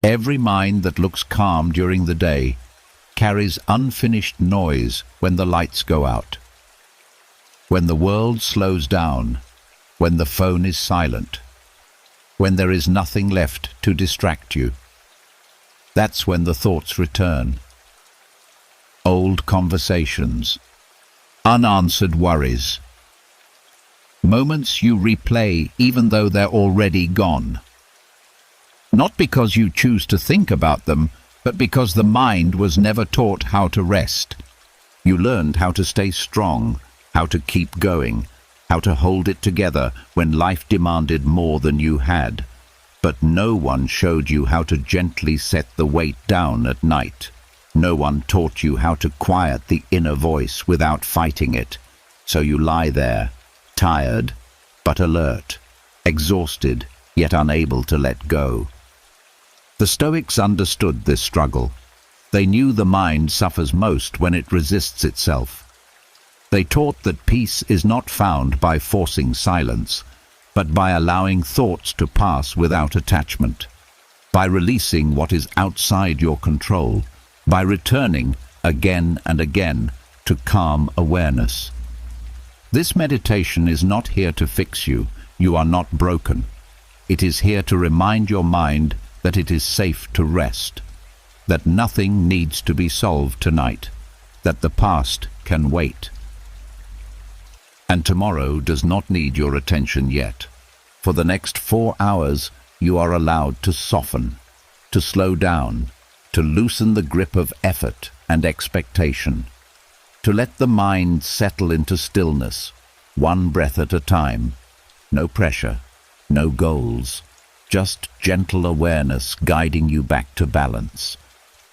Every mind that looks calm during the day carries unfinished noise when the lights go out. When the world slows down, when the phone is silent, when there is nothing left to distract you, that's when the thoughts return. Old conversations, unanswered worries, moments you replay even though they're already gone. Not because you choose to think about them, but because the mind was never taught how to rest. You learned how to stay strong, how to keep going, how to hold it together when life demanded more than you had. But no one showed you how to gently set the weight down at night. No one taught you how to quiet the inner voice without fighting it. So you lie there, tired but alert, exhausted yet unable to let go. The Stoics understood this struggle. They knew the mind suffers most when it resists itself. They taught that peace is not found by forcing silence, but by allowing thoughts to pass without attachment, by releasing what is outside your control, by returning again and again to calm awareness. This meditation is not here to fix you. You are not broken. It is here to remind your mind that it is safe to rest, that nothing needs to be solved tonight, that the past can wait. And tomorrow does not need your attention yet. For the next 4 hours, you are allowed to soften, to slow down, to loosen the grip of effort and expectation, to let the mind settle into stillness, one breath at a time. No pressure, no goals, just gentle awareness guiding you back to balance.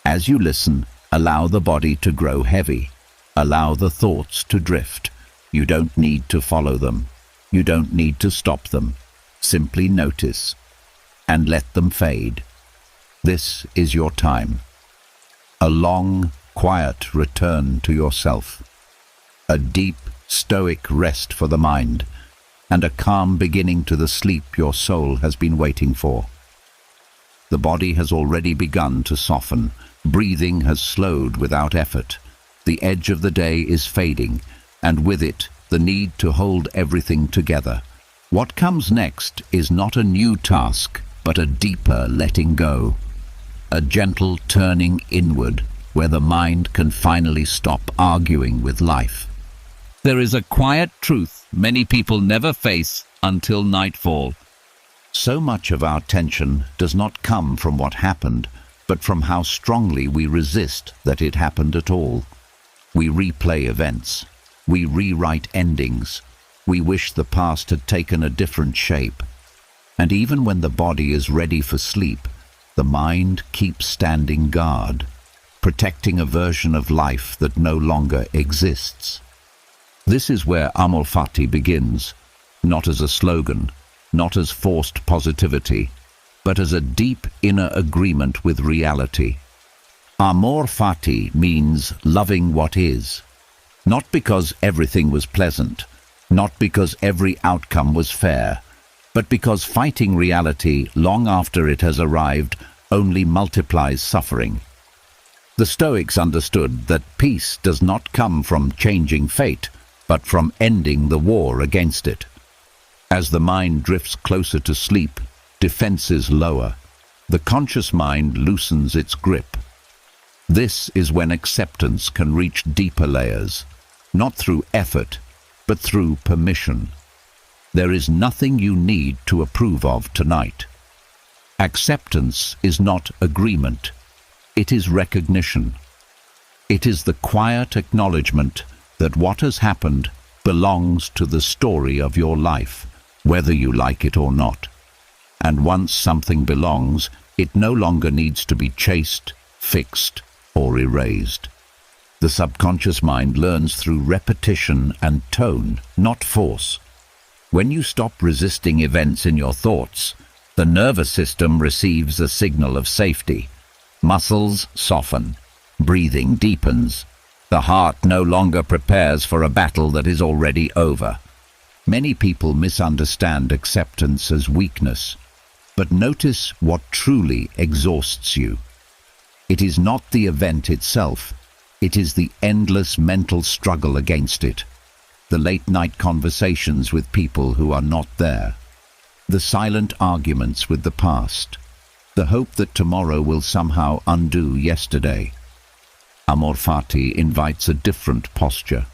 As you listen, allow the body to grow heavy. Allow the thoughts to drift. You don't need to follow them. You don't need to stop them. Simply notice and let them fade. This is your time. A long, quiet return to yourself. A deep, stoic rest for the mind, and a calm beginning to the sleep your soul has been waiting for. The body has already begun to soften. Breathing has slowed without effort. The edge of the day is fading, and with it, the need to hold everything together. What comes next is not a new task, but a deeper letting go. A gentle turning inward, where the mind can finally stop arguing with life. There is a quiet truth many people never face until nightfall. So much of our tension does not come from what happened, but from how strongly we resist that it happened at all. We replay events. We rewrite endings. We wish the past had taken a different shape. And even when the body is ready for sleep, the mind keeps standing guard, protecting a version of life that no longer exists. This is where Amor Fati begins, not as a slogan, not as forced positivity, but as a deep inner agreement with reality. Amor Fati means loving what is, not because everything was pleasant, not because every outcome was fair, but because fighting reality long after it has arrived only multiplies suffering. The Stoics understood that peace does not come from changing fate, but from ending the war against it. As the mind drifts closer to sleep, defenses lower. The conscious mind loosens its grip. This is when acceptance can reach deeper layers, not through effort, but through permission. There is nothing you need to approve of tonight. Acceptance is not agreement. It is recognition. It is the quiet acknowledgement that what has happened belongs to the story of your life, whether you like it or not. And once something belongs, it no longer needs to be chased, fixed, or erased. The subconscious mind learns through repetition and tone, not force. When you stop resisting events in your thoughts, the nervous system receives a signal of safety. Muscles soften. Breathing deepens. The heart no longer prepares for a battle that is already over. Many people misunderstand acceptance as weakness. But notice what truly exhausts you. It is not the event itself. It is the endless mental struggle against it. The late-night conversations with people who are not there. The silent arguments with the past. The hope that tomorrow will somehow undo yesterday. Amor Fati invites a different posture.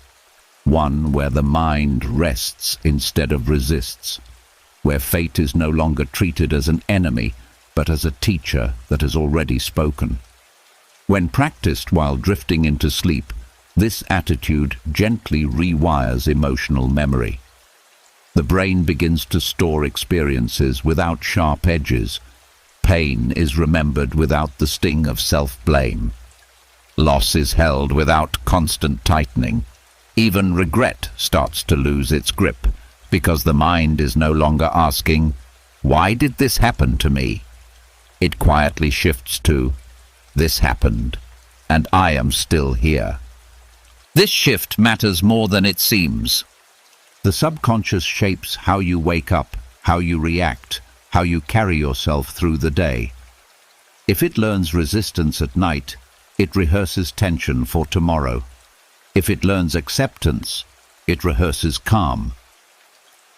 One where the mind rests instead of resists. Where fate is no longer treated as an enemy, but as a teacher that has already spoken. When practiced while drifting into sleep, this attitude gently rewires emotional memory. The brain begins to store experiences without sharp edges. Pain is remembered without the sting of self-blame. Loss is held without constant tightening. Even regret starts to lose its grip, because the mind is no longer asking, "Why did this happen to me?" It quietly shifts to, "This happened, and I am still here." This shift matters more than it seems. The subconscious shapes how you wake up, how you react, how you carry yourself through the day. If it learns resistance at night, it rehearses tension for tomorrow. If it learns acceptance, it rehearses calm.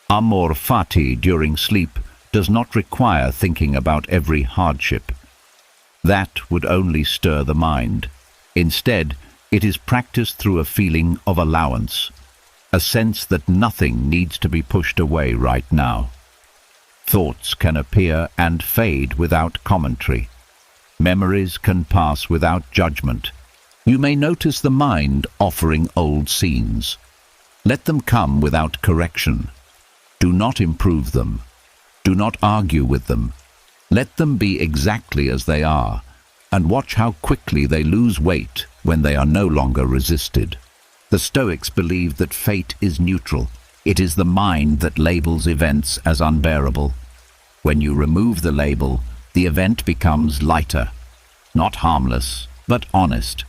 Amor Fati during sleep does not require thinking about every hardship. That would only stir the mind. Instead, it is practiced through a feeling of allowance, a sense that nothing needs to be pushed away right now. Thoughts can appear and fade without commentary. Memories can pass without judgment. You may notice the mind offering old scenes. Let them come without correction. Do not improve them. Do not argue with them. Let them be exactly as they are, and watch how quickly they lose weight when they are no longer resisted. The Stoics believe that fate is neutral. It is the mind that labels events as unbearable. When you remove the label, the event becomes lighter, not harmless, but honest,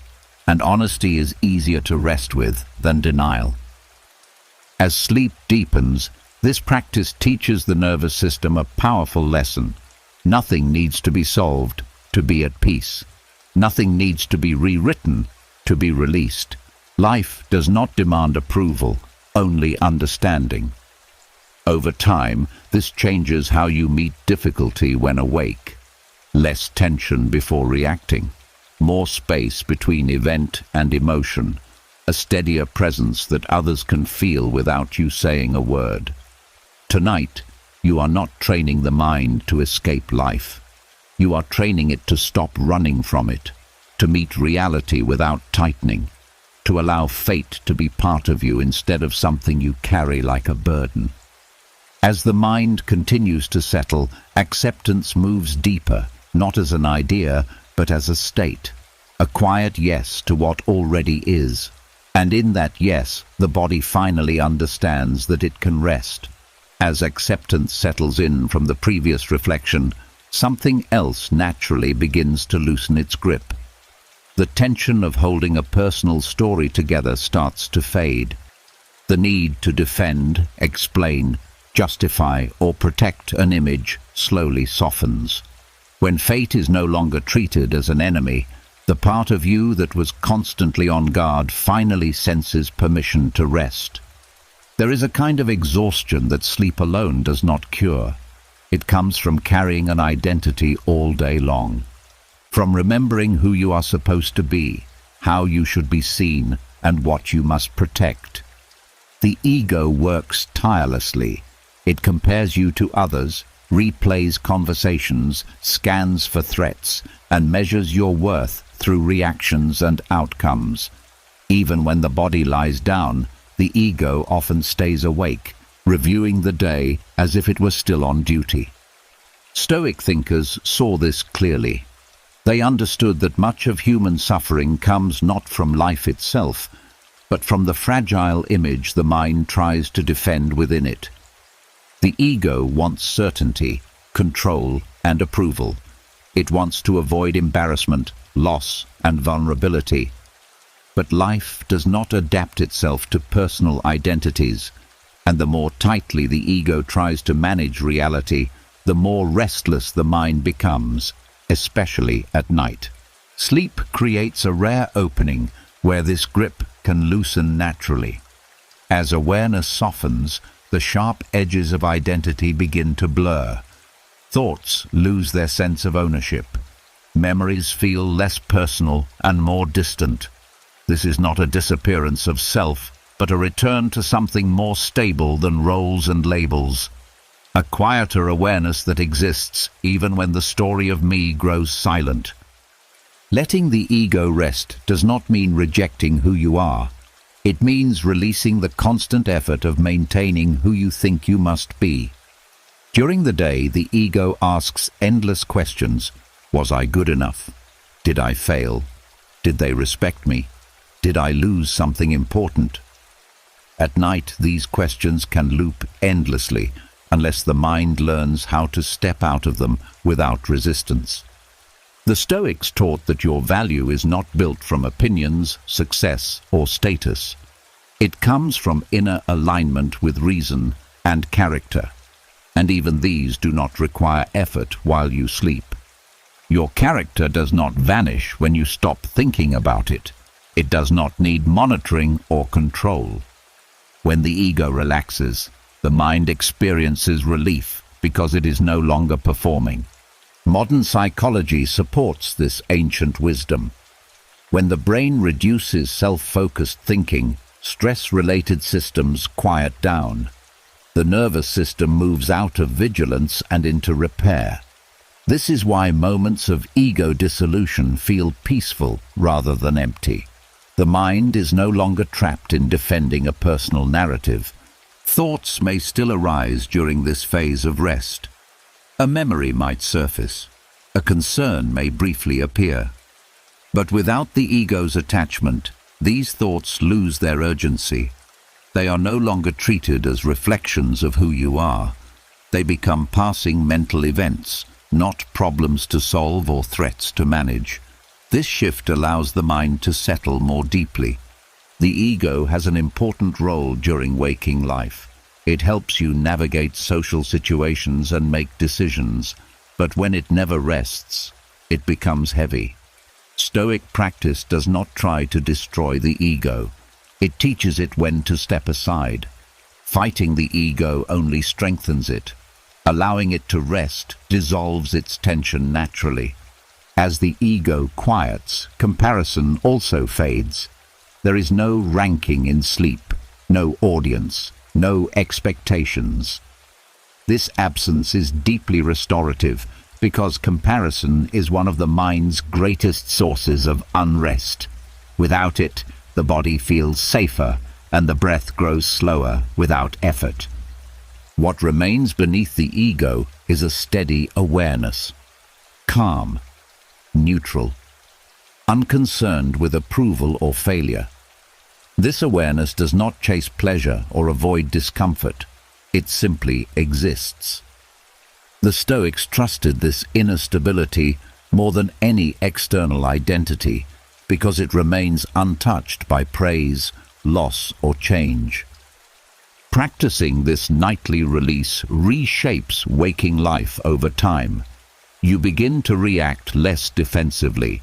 and honesty is easier to rest with than denial. As sleep deepens, this practice teaches the nervous system a powerful lesson. Nothing needs to be solved to be at peace. Nothing needs to be rewritten to be released. Life does not demand approval, only understanding. Over time, this changes how you meet difficulty when awake. Less tension before reacting, more space between event and emotion, a steadier presence that others can feel without you saying a word. Tonight, you are not training the mind to escape life. You are training it to stop running from it, to meet reality without tightening, to allow fate to be part of you instead of something you carry like a burden. As the mind continues to settle, acceptance moves deeper, not as an idea, but as a state, a quiet yes to what already is. And in that yes, the body finally understands that it can rest. As acceptance settles in from the previous reflection, something else naturally begins to loosen its grip. The tension of holding a personal story together starts to fade. The need to defend, explain, justify, or protect an image slowly softens. When fate is no longer treated as an enemy, the part of you that was constantly on guard finally senses permission to rest. There is a kind of exhaustion that sleep alone does not cure. It comes from carrying an identity all day long, from remembering who you are supposed to be, how you should be seen, and what you must protect. The ego works tirelessly. It compares you to others, replays conversations, scans for threats, and measures your worth through reactions and outcomes. Even when the body lies down, the ego often stays awake, reviewing the day as if it were still on duty. Stoic thinkers saw this clearly. They understood that much of human suffering comes not from life itself, but from the fragile image the mind tries to defend within it. The ego wants certainty, control, and approval. It wants to avoid embarrassment, loss, and vulnerability. But life does not adapt itself to personal identities, and the more tightly the ego tries to manage reality, the more restless the mind becomes, especially at night. Sleep creates a rare opening where this grip can loosen naturally. As awareness softens, the sharp edges of identity begin to blur. Thoughts lose their sense of ownership. Memories feel less personal and more distant. This is not a disappearance of self, but a return to something more stable than roles and labels. A quieter awareness that exists even when the story of me grows silent. Letting the ego rest does not mean rejecting who you are. It means releasing the constant effort of maintaining who you think you must be. During the day, the ego asks endless questions. Was I good enough? Did I fail? Did they respect me? Did I lose something important? At night, these questions can loop endlessly unless the mind learns how to step out of them without resistance. The Stoics taught that your value is not built from opinions, success, or status. It comes from inner alignment with reason and character, and even these do not require effort while you sleep. Your character does not vanish when you stop thinking about it. It does not need monitoring or control. When the ego relaxes, the mind experiences relief because it is no longer performing. Modern psychology supports this ancient wisdom. When the brain reduces self-focused thinking, stress-related systems quiet down. The nervous system moves out of vigilance and into repair. This is why moments of ego dissolution feel peaceful rather than empty. The mind is no longer trapped in defending a personal narrative. Thoughts may still arise during this phase of rest. A memory might surface. A concern may briefly appear. But without the ego's attachment, these thoughts lose their urgency. They are no longer treated as reflections of who you are. They become passing mental events, not problems to solve or threats to manage. This shift allows the mind to settle more deeply. The ego has an important role during waking life. It helps you navigate social situations and make decisions, but when it never rests, it becomes heavy. Stoic practice does not try to destroy the ego. It teaches it when to step aside. Fighting the ego only strengthens it. Allowing it to rest dissolves its tension naturally. As the ego quiets, comparison also fades. There is no ranking in sleep, no audience, no expectations. This absence is deeply restorative because comparison is one of the mind's greatest sources of unrest. Without it, the body feels safer and the breath grows slower without effort. What remains beneath the ego is a steady awareness. Calm, neutral, unconcerned with approval or failure. This awareness does not chase pleasure or avoid discomfort. It simply exists. The Stoics trusted this inner stability more than any external identity because it remains untouched by praise, loss, or change. Practicing this nightly release reshapes waking life over time. You begin to react less defensively.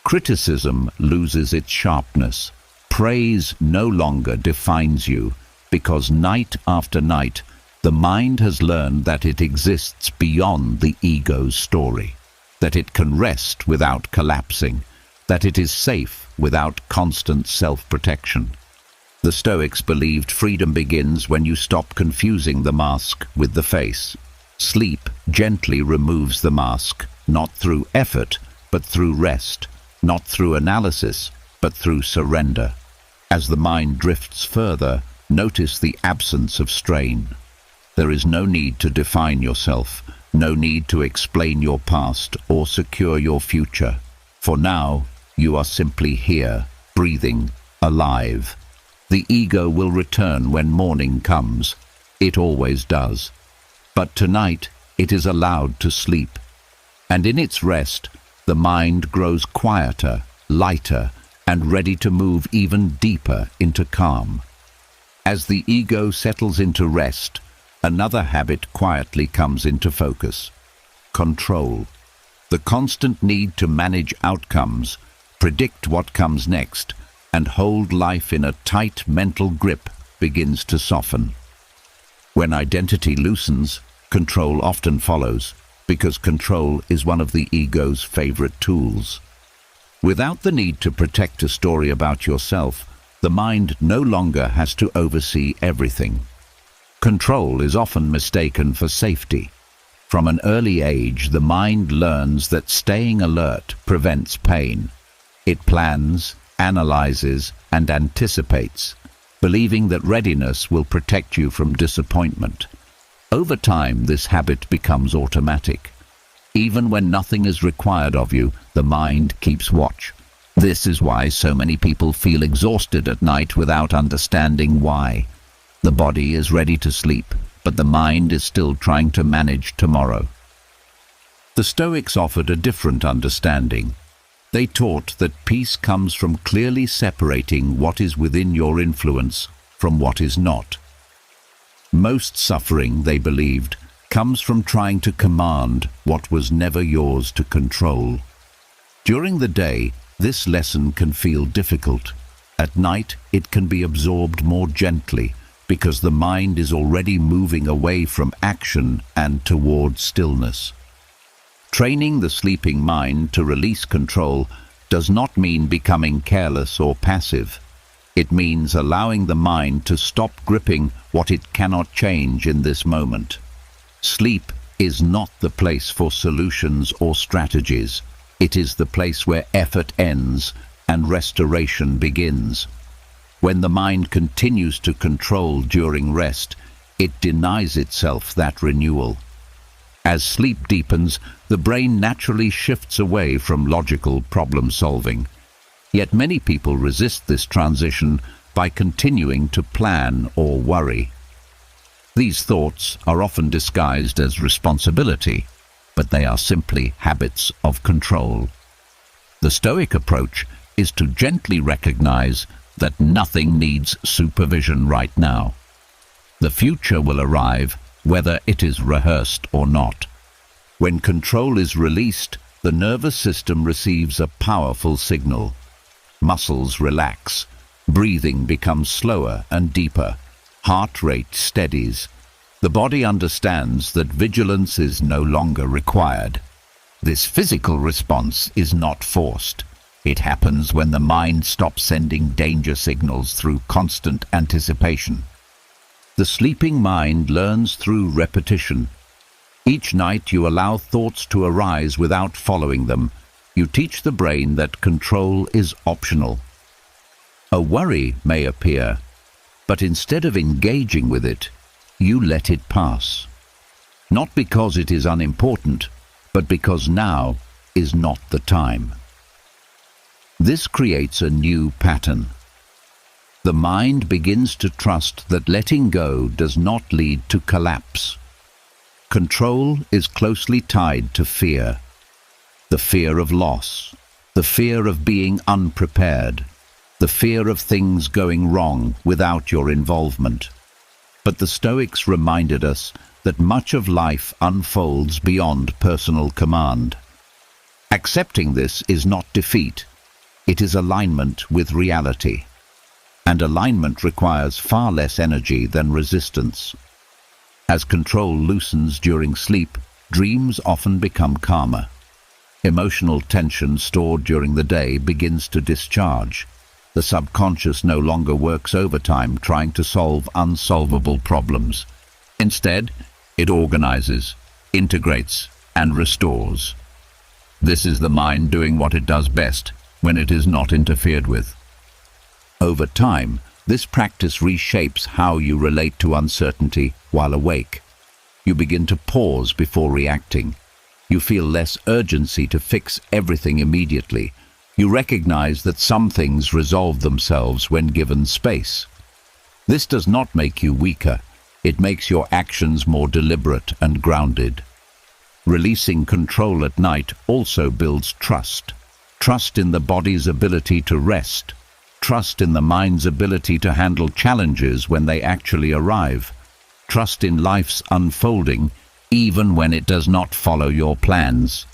Criticism loses its sharpness. Praise no longer defines you, because night after night, the mind has learned that it exists beyond the ego's story, that it can rest without collapsing, that it is safe without constant self-protection. The Stoics believed freedom begins when you stop confusing the mask with the face. Sleep gently removes the mask, not through effort, but through rest, not through analysis, but through surrender. As the mind drifts further, notice the absence of strain. There is no need to define yourself, no need to explain your past or secure your future. For now, you are simply here, breathing, alive. The ego will return when morning comes. It always does. But tonight, it is allowed to sleep. And in its rest, the mind grows quieter, lighter, and ready to move even deeper into calm. As the ego settles into rest, Another habit quietly comes into focus: control. The constant need to manage outcomes, predict what comes next, and hold life in a tight mental grip begins to soften. When identity loosens, control often follows, because control is one of the ego's favorite tools. Without the need to protect a story about yourself, the mind no longer has to oversee everything. Control is often mistaken for safety. From an early age, the mind learns that staying alert prevents pain. It plans, analyzes, and anticipates, believing that readiness will protect you from disappointment. Over time, this habit becomes automatic. Even when nothing is required of you, the mind keeps watch. This is why so many people feel exhausted at night without understanding why. The body is ready to sleep, but the mind is still trying to manage tomorrow. The Stoics offered a different understanding. They taught that peace comes from clearly separating what is within your influence from what is not. Most suffering, they believed, comes from trying to command what was never yours to control. During the day, this lesson can feel difficult. At night, it can be absorbed more gently, because the mind is already moving away from action and toward stillness. Training the sleeping mind to release control does not mean becoming careless or passive. It means allowing the mind to stop gripping what it cannot change in this moment. Sleep is not the place for solutions or strategies. It is the place where effort ends and restoration begins. When the mind continues to control during rest, it denies itself that renewal. As sleep deepens, the brain naturally shifts away from logical problem solving. Yet many people resist this transition by continuing to plan or worry. These thoughts are often disguised as responsibility, but they are simply habits of control. The Stoic approach is to gently recognize that nothing needs supervision right now. The future will arrive whether it is rehearsed or not. When control is released, the nervous system receives a powerful signal. Muscles relax, breathing becomes slower and deeper, heart rate steadies. The body understands that vigilance is no longer required. This physical response is not forced. It happens when the mind stops sending danger signals through constant anticipation. The sleeping mind learns through repetition. Each night you allow thoughts to arise without following them. You teach the brain that control is optional. A worry may appear, but instead of engaging with it, you let it pass. Not because it is unimportant, but because now is not the time. This creates a new pattern. The mind begins to trust that letting go does not lead to collapse. Control is closely tied to fear. The fear of loss, the fear of being unprepared, the fear of things going wrong without your involvement. But the Stoics reminded us that much of life unfolds beyond personal command. Accepting this is not defeat. It is alignment with reality. And alignment requires far less energy than resistance. As control loosens during sleep, dreams often become calmer. Emotional tension stored during the day begins to discharge. The subconscious no longer works overtime trying to solve unsolvable problems. Instead, it organizes, integrates, and restores. This is the mind doing what it does best when it is not interfered with. Over time, this practice reshapes how you relate to uncertainty while awake. You begin to pause before reacting. You feel less urgency to fix everything immediately. You recognize that some things resolve themselves when given space. This does not make you weaker. It makes your actions more deliberate and grounded. Releasing control at night also builds trust. Trust in the body's ability to rest. Trust in the mind's ability to handle challenges when they actually arrive. Trust in life's unfolding, even when it does not follow your plans.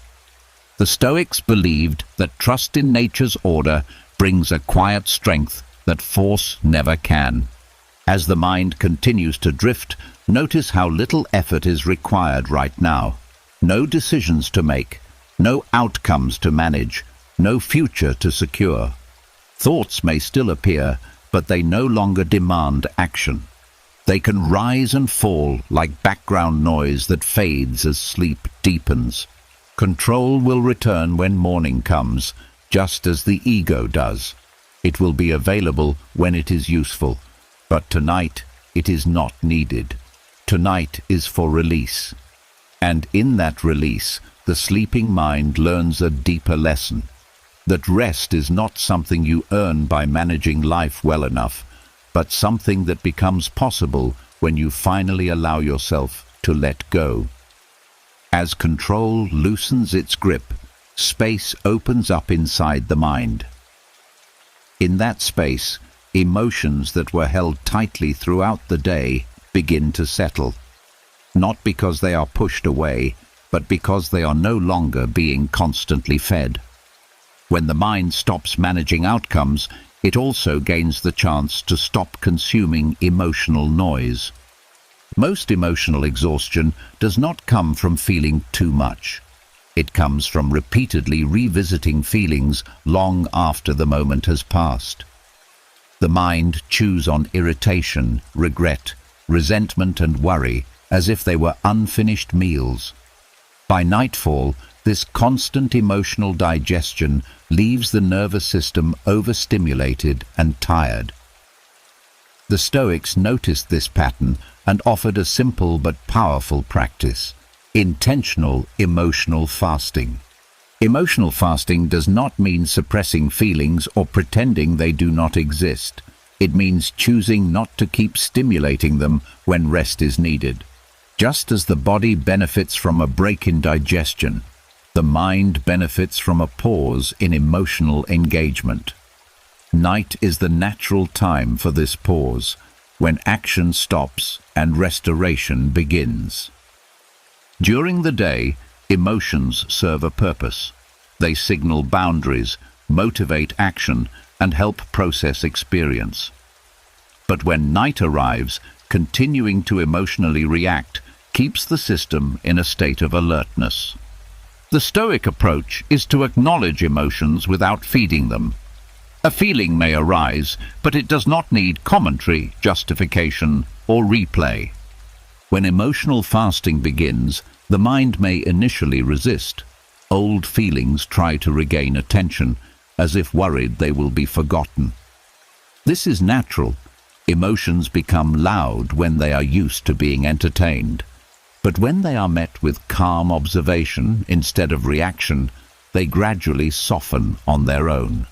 The Stoics believed that trust in nature's order brings a quiet strength that force never can. As the mind continues to drift, notice how little effort is required right now. No decisions to make, no outcomes to manage, no future to secure. Thoughts may still appear, but they no longer demand action. They can rise and fall like background noise that fades as sleep deepens. Control will return when morning comes, just as the ego does. It will be available when it is useful, but tonight it is not needed. Tonight is for release. And in that release, the sleeping mind learns a deeper lesson. That rest is not something you earn by managing life well enough, but something that becomes possible when you finally allow yourself to let go. As control loosens its grip, space opens up inside the mind. In that space, emotions that were held tightly throughout the day begin to settle. Not because they are pushed away, but because they are no longer being constantly fed. When the mind stops managing outcomes, it also gains the chance to stop consuming emotional noise. Most emotional exhaustion does not come from feeling too much. It comes from repeatedly revisiting feelings long after the moment has passed. The mind chews on irritation, regret, resentment and worry as if they were unfinished meals. By nightfall, this constant emotional digestion leaves the nervous system overstimulated and tired. The Stoics noticed this pattern and offered a simple but powerful practice: intentional emotional fasting. Emotional fasting does not mean suppressing feelings or pretending they do not exist. It means choosing not to keep stimulating them when rest is needed. Just as the body benefits from a break in digestion, the mind benefits from a pause in emotional engagement. Night is the natural time for this pause, when action stops and restoration begins. During the day, emotions serve a purpose. They signal boundaries, motivate action, and help process experience. But when night arrives, continuing to emotionally react keeps the system in a state of alertness. The Stoic approach is to acknowledge emotions without feeding them. A feeling may arise, but it does not need commentary, justification, or replay. When emotional fasting begins, the mind may initially resist. Old feelings try to regain attention, as if worried they will be forgotten. This is natural. Emotions become loud when they are used to being entertained. But when they are met with calm observation instead of reaction, they gradually soften on their own.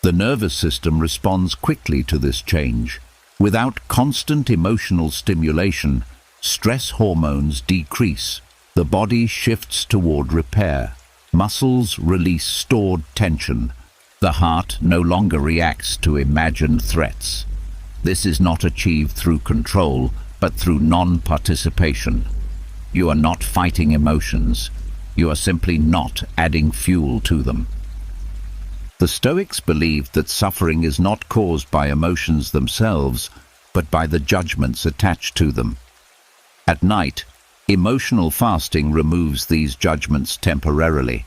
The nervous system responds quickly to this change. Without constant emotional stimulation, stress hormones decrease. The body shifts toward repair. Muscles release stored tension. The heart no longer reacts to imagined threats. This is not achieved through control, but through non-participation. You are not fighting emotions. You are simply not adding fuel to them. The Stoics believed that suffering is not caused by emotions themselves, but by the judgments attached to them. At night, emotional fasting removes these judgments temporarily.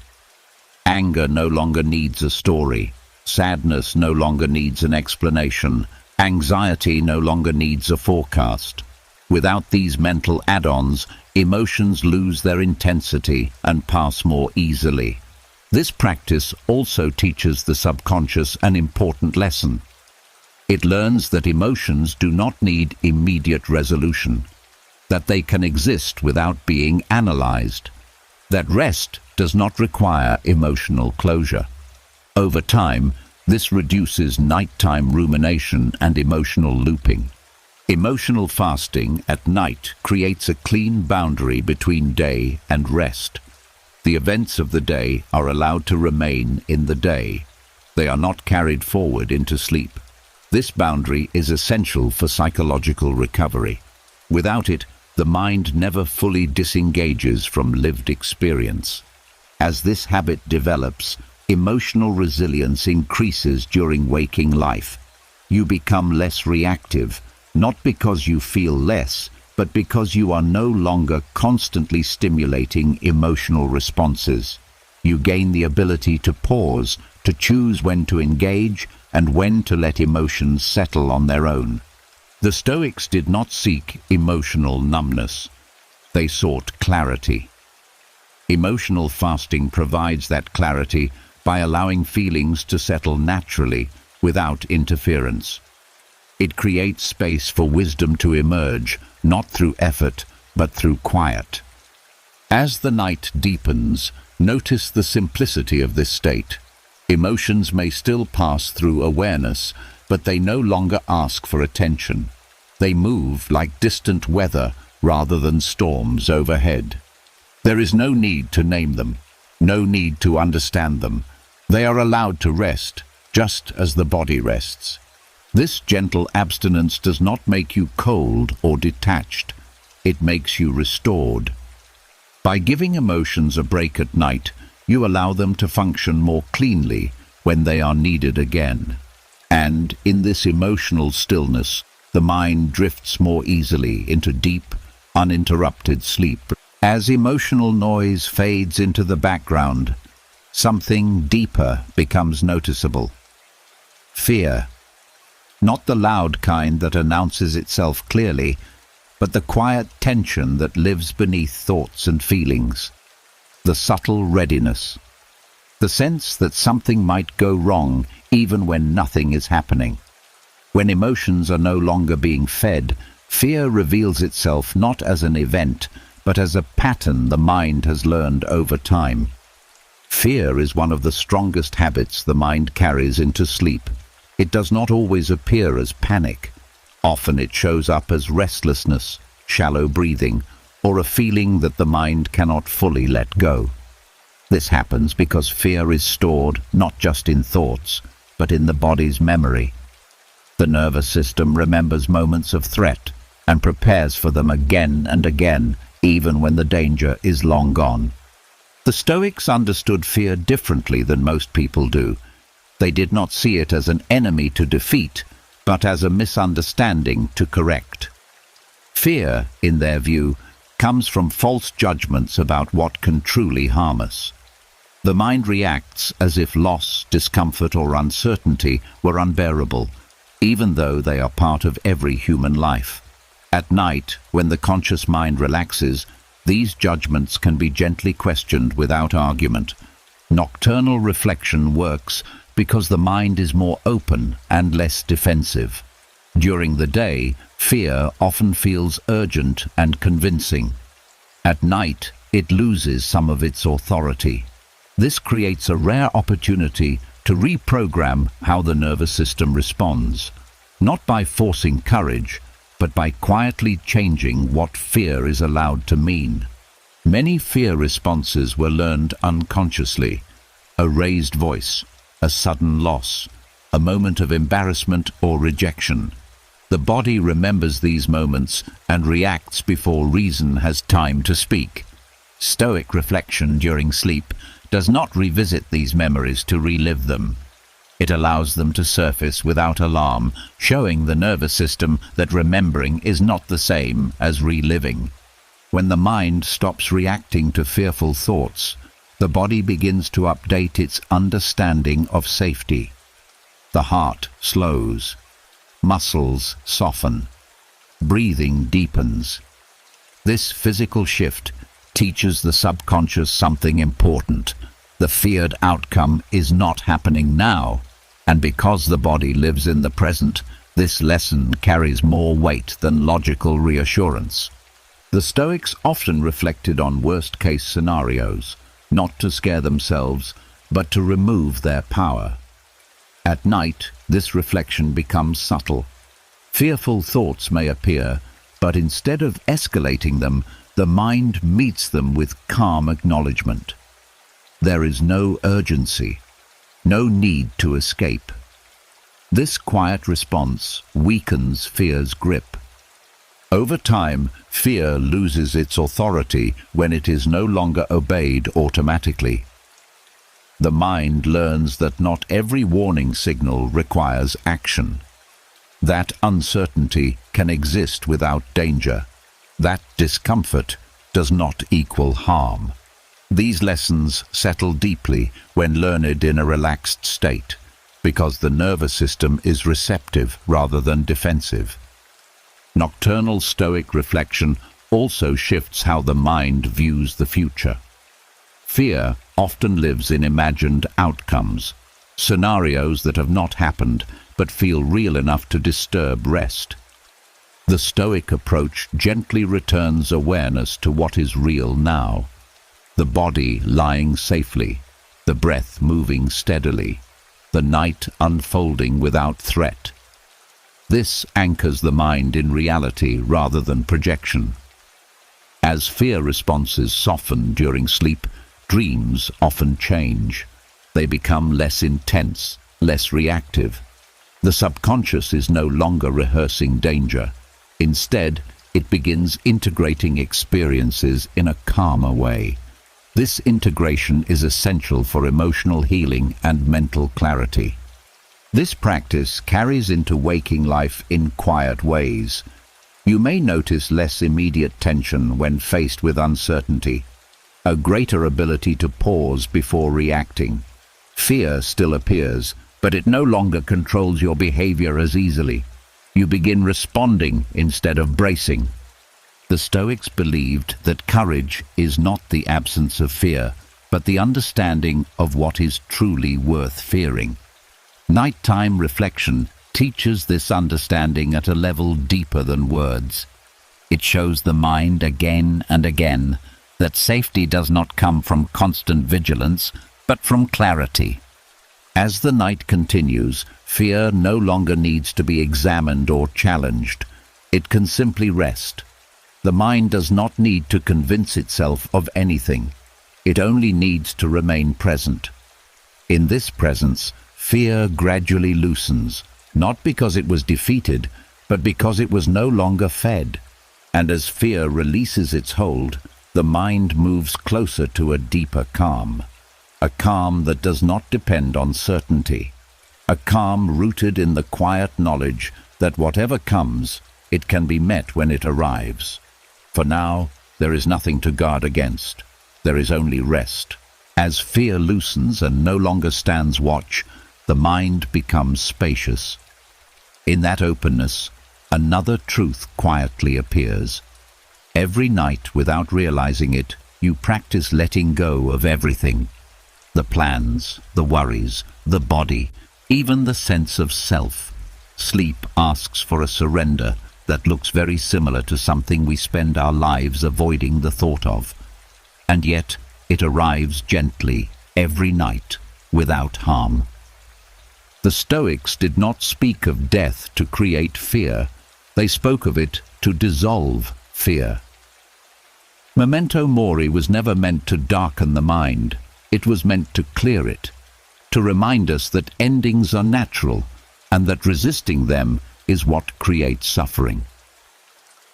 Anger no longer needs a story. Sadness no longer needs an explanation. Anxiety no longer needs a forecast. Without these mental add-ons, emotions lose their intensity and pass more easily. This practice also teaches the subconscious an important lesson. It learns that emotions do not need immediate resolution, that they can exist without being analyzed, that rest does not require emotional closure. Over time, this reduces nighttime rumination and emotional looping. Emotional fasting at night creates a clean boundary between day and rest. The events of the day are allowed to remain in the day. They are not carried forward into sleep. This boundary is essential for psychological recovery. Without it, the mind never fully disengages from lived experience. As this habit develops, emotional resilience increases during waking life. You become less reactive, not because you feel less, but because you are no longer constantly stimulating emotional responses. You gain the ability to pause, to choose when to engage and when to let emotions settle on their own. The Stoics did not seek emotional numbness. They sought clarity. Emotional fasting provides that clarity by allowing feelings to settle naturally without interference. It creates space for wisdom to emerge, not through effort, but through quiet. As the night deepens, notice the simplicity of this state. Emotions may still pass through awareness, but they no longer ask for attention. They move like distant weather rather than storms overhead. There is no need to name them, no need to understand them. They are allowed to rest, just as the body rests. This gentle abstinence does not make you cold or detached. It makes you restored. By giving emotions a break at night, you allow them to function more cleanly when they are needed again. And in this emotional stillness, the mind drifts more easily into deep, uninterrupted sleep. As emotional noise fades into the background, something deeper becomes noticeable. Fear. Not the loud kind that announces itself clearly, but the quiet tension that lives beneath thoughts and feelings. The subtle readiness. The sense that something might go wrong even when nothing is happening. When emotions are no longer being fed, fear reveals itself not as an event, but as a pattern the mind has learned over time. Fear is one of the strongest habits the mind carries into sleep. It does not always appear as panic. Often it shows up as restlessness, shallow breathing, or a feeling that the mind cannot fully let go. This happens because fear is stored not just in thoughts, but in the body's memory. The nervous system remembers moments of threat and prepares for them again and again, even when the danger is long gone. The Stoics understood fear differently than most people do. They did not see it as an enemy to defeat, but as a misunderstanding to correct. Fear, in their view, comes from false judgments about what can truly harm us. The mind reacts as if loss, discomfort, or uncertainty were unbearable, even though they are part of every human life. At night, when the conscious mind relaxes, these judgments can be gently questioned without argument. Nocturnal reflection works because the mind is more open and less defensive. During the day, fear often feels urgent and convincing. At night, it loses some of its authority. This creates a rare opportunity to reprogram how the nervous system responds, not by forcing courage, but by quietly changing what fear is allowed to mean. Many fear responses were learned unconsciously. A raised voice, a sudden loss, a moment of embarrassment or rejection. The body remembers these moments and reacts before reason has time to speak. Stoic reflection during sleep does not revisit these memories to relive them. It allows them to surface without alarm, showing the nervous system that remembering is not the same as reliving. When the mind stops reacting to fearful thoughts, the body begins to update its understanding of safety. The heart slows, muscles soften, breathing deepens. This physical shift teaches the subconscious something important. The feared outcome is not happening now, and because the body lives in the present, this lesson carries more weight than logical reassurance. The Stoics often reflected on worst-case scenarios, not to scare themselves, but to remove their power. At night, this reflection becomes subtle. Fearful thoughts may appear, but instead of escalating them, the mind meets them with calm acknowledgement. There is no urgency, no need to escape. This quiet response weakens fear's grip. Over time, fear loses its authority when it is no longer obeyed automatically. The mind learns that not every warning signal requires action. That uncertainty can exist without danger. That discomfort does not equal harm. These lessons settle deeply when learned in a relaxed state, because the nervous system is receptive rather than defensive. Nocturnal Stoic reflection also shifts how the mind views the future. Fear often lives in imagined outcomes, scenarios that have not happened but feel real enough to disturb rest. The Stoic approach gently returns awareness to what is real now. The body lying safely, the breath moving steadily, the night unfolding without threat. This anchors the mind in reality rather than projection. As fear responses soften during sleep, dreams often change. They become less intense, less reactive. The subconscious is no longer rehearsing danger. Instead, it begins integrating experiences in a calmer way. This integration is essential for emotional healing and mental clarity. This practice carries into waking life in quiet ways. You may notice less immediate tension when faced with uncertainty, a greater ability to pause before reacting. Fear still appears, but it no longer controls your behavior as easily. You begin responding instead of bracing. The Stoics believed that courage is not the absence of fear, but the understanding of what is truly worth fearing. Nighttime reflection teaches this understanding at a level deeper than words. It shows the mind again and again that safety does not come from constant vigilance, but from clarity. As the night continues, fear no longer needs to be examined or challenged. It can simply rest. The mind does not need to convince itself of anything. It only needs to remain present. In this presence, fear gradually loosens, not because it was defeated, but because it was no longer fed. And as fear releases its hold, the mind moves closer to a deeper calm. A calm that does not depend on certainty. A calm rooted in the quiet knowledge that whatever comes, it can be met when it arrives. For now, there is nothing to guard against. There is only rest. As fear loosens and no longer stands watch, the mind becomes spacious. In that openness, another truth quietly appears. Every night, without realizing it, you practice letting go of everything. The plans, the worries, the body, even the sense of self. Sleep asks for a surrender that looks very similar to something we spend our lives avoiding the thought of. And yet, it arrives gently, every night, without harm. The Stoics did not speak of death to create fear. They spoke of it to dissolve fear. Memento Mori was never meant to darken the mind. It was meant to clear it, to remind us that endings are natural and that resisting them is what creates suffering.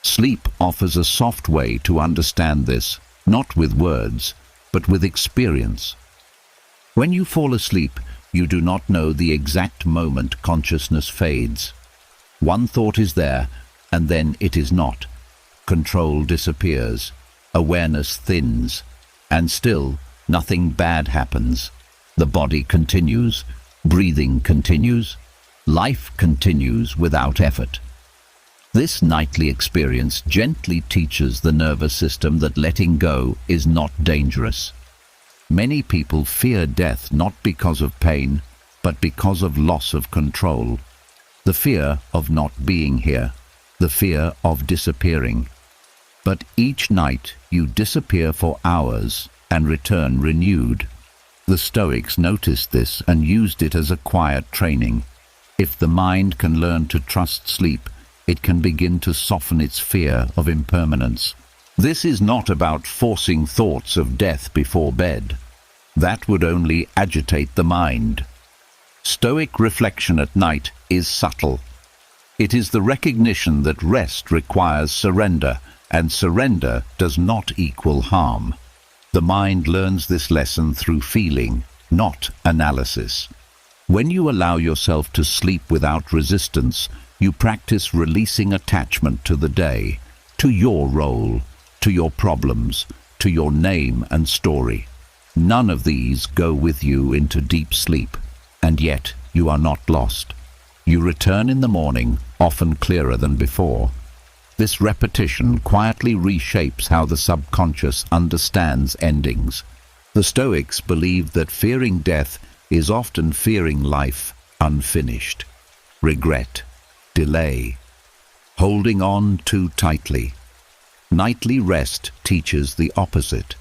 Sleep offers a soft way to understand this, not with words, but with experience. When you fall asleep, you do not know the exact moment consciousness fades. One thought is there, and then it is not. Control disappears, awareness thins, and still nothing bad happens. The body continues, breathing continues, life continues without effort. This nightly experience gently teaches the nervous system that letting go is not dangerous. Many people fear death not because of pain, but because of loss of control. The fear of not being here, the fear of disappearing. But each night you disappear for hours and return renewed. The Stoics noticed this and used it as a quiet training. If the mind can learn to trust sleep, it can begin to soften its fear of impermanence. This is not about forcing thoughts of death before bed. That would only agitate the mind. Stoic reflection at night is subtle. It is the recognition that rest requires surrender, and surrender does not equal harm. The mind learns this lesson through feeling, not analysis. When you allow yourself to sleep without resistance, you practice releasing attachment to the day, to your role, to your problems, to your name and story. None of these go with you into deep sleep, and yet you are not lost. You return in the morning, often clearer than before. This repetition quietly reshapes how the subconscious understands endings. The Stoics believed that fearing death is often fearing life unfinished. Regret, delay, holding on too tightly. Nightly rest teaches the opposite,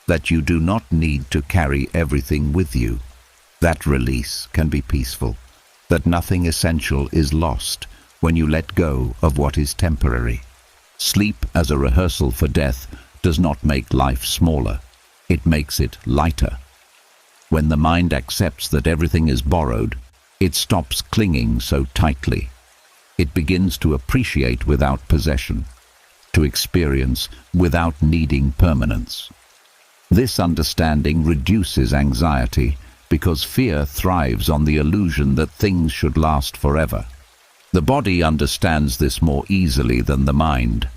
that you do not need to carry everything with you. That release can be peaceful, that nothing essential is lost when you let go of what is temporary. Sleep as a rehearsal for death does not make life smaller, it makes it lighter. When the mind accepts that everything is borrowed, it stops clinging so tightly. It begins to appreciate without possession, to experience without needing permanence. This understanding reduces anxiety because fear thrives on the illusion that things should last forever. The body understands this more easily than the mind.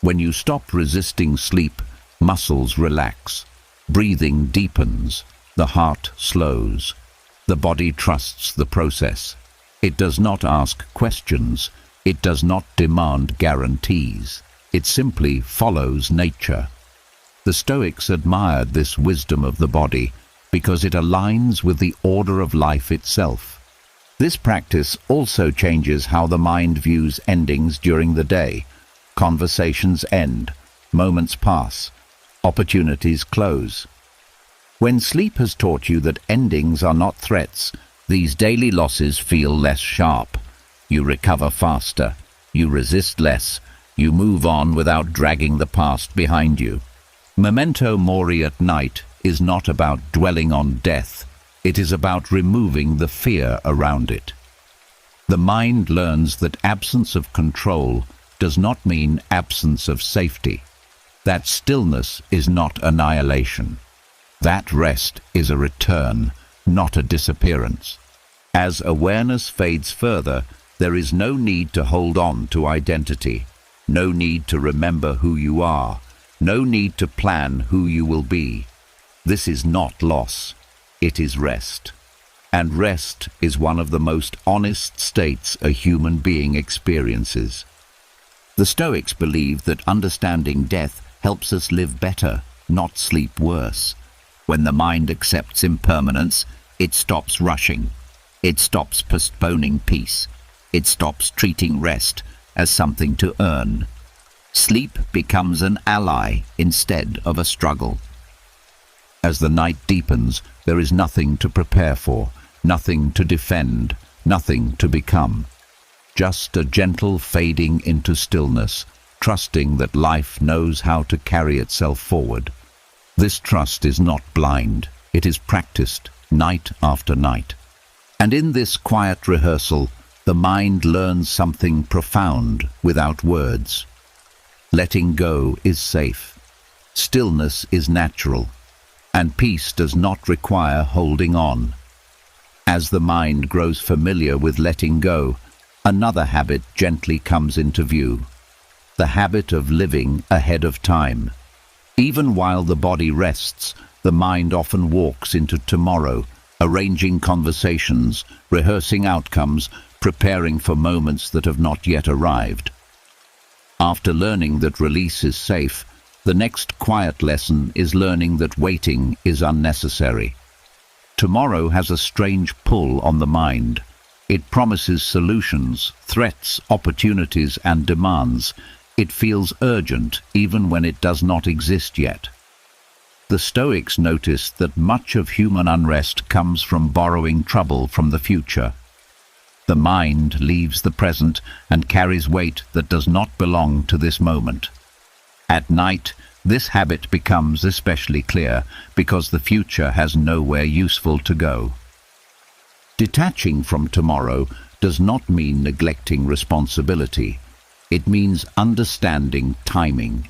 When you stop resisting sleep, muscles relax, breathing deepens, the heart slows. The body trusts the process. It does not ask questions. It does not demand guarantees. It simply follows nature. The Stoics admired this wisdom of the body because it aligns with the order of life itself. This practice also changes how the mind views endings during the day. Conversations end, moments pass, opportunities close. When sleep has taught you that endings are not threats, these daily losses feel less sharp. You recover faster, you resist less, you move on without dragging the past behind you. Memento mori at night is not about dwelling on death. It is about removing the fear around it. The mind learns that absence of control does not mean absence of safety. That stillness is not annihilation. That rest is a return, not a disappearance. As awareness fades further, there is no need to hold on to identity, no need to remember who you are, no need to plan who you will be. This is not loss, it is rest. And rest is one of the most honest states a human being experiences. The Stoics believe that understanding death helps us live better, not sleep worse. When the mind accepts impermanence, it stops rushing. It stops postponing peace. It stops treating rest as something to earn. Sleep becomes an ally instead of a struggle. As the night deepens, there is nothing to prepare for, nothing to defend, nothing to become. Just a gentle fading into stillness, trusting that life knows how to carry itself forward. This trust is not blind, it is practiced night after night. And in this quiet rehearsal, the mind learns something profound without words. Letting go is safe, stillness is natural, and peace does not require holding on. As the mind grows familiar with letting go, another habit gently comes into view. The habit of living ahead of time. Even while the body rests, the mind often walks into tomorrow, arranging conversations, rehearsing outcomes, preparing for moments that have not yet arrived. After learning that release is safe, the next quiet lesson is learning that waiting is unnecessary. Tomorrow has a strange pull on the mind. It promises solutions, threats, opportunities, and demands. It feels urgent even when it does not exist yet. The Stoics noticed that much of human unrest comes from borrowing trouble from the future. The mind leaves the present and carries weight that does not belong to this moment. At night, this habit becomes especially clear because the future has nowhere useful to go. Detaching from tomorrow does not mean neglecting responsibility. It means understanding timing.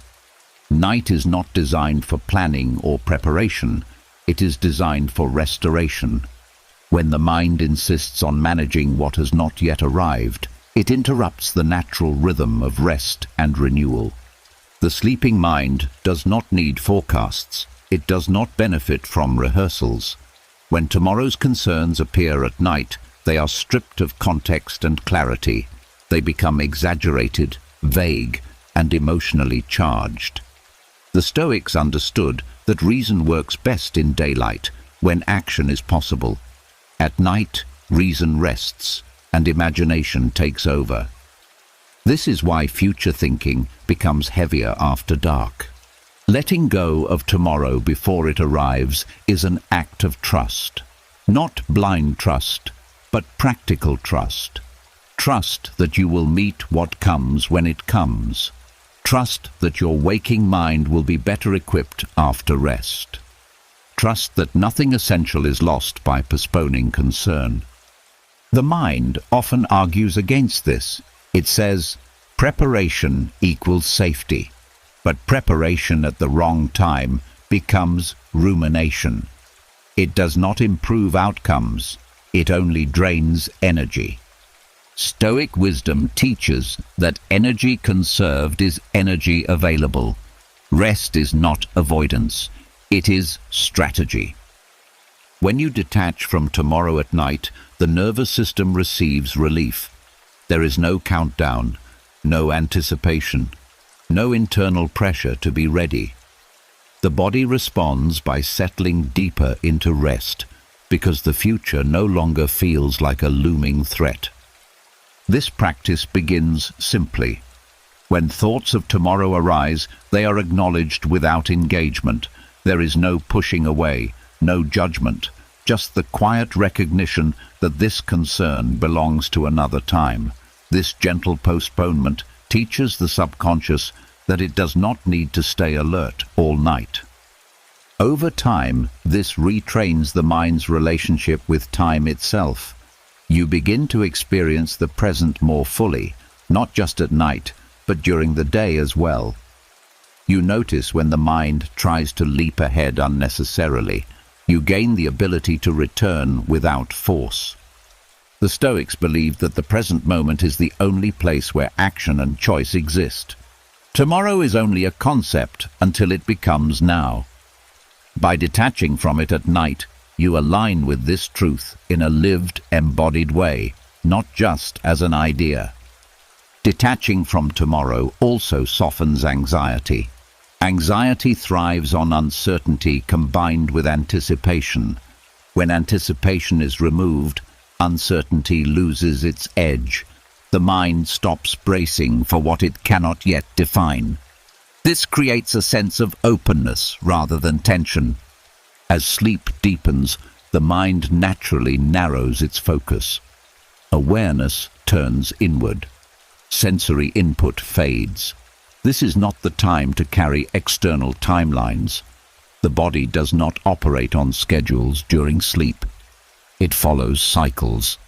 Night is not designed for planning or preparation. It is designed for restoration. When the mind insists on managing what has not yet arrived, it interrupts the natural rhythm of rest and renewal. The sleeping mind does not need forecasts. It does not benefit from rehearsals. When tomorrow's concerns appear at night, they are stripped of context and clarity. They become exaggerated, vague, and emotionally charged. The Stoics understood that reason works best in daylight, when action is possible. At night, reason rests, and imagination takes over. This is why future thinking becomes heavier after dark. Letting go of tomorrow before it arrives is an act of trust. Not blind trust, but practical trust. Trust that you will meet what comes when it comes. Trust that your waking mind will be better equipped after rest. Trust that nothing essential is lost by postponing concern. The mind often argues against this. It says, preparation equals safety. But preparation at the wrong time becomes rumination. It does not improve outcomes. It only drains energy. Stoic wisdom teaches that energy conserved is energy available. Rest is not avoidance. It is strategy. When you detach from tomorrow at night, the nervous system receives relief. There is no countdown, no anticipation, no internal pressure to be ready. The body responds by settling deeper into rest, because the future no longer feels like a looming threat. This practice begins simply. When thoughts of tomorrow arise, they are acknowledged without engagement. There is no pushing away, no judgment, just the quiet recognition that this concern belongs to another time. This gentle postponement teaches the subconscious that it does not need to stay alert all night. Over time, this retrains the mind's relationship with time itself. You begin to experience the present more fully, not just at night, but during the day as well. You notice when the mind tries to leap ahead unnecessarily. You gain the ability to return without force. The Stoics believed that the present moment is the only place where action and choice exist. Tomorrow is only a concept until it becomes now. By detaching from it at night, you align with this truth in a lived, embodied way, not just as an idea. Detaching from tomorrow also softens anxiety. Anxiety thrives on uncertainty combined with anticipation. When anticipation is removed, uncertainty loses its edge. The mind stops bracing for what it cannot yet define. This creates a sense of openness rather than tension. As sleep deepens, the mind naturally narrows its focus. Awareness turns inward. Sensory input fades. This is not the time to carry external timelines. The body does not operate on schedules during sleep. It follows cycles.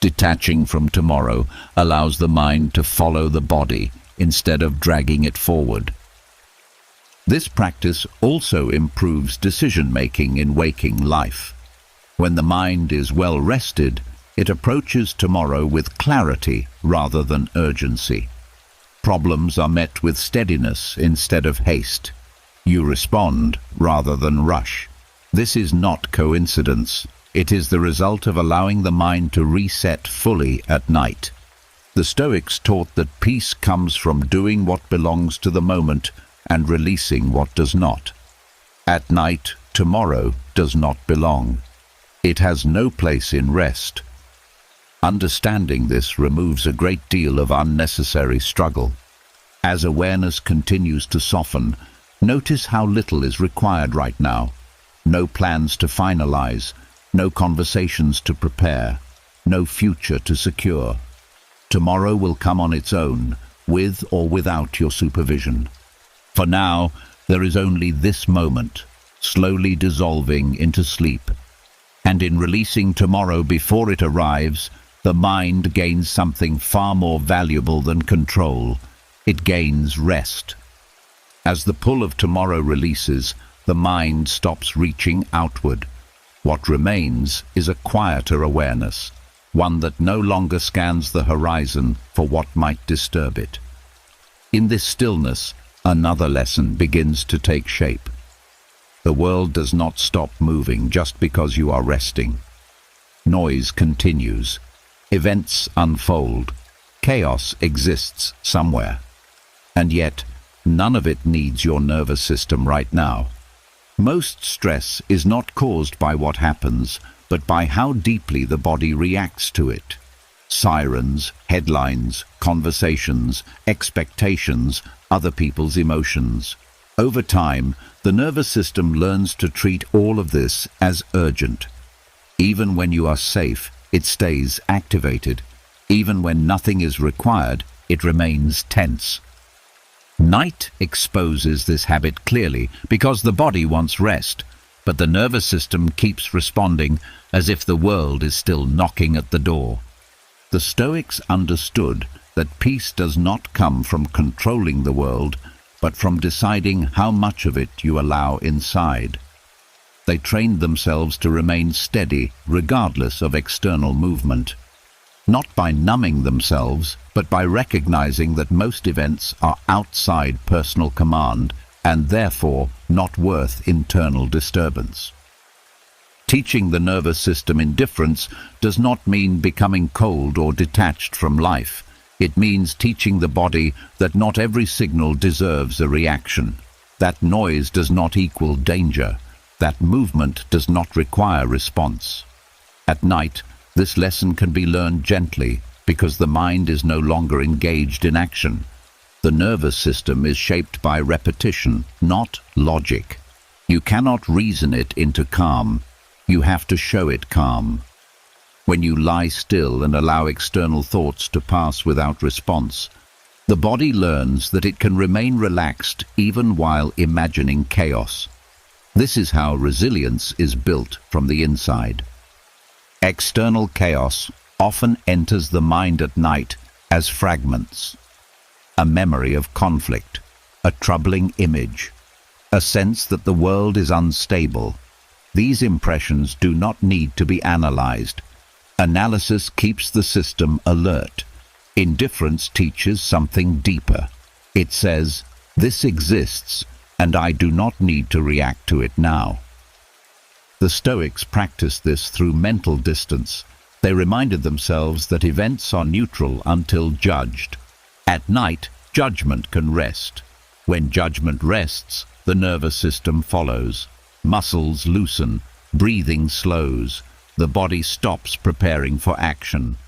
Detaching from tomorrow allows the mind to follow the body instead of dragging it forward. This practice also improves decision-making in waking life. When the mind is well rested, it approaches tomorrow with clarity rather than urgency. Problems are met with steadiness instead of haste. You respond rather than rush. This is not coincidence. It is the result of allowing the mind to reset fully at night. The Stoics taught that peace comes from doing what belongs to the moment and releasing what does not. At night, tomorrow does not belong. It has no place in rest. Understanding this removes a great deal of unnecessary struggle. As awareness continues to soften, notice how little is required right now. No plans to finalize, no conversations to prepare, no future to secure. Tomorrow will come on its own, with or without your supervision. For now, there is only this moment, slowly dissolving into sleep. And in releasing tomorrow before it arrives, the mind gains something far more valuable than control. It gains rest. As the pull of tomorrow releases, the mind stops reaching outward. What remains is a quieter awareness, one that no longer scans the horizon for what might disturb it. In this stillness, another lesson begins to take shape. The world does not stop moving just because you are resting. Noise continues. Events unfold. Chaos exists somewhere. And yet, none of it needs your nervous system right now. Most stress is not caused by what happens, but by how deeply the body reacts to it. Sirens, headlines, conversations, expectations, other people's emotions. Over time, the nervous system learns to treat all of this as urgent. Even when you are safe, it stays activated. Even when nothing is required, it remains tense. Night exposes this habit clearly because the body wants rest, but the nervous system keeps responding as if the world is still knocking at the door. The Stoics understood that peace does not come from controlling the world, but from deciding how much of it you allow inside. They trained themselves to remain steady regardless of external movement, not by numbing themselves, but by recognizing that most events are outside personal command and therefore not worth internal disturbance. Teaching the nervous system indifference does not mean becoming cold or detached from life. It means teaching the body that not every signal deserves a reaction, that noise does not equal danger, that movement does not require response. At night, this lesson can be learned gently because the mind is no longer engaged in action. The nervous system is shaped by repetition, not logic. You cannot reason it into calm. You have to show it calm. When you lie still and allow external thoughts to pass without response, the body learns that it can remain relaxed even while imagining chaos. This is how resilience is built from the inside. External chaos often enters the mind at night as fragments. A memory of conflict, a troubling image, a sense that the world is unstable. These impressions do not need to be analyzed. Analysis keeps the system alert. Indifference teaches something deeper. It says, "This exists, and I do not need to react to it now." The Stoics practiced this through mental distance. They reminded themselves that events are neutral until judged. At night, judgment can rest. When judgment rests, the nervous system follows. Muscles loosen, breathing slows. The body stops preparing for action.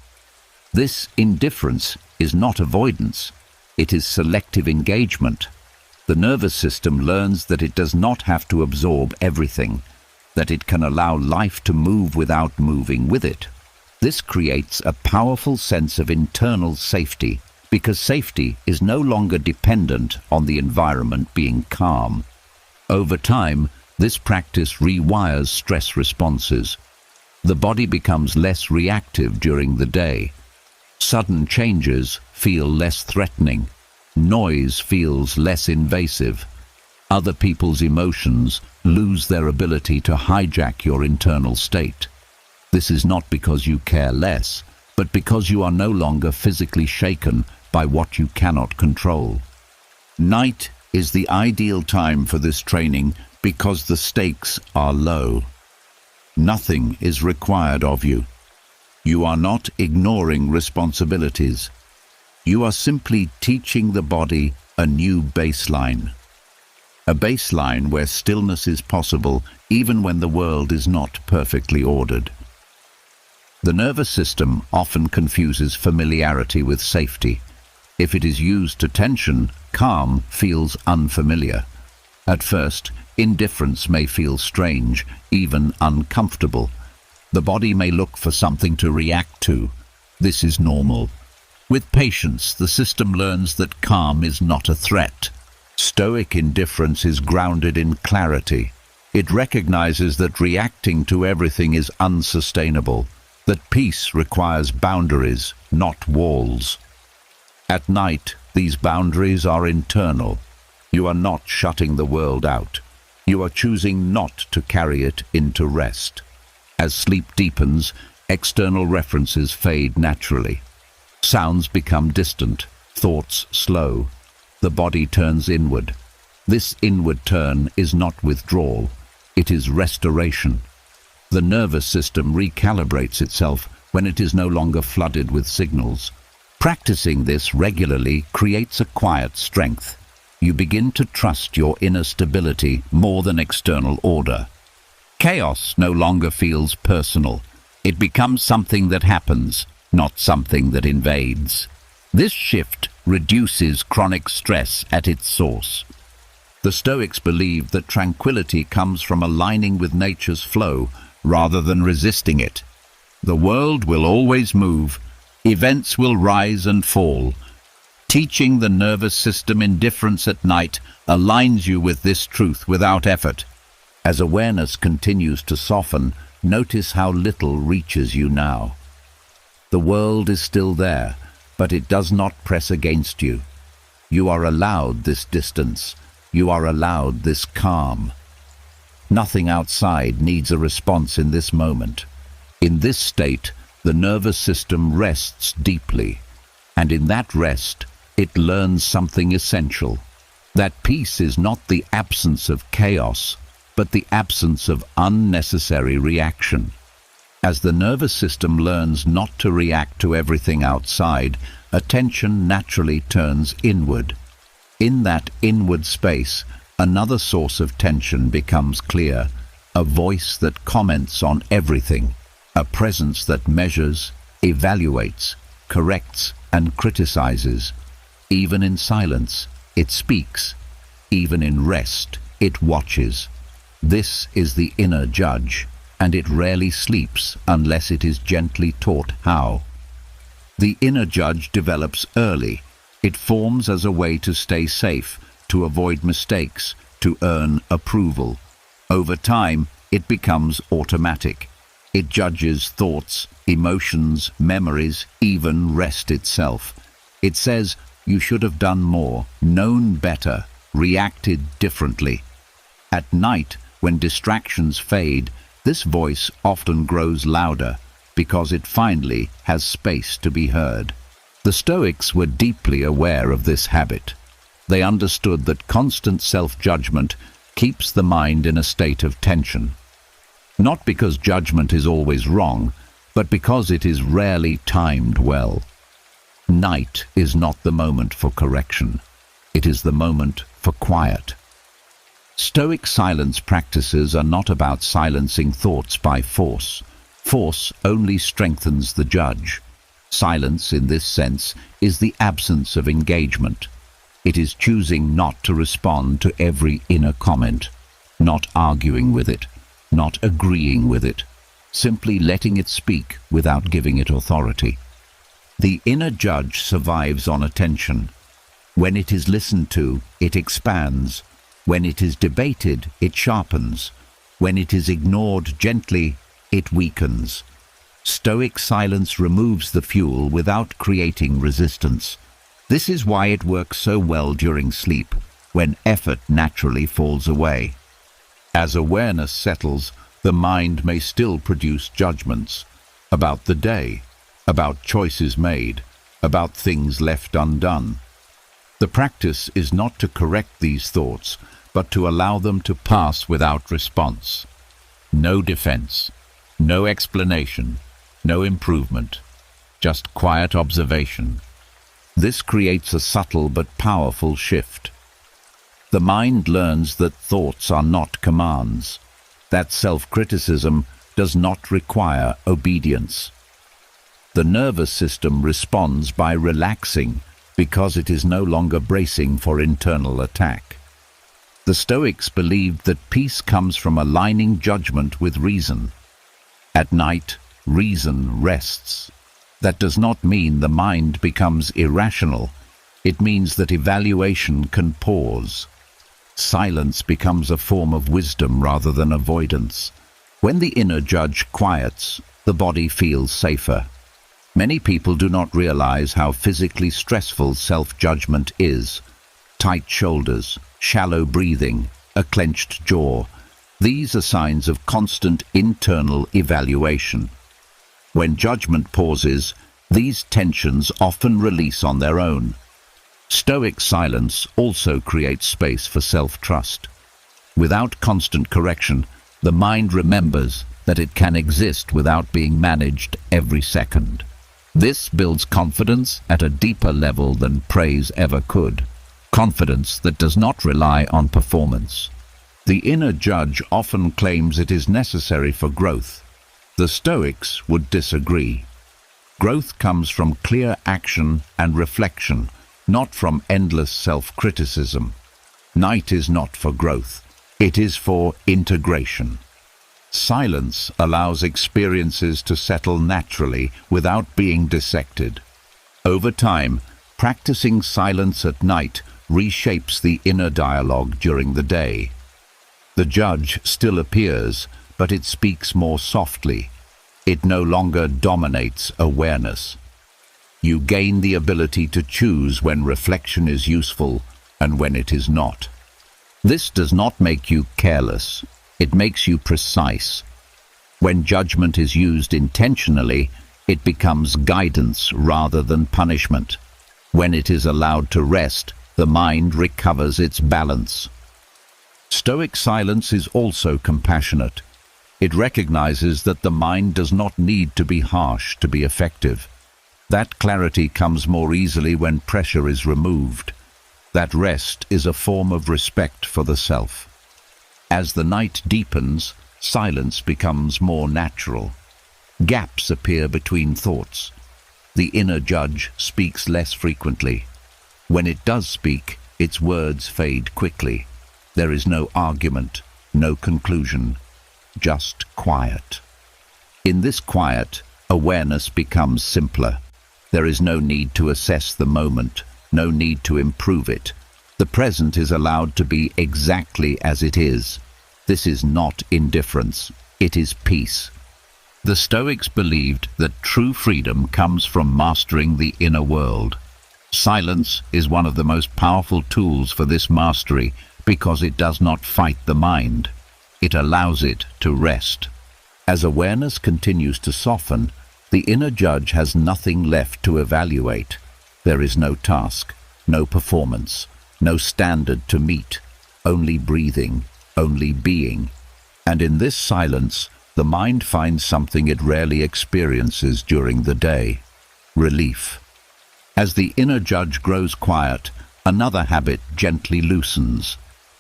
This indifference is not avoidance. It is selective engagement. The nervous system learns that it does not have to absorb everything, that it can allow life to move without moving with it. This creates a powerful sense of internal safety, because safety is no longer dependent on the environment being calm. Over time, this practice rewires stress responses. The body becomes less reactive during the day. Sudden changes feel less threatening. Noise feels less invasive. Other people's emotions lose their ability to hijack your internal state. This is not because you care less, but because you are no longer physically shaken by what you cannot control. Night is the ideal time for this training because the stakes are low. Nothing is required of you. You are not ignoring responsibilities. You are simply teaching the body a new baseline. A baseline where stillness is possible even when the world is not perfectly ordered. The nervous system often confuses familiarity with safety. If it is used to tension, calm feels unfamiliar. At first, indifference may feel strange, even uncomfortable. The body may look for something to react to. This is normal. With patience, the system learns that calm is not a threat. Stoic indifference is grounded in clarity. It recognizes that reacting to everything is unsustainable, that peace requires boundaries, not walls. At night, these boundaries are internal. You are not shutting the world out. You are choosing not to carry it into rest. As sleep deepens, external references fade naturally. Sounds become distant, thoughts slow. The body turns inward. This inward turn is not withdrawal, it is restoration. The nervous system recalibrates itself when it is no longer flooded with signals. Practicing this regularly creates a quiet strength. You begin to trust your inner stability more than external order. Chaos no longer feels personal. It becomes something that happens, not something that invades. This shift reduces chronic stress at its source. The Stoics believed that tranquility comes from aligning with nature's flow rather than resisting it. The world will always move. Events will rise and fall. Teaching the nervous system indifference at night aligns you with this truth without effort. As awareness continues to soften, notice how little reaches you now. The world is still there, but it does not press against you. You are allowed this distance. You are allowed this calm. Nothing outside needs a response in this moment. In this state, the nervous system rests deeply, and in that rest, it learns something essential. That peace is not the absence of chaos, but the absence of unnecessary reaction. As the nervous system learns not to react to everything outside, attention naturally turns inward. In that inward space, another source of tension becomes clear, a voice that comments on everything, a presence that measures, evaluates, corrects, and criticizes. Even in silence, it speaks. Even in rest, it watches. This is the inner judge, and it rarely sleeps unless it is gently taught how. The inner judge develops early. It forms as a way to stay safe, to avoid mistakes, to earn approval. Over time, it becomes automatic. It judges thoughts, emotions, memories, even rest itself. It says, you should have done more, known better, reacted differently. At night, when distractions fade, this voice often grows louder because it finally has space to be heard. The Stoics were deeply aware of this habit. They understood that constant self-judgment keeps the mind in a state of tension. Not because judgment is always wrong, but because it is rarely timed well. Night is not the moment for correction. It is the moment for quiet. Stoic silence practices are not about silencing thoughts by force. Force only strengthens the judge. Silence, in this sense, is the absence of engagement. It is choosing not to respond to every inner comment, not arguing with it, not agreeing with it, simply letting it speak without giving it authority. The inner judge survives on attention. When it is listened to, it expands. When it is debated, it sharpens. When it is ignored gently, it weakens. Stoic silence removes the fuel without creating resistance. This is why it works so well during sleep, when effort naturally falls away. As awareness settles, the mind may still produce judgments about the day, about choices made, about things left undone. The practice is not to correct these thoughts, but to allow them to pass without response. No defense, no explanation, no improvement, just quiet observation. This creates a subtle but powerful shift. The mind learns that thoughts are not commands, that self-criticism does not require obedience. The nervous system responds by relaxing because it is no longer bracing for internal attack. The Stoics believed that peace comes from aligning judgment with reason. At night, reason rests. That does not mean the mind becomes irrational. It means that evaluation can pause. Silence becomes a form of wisdom rather than avoidance. When the inner judge quiets, the body feels safer. Many people do not realize how physically stressful self-judgment is. Tight shoulders, shallow breathing, a clenched jaw. These are signs of constant internal evaluation. When judgment pauses, these tensions often release on their own. Stoic silence also creates space for self-trust. Without constant correction, the mind remembers that it can exist without being managed every second. This builds confidence at a deeper level than praise ever could. Confidence that does not rely on performance. The inner judge often claims it is necessary for growth. The Stoics would disagree. Growth comes from clear action and reflection, not from endless self-criticism. Night is not for growth. It is for integration. Silence allows experiences to settle naturally without being dissected. Over time, practicing silence at night reshapes the inner dialogue during the day. The judge still appears, but it speaks more softly. It no longer dominates awareness. You gain the ability to choose when reflection is useful and when it is not. This does not make you careless. It makes you precise. When judgment is used intentionally, it becomes guidance rather than punishment. When it is allowed to rest, the mind recovers its balance. Stoic silence is also compassionate. It recognizes that the mind does not need to be harsh to be effective. That clarity comes more easily when pressure is removed. That rest is a form of respect for the self. As the night deepens, silence becomes more natural. Gaps appear between thoughts. The inner judge speaks less frequently. When it does speak, its words fade quickly. There is no argument, no conclusion, just quiet. In this quiet, awareness becomes simpler. There is no need to assess the moment, no need to improve it. The present is allowed to be exactly as it is. This is not indifference, it is peace. The Stoics believed that true freedom comes from mastering the inner world. Silence is one of the most powerful tools for this mastery because it does not fight the mind. It allows it to rest. As awareness continues to soften, the inner judge has nothing left to evaluate. There is no task, no performance, no standard to meet, only breathing, only being. And in this silence, the mind finds something it rarely experiences during the day: relief. As the inner judge grows quiet, another habit gently loosens: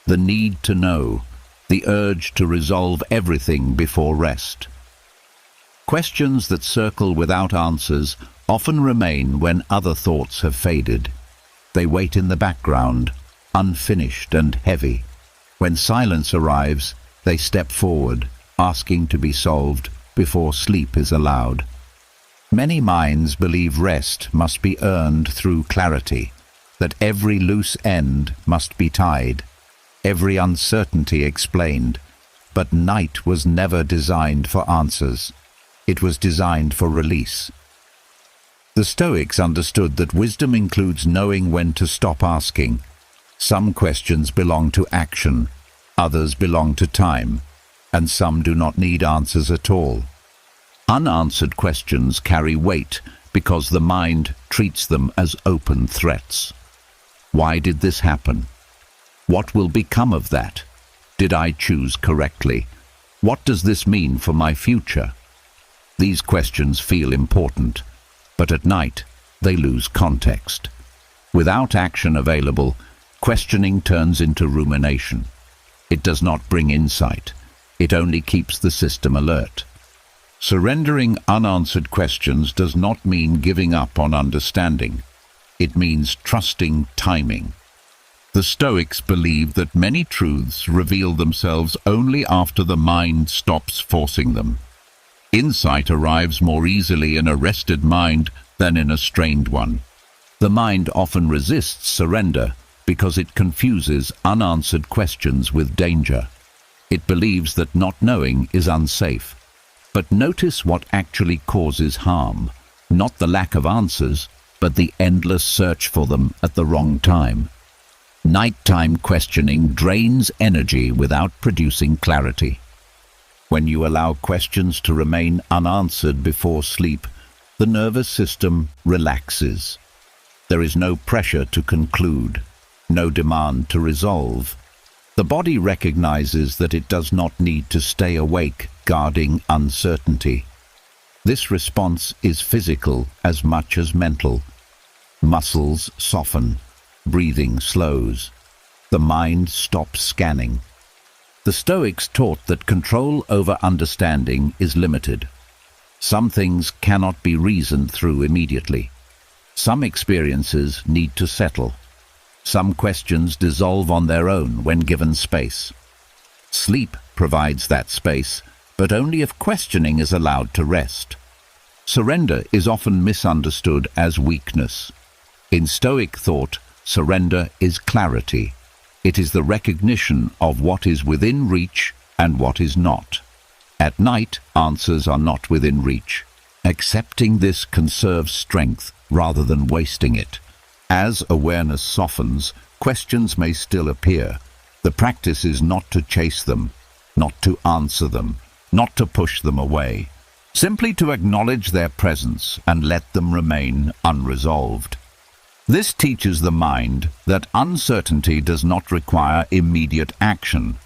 the need to know, the urge to resolve everything before rest. Questions that circle without answers often remain when other thoughts have faded. They wait in the background, unfinished and heavy. When silence arrives, they step forward, asking to be solved before sleep is allowed. Many minds believe rest must be earned through clarity, that every loose end must be tied, every uncertainty explained. But night was never designed for answers. It was designed for release. The Stoics understood that wisdom includes knowing when to stop asking. Some questions belong to action, others belong to time, and some do not need answers at all. Unanswered questions carry weight because the mind treats them as open threats. Why did this happen? What will become of that? Did I choose correctly? What does this mean for my future? These questions feel important, but at night they lose context. Without action available, questioning turns into rumination. It does not bring insight. It only keeps the system alert. Surrendering unanswered questions does not mean giving up on understanding. It means trusting timing. The Stoics believe that many truths reveal themselves only after the mind stops forcing them. Insight arrives more easily in a rested mind than in a strained one. The mind often resists surrender because it confuses unanswered questions with danger. It believes that not knowing is unsafe. But notice what actually causes harm, not the lack of answers, but the endless search for them at the wrong time. Nighttime questioning drains energy without producing clarity. When you allow questions to remain unanswered before sleep, the nervous system relaxes. There is no pressure to conclude, no demand to resolve. The body recognizes that it does not need to stay awake guarding uncertainty. This response is physical as much as mental. Muscles soften, breathing slows. The mind stops scanning. The Stoics taught that control over understanding is limited. Some things cannot be reasoned through immediately. Some experiences need to settle. Some questions dissolve on their own when given space. Sleep provides that space, but only if questioning is allowed to rest. Surrender is often misunderstood as weakness. In Stoic thought, surrender is clarity. It is the recognition of what is within reach and what is not. At night, answers are not within reach. Accepting this conserves strength rather than wasting it. As awareness softens, questions may still appear. The practice is not to chase them, not to answer them, not to push them away. Simply to acknowledge their presence and let them remain unresolved. This teaches the mind that uncertainty does not require immediate action.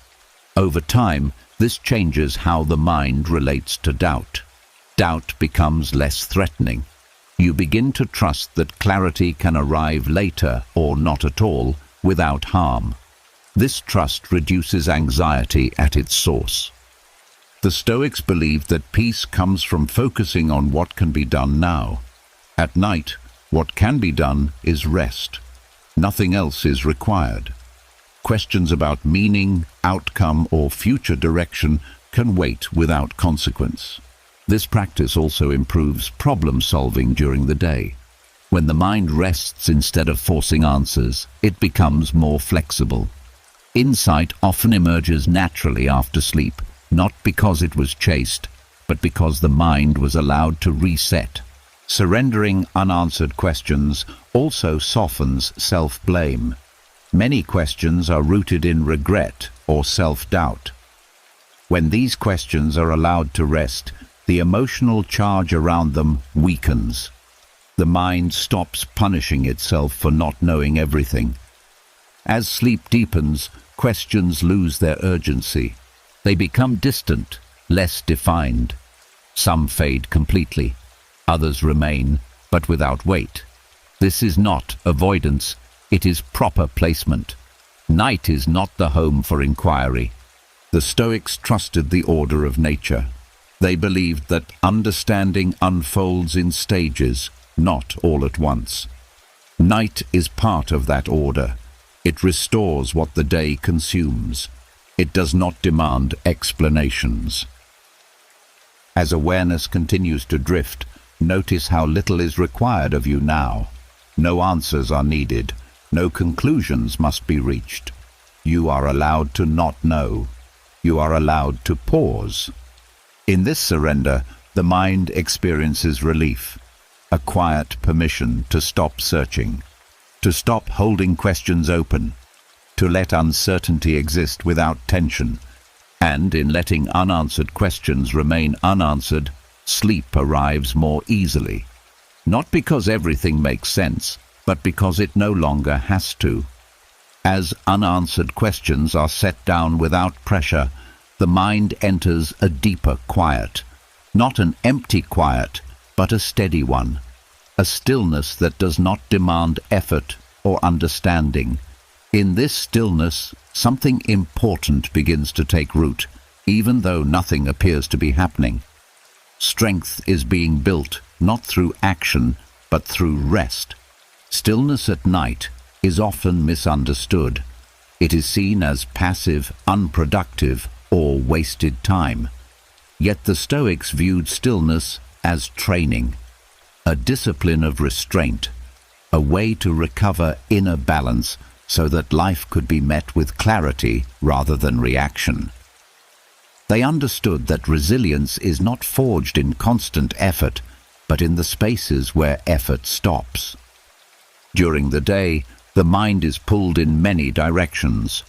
Over time, this changes how the mind relates to doubt. Doubt becomes less threatening. You begin to trust that clarity can arrive later or not at all without harm. This trust reduces anxiety at its source. The Stoics believed that peace comes from focusing on what can be done now. At night, what can be done is rest. Nothing else is required. Questions about meaning, outcome, or future direction can wait without consequence. This practice also improves problem solving during the day. When the mind rests instead of forcing answers, it becomes more flexible. Insight often emerges naturally after sleep, not because it was chased, but because the mind was allowed to reset. Surrendering unanswered questions also softens self-blame. Many questions are rooted in regret or self-doubt. When these questions are allowed to rest, the emotional charge around them weakens. The mind stops punishing itself for not knowing everything. As sleep deepens, questions lose their urgency. They become distant, less defined. Some fade completely. Others remain, but without weight. This is not avoidance, it is proper placement. Night is not the home for inquiry. The Stoics trusted the order of nature. They believed that understanding unfolds in stages, not all at once. Night is part of that order. It restores what the day consumes. It does not demand explanations. As awareness continues to drift, notice how little is required of you now. No answers are needed. No conclusions must be reached. You are allowed to not know. You are allowed to pause. In this surrender, the mind experiences relief, a quiet permission to stop searching, to stop holding questions open, to let uncertainty exist without tension, and in letting unanswered questions remain unanswered, sleep arrives more easily. Not because everything makes sense, but because it no longer has to. As unanswered questions are set down without pressure, the mind enters a deeper quiet. Not an empty quiet, but a steady one. A stillness that does not demand effort or understanding. In this stillness, something important begins to take root, even though nothing appears to be happening. Strength is being built, not through action, but through rest. Stillness at night is often misunderstood. It is seen as passive, unproductive, or wasted time. Yet the Stoics viewed stillness as training, a discipline of restraint, a way to recover inner balance so that life could be met with clarity rather than reaction. They understood that resilience is not forged in constant effort, but in the spaces where effort stops. During the day, the mind is pulled in many directions.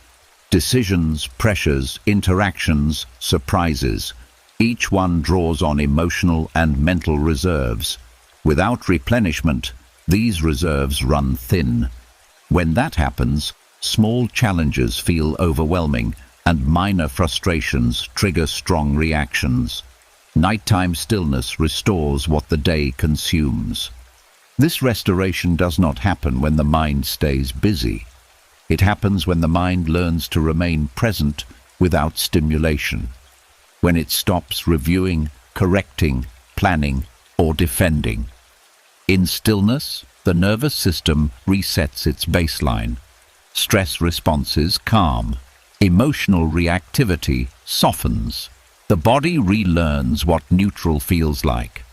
Decisions, pressures, interactions, surprises. Each one draws on emotional and mental reserves. Without replenishment, these reserves run thin. When that happens, small challenges feel overwhelming, and minor frustrations trigger strong reactions. Nighttime stillness restores what the day consumes. This restoration does not happen when the mind stays busy. It happens when the mind learns to remain present without stimulation, when it stops reviewing, correcting, planning, or defending. In stillness, the nervous system resets its baseline. Stress responses calm. Emotional reactivity softens. The body relearns what neutral feels like.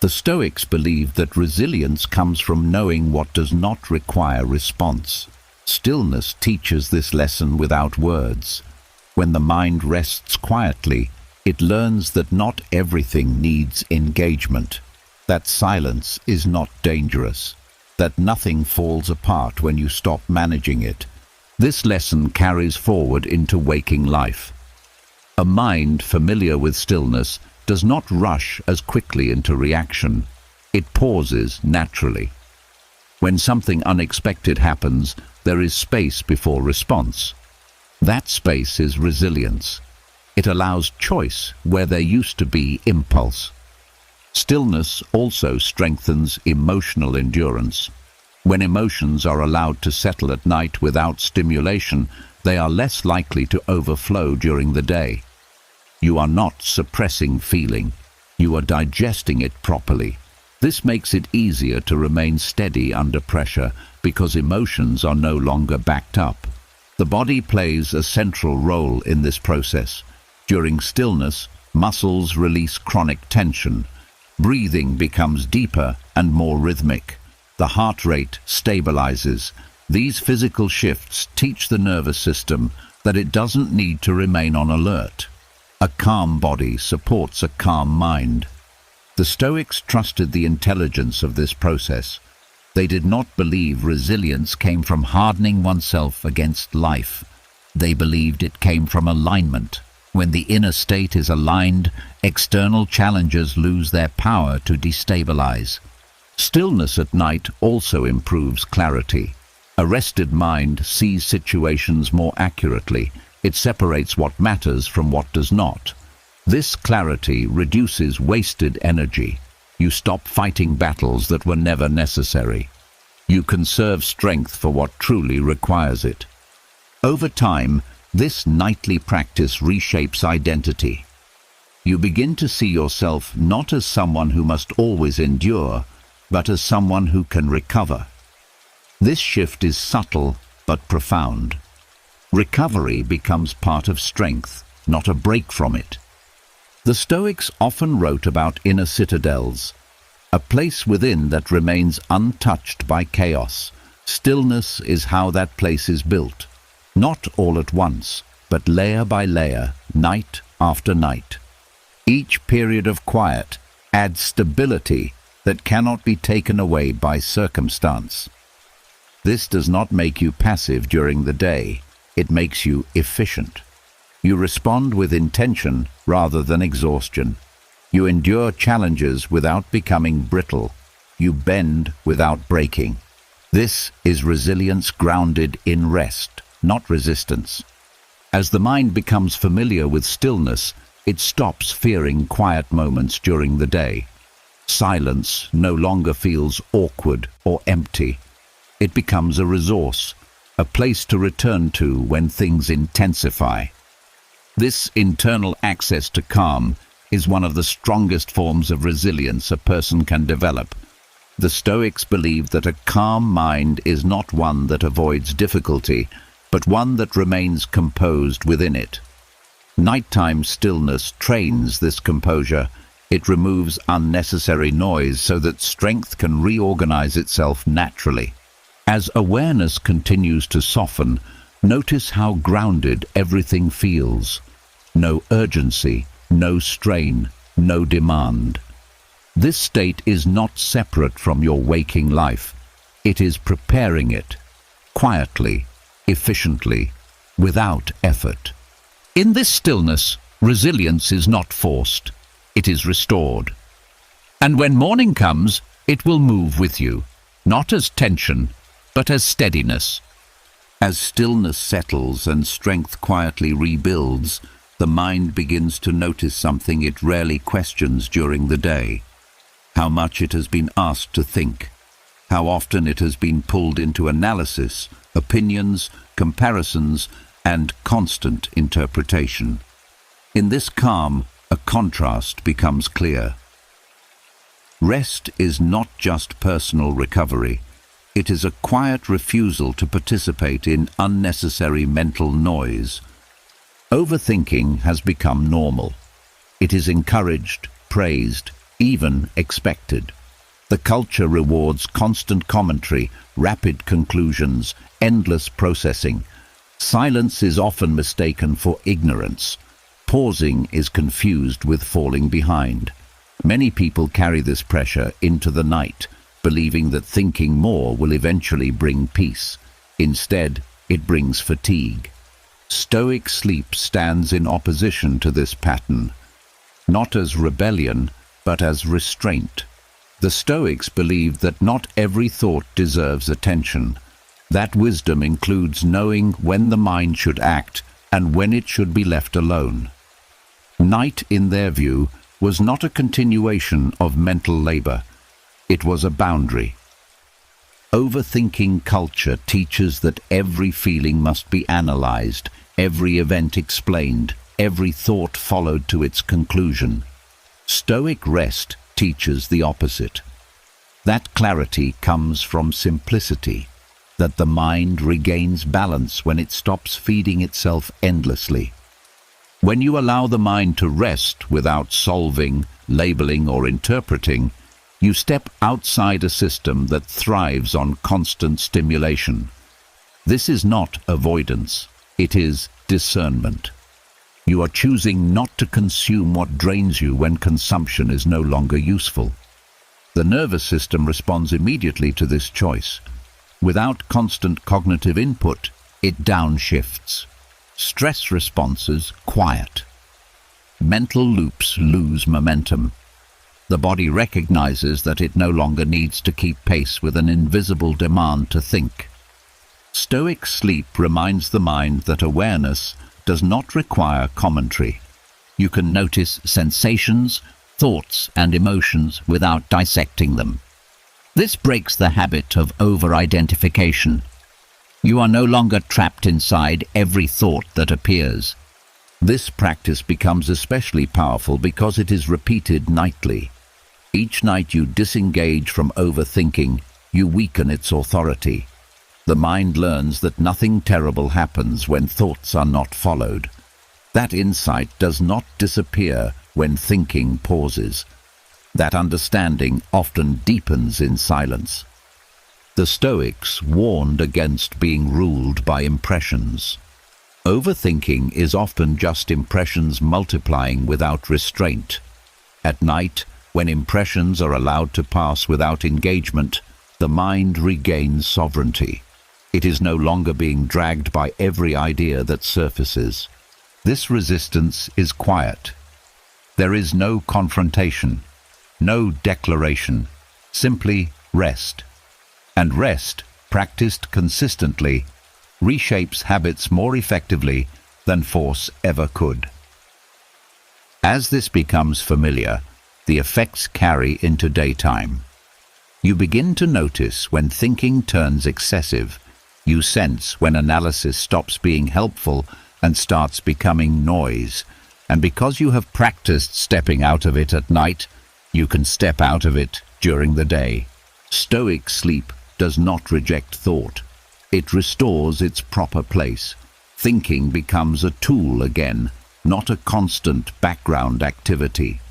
The Stoics believed that resilience comes from knowing what does not require response. Stillness teaches this lesson without words. When the mind rests quietly, it learns that not everything needs engagement, that silence is not dangerous, that nothing falls apart when you stop managing it. This lesson carries forward into waking life. A mind familiar with stillness does not rush as quickly into reaction. It pauses naturally. When something unexpected happens, there is space before response. That space is resilience. It allows choice where there used to be impulse. Stillness also strengthens emotional endurance. When emotions are allowed to settle at night without stimulation, they are less likely to overflow during the day. You are not suppressing feeling. You are digesting it properly. This makes it easier to remain steady under pressure because emotions are no longer backed up. The body plays a central role in this process. During stillness, muscles release chronic tension. Breathing becomes deeper and more rhythmic. The heart rate stabilizes. These physical shifts teach the nervous system that it doesn't need to remain on alert. A calm body supports a calm mind. The Stoics trusted the intelligence of this process. They did not believe resilience came from hardening oneself against life. They believed it came from alignment. When the inner state is aligned, external challenges lose their power to destabilize. Stillness at night also improves clarity. A rested mind sees situations more accurately. It separates what matters from what does not. This clarity reduces wasted energy. You stop fighting battles that were never necessary. You conserve strength for what truly requires it. Over time, this nightly practice reshapes identity. You begin to see yourself not as someone who must always endure, but as someone who can recover. This shift is subtle but profound. Recovery becomes part of strength, not a break from it. The Stoics often wrote about inner citadels, a place within that remains untouched by chaos. Stillness is how that place is built. Not all at once, but layer by layer, night after night. Each period of quiet adds stability that cannot be taken away by circumstance. This does not make you passive during the day. It makes you efficient. You respond with intention rather than exhaustion. You endure challenges without becoming brittle. You bend without breaking. This is resilience grounded in rest, not resistance. As the mind becomes familiar with stillness, it stops fearing quiet moments during the day. Silence no longer feels awkward or empty. It becomes a resource, a place to return to when things intensify. This internal access to calm is one of the strongest forms of resilience a person can develop. The Stoics believed that a calm mind is not one that avoids difficulty, but one that remains composed within it. Nighttime stillness trains this composure. It removes unnecessary noise so that strength can reorganize itself naturally. As awareness continues to soften, notice how grounded everything feels. No urgency, no strain, no demand. This state is not separate from your waking life. It is preparing it, quietly, efficiently, without effort. In this stillness, resilience is not forced. It is restored. And when morning comes, it will move with you, not as tension, but as steadiness. As stillness settles and strength quietly rebuilds, the mind begins to notice something it rarely questions during the day. How much it has been asked to think. How often it has been pulled into analysis, opinions, comparisons, and constant interpretation. In this calm, a contrast becomes clear. Rest is not just personal recovery. It is a quiet refusal to participate in unnecessary mental noise. Overthinking has become normal. It is encouraged, praised, even expected. The culture rewards constant commentary, rapid conclusions, endless processing. Silence is often mistaken for ignorance. Pausing is confused with falling behind. Many people carry this pressure into the night, believing that thinking more will eventually bring peace. Instead, it brings fatigue. Stoic sleep stands in opposition to this pattern, not as rebellion, but as restraint. The Stoics believed that not every thought deserves attention. That wisdom includes knowing when the mind should act and when it should be left alone. Night, in their view, was not a continuation of mental labor. It was a boundary. Overthinking culture teaches that every feeling must be analyzed, every event explained, every thought followed to its conclusion. Stoic rest teaches the opposite. That clarity comes from simplicity, that the mind regains balance when it stops feeding itself endlessly. When you allow the mind to rest without solving, labeling, or interpreting, you step outside a system that thrives on constant stimulation. This is not avoidance, it is discernment. You are choosing not to consume what drains you when consumption is no longer useful. The nervous system responds immediately to this choice. Without constant cognitive input, it downshifts. Stress responses quiet. Mental loops lose momentum. The body recognizes that it no longer needs to keep pace with an invisible demand to think. Stoic sleep reminds the mind that awareness does not require commentary. You can notice sensations, thoughts, and emotions without dissecting them. This breaks the habit of over-identification. You are no longer trapped inside every thought that appears. This practice becomes especially powerful because it is repeated nightly. Each night you disengage from overthinking, you weaken its authority. The mind learns that nothing terrible happens when thoughts are not followed. That insight does not disappear when thinking pauses. That understanding often deepens in silence. The Stoics warned against being ruled by impressions. Overthinking is often just impressions multiplying without restraint. At night, when impressions are allowed to pass without engagement, the mind regains sovereignty. It is no longer being dragged by every idea that surfaces. This resistance is quiet. There is no confrontation, no declaration, simply rest. And rest, practiced consistently, reshapes habits more effectively than force ever could. As this becomes familiar, the effects carry into daytime. You begin to notice when thinking turns excessive. You sense when analysis stops being helpful and starts becoming noise. And because you have practiced stepping out of it at night, you can step out of it during the day. Stoic sleep does not reject thought. It restores its proper place. Thinking becomes a tool again, not a constant background activity.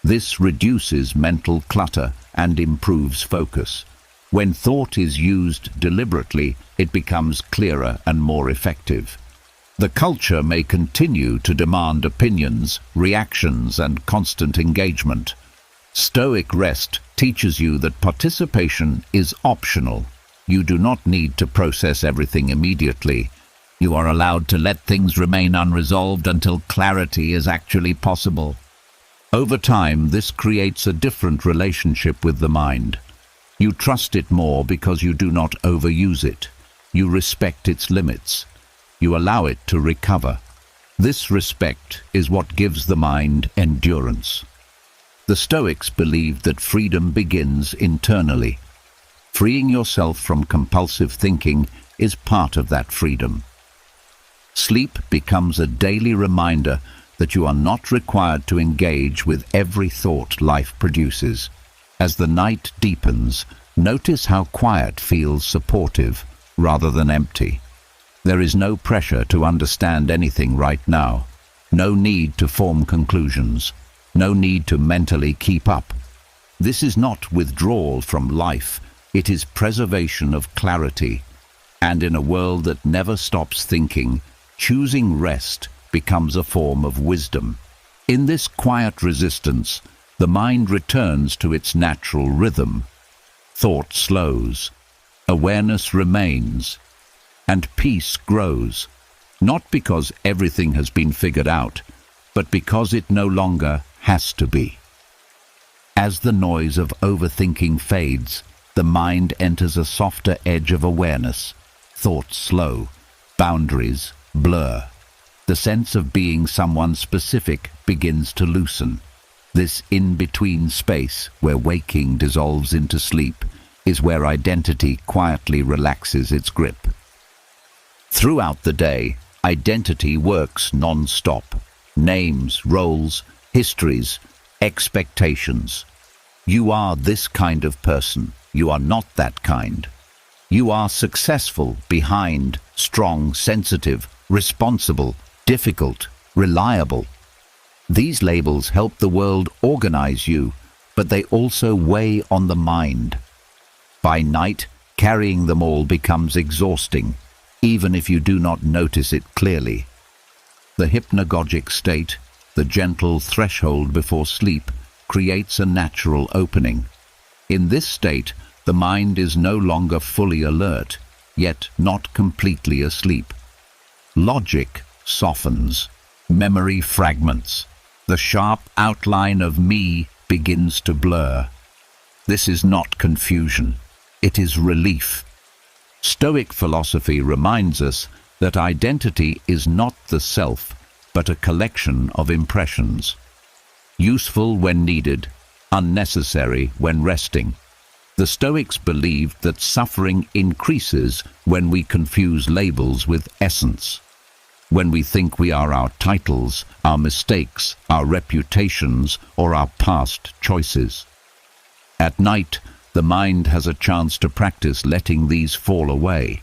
This reduces mental clutter and improves focus. When thought is used deliberately, it becomes clearer and more effective. The culture may continue to demand opinions, reactions, and constant engagement. Stoic rest teaches you that participation is optional. You do not need to process everything immediately. You are allowed to let things remain unresolved until clarity is actually possible. Over time, this creates a different relationship with the mind. You trust it more because you do not overuse it. You respect its limits. You allow it to recover. This respect is what gives the mind endurance. The Stoics believed that freedom begins internally. Freeing yourself from compulsive thinking is part of that freedom. Sleep becomes a daily reminder that you are not required to engage with every thought life produces. As the night deepens, notice how quiet feels supportive rather than empty. There is no pressure to understand anything right now. No need to form conclusions. No need to mentally keep up. This is not withdrawal from life. It is preservation of clarity. And in a world that never stops thinking, choosing rest becomes a form of wisdom. In this quiet resistance, the mind returns to its natural rhythm. Thought slows, awareness remains, and peace grows, not because everything has been figured out, but because it no longer has to be. As the noise of overthinking fades, the mind enters a softer edge of awareness. Thoughts slow, boundaries blur. The sense of being someone specific begins to loosen. This in-between space, where waking dissolves into sleep, is where identity quietly relaxes its grip. Throughout the day, identity works non-stop. Names, roles, histories, expectations. You are this kind of person. You are not that kind. You are successful, behind, strong, sensitive, responsible, difficult, reliable. These labels help the world organize you, but they also weigh on the mind. By night, carrying them all becomes exhausting, even if you do not notice it clearly. The hypnagogic state, the gentle threshold before sleep, creates a natural opening. In this state, the mind is no longer fully alert, yet not completely asleep. Logic softens, memory fragments. The sharp outline of me begins to blur. This is not confusion, it is relief. Stoic philosophy reminds us that identity is not the self, but a collection of impressions. Useful when needed, unnecessary when resting. The Stoics believed that suffering increases when we confuse labels with essence. When we think we are our titles, our mistakes, our reputations, or our past choices. At night, the mind has a chance to practice letting these fall away.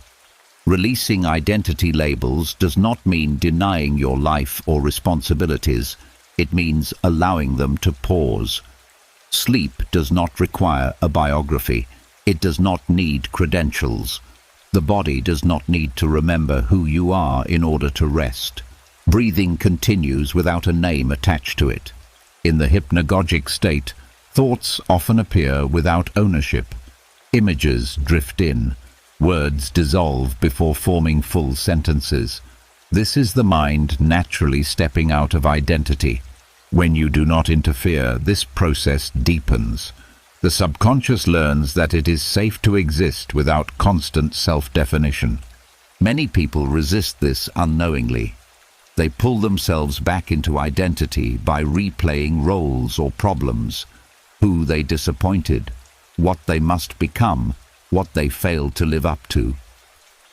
Releasing identity labels does not mean denying your life or responsibilities. It means allowing them to pause. Sleep does not require a biography. It does not need credentials. The body does not need to remember who you are in order to rest. Breathing continues without a name attached to it. In the hypnagogic state, thoughts often appear without ownership. Images drift in. Words dissolve before forming full sentences. This is the mind naturally stepping out of identity. When you do not interfere, this process deepens. The subconscious learns that it is safe to exist without constant self-definition. Many people resist this unknowingly. They pull themselves back into identity by replaying roles or problems, who they disappointed, what they must become, what they failed to live up to.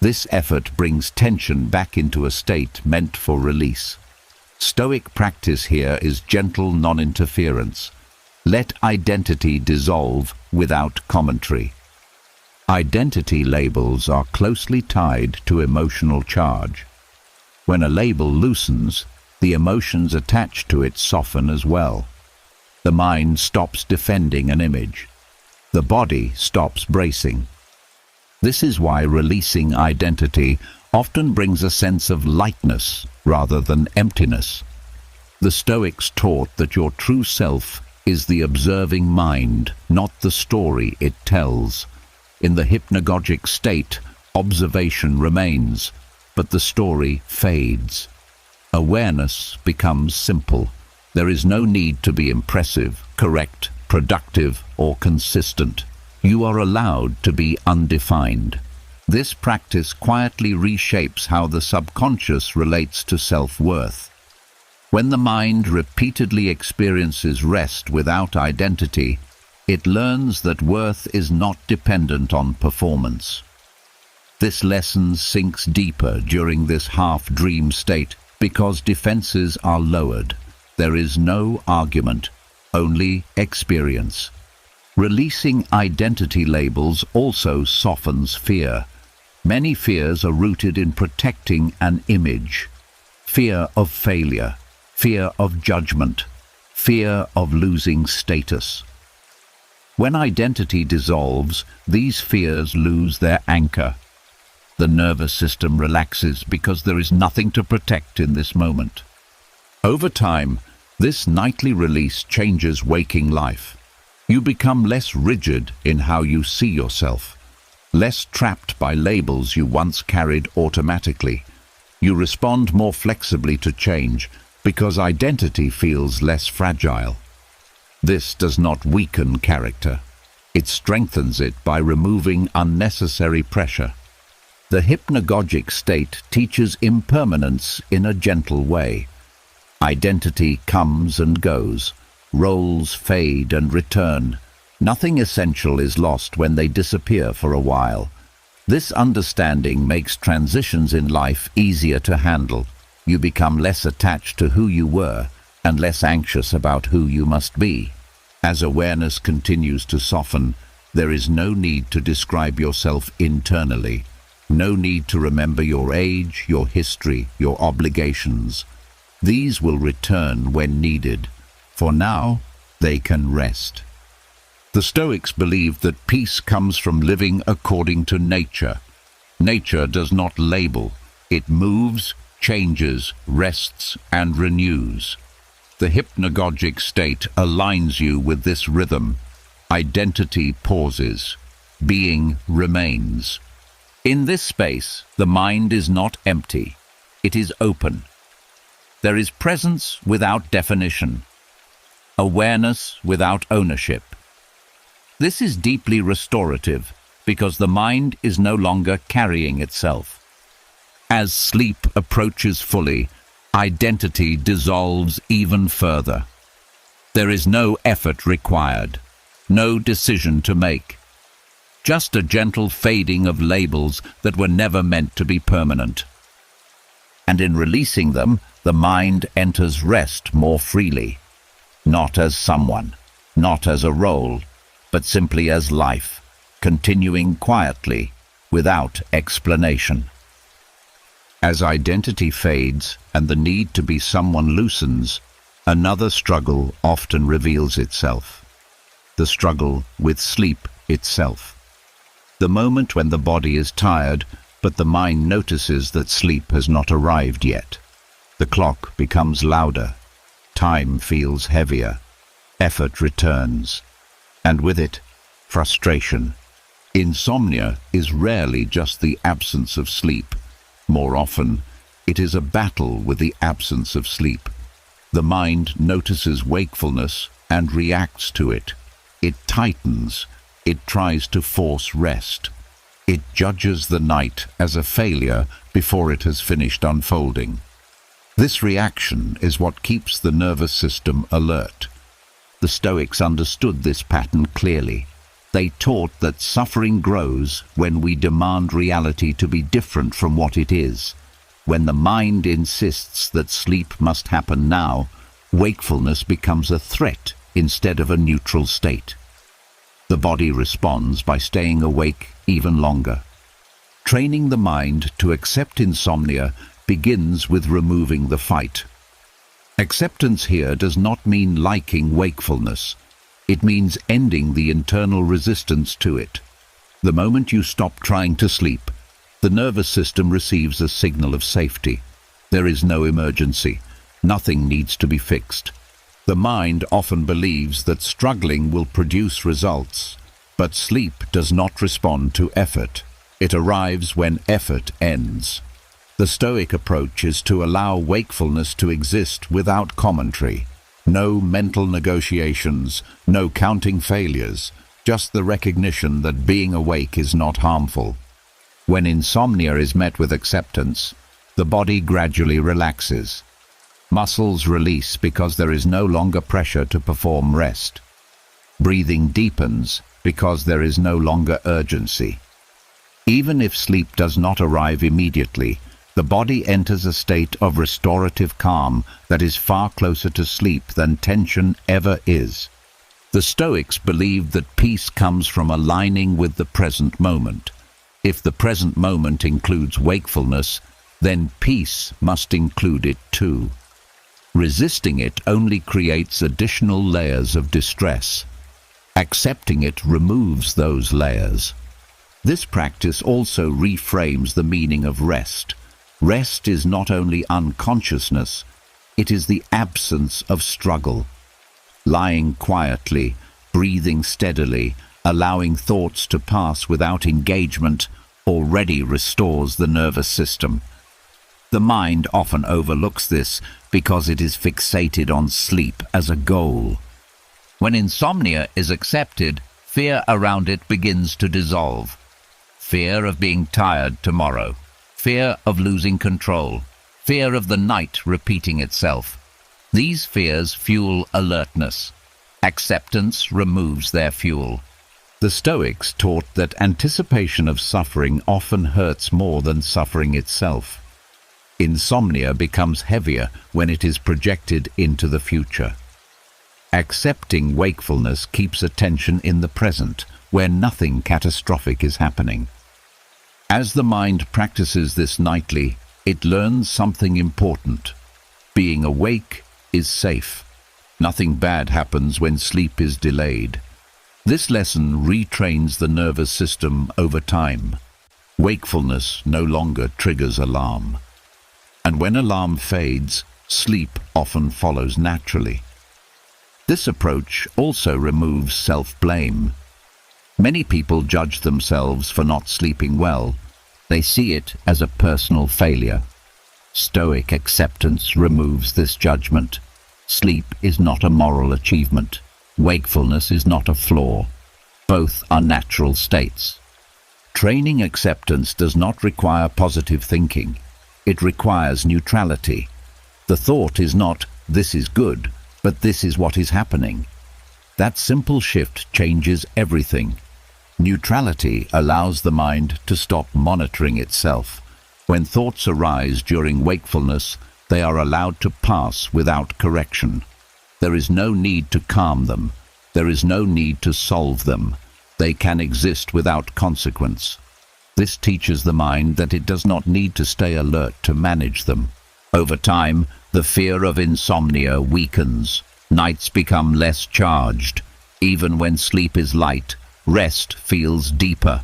This effort brings tension back into a state meant for release. Stoic practice here is gentle non-interference. Let identity dissolve without commentary. Identity labels are closely tied to emotional charge. When a label loosens, the emotions attached to it soften as well. The mind stops defending an image. The body stops bracing. This is why releasing identity often brings a sense of lightness rather than emptiness. The Stoics taught that your true self is the observing mind, not the story it tells. In the hypnagogic state, observation remains, but the story fades. Awareness becomes simple. There is no need to be impressive, correct, productive, or consistent. You are allowed to be undefined. This practice quietly reshapes how the subconscious relates to self-worth. When the mind repeatedly experiences rest without identity, it learns that worth is not dependent on performance. This lesson sinks deeper during this half-dream state because defenses are lowered. There is no argument, only experience. Releasing identity labels also softens fear. Many fears are rooted in protecting an image. Fear of failure, fear of judgment, fear of losing status. When identity dissolves, these fears lose their anchor. The nervous system relaxes because there is nothing to protect in this moment. Over time, this nightly release changes waking life. You become less rigid in how you see yourself, less trapped by labels you once carried automatically. You respond more flexibly to change because identity feels less fragile. This does not weaken character. It strengthens it by removing unnecessary pressure. The hypnagogic state teaches impermanence in a gentle way. Identity comes and goes. Roles fade and return. Nothing essential is lost when they disappear for a while. This understanding makes transitions in life easier to handle. You become less attached to who you were and less anxious about who you must be. As awareness continues to soften, there is no need to describe yourself internally. No need to remember your age, your history, your obligations. These will return when needed. For now, they can rest. The Stoics believed that peace comes from living according to nature. Nature does not label. It moves, changes, rests, and renews. The hypnagogic state aligns you with this rhythm. Identity pauses. Being remains. In this space, the mind is not empty. It is open. There is presence without definition. Awareness without ownership. This is deeply restorative because the mind is no longer carrying itself. As sleep approaches fully, identity dissolves even further. There is no effort required, no decision to make. Just a gentle fading of labels that were never meant to be permanent. And in releasing them, the mind enters rest more freely. Not as someone, not as a role, but simply as life, continuing quietly, without explanation. As identity fades and the need to be someone loosens, another struggle often reveals itself. The struggle with sleep itself. The moment when the body is tired, but the mind notices that sleep has not arrived yet. The clock becomes louder. Time feels heavier. Effort returns. And with it, frustration. Insomnia is rarely just the absence of sleep. More often, it is a battle with the absence of sleep. The mind notices wakefulness and reacts to it. It tightens. It tries to force rest. It judges the night as a failure before it has finished unfolding. This reaction is what keeps the nervous system alert. The Stoics understood this pattern clearly. They taught that suffering grows when we demand reality to be different from what it is. When the mind insists that sleep must happen now, wakefulness becomes a threat instead of a neutral state. The body responds by staying awake even longer. Training the mind to accept insomnia begins with removing the fight. Acceptance here does not mean liking wakefulness. It means ending the internal resistance to it. The moment you stop trying to sleep, the nervous system receives a signal of safety. There is no emergency. Nothing needs to be fixed. The mind often believes that struggling will produce results, but sleep does not respond to effort. It arrives when effort ends. The Stoic approach is to allow wakefulness to exist without commentary. No mental negotiations, no counting failures, just the recognition that being awake is not harmful. When insomnia is met with acceptance, the body gradually relaxes. Muscles release because there is no longer pressure to perform rest. Breathing deepens because there is no longer urgency. Even if sleep does not arrive immediately, the body enters a state of restorative calm that is far closer to sleep than tension ever is. The Stoics believed that peace comes from aligning with the present moment. If the present moment includes wakefulness, then peace must include it too. Resisting it only creates additional layers of distress. Accepting it removes those layers. This practice also reframes the meaning of rest. Rest is not only unconsciousness, it is the absence of struggle. Lying quietly, breathing steadily, allowing thoughts to pass without engagement already restores the nervous system. The mind often overlooks this because it is fixated on sleep as a goal. When insomnia is accepted, fear around it begins to dissolve. Fear of being tired tomorrow. Fear of losing control, fear of the night repeating itself. These fears fuel alertness. Acceptance removes their fuel. The Stoics taught that anticipation of suffering often hurts more than suffering itself. Insomnia becomes heavier when it is projected into the future. Accepting wakefulness keeps attention in the present, where nothing catastrophic is happening. As the mind practices this nightly, it learns something important. Being awake is safe. Nothing bad happens when sleep is delayed. This lesson retrains the nervous system over time. Wakefulness no longer triggers alarm. And when alarm fades, sleep often follows naturally. This approach also removes self-blame. Many people judge themselves for not sleeping well. They see it as a personal failure. Stoic acceptance removes this judgment. Sleep is not a moral achievement. Wakefulness is not a flaw. Both are natural states. Training acceptance does not require positive thinking. It requires neutrality. The thought is not, "This is good," but "This is what is happening." That simple shift changes everything. Neutrality allows the mind to stop monitoring itself. When thoughts arise during wakefulness, they are allowed to pass without correction. There is no need to calm them. There is no need to solve them. They can exist without consequence. This teaches the mind that it does not need to stay alert to manage them. Over time, the fear of insomnia weakens. Nights become less charged. Even when sleep is light, rest feels deeper.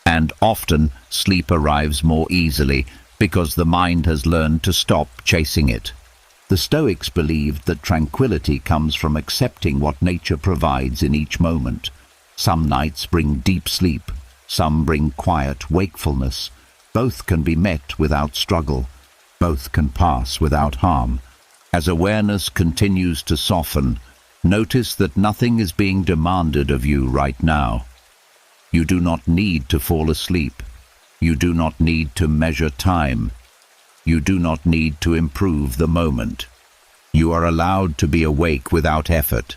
And often, sleep arrives more easily because the mind has learned to stop chasing it. The Stoics believed that tranquility comes from accepting what nature provides in each moment. Some nights bring deep sleep. Some bring quiet wakefulness. Both can be met without struggle. Both can pass without harm. As awareness continues to soften, notice that nothing is being demanded of you right now. You do not need to fall asleep. You do not need to measure time. You do not need to improve the moment. You are allowed to be awake without effort.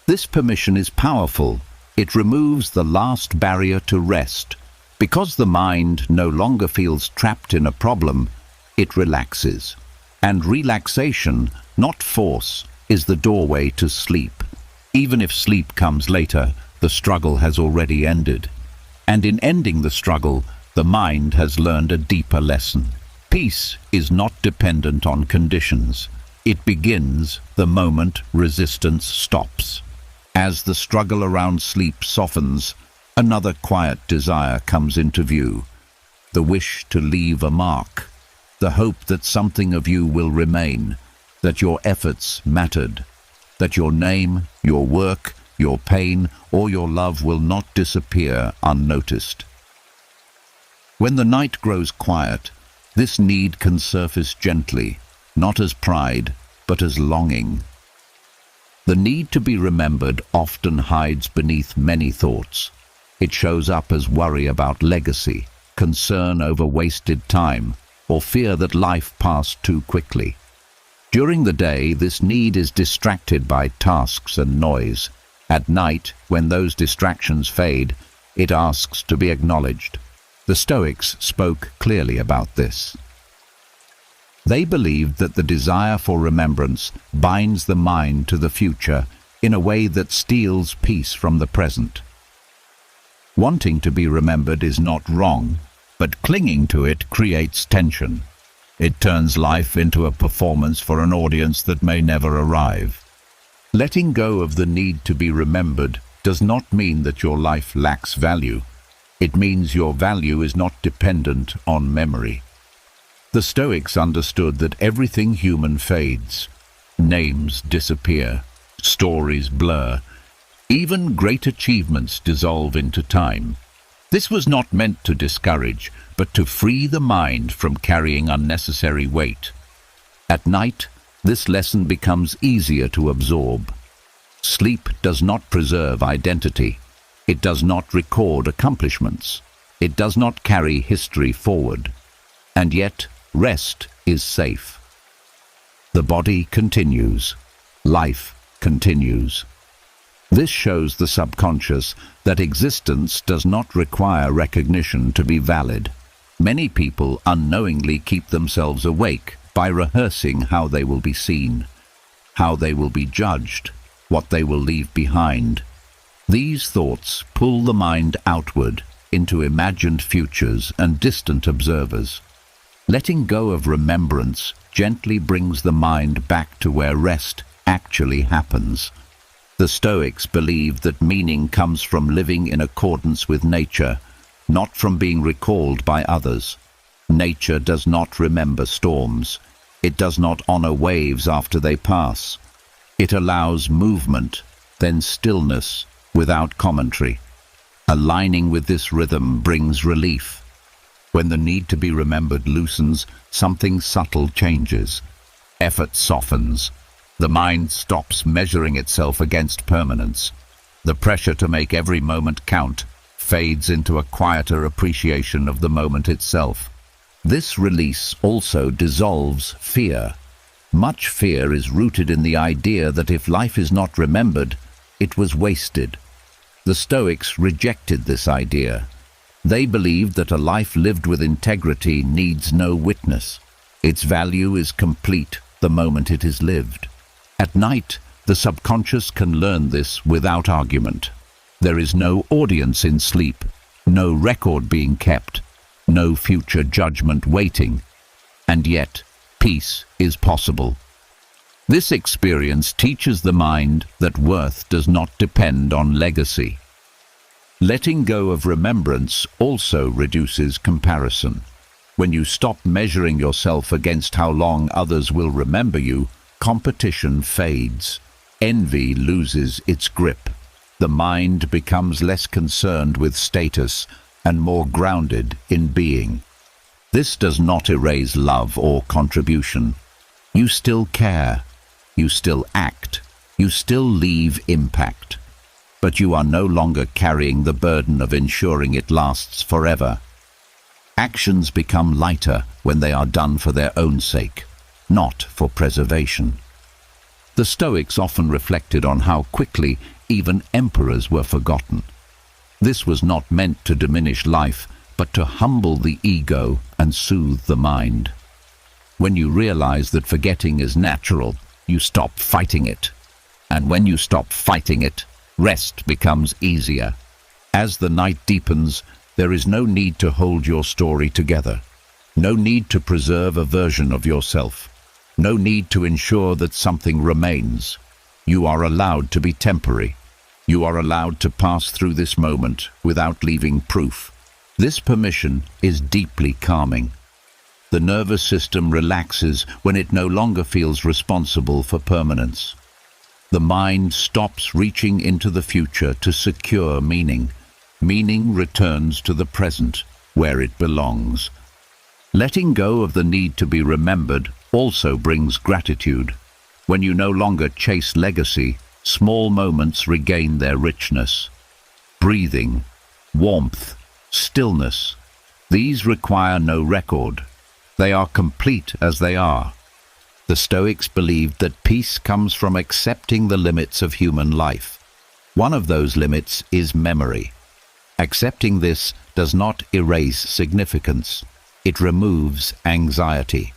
This permission is powerful. It removes the last barrier to rest. Because the mind no longer feels trapped in a problem, it relaxes. And relaxation, not force, is the doorway to sleep. Even if sleep comes later, the struggle has already ended. And in ending the struggle, the mind has learned a deeper lesson. Peace is not dependent on conditions. It begins the moment resistance stops. As the struggle around sleep softens, another quiet desire comes into view. The wish to leave a mark. The hope that something of you will remain, that your efforts mattered, that your name, your work, your pain, or your love will not disappear unnoticed. When the night grows quiet, this need can surface gently, not as pride, but as longing. The need to be remembered often hides beneath many thoughts. It shows up as worry about legacy, concern over wasted time, or fear that life passed too quickly. During the day, this need is distracted by tasks and noise. At night, when those distractions fade, it asks to be acknowledged. The Stoics spoke clearly about this. They believed that the desire for remembrance binds the mind to the future in a way that steals peace from the present. Wanting to be remembered is not wrong, but clinging to it creates tension. It turns life into a performance for an audience that may never arrive. Letting go of the need to be remembered does not mean that your life lacks value. It means your value is not dependent on memory. The Stoics understood that everything human fades. Names disappear, stories blur, even great achievements dissolve into time. This was not meant to discourage, but to free the mind from carrying unnecessary weight. At night, this lesson becomes easier to absorb. Sleep does not preserve identity. It does not record accomplishments. It does not carry history forward. And yet, rest is safe. The body continues. Life continues. This shows the subconscious that existence does not require recognition to be valid. Many people unknowingly keep themselves awake by rehearsing how they will be seen, how they will be judged, what they will leave behind. These thoughts pull the mind outward into imagined futures and distant observers. Letting go of remembrance gently brings the mind back to where rest actually happens. The Stoics believed that meaning comes from living in accordance with nature, not from being recalled by others. Nature does not remember storms. It does not honor waves after they pass. It allows movement, then stillness, without commentary. Aligning with this rhythm brings relief. When the need to be remembered loosens, something subtle changes. Effort softens. The mind stops measuring itself against permanence. The pressure to make every moment count fades into a quieter appreciation of the moment itself. This release also dissolves fear. Much fear is rooted in the idea that if life is not remembered, it was wasted. The Stoics rejected this idea. They believed that a life lived with integrity needs no witness. Its value is complete the moment it is lived. At night, the subconscious can learn this without argument. There is no audience in sleep, no record being kept, no future judgment waiting, and yet peace is possible. This experience teaches the mind that worth does not depend on legacy. Letting go of remembrance also reduces comparison. When you stop measuring yourself against how long others will remember you, competition fades. Envy loses its grip. The mind becomes less concerned with status and more grounded in being. This does not erase love or contribution. You still care. You still act. You still leave impact. But you are no longer carrying the burden of ensuring it lasts forever. Actions become lighter when they are done for their own sake, not for preservation. The Stoics often reflected on how quickly even emperors were forgotten. This was not meant to diminish life, but to humble the ego and soothe the mind. When you realize that forgetting is natural, you stop fighting it. And when you stop fighting it, rest becomes easier. As the night deepens, there is no need to hold your story together. No need to preserve a version of yourself. No need to ensure that something remains. You are allowed to be temporary. You are allowed to pass through this moment without leaving proof. This permission is deeply calming. The nervous system relaxes when it no longer feels responsible for permanence. The mind stops reaching into the future to secure meaning. Meaning returns to the present, where it belongs. Letting go of the need to be remembered also brings gratitude. When you no longer chase legacy, small moments regain their richness. Breathing, warmth, stillness. These require no record. They are complete as they are. The Stoics believed that peace comes from accepting the limits of human life. One of those limits is memory. Accepting this does not erase significance. It removes anxiety.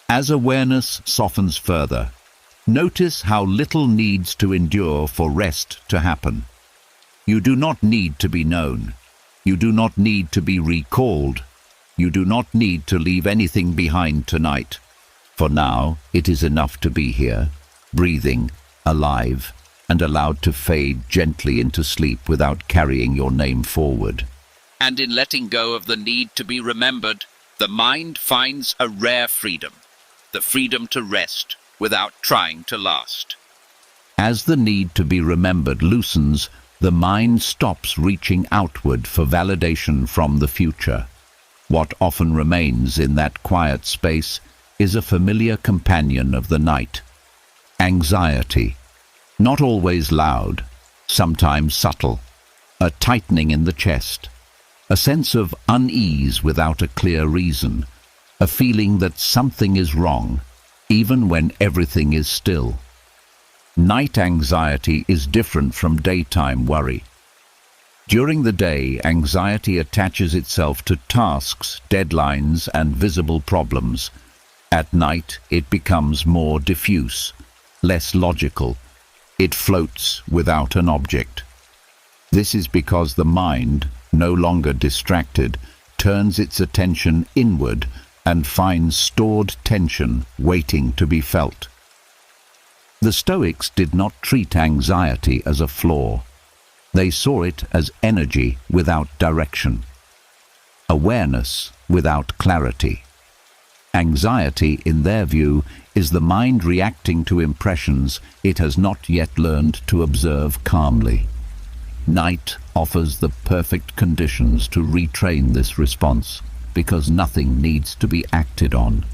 As awareness softens further, notice how little needs to endure for rest to happen. You do not need to be known. You do not need to be recalled. You do not need to leave anything behind tonight. For now, it is enough to be here, breathing, alive, and allowed to fade gently into sleep without carrying your name forward. And in letting go of the need to be remembered, the mind finds a rare freedom, the freedom to rest without trying to last. As the need to be remembered loosens, the mind stops reaching outward for validation from the future. What often remains in that quiet space is a familiar companion of the night. Anxiety, not always loud, sometimes subtle, a tightening in the chest, a sense of unease without a clear reason, a feeling that something is wrong, even when everything is still. Night anxiety is different from daytime worry. During the day, anxiety attaches itself to tasks, deadlines, and visible problems. At night, it becomes more diffuse, less logical. It floats without an object. This is because the mind, no longer distracted, turns its attention inward and finds stored tension waiting to be felt. The Stoics did not treat anxiety as a flaw. They saw it as energy without direction, awareness without clarity. Anxiety, in their view, is the mind reacting to impressions it has not yet learned to observe calmly. Night offers the perfect conditions to retrain this response because nothing needs to be acted on.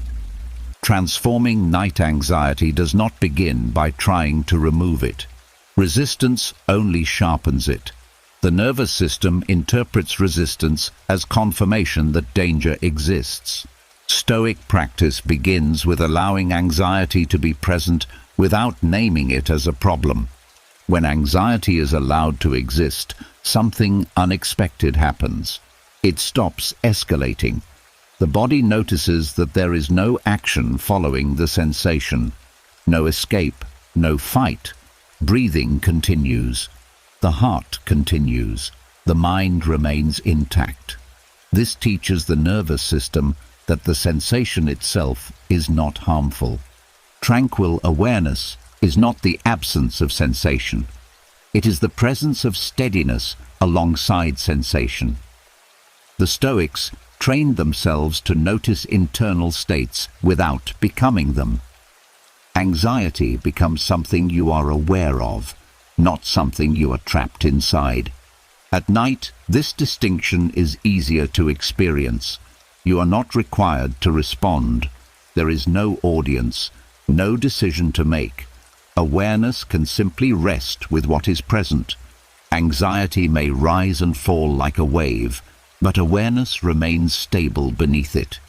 Transforming night anxiety does not begin by trying to remove it. Resistance only sharpens it. The nervous system interprets resistance as confirmation that danger exists. Stoic practice begins with allowing anxiety to be present without naming it as a problem. When anxiety is allowed to exist, something unexpected happens. It stops escalating. The body notices that there is no action following the sensation, no escape, no fight. Breathing continues. The heart continues. The mind remains intact. This teaches the nervous system that the sensation itself is not harmful. Tranquil awareness is not the absence of sensation. It is the presence of steadiness alongside sensation. The Stoics trained themselves to notice internal states without becoming them. Anxiety becomes something you are aware of, not something you are trapped inside. At night, this distinction is easier to experience. You are not required to respond. There is no audience, no decision to make. Awareness can simply rest with what is present. Anxiety may rise and fall like a wave, but awareness remains stable beneath it.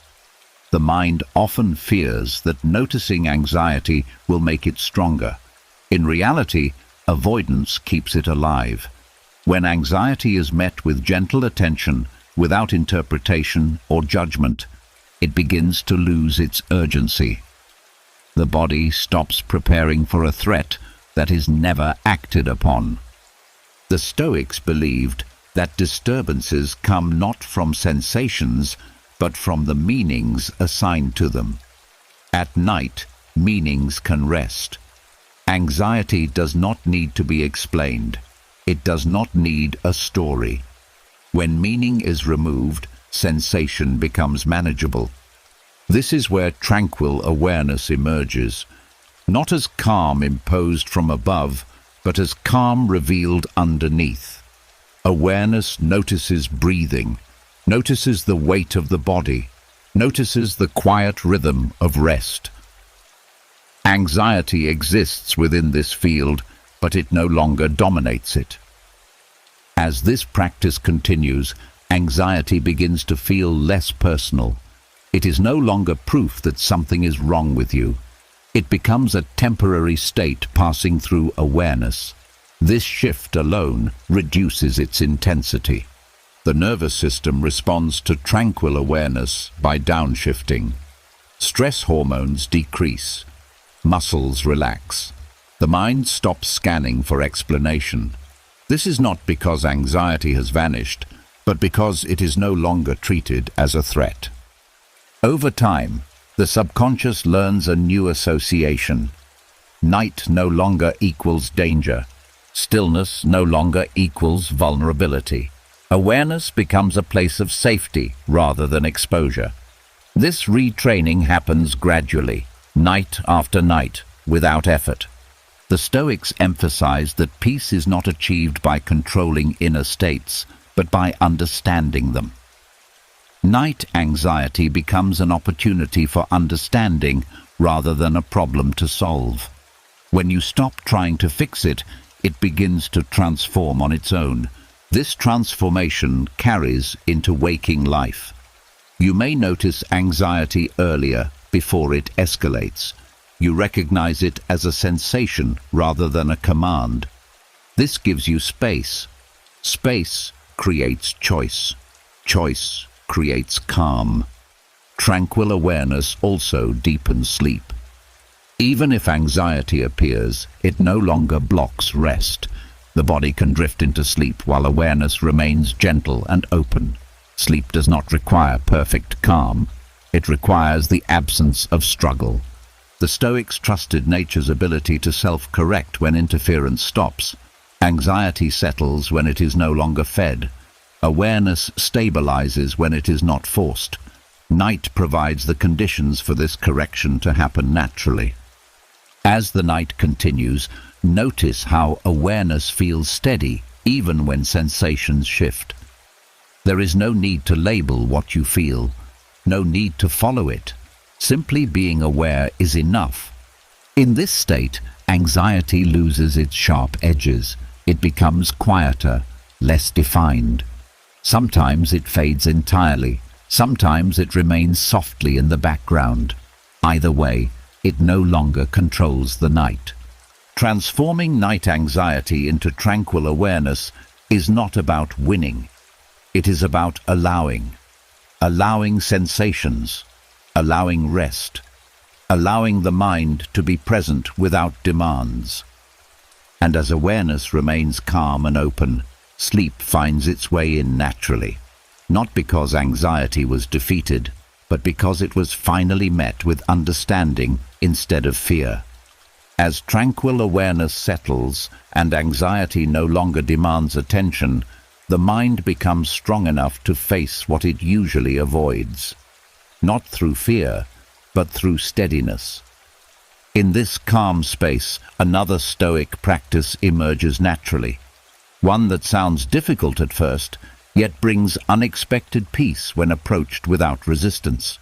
The mind often fears that noticing anxiety will make it stronger. In reality, avoidance keeps it alive. When anxiety is met with gentle attention, without interpretation or judgment, it begins to lose its urgency. The body stops preparing for a threat that is never acted upon. The Stoics believed that disturbances come not from sensations, but from the meanings assigned to them. At night, meanings can rest. Anxiety does not need to be explained. It does not need a story. When meaning is removed, sensation becomes manageable. This is where tranquil awareness emerges, not as calm imposed from above, but as calm revealed underneath. Awareness notices breathing, notices the weight of the body, notices the quiet rhythm of rest. Anxiety exists within this field, but it no longer dominates it. As this practice continues, anxiety begins to feel less personal. It is no longer proof that something is wrong with you. It becomes a temporary state passing through awareness. This shift alone reduces its intensity. The nervous system responds to tranquil awareness by downshifting. Stress hormones decrease. Muscles relax. The mind stops scanning for explanation. This is not because anxiety has vanished, but because it is no longer treated as a threat. Over time, the subconscious learns a new association. Night no longer equals danger. Stillness no longer equals vulnerability. Awareness becomes a place of safety rather than exposure. This retraining happens gradually, night after night, without effort. The Stoics emphasize that peace is not achieved by controlling inner states, but by understanding them. Night anxiety becomes an opportunity for understanding rather than a problem to solve. When you stop trying to fix it, it begins to transform on its own. This transformation carries into waking life. You may notice anxiety earlier, before it escalates. You recognize it as a sensation rather than a command. This gives you space. Space creates choice. Choice creates calm. Tranquil awareness also deepens sleep. Even if anxiety appears, it no longer blocks rest. The body can drift into sleep while awareness remains gentle and open. Sleep does not require perfect calm. It requires the absence of struggle. The Stoics trusted nature's ability to self-correct when interference stops. Anxiety settles when it is no longer fed. Awareness stabilizes when it is not forced. Night provides the conditions for this correction to happen naturally. As the night continues, notice how awareness feels steady even when sensations shift. There is no need to label what you feel, no need to follow it. Simply being aware is enough. In this state, anxiety loses its sharp edges. It becomes quieter, less defined. Sometimes it fades entirely. Sometimes it remains softly in the background. Either way, it no longer controls the night. Transforming night anxiety into tranquil awareness is not about winning. It is about allowing sensations, allowing rest, allowing the mind to be present without demands. And as awareness remains calm and open, sleep finds its way in naturally, not because anxiety was defeated, but because it was finally met with understanding instead of fear. As tranquil awareness settles and anxiety no longer demands attention, the mind becomes strong enough to face what it usually avoids, not through fear, but through steadiness. In this calm space, another Stoic practice emerges naturally, one that sounds difficult at first, yet brings unexpected peace when approached without resistance.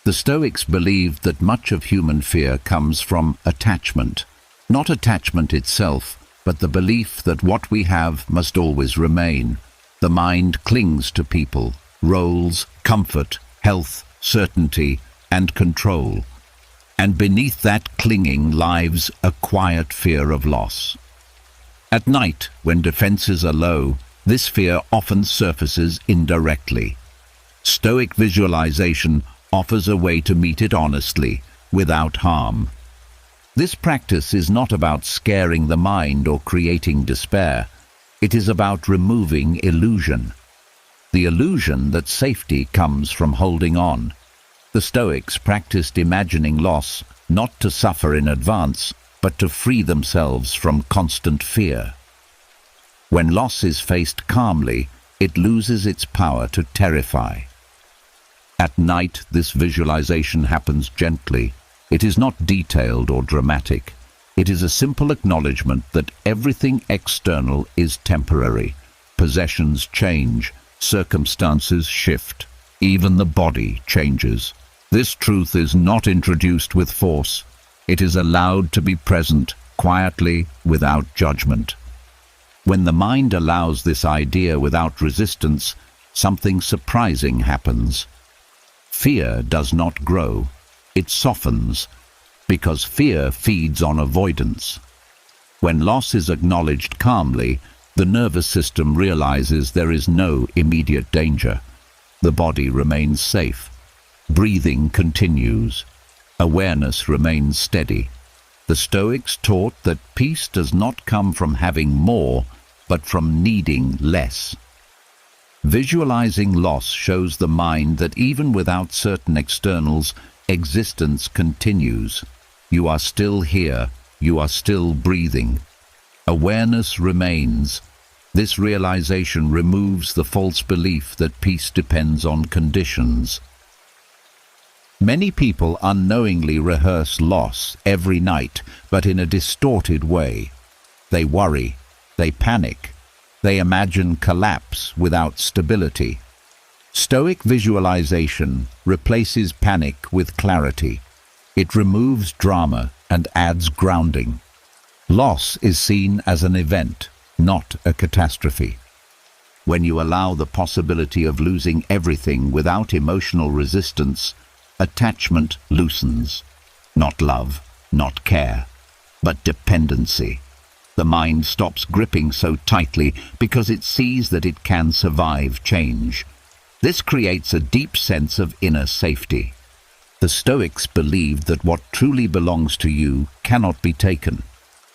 The Stoics believed that much of human fear comes from attachment, not attachment itself, but the belief that what we have must always remain. The mind clings to people, roles, comfort, health, certainty, and control. And beneath that clinging lies a quiet fear of loss. At night, when defenses are low, this fear often surfaces indirectly. Stoic visualization offers a way to meet it honestly, without harm. This practice is not about scaring the mind or creating despair. It is about removing illusion. The illusion that safety comes from holding on. The Stoics practiced imagining loss, not to suffer in advance, but to free themselves from constant fear. When loss is faced calmly, it loses its power to terrify. At night, this visualization happens gently. It is not detailed or dramatic. It is a simple acknowledgement that everything external is temporary. Possessions change, circumstances shift, even the body changes. This truth is not introduced with force. It is allowed to be present, quietly, without judgment. When the mind allows this idea without resistance, something surprising happens. Fear does not grow, it softens, because fear feeds on avoidance. When loss is acknowledged calmly, the nervous system realizes there is no immediate danger. The body remains safe. Breathing continues. Awareness remains steady. The Stoics taught that peace does not come from having more, but from needing less. Visualizing loss shows the mind that even without certain externals, existence continues. You are still here. You are still breathing. Awareness remains. This realization removes the false belief that peace depends on conditions. Many people unknowingly rehearse loss every night, but in a distorted way. They worry, they panic, they imagine collapse without stability. Stoic visualization replaces panic with clarity. It removes drama and adds grounding. Loss is seen as an event, not a catastrophe. When you allow the possibility of losing everything without emotional resistance, attachment loosens. Not love, not care, but dependency. The mind stops gripping so tightly because it sees that it can survive change. This creates a deep sense of inner safety. The Stoics believed that what truly belongs to you cannot be taken.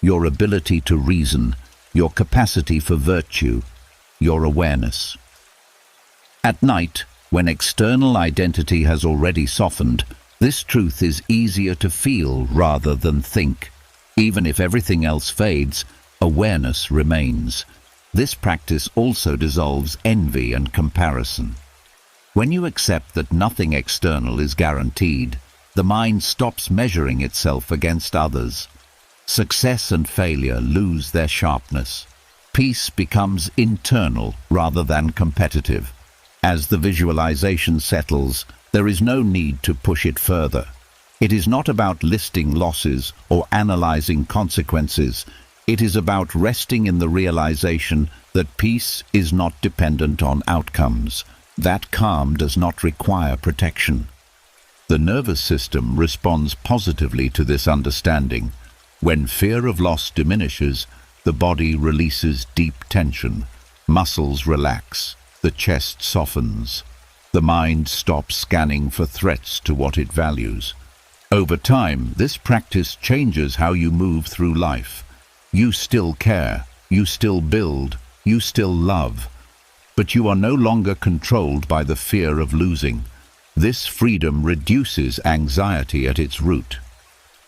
Your ability to reason, your capacity for virtue, your awareness. At night, when external identity has already softened, this truth is easier to feel rather than think. Even if everything else fades, awareness remains. This practice also dissolves envy and comparison. When you accept that nothing external is guaranteed, the mind stops measuring itself against others. Success and failure lose their sharpness. Peace becomes internal rather than competitive. As the visualization settles, there is no need to push it further. It is not about listing losses or analyzing consequences. It is about resting in the realization that peace is not dependent on outcomes. That calm does not require protection. The nervous system responds positively to this understanding. When fear of loss diminishes, the body releases deep tension. Muscles relax. The chest softens. The mind stops scanning for threats to what it values. Over time, this practice changes how you move through life. You still care, you still build, you still love. But you are no longer controlled by the fear of losing. This freedom reduces anxiety at its root.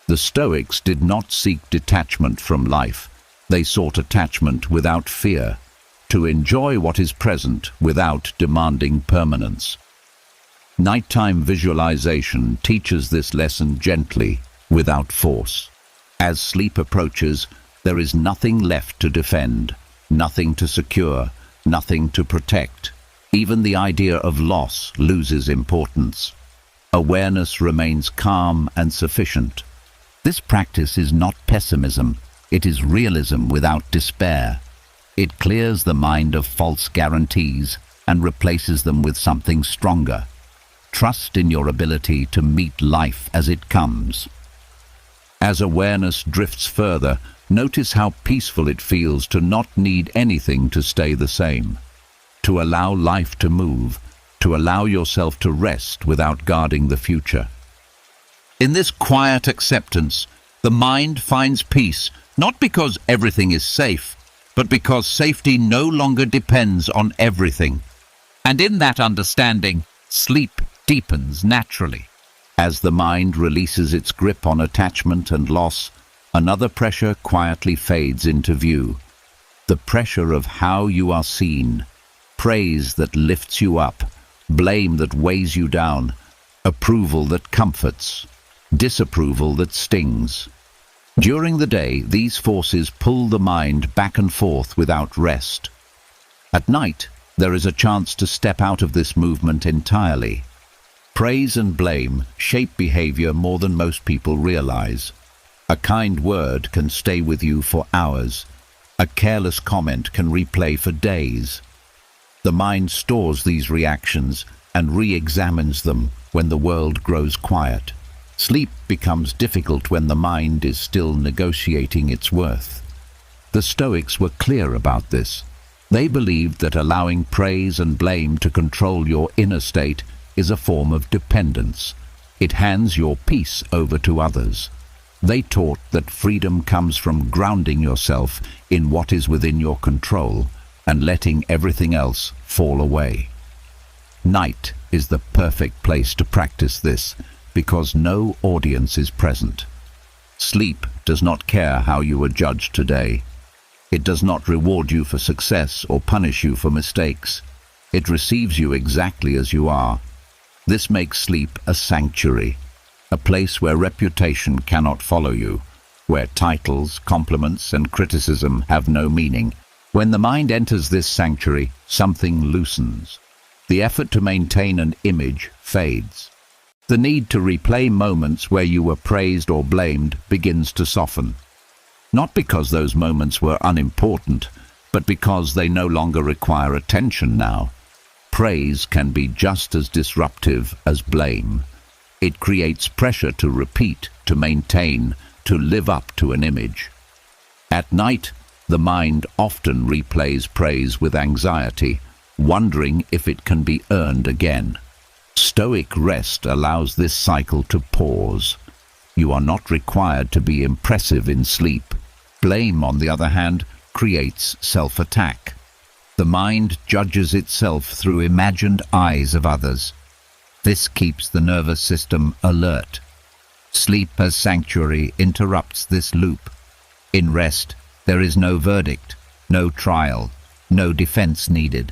The Stoics did not seek detachment from life. They sought attachment without fear, to enjoy what is present without demanding permanence. Nighttime visualization teaches this lesson gently, without force. As sleep approaches, there is nothing left to defend, nothing to secure, nothing to protect. Even the idea of loss loses importance. Awareness remains calm and sufficient. This practice is not pessimism, it is realism without despair. It clears the mind of false guarantees and replaces them with something stronger. Trust in your ability to meet life as it comes. As awareness drifts further, notice how peaceful it feels to not need anything to stay the same. To allow life to move, to allow yourself to rest without guarding the future. In this quiet acceptance, the mind finds peace, not because everything is safe, but because safety no longer depends on everything. And in that understanding, sleep deepens naturally. As the mind releases its grip on attachment and loss, Another pressure quietly fades into view. The pressure of how you are seen. Praise that lifts you up, blame that weighs you down, approval that comforts, disapproval that stings. During the day, these forces pull the mind back and forth without rest. At night, there is a chance to step out of this movement entirely. Praise and blame shape behavior more than most people realize. A kind word can stay with you for hours. A careless comment can replay for days. The mind stores these reactions and re-examines them when the world grows quiet. Sleep becomes difficult when the mind is still negotiating its worth. The Stoics were clear about this. They believed that allowing praise and blame to control your inner state is a form of dependence. It hands your peace over to others. They taught that freedom comes from grounding yourself in what is within your control and letting everything else fall away. Night is the perfect place to practice this because no audience is present. Sleep does not care how you were judged today. It does not reward you for success or punish you for mistakes. It receives you exactly as you are. This makes sleep a sanctuary, a place where reputation cannot follow you, where titles, compliments, and criticism have no meaning. When the mind enters this sanctuary, something loosens. The effort to maintain an image fades. The need to replay moments where you were praised or blamed begins to soften. Not because those moments were unimportant, but because they no longer require attention now. Praise can be just as disruptive as blame. It creates pressure to repeat, to maintain, to live up to an image. At night, the mind often replays praise with anxiety, wondering if it can be earned again. Stoic rest allows this cycle to pause. You are not required to be impressive in sleep. Blame, on the other hand, creates self-attack. The mind judges itself through imagined eyes of others. This keeps the nervous system alert. Sleep as sanctuary interrupts this loop. In rest, there is no verdict, no trial, no defense needed.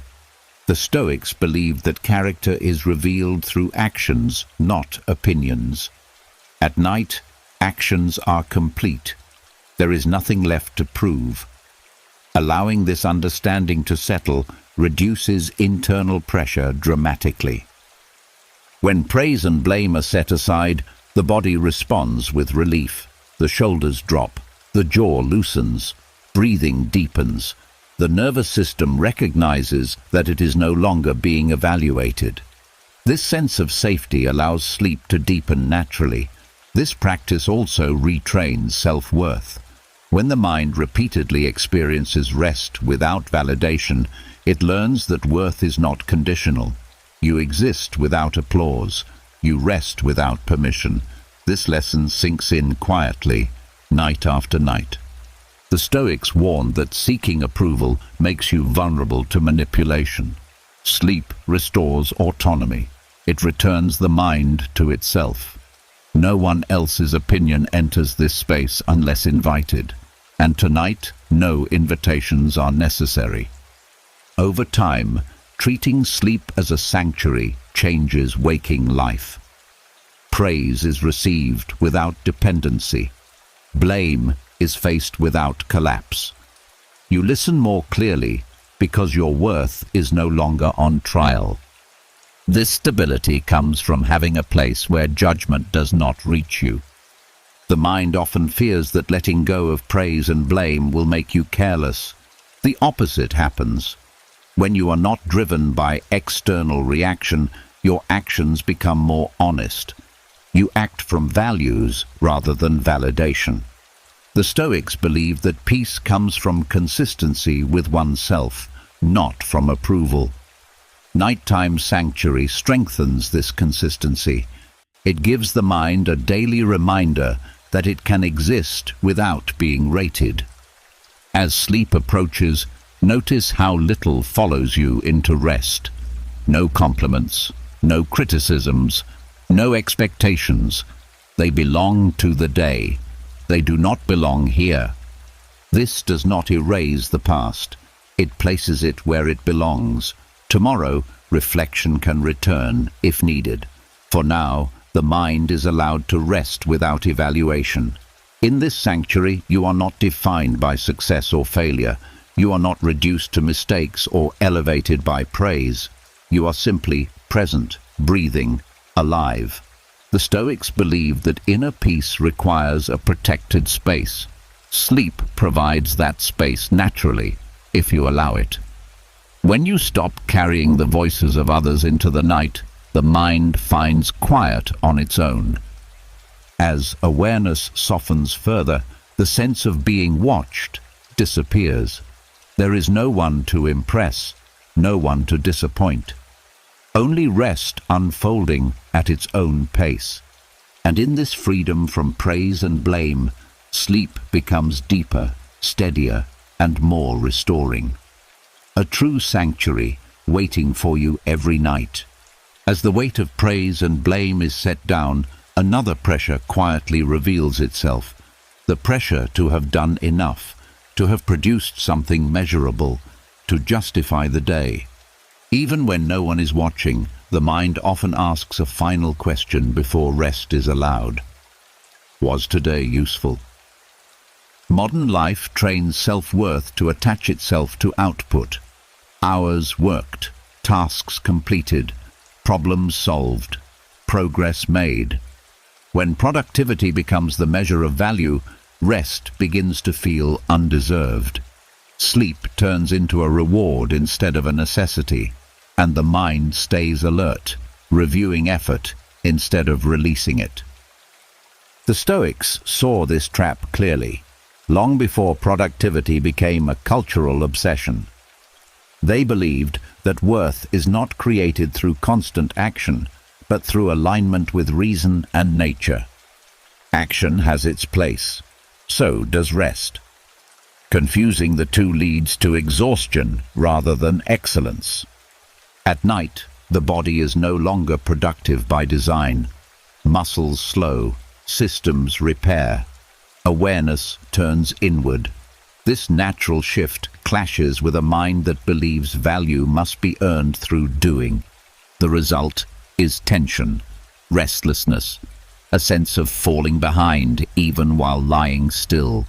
The Stoics believed that character is revealed through actions, not opinions. At night, actions are complete. There is nothing left to prove. Allowing this understanding to settle reduces internal pressure dramatically. When praise and blame are set aside, the body responds with relief. The shoulders drop, the jaw loosens, breathing deepens. The nervous system recognizes that it is no longer being evaluated. This sense of safety allows sleep to deepen naturally. This practice also retrains self-worth. When the mind repeatedly experiences rest without validation, it learns that worth is not conditional. You exist without applause. You rest without permission. This lesson sinks in quietly, night after night. The Stoics warned that seeking approval makes you vulnerable to manipulation. Sleep restores autonomy. It returns the mind to itself. No one else's opinion enters this space unless invited. And tonight, no invitations are necessary. Over time, treating sleep as a sanctuary changes waking life. Praise is received without dependency. Blame is faced without collapse. You listen more clearly because your worth is no longer on trial. This stability comes from having a place where judgment does not reach you. The mind often fears that letting go of praise and blame will make you careless. The opposite happens. When you are not driven by external reaction, your actions become more honest. You act from values rather than validation. The Stoics believed that peace comes from consistency with oneself, not from approval. Nighttime sanctuary strengthens this consistency. It gives the mind a daily reminder that it can exist without being rated. As sleep approaches, notice how little follows you into rest. No compliments, no criticisms, no expectations. They belong to the day. They do not belong here. This does not erase the past. It places it where it belongs. Tomorrow, reflection can return if needed. For now, the mind is allowed to rest without evaluation. In this sanctuary, you are not defined by success or failure. You are not reduced to mistakes or elevated by praise. You are simply present, breathing, alive. The Stoics believed that inner peace requires a protected space. Sleep provides that space naturally, if you allow it. When you stop carrying the voices of others into the night, the mind finds quiet on its own. As awareness softens further, the sense of being watched disappears. There is no one to impress, no one to disappoint. Only rest unfolding at its own pace. And in this freedom from praise and blame, sleep becomes deeper, steadier, and more restoring. A true sanctuary waiting for you every night. As the weight of praise and blame is set down, another pressure quietly reveals itself. The pressure to have done enough, to have produced something measurable, to justify the day. Even when no one is watching, the mind often asks a final question before rest is allowed. Was today useful? Modern life trains self-worth to attach itself to output. Hours worked, tasks completed, problems solved, progress made. When productivity becomes the measure of value, rest begins to feel undeserved. Sleep turns into a reward instead of a necessity, and the mind stays alert, reviewing effort instead of releasing it. The Stoics saw this trap clearly, long before productivity became a cultural obsession. They believed that worth is not created through constant action, but through alignment with reason and nature. Action has its place. So does rest. Confusing the two leads to exhaustion rather than excellence. At night, the body is no longer productive by design. Muscles slow, systems repair. Awareness turns inward. This natural shift clashes with a mind that believes value must be earned through doing. The result is tension, restlessness, a sense of falling behind even while lying still.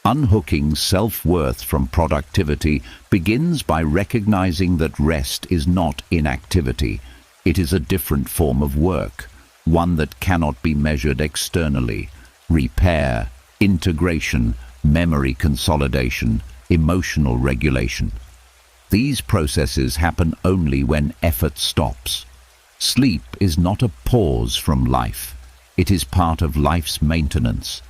Unhooking self-worth from productivity begins by recognizing that rest is not inactivity. It is a different form of work, one that cannot be measured externally. Repair, integration, memory consolidation, emotional regulation. These processes happen only when effort stops. Sleep is not a pause from life. It is part of life's maintenance.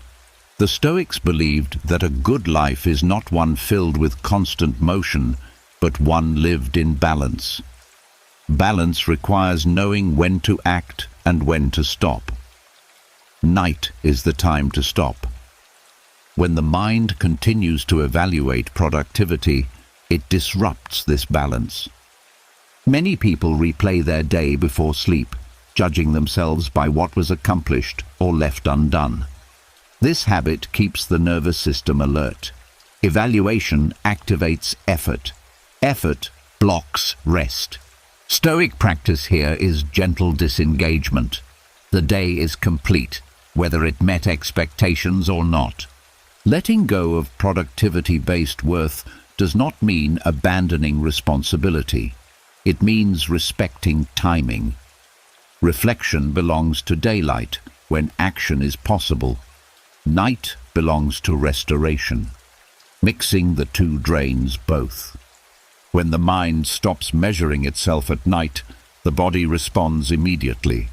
The Stoics believed that a good life is not one filled with constant motion, but one lived in balance. Balance requires knowing when to act and when to stop. Night is the time to stop. When the mind continues to evaluate productivity, it disrupts this balance. Many people replay their day before sleep, judging themselves by what was accomplished or left undone. This habit keeps the nervous system alert. Evaluation activates effort. Effort blocks rest. Stoic practice here is gentle disengagement. The day is complete, whether it met expectations or not. Letting go of productivity-based worth does not mean abandoning responsibility. It means respecting timing. Reflection belongs to daylight, when action is possible. Night belongs to restoration. Mixing the two drains both. When the mind stops measuring itself at night, the body responds immediately.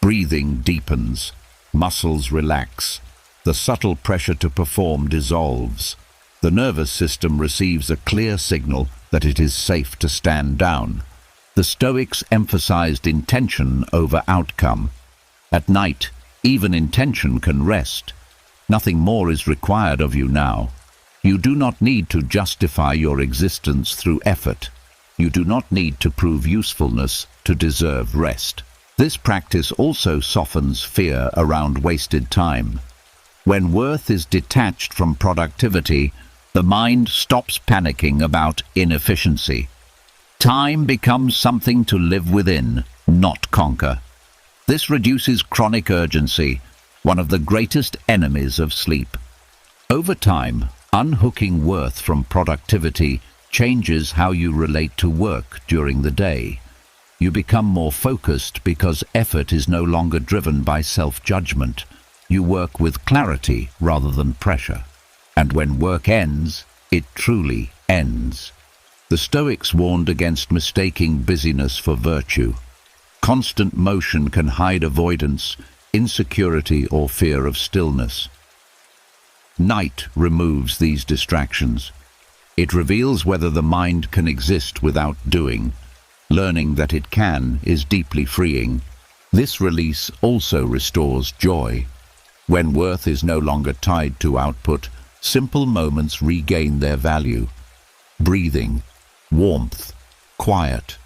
Breathing deepens, muscles relax, the subtle pressure to perform dissolves. The nervous system receives a clear signal that it is safe to stand down. The Stoics emphasized intention over outcome. At night, even intention can rest. Nothing more is required of you now. You do not need to justify your existence through effort. You do not need to prove usefulness to deserve rest. This practice also softens fear around wasted time. When worth is detached from productivity, the mind stops panicking about inefficiency. Time becomes something to live within, not conquer. This reduces chronic urgency, one of the greatest enemies of sleep. Over time, unhooking worth from productivity changes how you relate to work during the day. You become more focused because effort is no longer driven by self-judgment. You work with clarity rather than pressure. And when work ends, it truly ends. The Stoics warned against mistaking busyness for virtue. Constant motion can hide avoidance, insecurity, or fear of stillness. Night removes these distractions. It reveals whether the mind can exist without doing. Learning that it can is deeply freeing. This release also restores joy. When worth is no longer tied to output, simple moments regain their value. Breathing, warmth, quiet.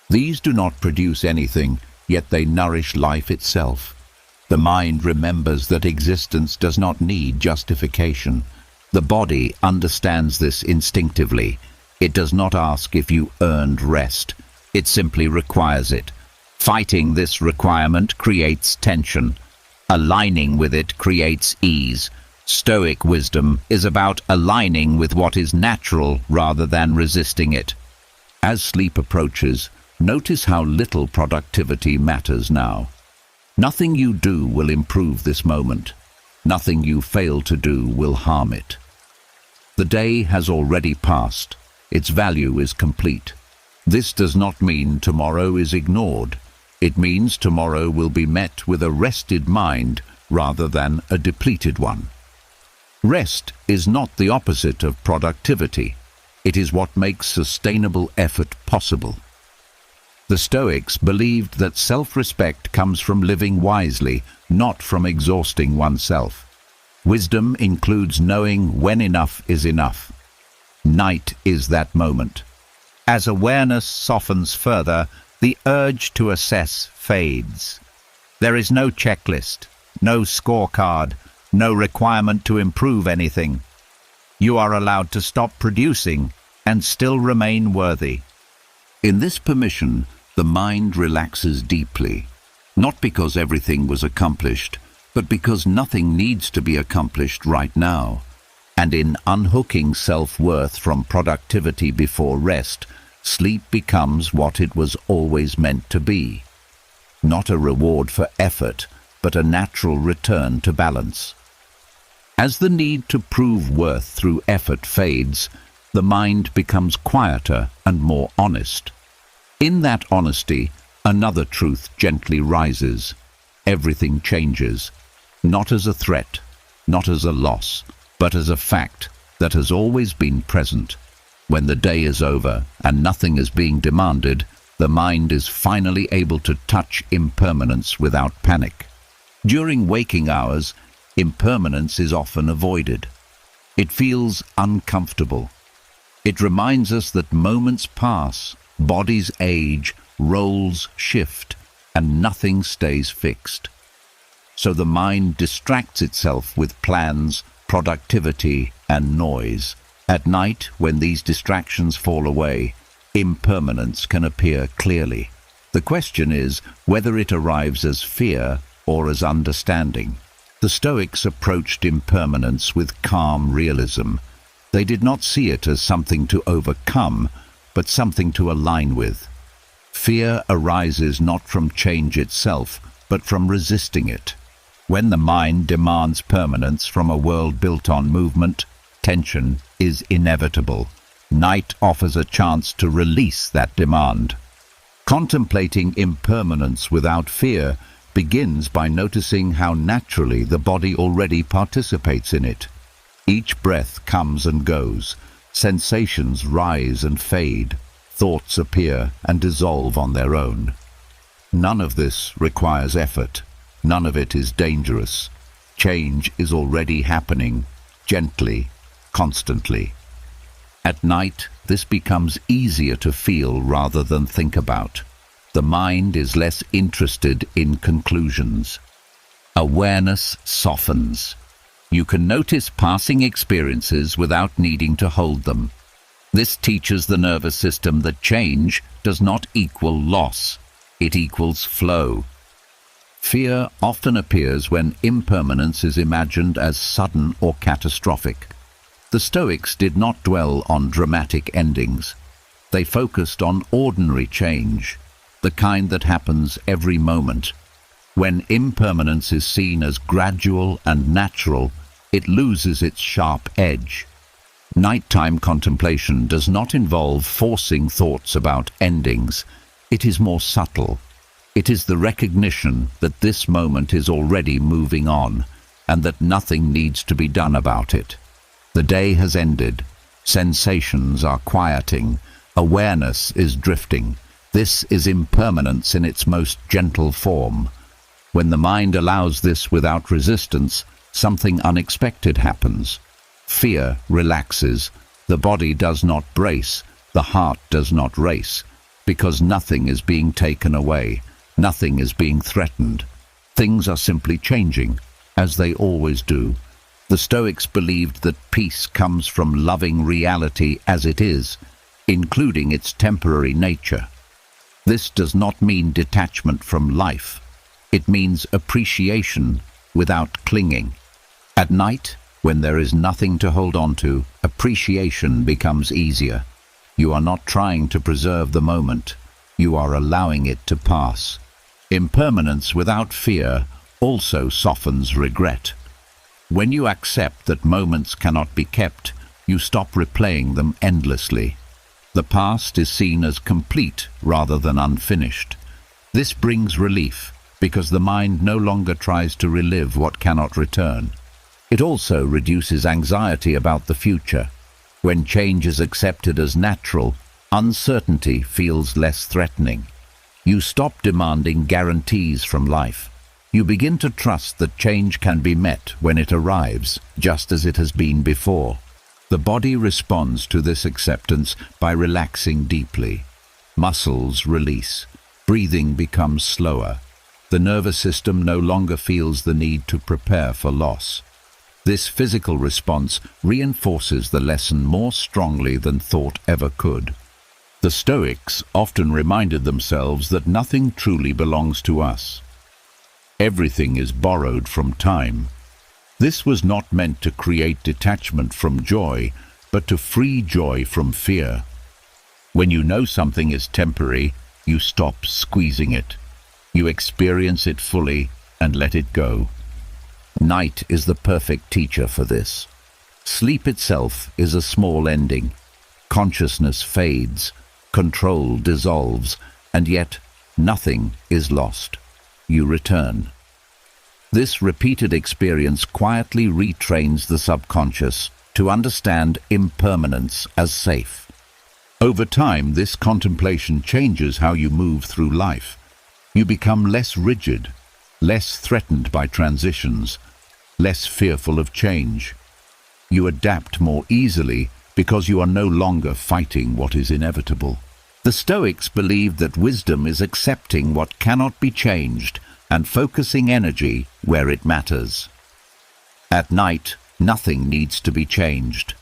These do not produce anything, yet they nourish life itself. The mind remembers that existence does not need justification. The body understands this instinctively. It does not ask if you earned rest. It simply requires it. Fighting this requirement creates tension. Aligning with it creates ease. Stoic wisdom is about aligning with what is natural rather than resisting it. As sleep approaches, notice how little productivity matters now. Nothing you do will improve this moment. Nothing you fail to do will harm it. The day has already passed. Its value is complete. This does not mean tomorrow is ignored. It means tomorrow will be met with a rested mind rather than a depleted one. Rest is not the opposite of productivity. It is what makes sustainable effort possible. The Stoics believed that self-respect comes from living wisely, not from exhausting oneself. Wisdom includes knowing when enough is enough. Night is that moment. As awareness softens further, the urge to assess fades. There is no checklist, no scorecard, no requirement to improve anything. You are allowed to stop producing and still remain worthy. In this permission, the mind relaxes deeply, not because everything was accomplished, but because nothing needs to be accomplished right now. And in unhooking self-worth from productivity before rest, sleep becomes what it was always meant to be. Not a reward for effort, but a natural return to balance. As the need to prove worth through effort fades, the mind becomes quieter and more honest. In that honesty, another truth gently rises. Everything changes, not as a threat, not as a loss, but as a fact that has always been present. When the day is over and nothing is being demanded, the mind is finally able to touch impermanence without panic. During waking hours, impermanence is often avoided. It feels uncomfortable. It reminds us that moments pass, bodies age, roles shift, and nothing stays fixed. So the mind distracts itself with plans, productivity, and noise. At night, when these distractions fall away, impermanence can appear clearly. The question is whether it arrives as fear or as understanding. The Stoics approached impermanence with calm realism. They did not see it as something to overcome, but something to align with. Fear arises not from change itself, but from resisting it. When the mind demands permanence from a world built on movement, tension is inevitable. Night offers a chance to release that demand. Contemplating impermanence without fear begins by noticing how naturally the body already participates in it. Each breath comes and goes. Sensations rise and fade. Thoughts appear and dissolve on their own. None of this requires effort. None of it is dangerous. Change is already happening, gently, constantly. At night, this becomes easier to feel rather than think about. The mind is less interested in conclusions. Awareness softens. You can notice passing experiences without needing to hold them. This teaches the nervous system that change does not equal loss. It equals flow. Fear often appears when impermanence is imagined as sudden or catastrophic. The Stoics did not dwell on dramatic endings. They focused on ordinary change, the kind that happens every moment. When impermanence is seen as gradual and natural, it loses its sharp edge. Nighttime contemplation does not involve forcing thoughts about endings. It is more subtle. It is the recognition that this moment is already moving on, and that nothing needs to be done about it. The day has ended. Sensations are quieting. Awareness is drifting. This is impermanence in its most gentle form. When the mind allows this without resistance, something unexpected happens. Fear relaxes. The body does not brace. The heart does not race, because nothing is being taken away. Nothing is being threatened. Things are simply changing, as they always do. The Stoics believed that peace comes from loving reality as it is, including its temporary nature. This does not mean detachment from life. It means appreciation without clinging. At night, when there is nothing to hold on to, appreciation becomes easier. You are not trying to preserve the moment. You are allowing it to pass. Impermanence without fear also softens regret. When you accept that moments cannot be kept, you stop replaying them endlessly. The past is seen as complete rather than unfinished. This brings relief, because the mind no longer tries to relive what cannot return. It also reduces anxiety about the future. When change is accepted as natural, uncertainty feels less threatening. You stop demanding guarantees from life. You begin to trust that change can be met when it arrives, just as it has been before. The body responds to this acceptance by relaxing deeply. Muscles release. Breathing becomes slower. The nervous system no longer feels the need to prepare for loss. This physical response reinforces the lesson more strongly than thought ever could. The Stoics often reminded themselves that nothing truly belongs to us. Everything is borrowed from time. This was not meant to create detachment from joy, but to free joy from fear. When you know something is temporary, you stop squeezing it. You experience it fully and let it go. Night is the perfect teacher for this. Sleep itself is a small ending. Consciousness fades, control dissolves, and yet nothing is lost. You return. This repeated experience quietly retrains the subconscious to understand impermanence as safe. Over time, this contemplation changes how you move through life. You become less rigid, less threatened by transitions, less fearful of change. You adapt more easily because you are no longer fighting what is inevitable. The Stoics believed that wisdom is accepting what cannot be changed and focusing energy where it matters. At night, nothing needs to be changed.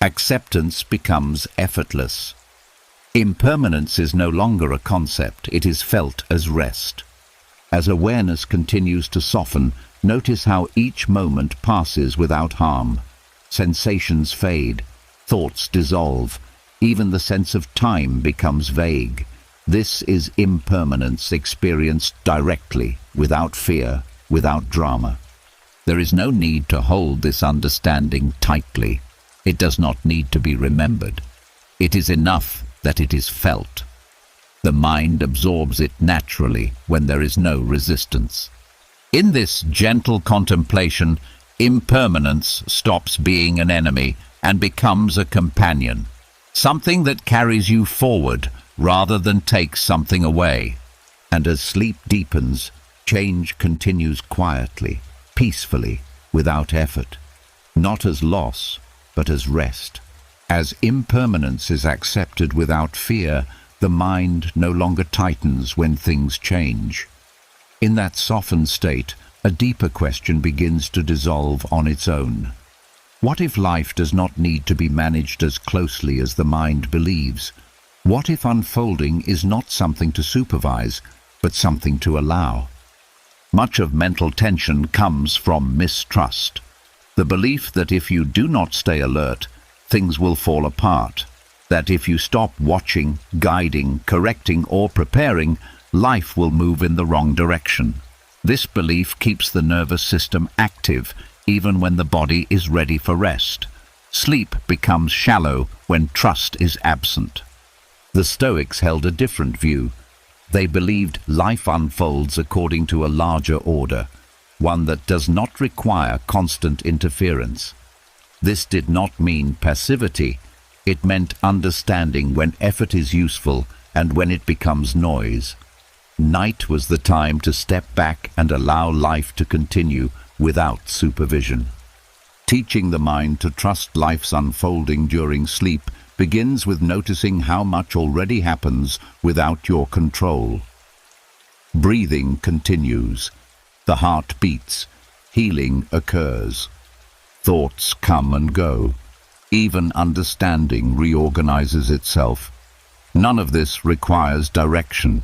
Acceptance becomes effortless. Impermanence is no longer a concept, it is felt as rest. As awareness continues to soften, notice how each moment passes without harm. Sensations fade, thoughts dissolve, even the sense of time becomes vague. This is impermanence experienced directly, without fear, without drama. There is no need to hold this understanding tightly. It does not need to be remembered. It is enough that it is felt. The mind absorbs it naturally when there is no resistance. In this gentle contemplation, impermanence stops being an enemy and becomes a companion, something that carries you forward rather than takes something away. And as sleep deepens, change continues quietly, peacefully, without effort, not as loss, but as rest. As impermanence is accepted without fear, the mind no longer tightens when things change. In that softened state, a deeper question begins to dissolve on its own. What if life does not need to be managed as closely as the mind believes? What if unfolding is not something to supervise, but something to allow? Much of mental tension comes from mistrust. The belief that if you do not stay alert, things will fall apart. That if you stop watching, guiding, correcting, or preparing, life will move in the wrong direction. This belief keeps the nervous system active, even when the body is ready for rest. Sleep becomes shallow when trust is absent. The Stoics held a different view. They believed life unfolds according to a larger order, one that does not require constant interference. This did not mean passivity. It meant understanding when effort is useful and when it becomes noise. Night was the time to step back and allow life to continue without supervision. Teaching the mind to trust life's unfolding during sleep begins with noticing how much already happens without your control. Breathing continues. The heart beats. Healing occurs. Thoughts come and go. Even understanding reorganizes itself. None of this requires direction.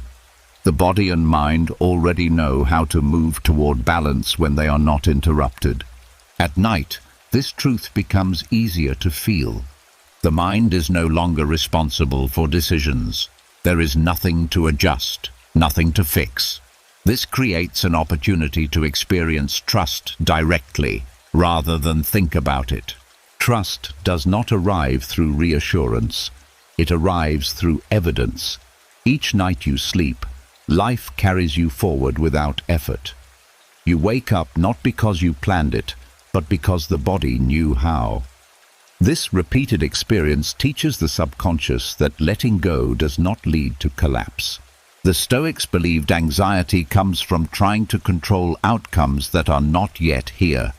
The body and mind already know how to move toward balance when they are not interrupted. At night, this truth becomes easier to feel. The mind is no longer responsible for decisions. There is nothing to adjust, nothing to fix. This creates an opportunity to experience trust directly, rather than think about it. Trust does not arrive through reassurance. It arrives through evidence. Each night you sleep, life carries you forward without effort. You wake up not because you planned it, but because the body knew how. This repeated experience teaches the subconscious that letting go does not lead to collapse. The Stoics believed anxiety comes from trying to control outcomes that are not yet here.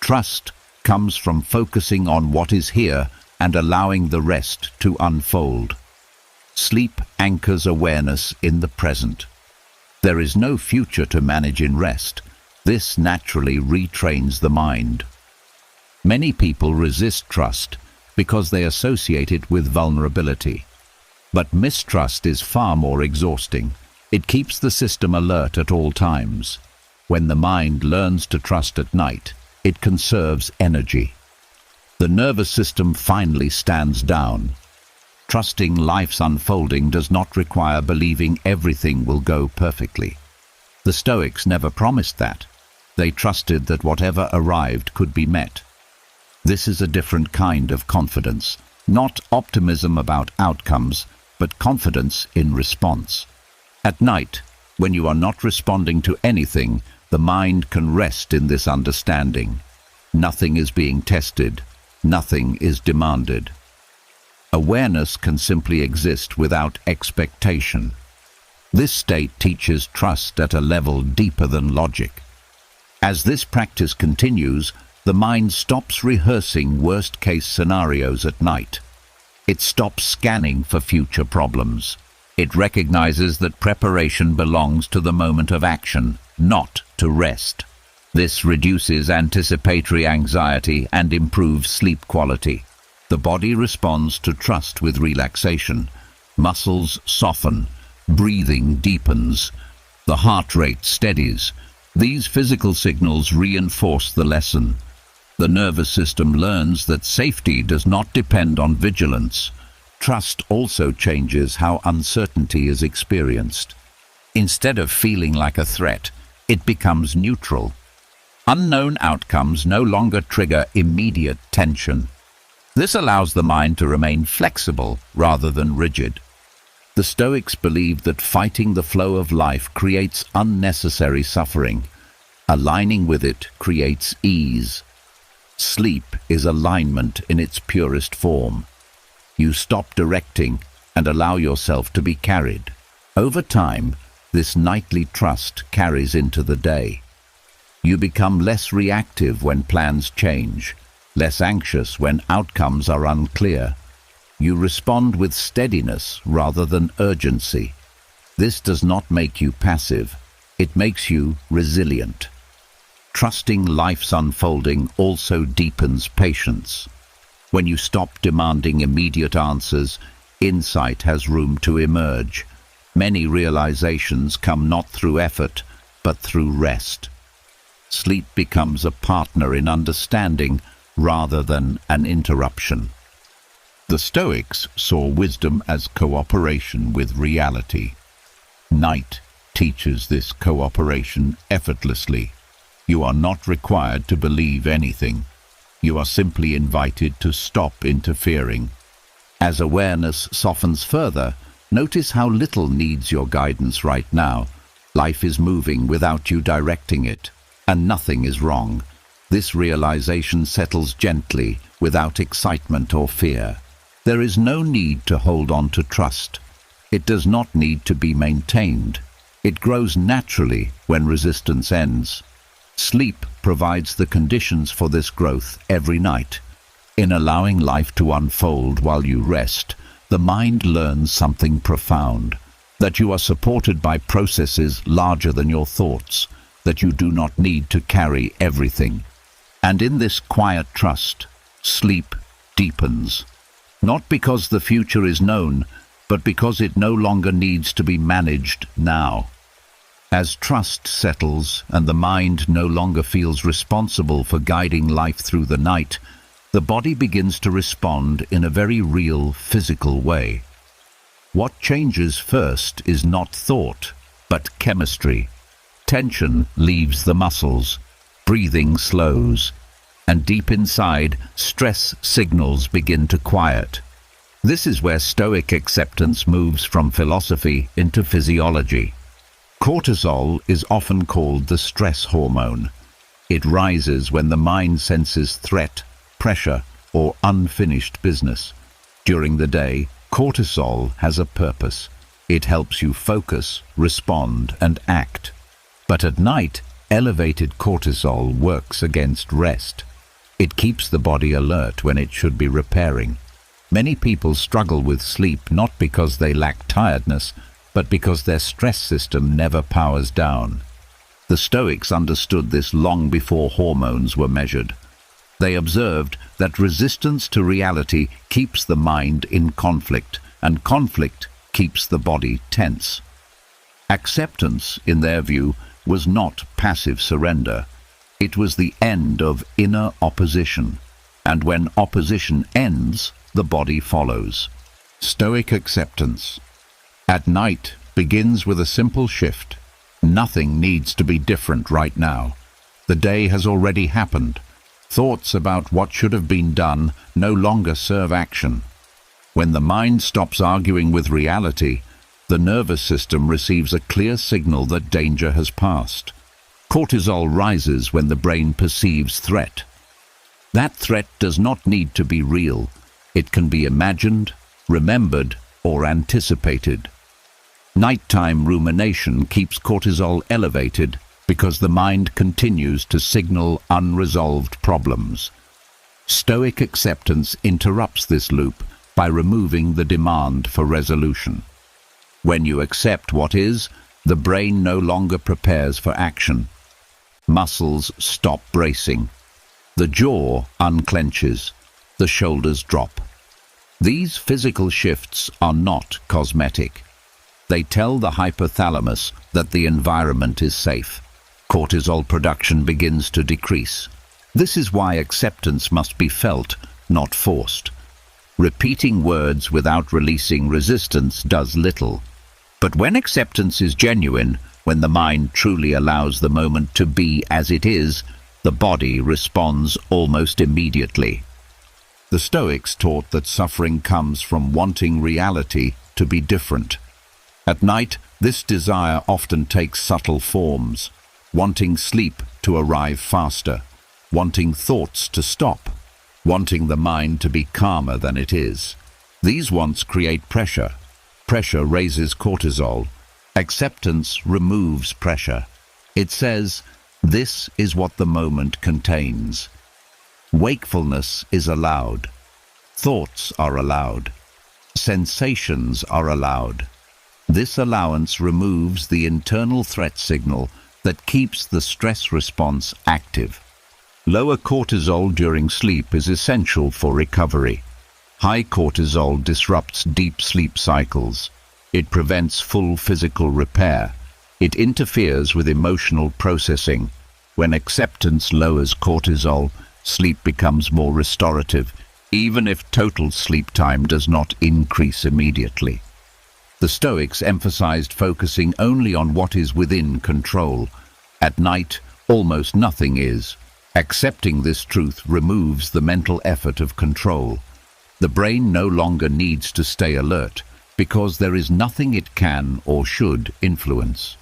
Trust comes from focusing on what is here and allowing the rest to unfold. Sleep anchors awareness in the present. There is no future to manage in rest. This naturally retrains the mind. Many people resist trust because they associate it with vulnerability. But mistrust is far more exhausting. It keeps the system alert at all times. When the mind learns to trust at night, it conserves energy. The nervous system finally stands down. Trusting life's unfolding does not require believing everything will go perfectly. The Stoics never promised that. They trusted that whatever arrived could be met. This is a different kind of confidence, not optimism about outcomes, but confidence in response. At night, when you are not responding to anything, the mind can rest in this understanding. Nothing is being tested. Nothing is demanded. Awareness can simply exist without expectation. This state teaches trust at a level deeper than logic. As this practice continues, the mind stops rehearsing worst-case scenarios at night. It stops scanning for future problems. It recognizes that preparation belongs to the moment of action, not to rest. This reduces anticipatory anxiety and improves sleep quality. The body responds to trust with relaxation. Muscles soften. Breathing deepens. The heart rate steadies. These physical signals reinforce the lesson. The nervous system learns that safety does not depend on vigilance. Trust also changes how uncertainty is experienced. Instead of feeling like a threat, it becomes neutral. Unknown outcomes no longer trigger immediate tension. This allows the mind to remain flexible rather than rigid. The Stoics believed that fighting the flow of life creates unnecessary suffering. Aligning with it creates ease. Sleep is alignment in its purest form. You stop directing and allow yourself to be carried. Over time, this nightly trust carries into the day. You become less reactive when plans change, less anxious when outcomes are unclear. You respond with steadiness rather than urgency. This does not make you passive. It makes you resilient. Trusting life's unfolding also deepens patience. When you stop demanding immediate answers, insight has room to emerge. Many realizations come not through effort, but through rest. Sleep becomes a partner in understanding rather than an interruption. The Stoics saw wisdom as cooperation with reality. Night teaches this cooperation effortlessly. You are not required to believe anything. You are simply invited to stop interfering. As awareness softens further, notice how little needs your guidance right now. Life is moving without you directing it, and nothing is wrong. This realization settles gently, without excitement or fear. There is no need to hold on to trust. It does not need to be maintained. It grows naturally when resistance ends. Sleep provides the conditions for this growth every night. In allowing life to unfold while you rest, the mind learns something profound, that you are supported by processes larger than your thoughts, that you do not need to carry everything. And in this quiet trust, sleep deepens. Not because the future is known, but because it no longer needs to be managed now. As trust settles and the mind no longer feels responsible for guiding life through the night, the body begins to respond in a very real, physical way. What changes first is not thought, but chemistry. Tension leaves the muscles, breathing slows, and deep inside, stress signals begin to quiet. This is where Stoic acceptance moves from philosophy into physiology. Cortisol is often called the stress hormone. It rises when the mind senses threat, pressure, or unfinished business. During the day, cortisol has a purpose. It helps you focus, respond, and act. But at night, elevated cortisol works against rest. It keeps the body alert when it should be repairing. Many people struggle with sleep not because they lack tiredness, but because their stress system never powers down. The Stoics understood this long before hormones were measured. They observed that resistance to reality keeps the mind in conflict, and conflict keeps the body tense. Acceptance, in their view, was not passive surrender. It was the end of inner opposition, and when opposition ends, the body follows. Stoic acceptance at night begins with a simple shift. Nothing needs to be different right now. The day has already happened. Thoughts about what should have been done no longer serve action. When the mind stops arguing with reality, the nervous system receives a clear signal that danger has passed. Cortisol rises when the brain perceives threat. That threat does not need to be real. It can be imagined, remembered, or anticipated. Nighttime rumination keeps cortisol elevated because the mind continues to signal unresolved problems. Stoic acceptance interrupts this loop by removing the demand for resolution. When you accept what is, the brain no longer prepares for action. Muscles stop bracing. The jaw unclenches. The shoulders drop. These physical shifts are not cosmetic. They tell the hypothalamus that the environment is safe. Cortisol production begins to decrease. This is why acceptance must be felt, not forced. Repeating words without releasing resistance does little. But when acceptance is genuine, when the mind truly allows the moment to be as it is, the body responds almost immediately. The Stoics taught that suffering comes from wanting reality to be different. At night, this desire often takes subtle forms, wanting sleep to arrive faster, wanting thoughts to stop, wanting the mind to be calmer than it is. These wants create pressure. Pressure raises cortisol. Acceptance removes pressure. It says, this is what the moment contains. Wakefulness is allowed. Thoughts are allowed. Sensations are allowed. This allowance removes the internal threat signal that keeps the stress response active. Lower cortisol during sleep is essential for recovery. High cortisol disrupts deep sleep cycles. It prevents full physical repair. It interferes with emotional processing. When acceptance lowers cortisol, sleep becomes more restorative, even if total sleep time does not increase immediately. The Stoics emphasized focusing only on what is within control. At night, almost nothing is. Accepting this truth removes the mental effort of control. The brain no longer needs to stay alert because there is nothing it can or should influence.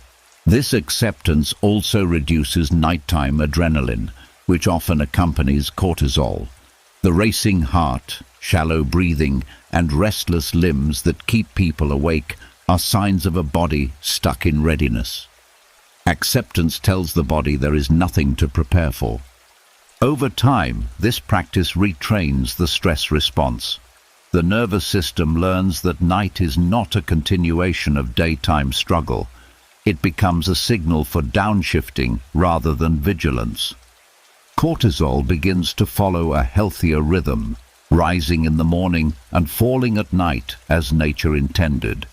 This acceptance also reduces nighttime adrenaline, which often accompanies cortisol. The racing heart, shallow breathing, and restless limbs that keep people awake are signs of a body stuck in readiness. Acceptance tells the body there is nothing to prepare for. Over time, this practice retrains the stress response. The nervous system learns that night is not a continuation of daytime struggle. It becomes a signal for downshifting rather than vigilance. Cortisol begins to follow a healthier rhythm, rising in the morning and falling at night as nature intended.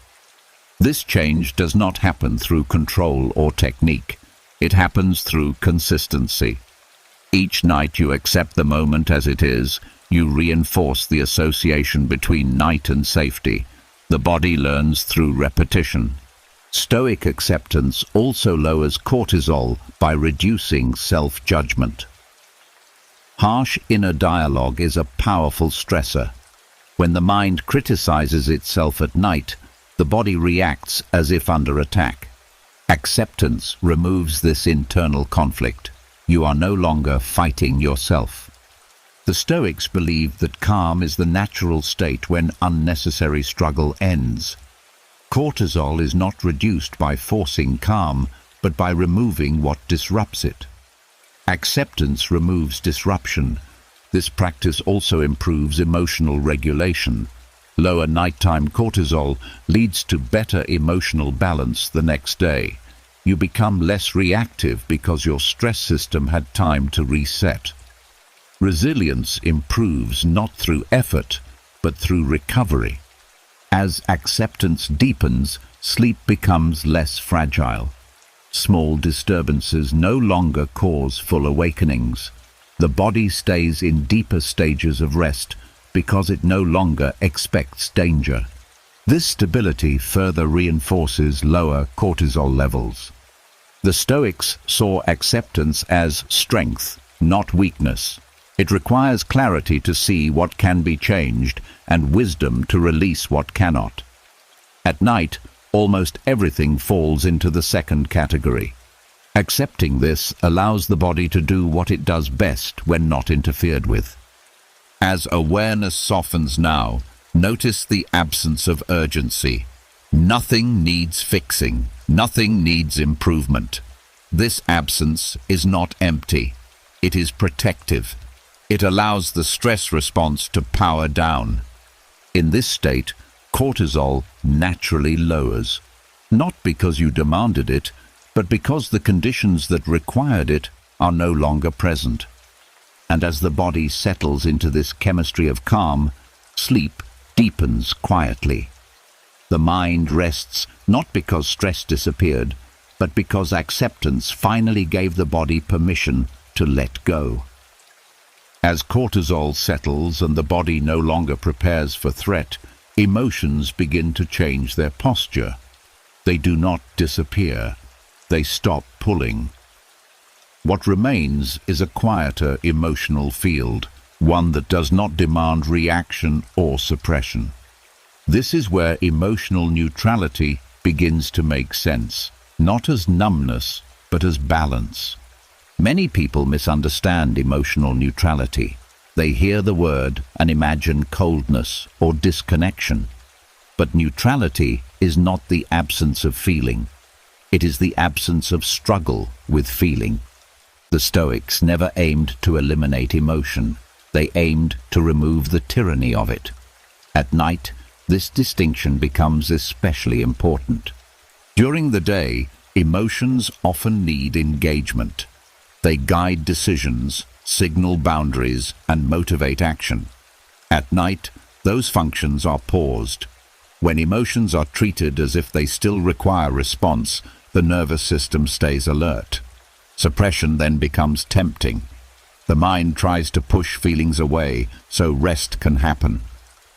This change does not happen through control or technique. It happens through consistency. Each night you accept the moment as it is, you reinforce the association between night and safety. The body learns through repetition. Stoic acceptance also lowers cortisol by reducing self-judgment. Harsh inner dialogue is a powerful stressor. When the mind criticizes itself at night, the body reacts as if under attack. Acceptance removes this internal conflict. You are no longer fighting yourself. The Stoics believed that calm is the natural state when unnecessary struggle ends. Cortisol is not reduced by forcing calm, but by removing what disrupts it. Acceptance removes disruption. This practice also improves emotional regulation. Lower nighttime cortisol leads to better emotional balance the next day. You become less reactive because your stress system had time to reset. Resilience improves not through effort, but through recovery. As acceptance deepens, sleep becomes less fragile. Small disturbances no longer cause full awakenings. The body stays in deeper stages of rest because it no longer expects danger. This stability further reinforces lower cortisol levels. The Stoics saw acceptance as strength, not weakness. It requires clarity to see what can be changed and wisdom to release what cannot. At night, almost everything falls into the second category. Accepting this allows the body to do what it does best when not interfered with. As awareness softens now, notice the absence of urgency. Nothing needs fixing. Nothing needs improvement. This absence is not empty. It is protective. It allows the stress response to power down. In this state, cortisol naturally lowers, not because you demanded it, but because the conditions that required it are no longer present. And as the body settles into this chemistry of calm, sleep deepens quietly. The mind rests not because stress disappeared, but because acceptance finally gave the body permission to let go. As cortisol settles and the body no longer prepares for threat, emotions begin to change their posture. They do not disappear. They stop pulling. What remains is a quieter emotional field, one that does not demand reaction or suppression. This is where emotional neutrality begins to make sense, not as numbness, but as balance. Many people misunderstand emotional neutrality. They hear the word and imagine coldness or disconnection. But neutrality is not the absence of feeling. It is the absence of struggle with feeling. The Stoics never aimed to eliminate emotion. They aimed to remove the tyranny of it. At night, this distinction becomes especially important. During the day, Emotions often need engagement. They guide decisions, signal boundaries, and motivate action. At night, those functions are paused. When emotions are treated as if they still require response, the nervous system stays alert. Suppression then becomes tempting. The mind tries to push feelings away so rest can happen.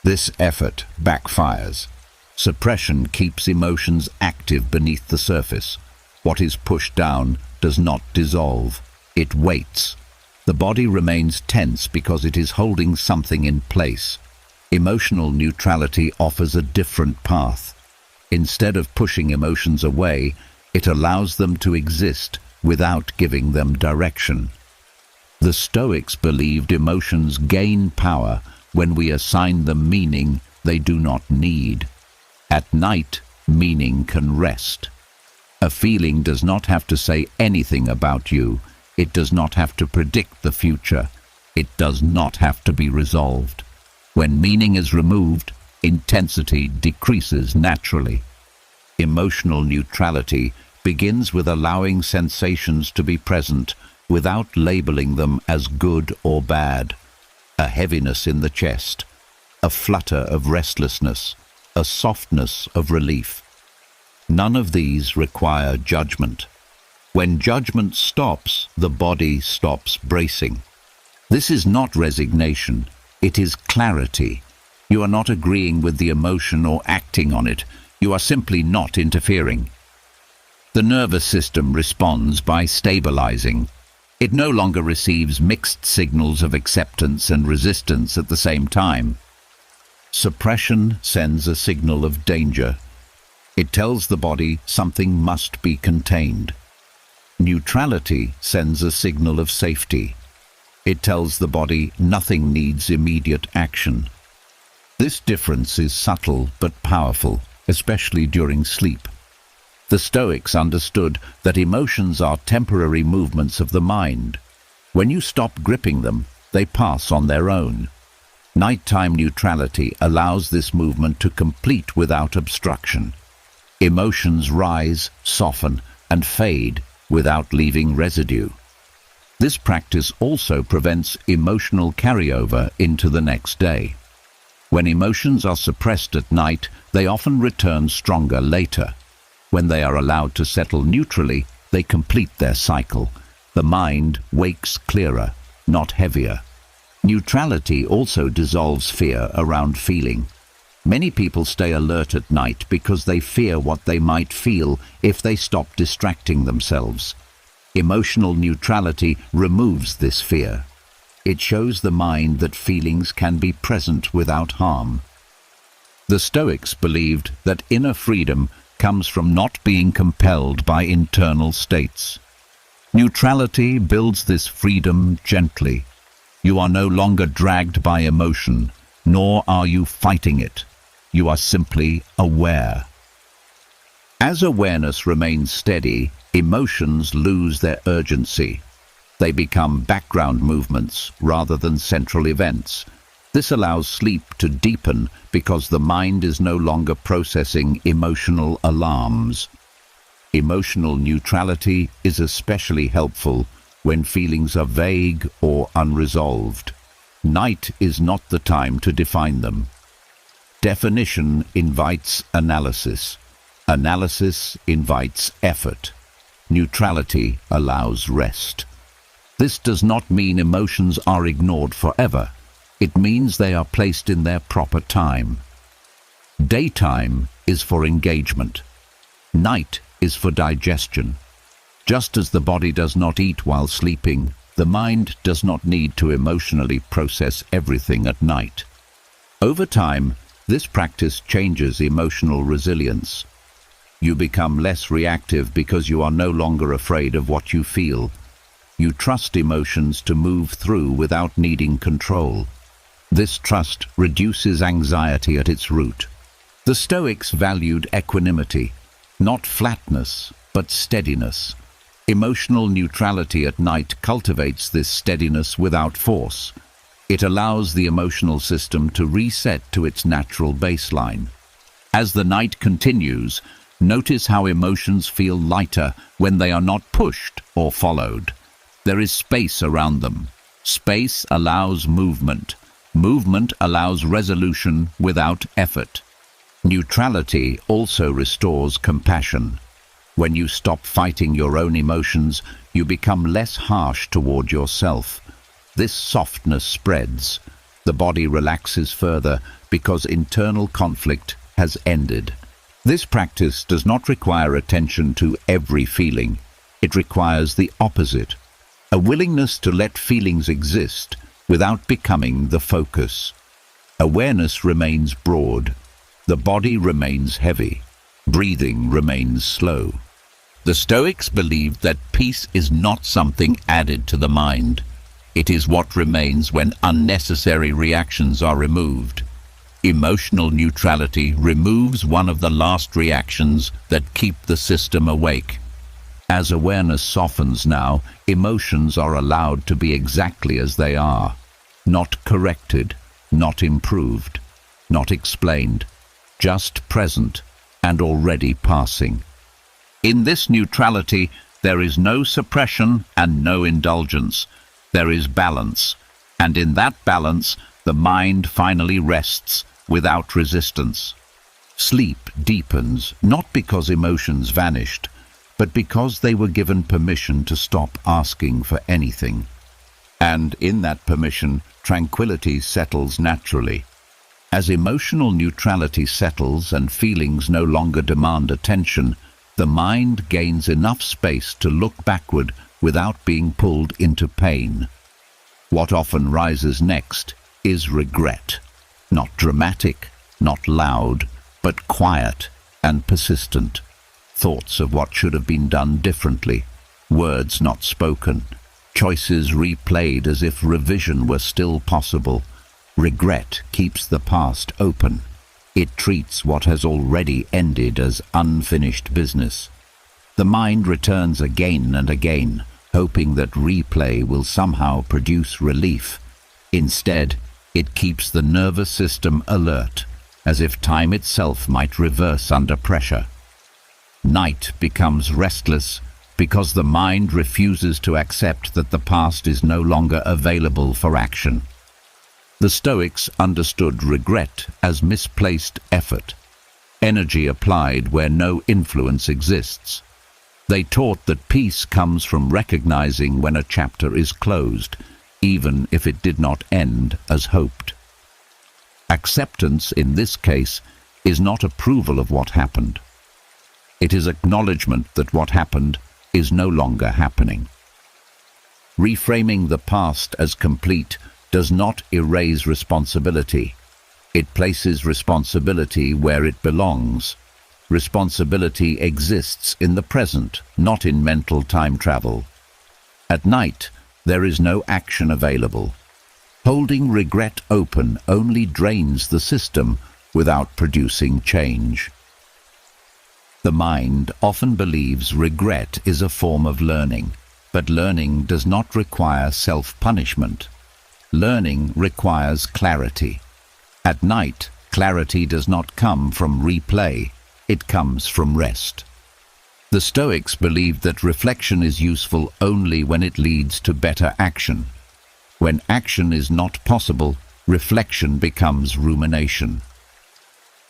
This effort backfires. Suppression keeps emotions active beneath the surface. What is pushed down does not dissolve. It waits. The body remains tense because it is holding something in place. Emotional neutrality offers a different path. Instead of pushing emotions away, it allows them to exist without giving them direction. The Stoics believed emotions gain power when we assign them meaning they do not need. At night, meaning can rest. A feeling does not have to say anything about you. It does not have to predict the future. It does not have to be resolved. When meaning is removed, intensity decreases naturally. Emotional neutrality begins with allowing sensations to be present without labeling them as good or bad. A heaviness in the chest, a flutter of restlessness, a softness of relief. None of these require judgment. When judgment stops, the body stops bracing. This is not resignation, it is clarity. You are not agreeing with the emotion or acting on it, you are simply not interfering. The nervous system responds by stabilizing. It no longer receives mixed signals of acceptance and resistance at the same time. Suppression sends a signal of danger. It tells the body something must be contained. Neutrality sends a signal of safety. It tells the body nothing needs immediate action. This difference is subtle but powerful, especially during sleep. The Stoics understood that emotions are temporary movements of the mind. When you stop gripping them, they pass on their own. Nighttime neutrality allows this movement to complete without obstruction. Emotions rise, soften, and fade without leaving residue. This practice also prevents emotional carryover into the next day. When emotions are suppressed at night, they often return stronger later. When they are allowed to settle neutrally, they complete their cycle. The mind wakes clearer, not heavier. Neutrality also dissolves fear around feeling. Many people stay alert at night because they fear what they might feel if they stop distracting themselves. Emotional neutrality removes this fear. It shows the mind that feelings can be present without harm. The Stoics believed that inner freedom comes from not being compelled by internal states. Neutrality builds this freedom gently. You are no longer dragged by emotion, nor are you fighting it. You are simply aware. As awareness remains steady, emotions lose their urgency. They become background movements rather than central events. This allows sleep to deepen because the mind is no longer processing emotional alarms. Emotional neutrality is especially helpful when feelings are vague or unresolved. Night is not the time to define them. Definition invites analysis. Analysis invites effort. Neutrality allows rest. This does not mean emotions are ignored forever. It means they are placed in their proper time. Daytime is for engagement. Night is for digestion. Just as the body does not eat while sleeping, the mind does not need to emotionally process everything at night. Over time, this practice changes emotional resilience. You become less reactive because you are no longer afraid of what you feel. You trust emotions to move through without needing control. This trust reduces anxiety at its root. The Stoics valued equanimity, not flatness, but steadiness. Emotional neutrality at night cultivates this steadiness without force. It allows the emotional system to reset to its natural baseline. As the night continues, Notice how emotions feel lighter when they are not pushed or followed. There is space around them. Space allows movement. Movement allows resolution without effort. Neutrality also restores compassion. When you stop fighting your own emotions, you become less harsh toward yourself. This softness spreads. The body relaxes further because internal conflict has ended. This practice does not require attention to every feeling. It requires the opposite, a willingness to let feelings exist without becoming the focus. Awareness remains broad. The body remains heavy. Breathing remains slow. The Stoics believed that peace is not something added to the mind. It is what remains when unnecessary reactions are removed. Emotional neutrality removes one of the last reactions that keep the system awake. As awareness softens now, emotions are allowed to be exactly as they are, not corrected, not improved, not explained, just present and already passing. In this neutrality, there is no suppression and no indulgence. There is balance, and in that balance, the mind finally rests without resistance. Sleep deepens, not because emotions vanished, but because they were given permission to stop asking for anything. And in that permission, tranquility settles naturally. As emotional neutrality settles and feelings no longer demand attention, the mind gains enough space to look backward without being pulled into pain. What often rises next is regret. Not dramatic, not loud, but quiet and persistent. Thoughts of what should have been done differently, words not spoken, choices replayed as if revision were still possible. Regret keeps the past open. It treats what has already ended as unfinished business. The mind returns again and again, hoping that replay will somehow produce relief. Instead, it keeps the nervous system alert, as if time itself might reverse under pressure. Night becomes restless because the mind refuses to accept that the past is no longer available for action. The Stoics understood regret as misplaced effort, energy applied where no influence exists. They taught that peace comes from recognizing when a chapter is closed, even if it did not end as hoped. Acceptance, in this case, is not approval of what happened. It is acknowledgement that what happened is no longer happening. Reframing the past as complete does not erase responsibility. It places responsibility where it belongs. Responsibility exists in the present, not in mental time travel. At night, there is no action available. Holding regret open only drains the system without producing change. The mind often believes regret is a form of learning, but learning does not require self-punishment. Learning requires clarity. At night, clarity does not come from replay, it comes from rest. The Stoics believed that reflection is useful only when it leads to better action. When action is not possible, reflection becomes rumination.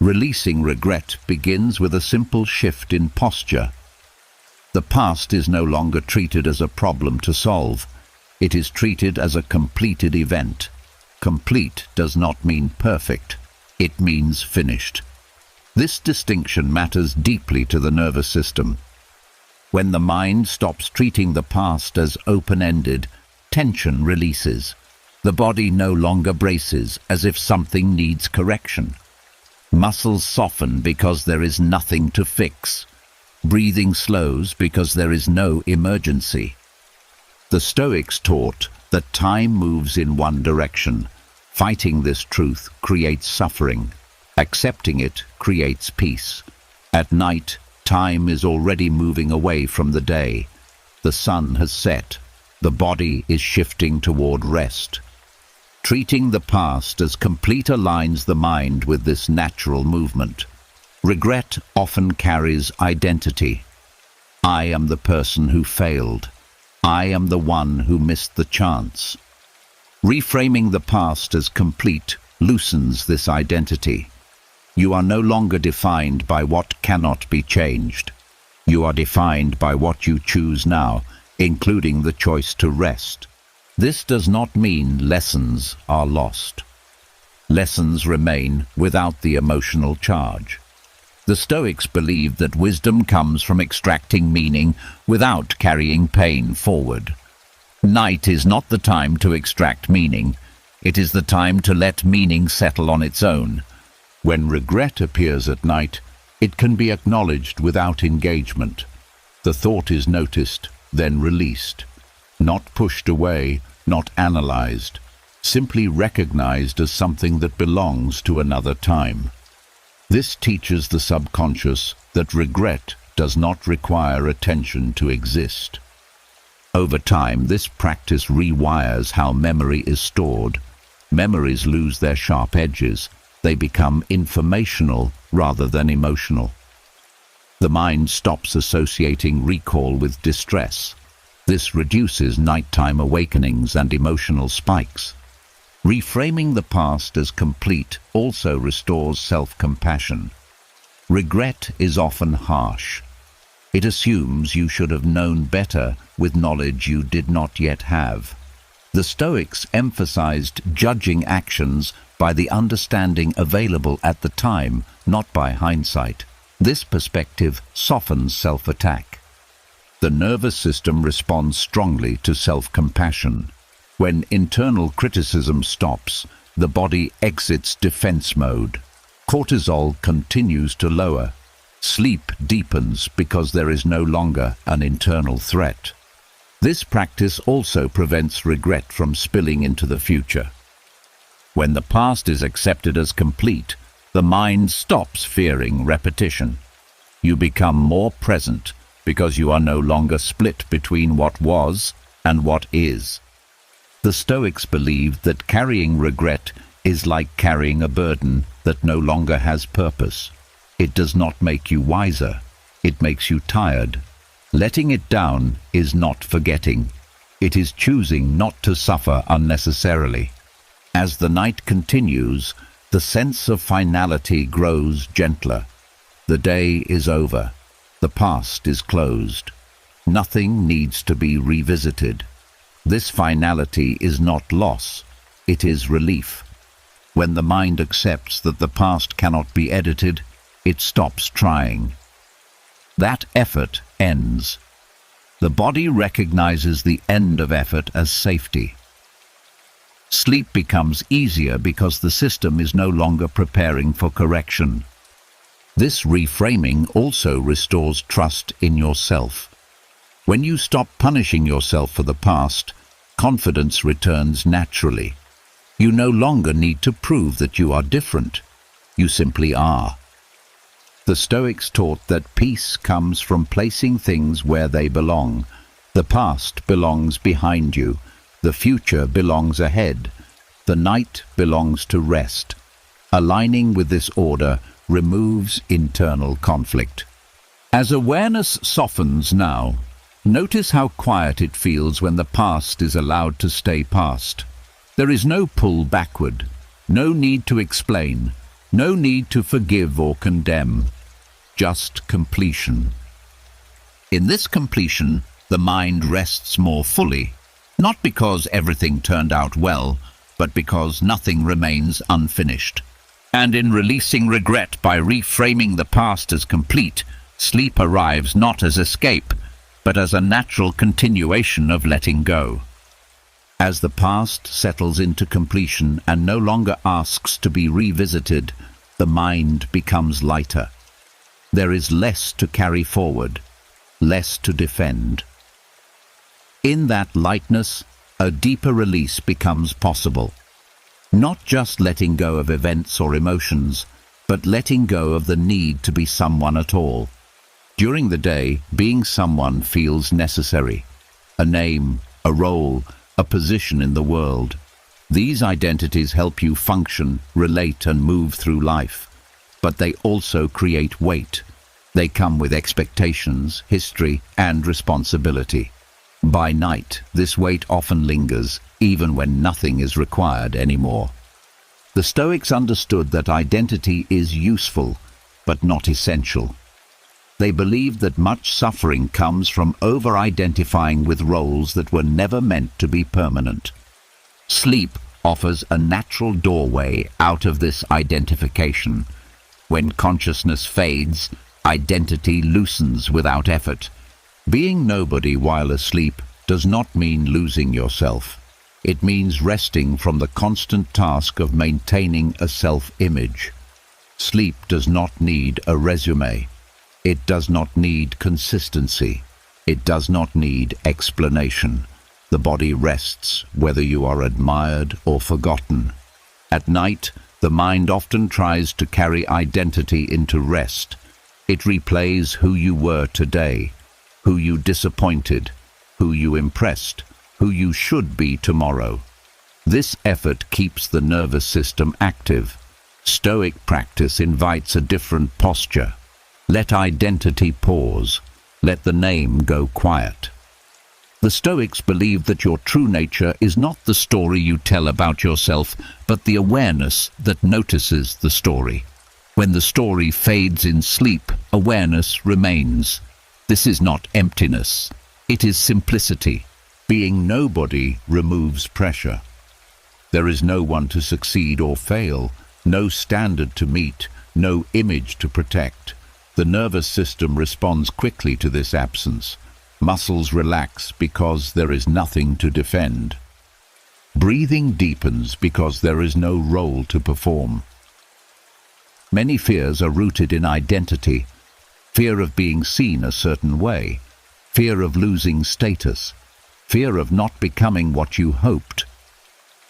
Releasing regret begins with a simple shift in posture. The past is no longer treated as a problem to solve. It is treated as a completed event. Complete does not mean perfect. It means finished. This distinction matters deeply to the nervous system. When the mind stops treating the past as open-ended, tension releases. The body no longer braces as if something needs correction. Muscles soften because there is nothing to fix. Breathing slows because there is no emergency. The Stoics taught that time moves in one direction. Fighting this truth creates suffering. Accepting it creates peace. At night, time is already moving away from the day. The sun has set. The body is shifting toward rest. Treating the past as complete aligns the mind with this natural movement. Regret often carries identity. I am the person who failed. I am the one who missed the chance. Reframing the past as complete loosens this identity. You are no longer defined by what cannot be changed. You are defined by what you choose now, including the choice to rest. This does not mean lessons are lost. Lessons remain without the emotional charge. The Stoics believed that wisdom comes from extracting meaning without carrying pain forward. Night is not the time to extract meaning. It is the time to let meaning settle on its own. When regret appears at night, it can be acknowledged without engagement. The thought is noticed, then released. Not pushed away, not analyzed. Simply recognized as something that belongs to another time. This teaches the subconscious that regret does not require attention to exist. Over time, this practice rewires how memory is stored. Memories lose their sharp edges. They become informational rather than emotional. The mind stops associating recall with distress. This reduces nighttime awakenings and emotional spikes. Reframing the past as complete also restores self-compassion. Regret is often harsh. It assumes you should have known better with knowledge you did not yet have. The Stoics emphasized judging actions by the understanding available at the time, not by hindsight. This perspective softens self-attack. The nervous system responds strongly to self-compassion. When internal criticism stops, the body exits defense mode. Cortisol continues to lower. Sleep deepens because there is no longer an internal threat. This practice also prevents regret from spilling into the future. When the past is accepted as complete, the mind stops fearing repetition. You become more present because you are no longer split between what was and what is. The Stoics believed that carrying regret is like carrying a burden that no longer has purpose. It does not make you wiser. It makes you tired. Letting it down is not forgetting. It is choosing not to suffer unnecessarily. As the night continues, the sense of finality grows gentler. The day is over. The past is closed. Nothing needs to be revisited. This finality is not loss. It is relief. When the mind accepts that the past cannot be edited, it stops trying. That effort ends. The body recognizes the end of effort as safety. Sleep becomes easier because the system is no longer preparing for correction. This reframing also restores trust in yourself. When you stop punishing yourself for the past, confidence returns naturally. You no longer need to prove that you are different. You simply are. The Stoics taught that peace comes from placing things where they belong. The past belongs behind you. The future belongs ahead. The night belongs to rest. Aligning with this order removes internal conflict. As awareness softens now, notice how quiet it feels when the past is allowed to stay past. There is no pull backward, no need to explain, no need to forgive or condemn. Just completion. In this completion, the mind rests more fully, not because everything turned out well, but because nothing remains unfinished. And in releasing regret by reframing the past as complete, sleep arrives not as escape, but as a natural continuation of letting go. As the past settles into completion and no longer asks to be revisited, the mind becomes lighter. There is less to carry forward, less to defend. In that lightness, a deeper release becomes possible. Not just letting go of events or emotions, but letting go of the need to be someone at all. During the day, being someone feels necessary. A name, a role, a position in the world. These identities help you function, relate, and move through life. but they also create weight. They come with expectations, history, and responsibility. By night, this weight often lingers, even when nothing is required anymore. The Stoics understood that identity is useful, but not essential. They believed that much suffering comes from over-identifying with roles that were never meant to be permanent. Sleep offers a natural doorway out of this identification. When consciousness fades, identity loosens without effort. Being nobody while asleep does not mean losing yourself. It means resting from the constant task of maintaining a self-image. Sleep does not need a resume. It does not need consistency. It does not need explanation. The body rests whether you are admired or forgotten. At night, the mind often tries to carry identity into rest. It replays who you were today, who you disappointed, who you impressed, who you should be tomorrow. This effort keeps the nervous system active. Stoic practice invites a different posture. Let identity pause. Let the name go quiet. The Stoics believe that your true nature is not the story you tell about yourself, but the awareness that notices the story. When the story fades in sleep, awareness remains. This is not emptiness. It is simplicity. Being nobody removes pressure. There is no one to succeed or fail, no standard to meet, no image to protect. The nervous system responds quickly to this absence. Muscles relax because there is nothing to defend. Breathing deepens because there is no role to perform. Many fears are rooted in identity. Fear of being seen a certain way, fear of losing status, fear of not becoming what you hoped.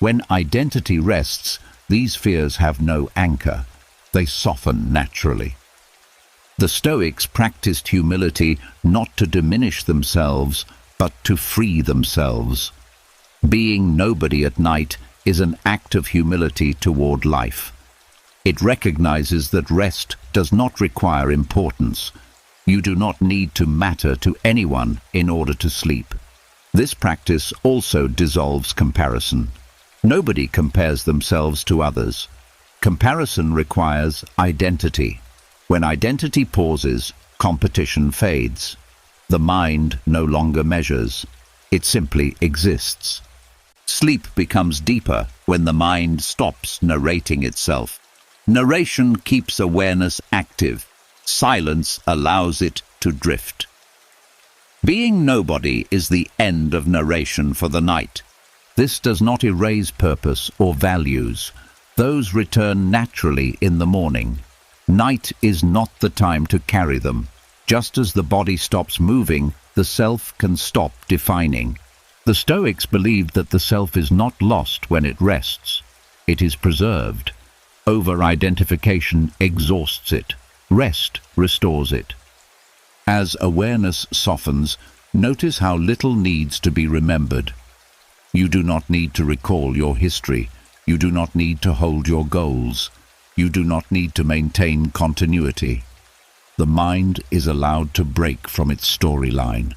When identity rests, these fears have no anchor. They soften naturally. The Stoics practiced humility not to diminish themselves, but to free themselves. Being nobody at night is an act of humility toward life. It recognizes that rest does not require importance. You do not need to matter to anyone in order to sleep. This practice also dissolves comparison. Nobody compares themselves to others. Comparison requires identity. When identity pauses, competition fades. The mind no longer measures. It simply exists. Sleep becomes deeper when the mind stops narrating itself. Narration keeps awareness active. Silence allows it to drift. Being nobody is the end of narration for the night. This does not erase purpose or values. Those return naturally in the morning. Night is not the time to carry them. Just as the body stops moving, the self can stop defining. The Stoics believed that the self is not lost when it rests. It is preserved. Over-identification exhausts it. Rest restores it. As awareness softens, notice how little needs to be remembered. You do not need to recall your history. You do not need to hold your goals. You do not need to maintain continuity. The mind is allowed to break from its storyline.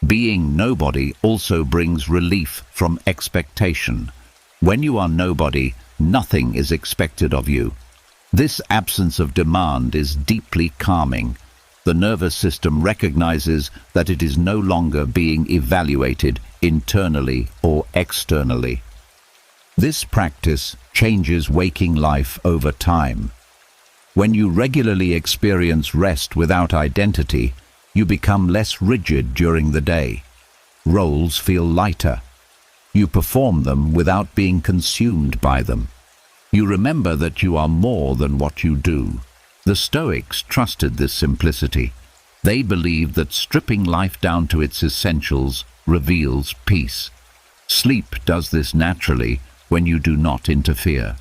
Being nobody also brings relief from expectation. When you are nobody, nothing is expected of you. This absence of demand is deeply calming. The nervous system recognizes that it is no longer being evaluated internally or externally. This practice changes waking life over time. When you regularly experience rest without identity, you become less rigid during the day. Roles feel lighter. You perform them without being consumed by them. You remember that you are more than what you do. The Stoics trusted this simplicity. They believed that stripping life down to its essentials reveals peace. Sleep does this naturally when you do not interfere.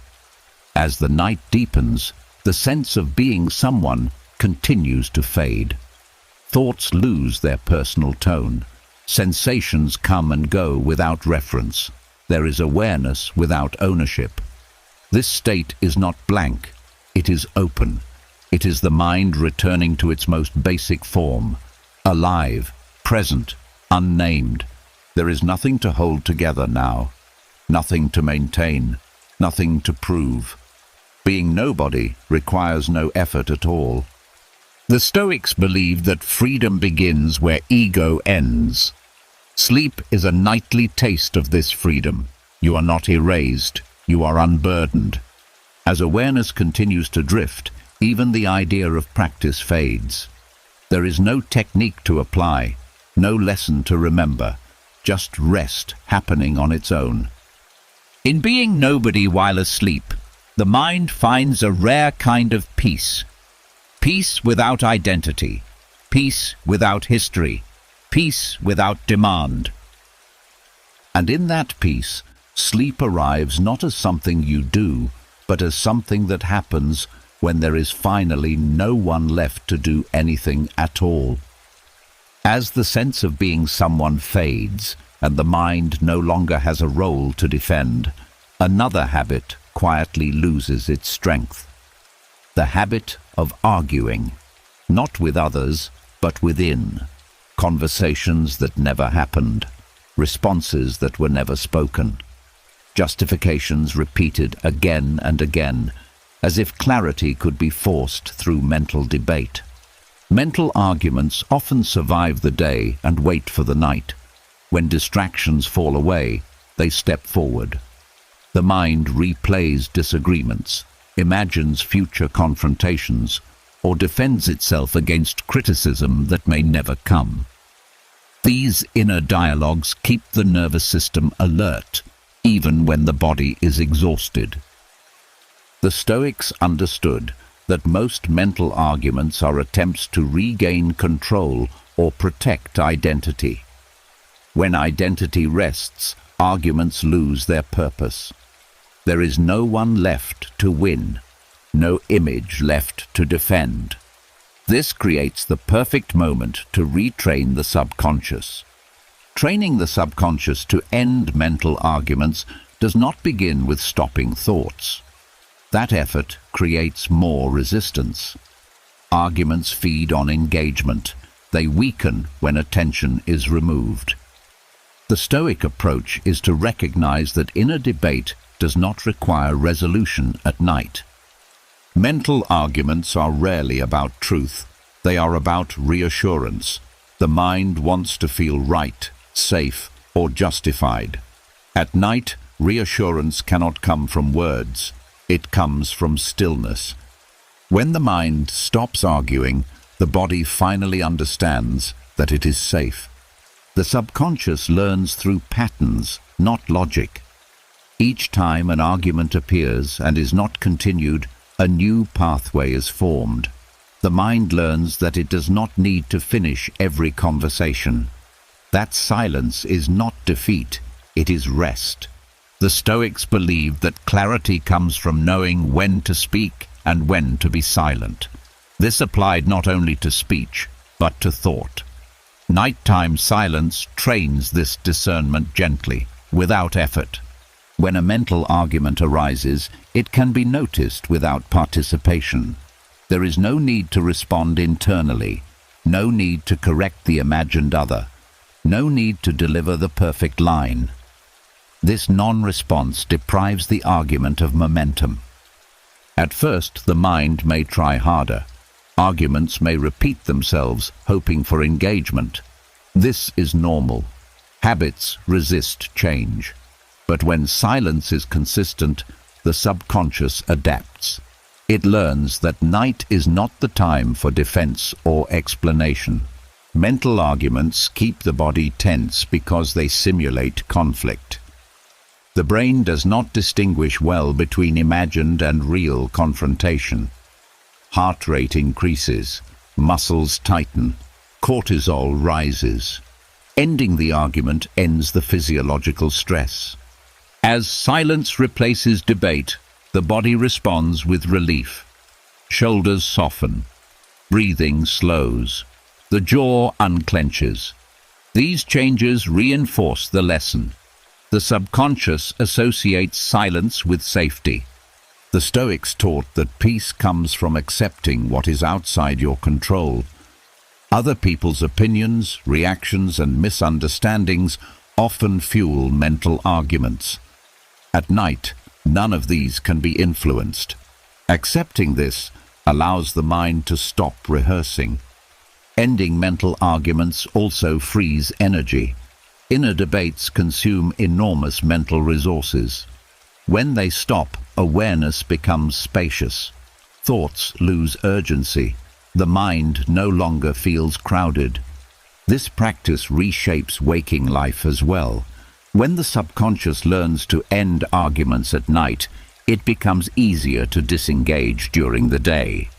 As the night deepens, the sense of being someone continues to fade. Thoughts lose their personal tone. Sensations come and go without reference. There is awareness without ownership. This state is not blank, it is open. It is the mind returning to its most basic form, alive, present, unnamed. There is nothing to hold together now, nothing to maintain, nothing to prove. Being nobody requires no effort at all. The Stoics believed that freedom begins where ego ends. Sleep is a nightly taste of this freedom. You are not erased, you are unburdened. As awareness continues to drift, even the idea of practice fades. There is no technique to apply, no lesson to remember, just rest happening on its own. In being nobody while asleep, the mind finds a rare kind of peace. Peace without identity, peace without history, peace without demand. And in that peace, sleep arrives not as something you do, but as something that happens when there is finally no one left to do anything at all. As the sense of being someone fades, and the mind no longer has a role to defend, another habit quietly loses its strength. The habit of arguing, not with others, but within. Conversations that never happened, responses that were never spoken, justifications repeated again and again, as if clarity could be forced through mental debate. Mental arguments often survive the day and wait for the night. When distractions fall away, they step forward. The mind replays disagreements, imagines future confrontations, or defends itself against criticism that may never come. These inner dialogues keep the nervous system alert, even when the body is exhausted. The Stoics understood that most mental arguments are attempts to regain control or protect identity. When identity rests, arguments lose their purpose. There is no one left to win, no image left to defend. This creates the perfect moment to retrain the subconscious. Training the subconscious to end mental arguments does not begin with stopping thoughts. That effort creates more resistance. Arguments feed on engagement. They weaken when attention is removed. The Stoic approach is to recognize that inner debate does not require resolution at night. Mental arguments are rarely about truth. They are about reassurance. The mind wants to feel right, safe, or justified. At night, reassurance cannot come from words. It comes from stillness. When the mind stops arguing, the body finally understands that it is safe. The subconscious learns through patterns, not logic. Each time an argument appears and is not continued, a new pathway is formed. The mind learns that it does not need to finish every conversation. That silence is not defeat, it is rest. The Stoics believed that clarity comes from knowing when to speak and when to be silent. This applied not only to speech, but to thought. Nighttime silence trains this discernment gently, without effort. When a mental argument arises, it can be noticed without participation. There is no need to respond internally, no need to correct the imagined other, no need to deliver the perfect line. This non-response deprives the argument of momentum. At first, the mind may try harder. Arguments may repeat themselves, hoping for engagement. This is normal. Habits resist change. But when silence is consistent, the subconscious adapts. It learns that night is not the time for defense or explanation. Mental arguments keep the body tense because they simulate conflict. The brain does not distinguish well between imagined and real confrontation. Heart rate increases, muscles tighten, cortisol rises. Ending the argument ends the physiological stress. As silence replaces debate, the body responds with relief. Shoulders soften, breathing slows, the jaw unclenches. These changes reinforce the lesson. The subconscious associates silence with safety. The Stoics taught that peace comes from accepting what is outside your control. Other people's opinions, reactions, and misunderstandings often fuel mental arguments. At night, none of these can be influenced. Accepting this allows the mind to stop rehearsing. Ending mental arguments also frees energy. Inner debates consume enormous mental resources. When they stop, awareness becomes spacious. Thoughts lose urgency. The mind no longer feels crowded. This practice reshapes waking life as well. When the subconscious learns to end arguments at night, it becomes easier to disengage during the day.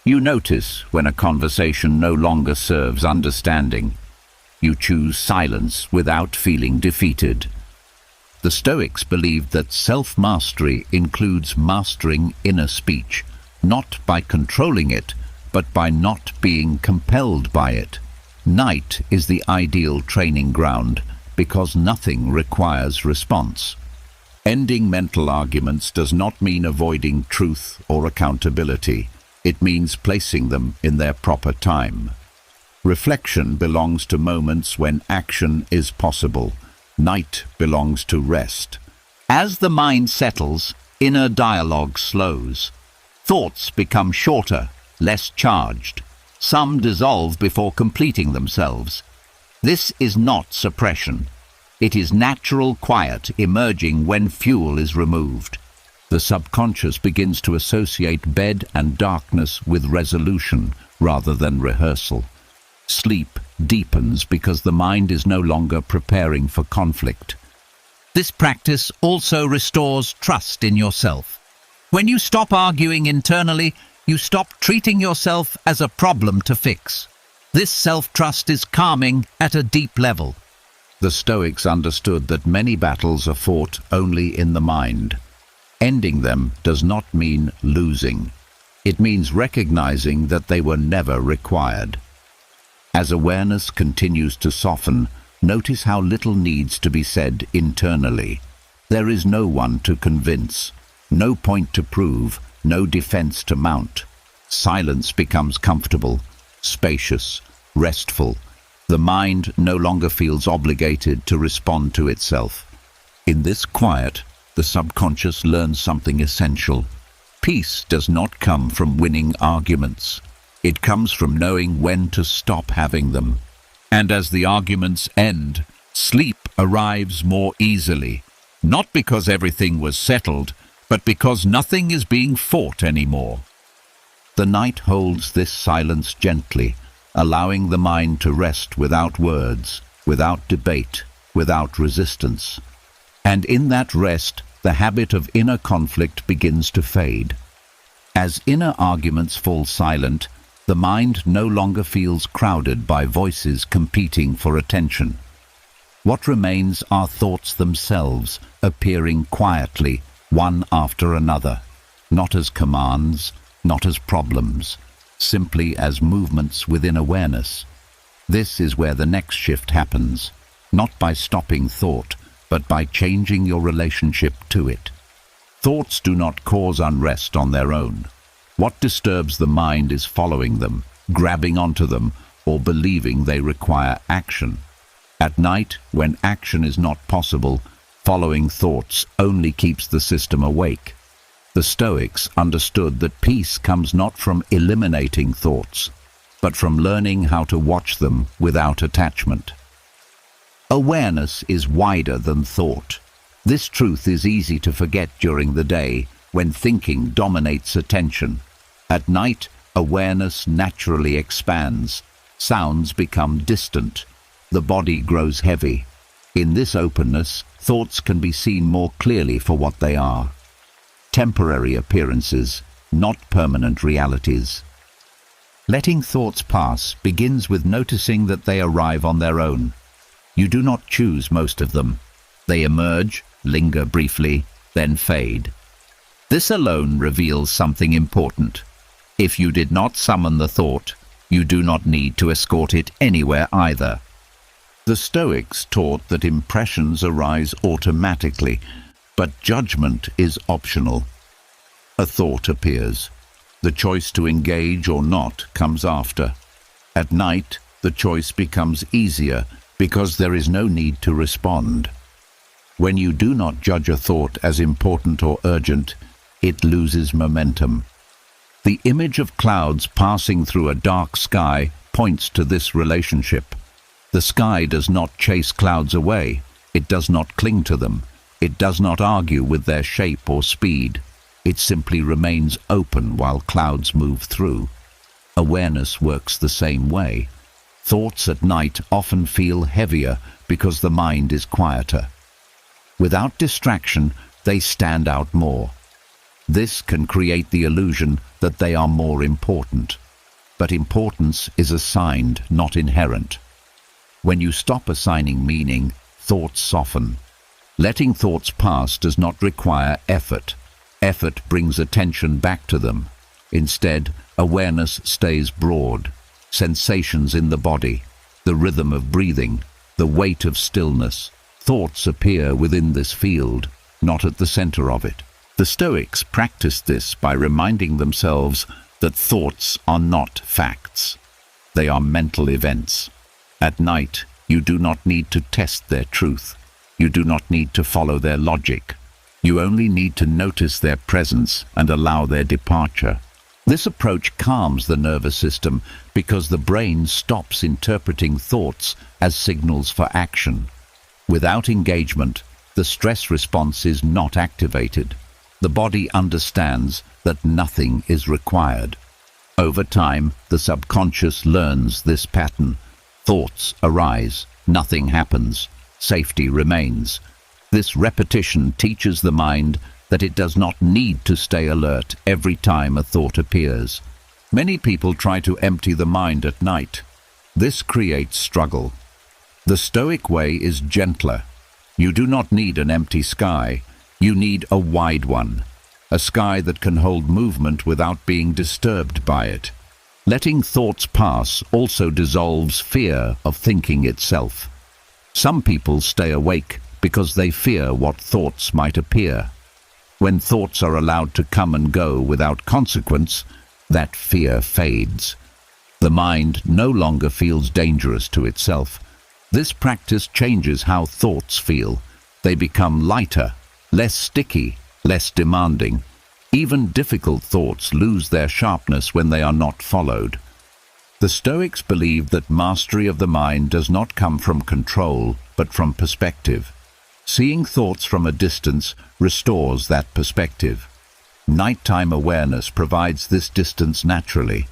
You notice when a conversation no longer serves understanding. You choose silence without feeling defeated. The Stoics believed that self-mastery includes mastering inner speech, not by controlling it, but by not being compelled by it. Night is the ideal training ground because nothing requires response. Ending mental arguments does not mean avoiding truth or accountability. It means placing them in their proper time. Reflection belongs to moments when action is possible. Night belongs to rest. As the mind settles, inner dialogue slows. Thoughts become shorter, less charged. Some dissolve before completing themselves. This is not suppression. It is natural quiet emerging when fuel is removed. The subconscious begins to associate bed and darkness with resolution rather than rehearsal. Sleep deepens because the mind is no longer preparing for conflict. This practice also restores trust in yourself. When you stop arguing internally, you stop treating yourself as a problem to fix. This self-trust is calming at a deep level. The Stoics understood that many battles are fought only in the mind. Ending them does not mean losing. It means recognizing that they were never required. As awareness continues to soften, notice how little needs to be said internally. There is no one to convince, no point to prove, no defense to mount. Silence becomes comfortable, spacious, restful. The mind no longer feels obligated to respond to itself. In this quiet, the subconscious learns something essential. Peace does not come from winning arguments. It comes from knowing when to stop having them. And as the arguments end, sleep arrives more easily, not because everything was settled, but because nothing is being fought anymore. The night holds this silence gently, allowing the mind to rest without words, without debate, without resistance. And in that rest, the habit of inner conflict begins to fade. As inner arguments fall silent, the mind no longer feels crowded by voices competing for attention. What remains are thoughts themselves, appearing quietly, one after another, not as commands, not as problems, simply as movements within awareness. This is where the next shift happens, not by stopping thought, but by changing your relationship to it. Thoughts do not cause unrest on their own. What disturbs the mind is following them, grabbing onto them, or believing they require action. At night, when action is not possible, following thoughts only keeps the system awake. The Stoics understood that peace comes not from eliminating thoughts, but from learning how to watch them without attachment. Awareness is wider than thought. This truth is easy to forget during the day, when thinking dominates attention. At night, awareness naturally expands. Sounds become distant. The body grows heavy. In this openness, thoughts can be seen more clearly for what they are. Temporary appearances, not permanent realities. Letting thoughts pass begins with noticing that they arrive on their own. You do not choose most of them. They emerge, linger briefly, then fade. This alone reveals something important. If you did not summon the thought, you do not need to escort it anywhere either. The Stoics taught that impressions arise automatically, but judgment is optional. a thought appears. The choice to engage or not comes after. At night, the choice becomes easier because there is no need to respond. When you do not judge a thought as important or urgent, it loses momentum. The image of clouds passing through a dark sky points to this relationship. The sky does not chase clouds away. It does not cling to them. It does not argue with their shape or speed. It simply remains open while clouds move through. Awareness works the same way. Thoughts at night often feel heavier because the mind is quieter. Without distraction, they stand out more. This can create the illusion that they are more important. But importance is assigned, not inherent. When you stop assigning meaning, thoughts soften. Letting thoughts pass does not require effort. Effort brings attention back to them. Instead, awareness stays broad. Sensations in the body, the rhythm of breathing, the weight of stillness. Thoughts appear within this field, not at the center of it. The Stoics practiced this by reminding themselves that thoughts are not facts. They are mental events. At night, you do not need to test their truth. You do not need to follow their logic. You only need to notice their presence and allow their departure. This approach calms the nervous system because the brain stops interpreting thoughts as signals for action. Without engagement, the stress response is not activated. The body understands that nothing is required. Over time, the subconscious learns this pattern. Thoughts arise, nothing happens, safety remains. This repetition teaches the mind that it does not need to stay alert every time a thought appears. Many people try to empty the mind at night. This creates struggle. The Stoic way is gentler. You do not need an empty sky. You need a wide one, a sky that can hold movement without being disturbed by it. Letting thoughts pass also dissolves fear of thinking itself. Some people stay awake because they fear what thoughts might appear. When thoughts are allowed to come and go without consequence, that fear fades. The mind no longer feels dangerous to itself. This practice changes how thoughts feel. They become lighter, less sticky, less demanding. Even difficult thoughts lose their sharpness when they are not followed. The Stoics believed that mastery of the mind does not come from control, but from perspective. Seeing thoughts from a distance restores that perspective. Nighttime awareness provides this distance naturally.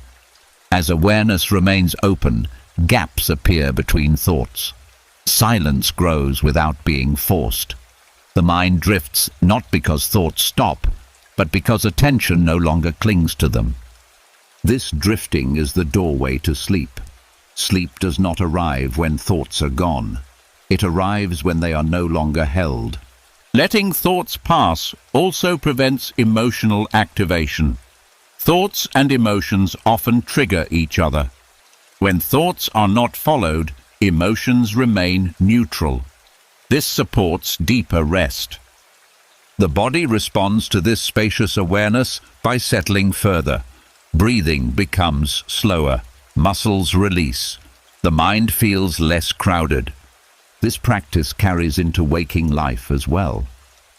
As awareness remains open, gaps appear between thoughts. Silence grows without being forced. The mind drifts not because thoughts stop, but because attention no longer clings to them. This drifting is the doorway to sleep. Sleep does not arrive when thoughts are gone. It arrives when they are no longer held. Letting thoughts pass also prevents emotional activation. Thoughts and emotions often trigger each other. When thoughts are not followed, emotions remain neutral. This supports deeper rest. The body responds to this spacious awareness by settling further. Breathing becomes slower. Muscles release. The mind feels less crowded. This practice carries into waking life as well.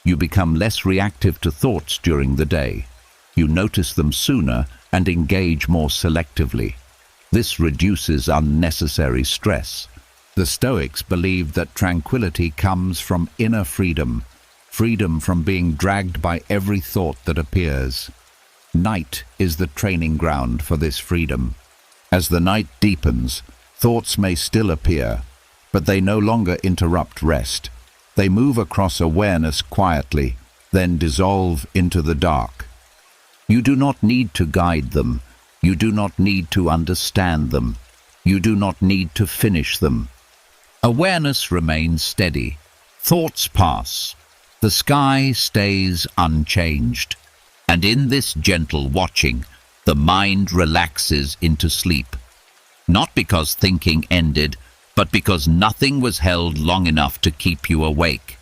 You become less reactive to thoughts during the day. You notice them sooner and engage more selectively. This reduces unnecessary stress. The Stoics believed that tranquility comes from inner freedom, freedom from being dragged by every thought that appears. Night is the training ground for this freedom. As the night deepens, thoughts may still appear, but they no longer interrupt rest. They move across awareness quietly, then dissolve into the dark. You do not need to guide them. You do not need to understand them. You do not need to finish them. Awareness remains steady. Thoughts pass. The sky stays unchanged. And in this gentle watching, the mind relaxes into sleep. Not because thinking ended, but because nothing was held long enough to keep you awake.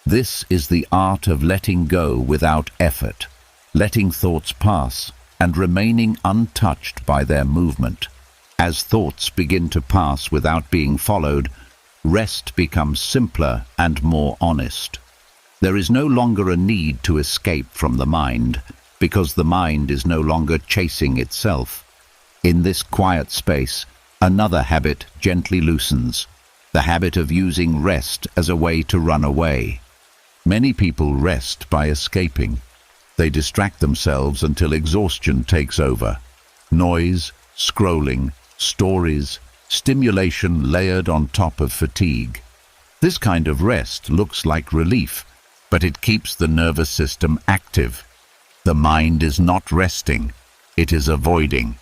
This is the art of letting go without effort. letting thoughts pass and remaining untouched by their movement. As thoughts begin to pass without being followed, rest becomes simpler and more honest. There is no longer a need to escape from the mind, because the mind is no longer chasing itself. In this quiet space, another habit gently loosens, the habit of using rest as a way to run away. Many people rest by escaping. They distract themselves until exhaustion takes over. Noise, scrolling, stories, stimulation layered on top of fatigue. This kind of rest looks like relief, but it keeps the nervous system active. The mind is not resting, it is avoiding.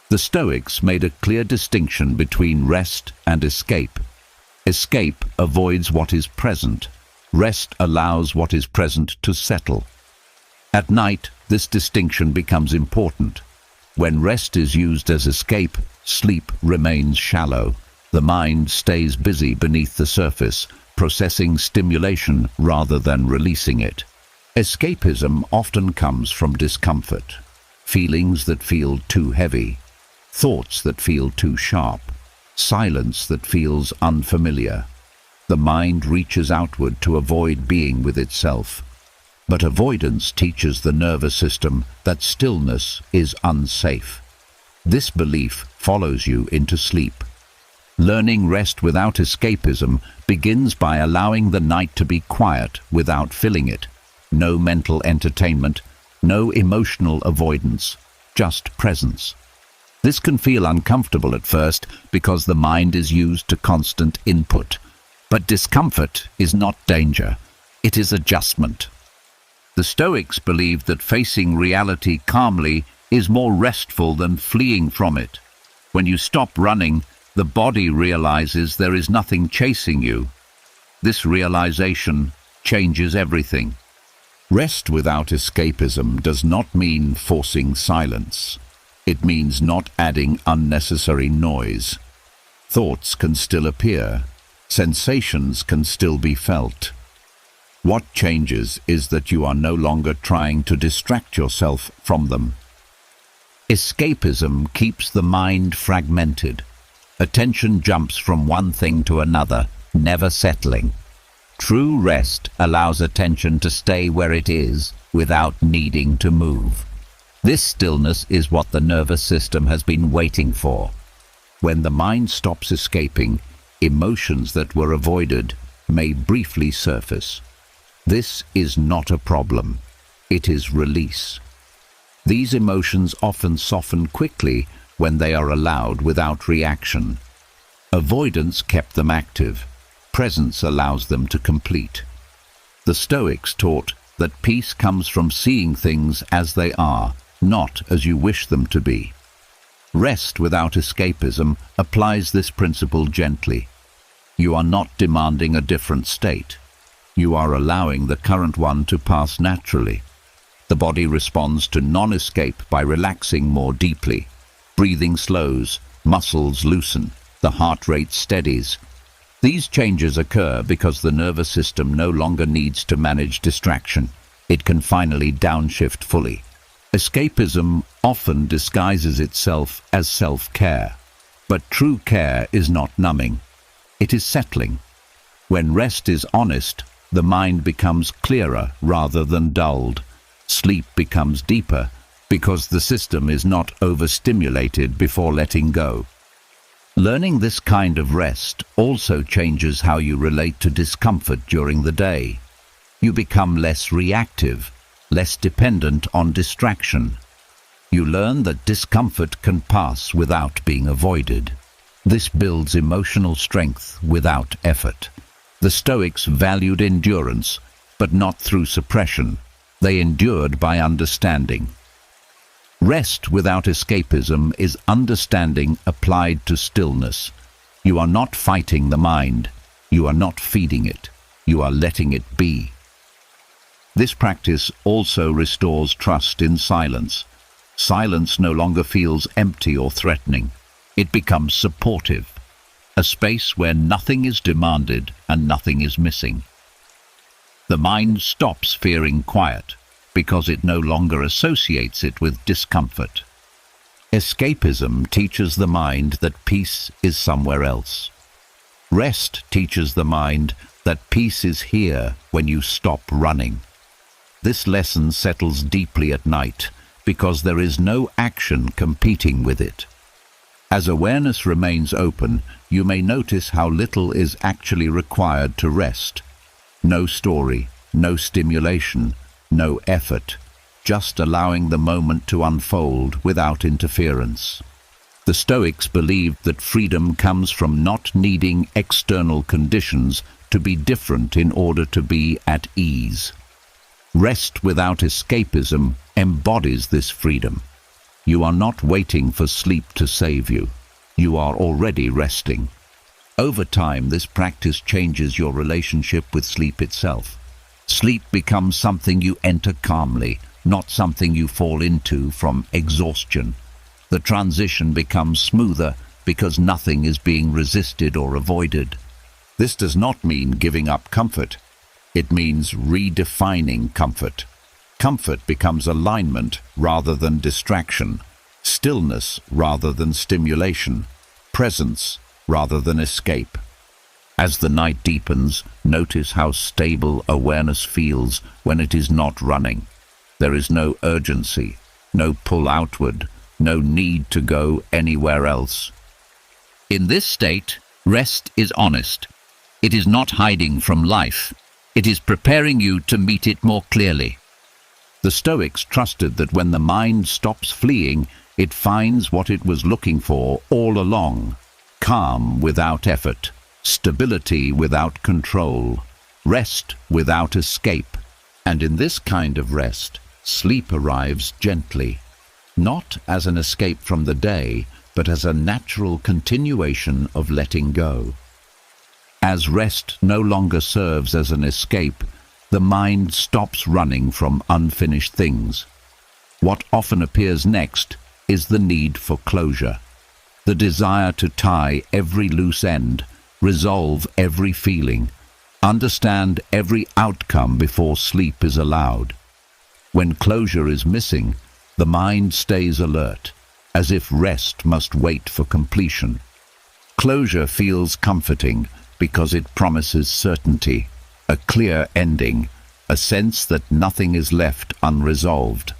The Stoics made a clear distinction between rest and escape. Escape avoids what is present. Rest allows what is present to settle. At night, this distinction becomes important. When rest is used as escape, sleep remains shallow. The mind stays busy beneath the surface, processing stimulation rather than releasing it. Escapism often comes from discomfort, feelings that feel too heavy, thoughts that feel too sharp, silence that feels unfamiliar. The mind reaches outward to avoid being with itself. But avoidance teaches the nervous system that stillness is unsafe. This belief follows you into sleep. Learning rest without escapism begins by allowing the night to be quiet without filling it. No mental entertainment, no emotional avoidance, just presence. This can feel uncomfortable at first because the mind is used to constant input. But discomfort is not danger, it is adjustment. The Stoics believed that facing reality calmly is more restful than fleeing from it. When you stop running, the body realizes there is nothing chasing you. This realization changes everything. Rest without escapism does not mean forcing silence. It means not adding unnecessary noise. Thoughts can still appear. Sensations can still be felt. What changes is that you are no longer trying to distract yourself from them. Escapism keeps the mind fragmented. Attention jumps from one thing to another, never settling. True rest allows attention to stay where it is without needing to move. This stillness is what the nervous system has been waiting for. When the mind stops escaping, emotions that were avoided may briefly surface. This is not a problem. It is release. These emotions often soften quickly when they are allowed without reaction. Avoidance kept them active. Presence allows them to complete. The Stoics taught that peace comes from seeing things as they are, not as you wish them to be. Rest without escapism applies this principle gently. You are not demanding a different state. You are allowing the current one to pass naturally. The body responds to non-escape by relaxing more deeply. Breathing slows, muscles loosen, the heart rate steadies. These changes occur because the nervous system no longer needs to manage distraction. It can finally downshift fully. Escapism often disguises itself as self-care, but true care is not numbing. It is settling. When rest is honest, the mind becomes clearer rather than dulled. Sleep becomes deeper because the system is not overstimulated before letting go. Learning this kind of rest also changes how you relate to discomfort during the day. You become less reactive, less dependent on distraction. You learn that discomfort can pass without being avoided. This builds emotional strength without effort. The Stoics valued endurance, but not through suppression. They endured by understanding. Rest without escapism is understanding applied to stillness. You are not fighting the mind. You are not feeding it. You are letting it be. This practice also restores trust in silence. Silence no longer feels empty or threatening. It becomes supportive, a space where nothing is demanded and nothing is missing. The mind stops fearing quiet because it no longer associates it with discomfort. Escapism teaches the mind that peace is somewhere else. Rest teaches the mind that peace is here when you stop running. This lesson settles deeply at night because there is no action competing with it. As awareness remains open, you may notice how little is actually required to rest. No story, no stimulation, no effort, just allowing the moment to unfold without interference. The Stoics believed that freedom comes from not needing external conditions to be different in order to be at ease. Rest without escapism embodies this freedom. You are not waiting for sleep to save you. You are already resting. Over time, this practice changes your relationship with sleep itself. Sleep becomes something you enter calmly, not something you fall into from exhaustion. The transition becomes smoother because nothing is being resisted or avoided. This does not mean giving up comfort. It means redefining comfort. Comfort becomes alignment rather than distraction, stillness rather than stimulation, presence rather than escape. As the night deepens, notice how stable awareness feels when it is not running. There is no urgency, no pull outward, no need to go anywhere else. In this state, rest is honest. It is not hiding from life. It is preparing you to meet it more clearly. The Stoics trusted that when the mind stops fleeing, it finds what it was looking for all along: calm without effort, stability without control, rest without escape. And in this kind of rest, sleep arrives gently, not as an escape from the day, but as a natural continuation of letting go. As rest no longer serves as an escape, the mind stops running from unfinished things. What often appears next is the need for closure, the desire to tie every loose end, resolve every feeling, understand every outcome before sleep is allowed. When closure is missing, the mind stays alert, as if rest must wait for completion. Closure feels comforting because it promises certainty, a clear ending, a sense that nothing is left unresolved.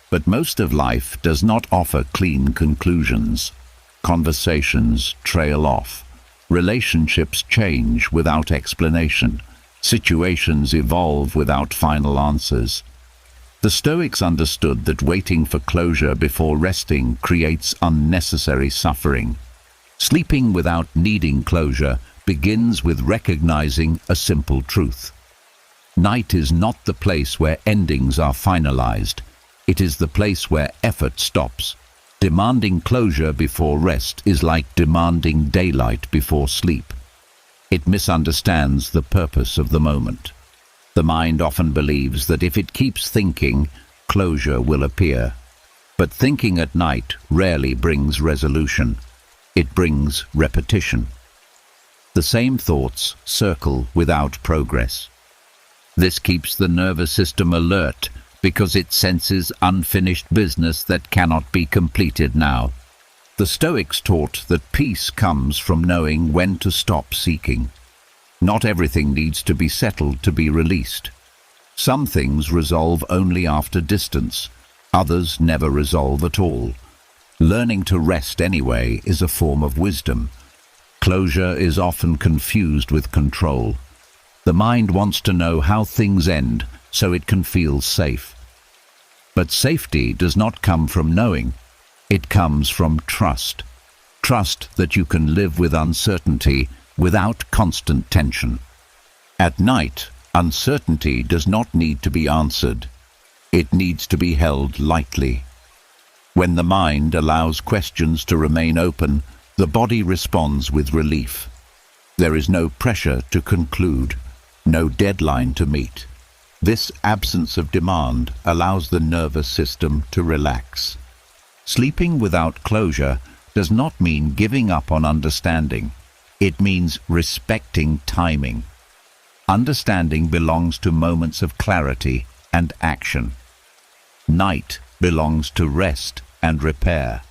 But most of life does not offer clean conclusions. Conversations trail off. Relationships change without explanation. Situations evolve without final answers. The Stoics understood that waiting for closure before resting creates unnecessary suffering. Sleeping without needing closure begins with recognizing a simple truth. Night is not the place where endings are finalized. It is the place where effort stops. Demanding closure before rest is like demanding daylight before sleep. It misunderstands the purpose of the moment. The mind often believes that if it keeps thinking, closure will appear. But thinking at night rarely brings resolution. It brings repetition. The same thoughts circle without progress. This keeps the nervous system alert because it senses unfinished business that cannot be completed now. The Stoics taught that peace comes from knowing when to stop seeking. Not everything needs to be settled to be released. Some things resolve only after distance. Others never resolve at all. Learning to rest anyway is a form of wisdom. Closure is often confused with control. The mind wants to know how things end so it can feel safe. But safety does not come from knowing. It comes from trust. Trust that you can live with uncertainty without constant tension. At night, uncertainty does not need to be answered. It needs to be held lightly. When the mind allows questions to remain open, the body responds with relief. There is no pressure to conclude, no deadline to meet. This absence of demand allows the nervous system to relax. Sleeping without closure does not mean giving up on understanding. It means respecting timing. Understanding belongs to moments of clarity and action. Night belongs to rest and repair.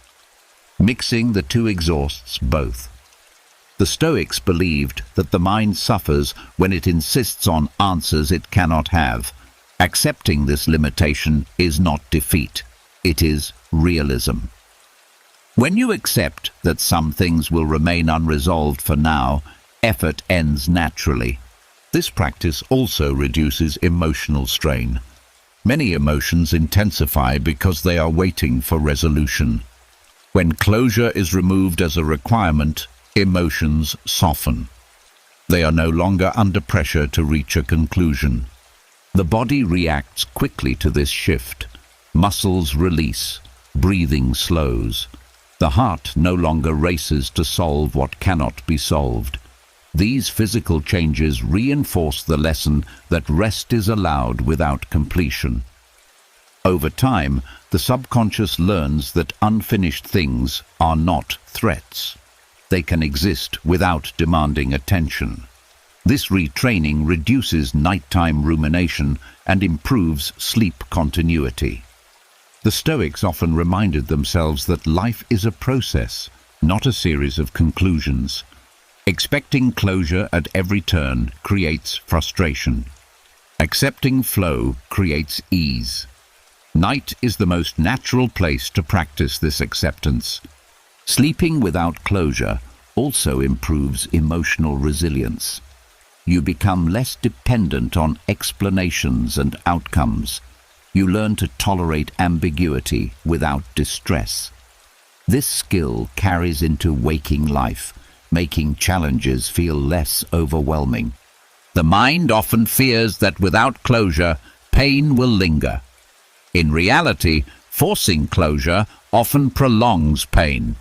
Mixing the two exhausts both. The Stoics believed that the mind suffers when it insists on answers it cannot have. Accepting this limitation is not defeat, it is realism. When you accept that some things will remain unresolved for now, effort ends naturally. This practice also reduces emotional strain. Many emotions intensify because they are waiting for resolution. When closure is removed as a requirement, emotions soften. They are no longer under pressure to reach a conclusion. The body reacts quickly to this shift. Muscles release, breathing slows. The heart no longer races to solve what cannot be solved. These physical changes reinforce the lesson that rest is allowed without completion. Over time, the subconscious learns that unfinished things are not threats. They can exist without demanding attention. This retraining reduces nighttime rumination and improves sleep continuity. The Stoics often reminded themselves that life is a process, not a series of conclusions. Expecting closure at every turn creates frustration. Accepting flow creates ease. Night is the most natural place to practice this acceptance. Sleeping without closure also improves emotional resilience. You become less dependent on explanations and outcomes. You learn to tolerate ambiguity without distress. This skill carries into waking life, making challenges feel less overwhelming. The mind often fears that without closure, pain will linger. In reality, forcing closure often prolongs pain.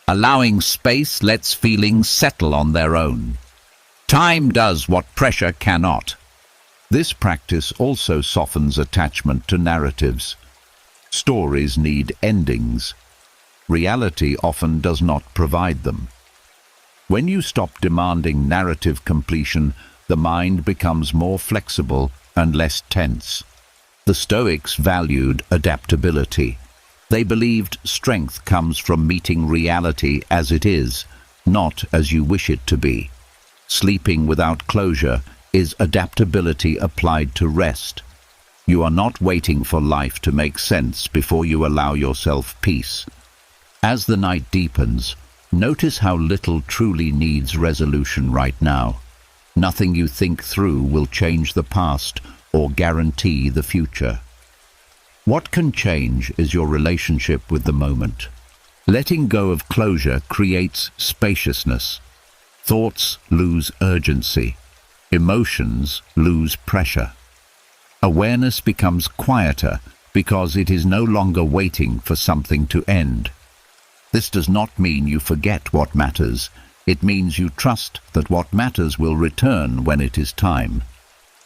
Allowing space lets feelings settle on their own. Time does what pressure cannot. This practice also softens attachment to narratives. Stories need endings. Reality often does not provide them. When you stop demanding narrative completion, the mind becomes more flexible and less tense. The Stoics valued adaptability. They believed strength comes from meeting reality as it is, not as you wish it to be. Sleeping without closure is adaptability applied to rest. You are not waiting for life to make sense before you allow yourself peace. As the night deepens, notice how little truly needs resolution right now. Nothing you think through will change the past or guarantee the future. What can change is your relationship with the moment. Letting go of closure creates spaciousness. Thoughts lose urgency. Emotions lose pressure. Awareness becomes quieter because it is no longer waiting for something to end. This does not mean you forget what matters. It means you trust that what matters will return when it is time.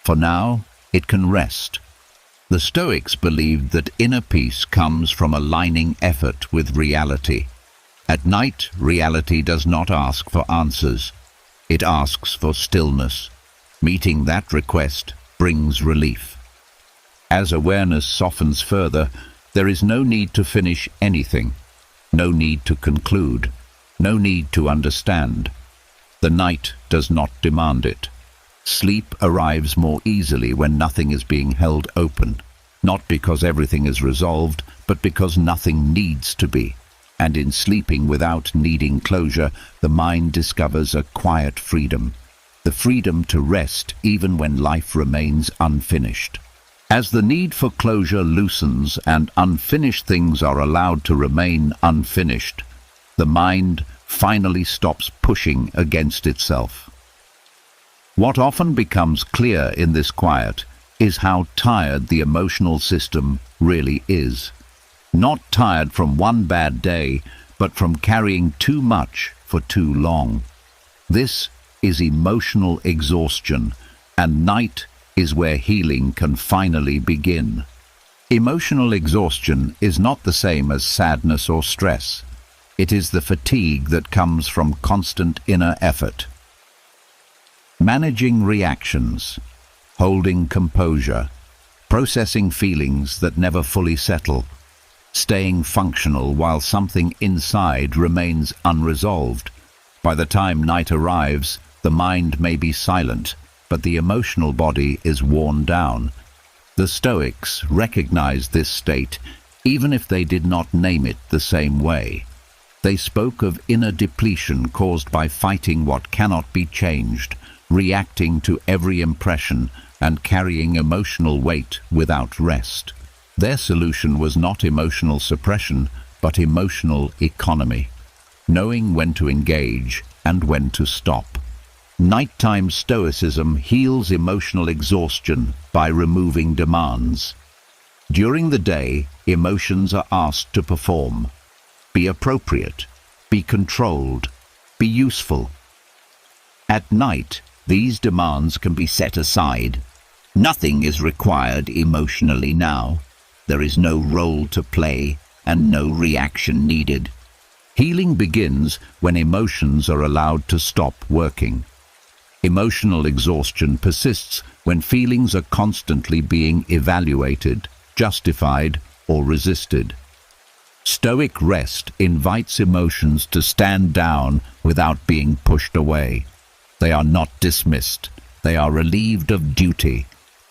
For now, it can rest. The Stoics believed that inner peace comes from aligning effort with reality. At night, reality does not ask for answers. It asks for stillness. Meeting that request brings relief. As awareness softens further, there is no need to finish anything, no need to conclude, no need to understand. The night does not demand it. Sleep arrives more easily when nothing is being held open, not because everything is resolved, but because nothing needs to be. And in sleeping without needing closure, the mind discovers a quiet freedom, the freedom to rest even when life remains unfinished. As the need for closure loosens and unfinished things are allowed to remain unfinished, the mind finally stops pushing against itself. What often becomes clear in this quiet is how tired the emotional system really is. Not tired from one bad day, but from carrying too much for too long. This is emotional exhaustion, and night is where healing can finally begin. Emotional exhaustion is not the same as sadness or stress. It is the fatigue that comes from constant inner effort. Managing reactions, holding composure, processing feelings that never fully settle, staying functional while something inside remains unresolved. By the time night arrives, the mind may be silent, but the emotional body is worn down. The Stoics recognized this state, even if they did not name it the same way. They spoke of inner depletion caused by fighting what cannot be changed, reacting to every impression, and carrying emotional weight without rest. Their solution was not emotional suppression, but emotional economy, knowing when to engage and when to stop. Nighttime Stoicism heals emotional exhaustion by removing demands. During the day, emotions are asked to perform. Be appropriate, be controlled, be useful. At night, these demands can be set aside. Nothing is required emotionally now. There is no role to play and no reaction needed. Healing begins when emotions are allowed to stop working. Emotional exhaustion persists when feelings are constantly being evaluated, justified, or resisted. Stoic rest invites emotions to stand down without being pushed away. They are not dismissed. They are relieved of duty.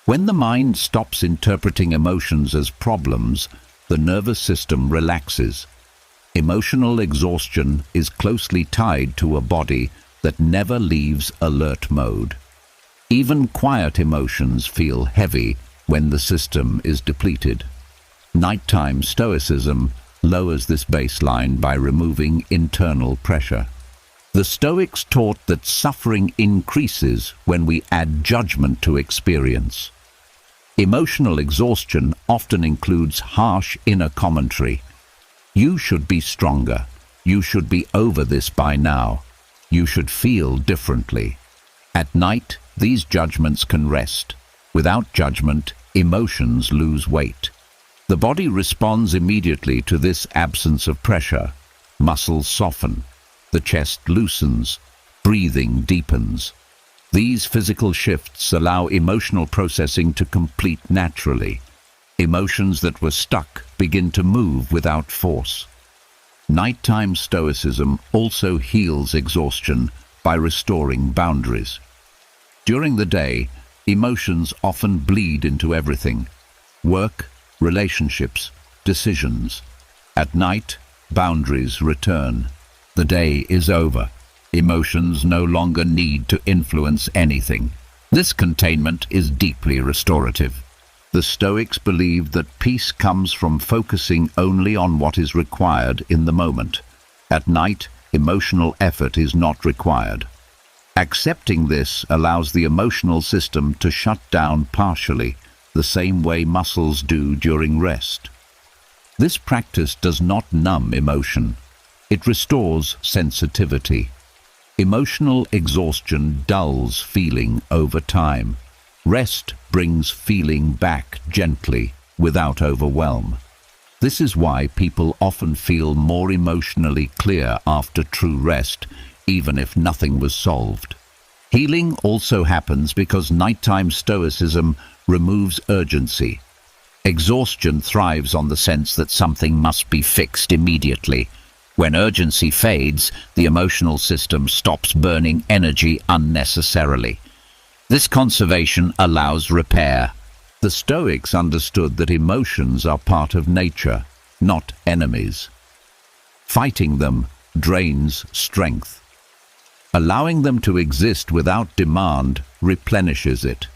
When the mind stops interpreting emotions as problems, the nervous system relaxes. Emotional exhaustion is closely tied to a body that never leaves alert mode. Even quiet emotions feel heavy when the system is depleted. Nighttime Stoicism lowers this baseline by removing internal pressure. The Stoics taught that suffering increases when we add judgment to experience. Emotional exhaustion often includes harsh inner commentary. You should be stronger. You should be over this by now. You should feel differently. At night, these judgments can rest. Without judgment, emotions lose weight. The body responds immediately to this absence of pressure. Muscles soften. The chest loosens. Breathing deepens. These physical shifts allow emotional processing to complete naturally. Emotions that were stuck begin to move without force. Nighttime Stoicism also heals exhaustion by restoring boundaries. During the day, emotions often bleed into everything: work, relationships, decisions. At night, boundaries return. The day is over. Emotions no longer need to influence anything. This containment is deeply restorative. The Stoics believed that peace comes from focusing only on what is required in the moment. At night, emotional effort is not required. Accepting this allows the emotional system to shut down partially, the same way muscles do during rest. This practice does not numb emotion. It restores sensitivity. Emotional exhaustion dulls feeling over time. Rest brings feeling back gently, without overwhelm. This is why people often feel more emotionally clear after true rest, even if nothing was solved. Healing also happens because nighttime Stoicism removes urgency. Exhaustion thrives on the sense that something must be fixed immediately. When urgency fades, the emotional system stops burning energy unnecessarily. This conservation allows repair. The Stoics understood that emotions are part of nature, not enemies. Fighting them drains strength. Allowing them to exist without demand replenishes it.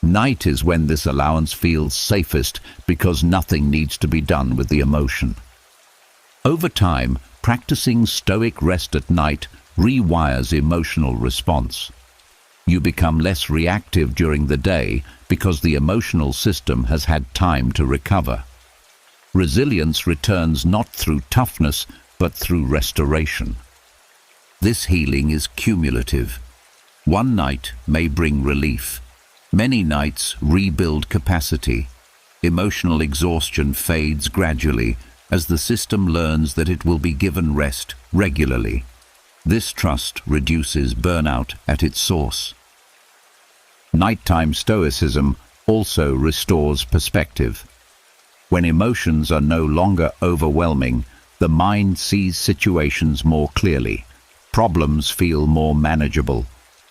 Night is when this allowance feels safest because nothing needs to be done with the emotion. Over time, practicing Stoic rest at night rewires emotional response. You become less reactive during the day because the emotional system has had time to recover. Resilience returns not through toughness, but through restoration. This healing is cumulative. One night may bring relief. Many nights rebuild capacity. Emotional exhaustion fades gradually as the system learns that it will be given rest regularly. This trust reduces burnout at its source. Nighttime Stoicism also restores perspective. When emotions are no longer overwhelming, the mind sees situations more clearly. Problems feel more manageable.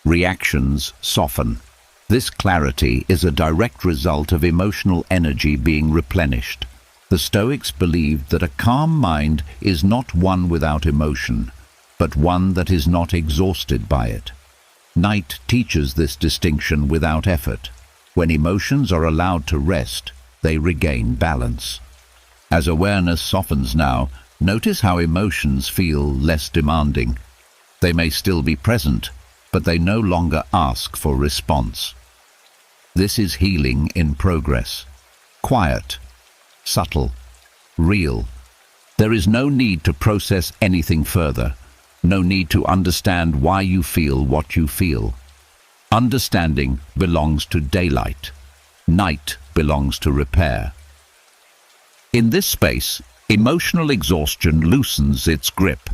Reactions soften. This clarity is a direct result of emotional energy being replenished. The Stoics believed that a calm mind is not one without emotion, but one that is not exhausted by it. Night teaches this distinction without effort. When emotions are allowed to rest, they regain balance. As awareness softens now, notice how emotions feel less demanding. They may still be present, but they no longer ask for response. This is healing in progress. Quiet, subtle, real. There is no need to process anything further. No need to understand why you feel what you feel. Understanding belongs to daylight. Night belongs to repair. In this space, emotional exhaustion loosens its grip.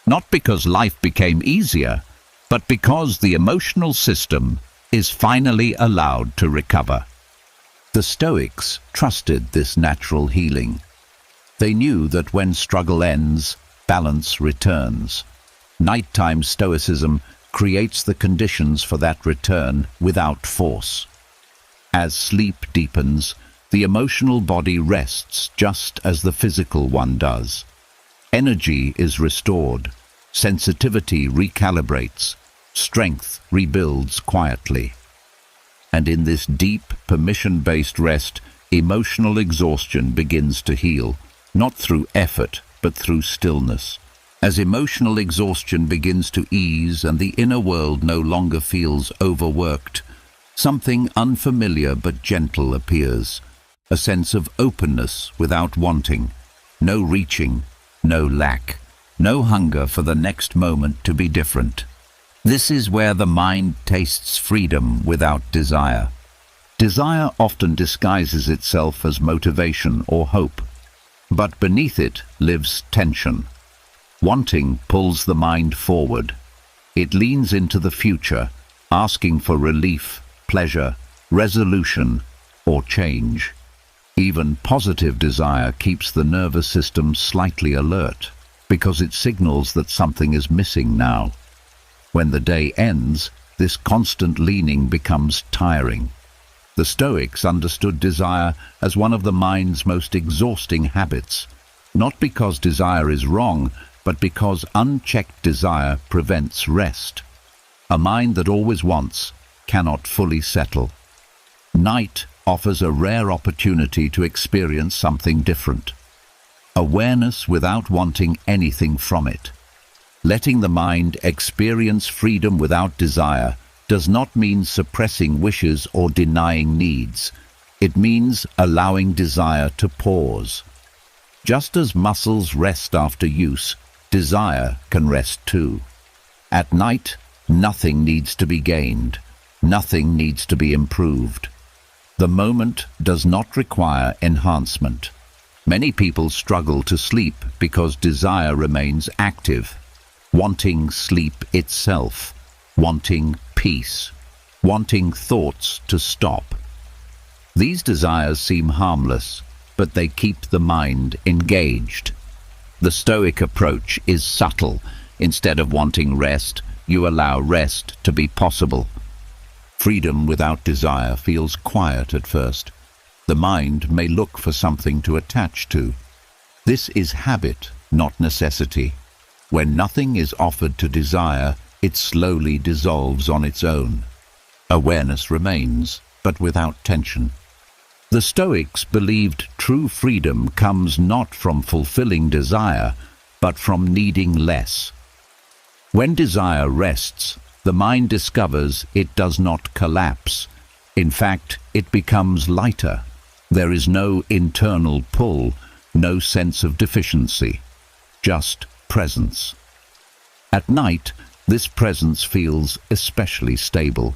Not because life became easier, but because the emotional system is finally allowed to recover. The Stoics trusted this natural healing. They knew that when struggle ends, balance returns. Nighttime Stoicism creates the conditions for that return without force. As sleep deepens, the emotional body rests just as the physical one does. Energy is restored, sensitivity recalibrates, strength rebuilds quietly. And in this deep, permission-based rest, emotional exhaustion begins to heal, not through effort, but through stillness. As emotional exhaustion begins to ease and the inner world no longer feels overworked, something unfamiliar but gentle appears, a sense of openness without wanting, no reaching, no lack, no hunger for the next moment to be different. This is where the mind tastes freedom without desire. Desire often disguises itself as motivation or hope, but beneath it lives tension. Wanting pulls the mind forward. It leans into the future, asking for relief, pleasure, resolution, or change. Even positive desire keeps the nervous system slightly alert, because it signals that something is missing now. When the day ends, this constant leaning becomes tiring. The Stoics understood desire as one of the mind's most exhausting habits, not because desire is wrong, but because unchecked desire prevents rest. A mind that always wants cannot fully settle. Night offers a rare opportunity to experience something different. Awareness without wanting anything from it. Letting the mind experience freedom without desire does not mean suppressing wishes or denying needs. It means allowing desire to pause. Just as muscles rest after use, desire can rest too. At night, nothing needs to be gained. Nothing needs to be improved. The moment does not require enhancement. Many people struggle to sleep because desire remains active, wanting sleep itself, wanting peace, wanting thoughts to stop. These desires seem harmless, but they keep the mind engaged. The Stoic approach is subtle. Instead of wanting rest, you allow rest to be possible. Freedom without desire feels quiet at first. The mind may look for something to attach to. This is habit, not necessity. When nothing is offered to desire, it slowly dissolves on its own. Awareness remains, but without tension. The Stoics believed true freedom comes not from fulfilling desire, but from needing less. When desire rests, the mind discovers it does not collapse. In fact, it becomes lighter. There is no internal pull, no sense of deficiency, just presence. At night, this presence feels especially stable.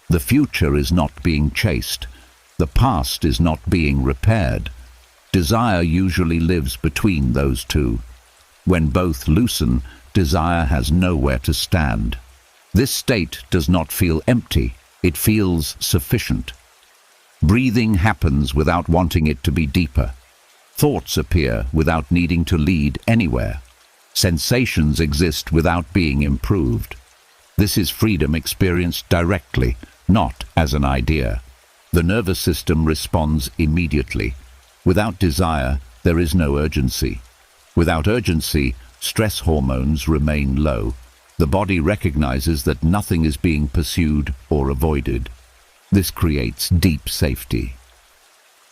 The future is not being chased. The past is not being repaired. Desire usually lives between those two. When both loosen, desire has nowhere to stand. This state does not feel empty. It feels sufficient. Breathing happens without wanting it to be deeper. Thoughts appear without needing to lead anywhere. Sensations exist without being improved. This is freedom experienced directly, not as an idea. The nervous system responds immediately. Without desire, there is no urgency. Without urgency, stress hormones remain low. The body recognizes that nothing is being pursued or avoided. This creates deep safety.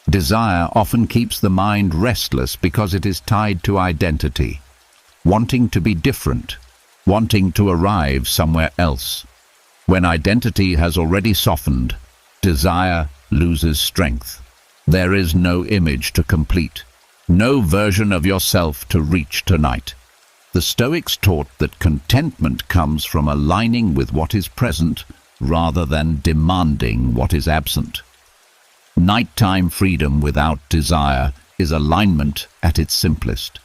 Desire often keeps the mind restless because it is tied to identity. Wanting to be different, wanting to arrive somewhere else. When identity has already softened, desire loses strength. There is no image to complete, no version of yourself to reach tonight. The Stoics taught that contentment comes from aligning with what is present rather than demanding what is absent. Nighttime freedom without desire is alignment at its simplest.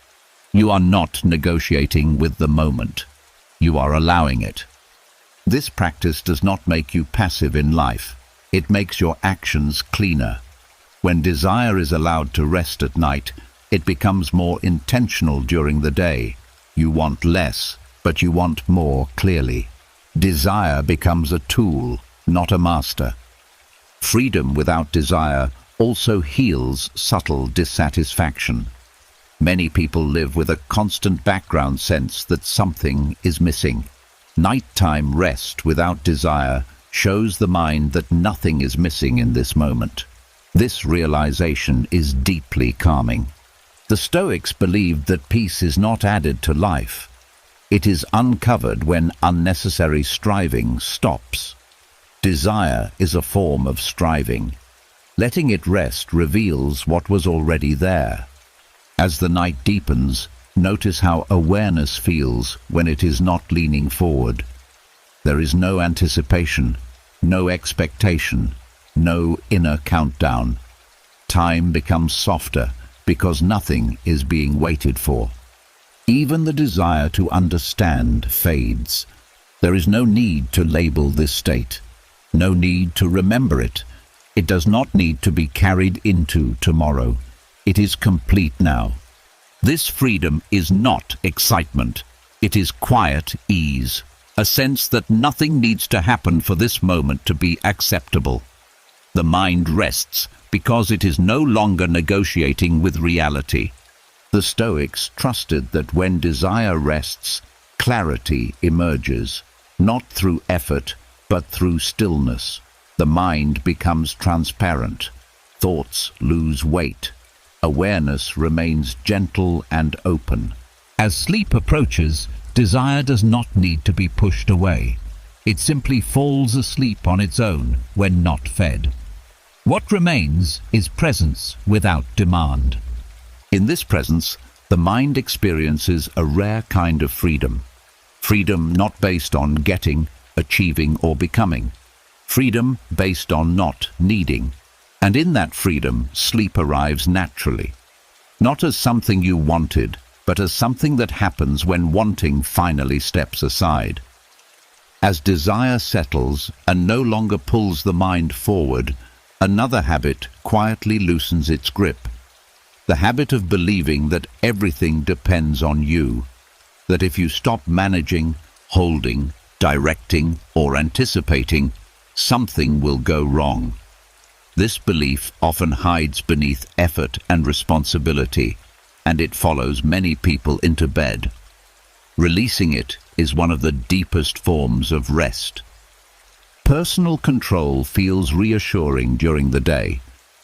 You are not negotiating with the moment. You are allowing it. This practice does not make you passive in life. It makes your actions cleaner. When desire is allowed to rest at night, it becomes more intentional during the day. You want less, but you want more clearly. Desire becomes a tool, not a master. Freedom without desire also heals subtle dissatisfaction. Many people live with a constant background sense that something is missing. Nighttime rest without desire shows the mind that nothing is missing in this moment. This realization is deeply calming. The Stoics believed that peace is not added to life. It is uncovered when unnecessary striving stops. Desire is a form of striving. Letting it rest reveals what was already there. As the night deepens, notice how awareness feels when it is not leaning forward. There is no anticipation, no expectation, no inner countdown. Time becomes softer because nothing is being waited for. Even the desire to understand fades. There is no need to label this state, no need to remember it. It does not need to be carried into tomorrow. It is complete now. This freedom is not excitement. It is quiet ease, a sense that nothing needs to happen for this moment to be acceptable. The mind rests because it is no longer negotiating with reality. The Stoics trusted that when desire rests, clarity emerges, not through effort, but through stillness. The mind becomes transparent. Thoughts lose weight. Awareness remains gentle and open. As sleep approaches, desire does not need to be pushed away. It simply falls asleep on its own when not fed. What remains is presence without demand. In this presence, the mind experiences a rare kind of freedom. Freedom not based on getting, achieving, or becoming. Freedom based on not needing. And in that freedom, sleep arrives naturally. Not as something you wanted, but as something that happens when wanting finally steps aside. As desire settles and no longer pulls the mind forward, another habit quietly loosens its grip. The habit of believing that everything depends on you, that if you stop managing, holding, directing, or anticipating, something will go wrong. This belief often hides beneath effort and responsibility, and it follows many people into bed. Releasing it is one of the deepest forms of rest. Personal control feels reassuring during the day.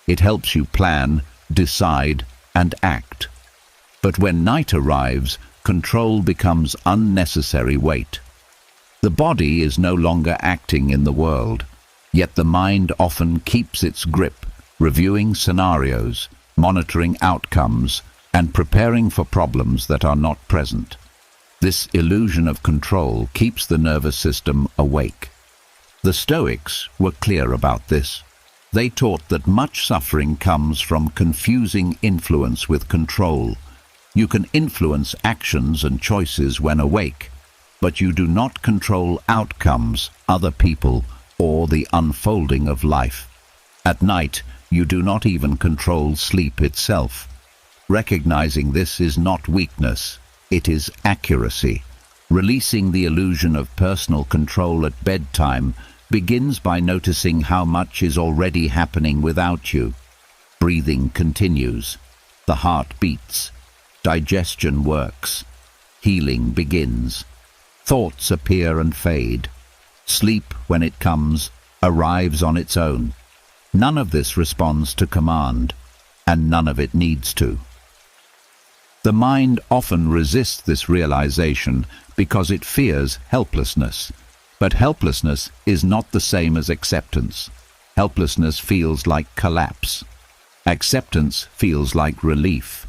It helps you plan, decide, and act. But when night arrives, control becomes unnecessary weight. The body is no longer acting in the world, yet the mind often keeps its grip, reviewing scenarios, monitoring outcomes, and preparing for problems that are not present. This illusion of control keeps the nervous system awake. The Stoics were clear about this. They taught that much suffering comes from confusing influence with control. You can influence actions and choices when awake, but you do not control outcomes, other people, or the unfolding of life. At night, you do not even control sleep itself. Recognizing this is not weakness, it is accuracy. Releasing the illusion of personal control at bedtime begins by noticing how much is already happening without you. Breathing continues. The heart beats. Digestion works. Healing begins. Thoughts appear and fade. Sleep, when it comes, arrives on its own. None of this responds to command, and none of it needs to. The mind often resists this realization because it fears helplessness. But helplessness is not the same as acceptance. Helplessness feels like collapse. Acceptance feels like relief.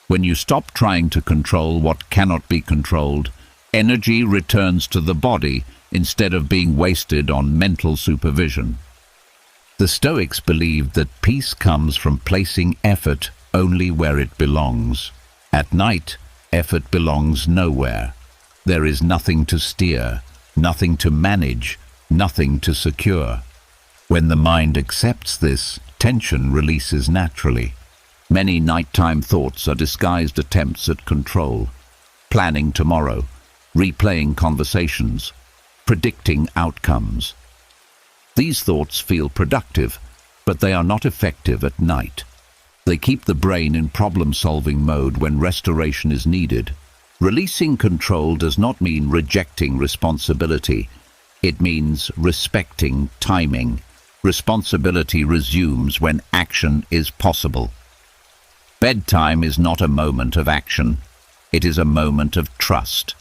When you stop trying to control what cannot be controlled, energy returns to the body instead of being wasted on mental supervision. The Stoics believed that peace comes from placing effort only where it belongs. At night, effort belongs nowhere. There is nothing to steer, nothing to manage, nothing to secure. When the mind accepts this, tension releases naturally. Many nighttime thoughts are disguised attempts at control, planning tomorrow, replaying conversations, predicting outcomes. These thoughts feel productive, but they are not effective at night. They keep the brain in problem-solving mode when restoration is needed. Releasing control does not mean rejecting responsibility. It means respecting timing. Responsibility resumes when action is possible. Bedtime is not a moment of action. It is a moment of trust.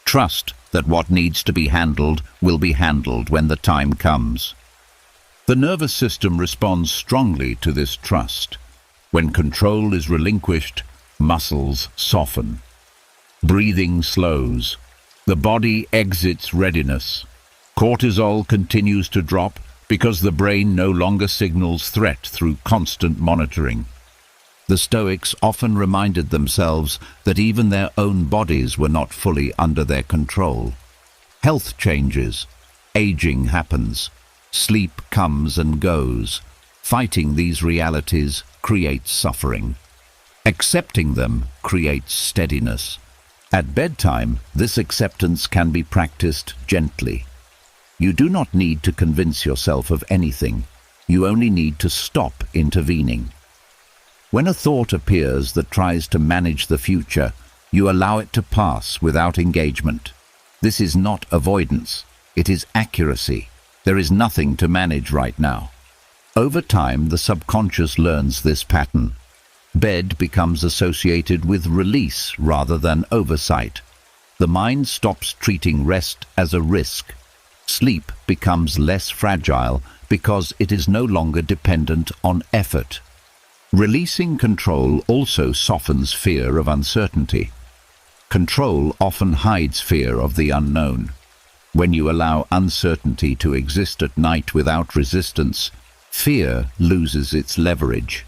Trust that what needs to be handled will be handled when the time comes. The nervous system responds strongly to this trust. When control is relinquished, muscles soften. Breathing slows. The body exits readiness. Cortisol continues to drop because the brain no longer signals threat through constant monitoring. The Stoics often reminded themselves that even their own bodies were not fully under their control. Health changes. Aging happens. Sleep comes and goes. Fighting these realities creates suffering. Accepting them creates steadiness. At bedtime, this acceptance can be practiced gently. You do not need to convince yourself of anything. You only need to stop intervening. When a thought appears that tries to manage the future, you allow it to pass without engagement. This is not avoidance. It is accuracy. There is nothing to manage right now. Over time, the subconscious learns this pattern. Bed becomes associated with release rather than oversight. The mind stops treating rest as a risk. Sleep becomes less fragile because it is no longer dependent on effort. Releasing control also softens fear of uncertainty. Control often hides fear of the unknown. When you allow uncertainty to exist at night without resistance, fear loses its leverage.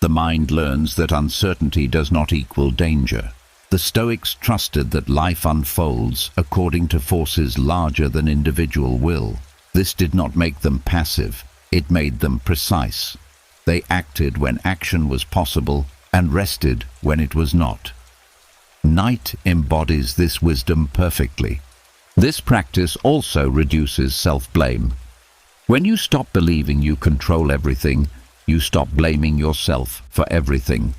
The mind learns that uncertainty does not equal danger. The Stoics trusted that life unfolds according to forces larger than individual will. This did not make them passive, it made them precise. They acted when action was possible and rested when it was not. Night embodies this wisdom perfectly. This practice also reduces self-blame. When you stop believing you control everything, you stop blaming yourself for everything.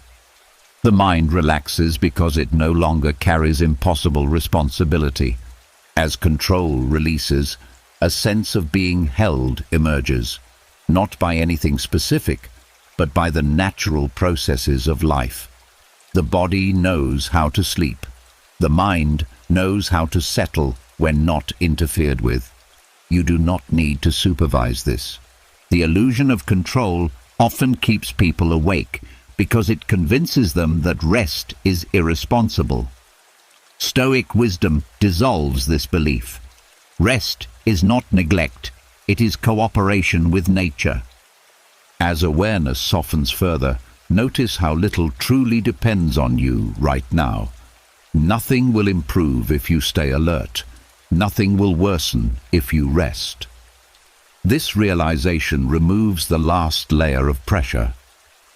The mind relaxes because it no longer carries impossible responsibility. As control releases, a sense of being held emerges, not by anything specific, but by the natural processes of life. The body knows how to sleep. The mind knows how to settle when not interfered with. You do not need to supervise this. The illusion of control often keeps people awake because it convinces them that rest is irresponsible. Stoic wisdom dissolves this belief. Rest is not neglect, it is cooperation with nature. As awareness softens further, notice how little truly depends on you right now. Nothing will improve if you stay alert. Nothing will worsen if you rest. This realization removes the last layer of pressure.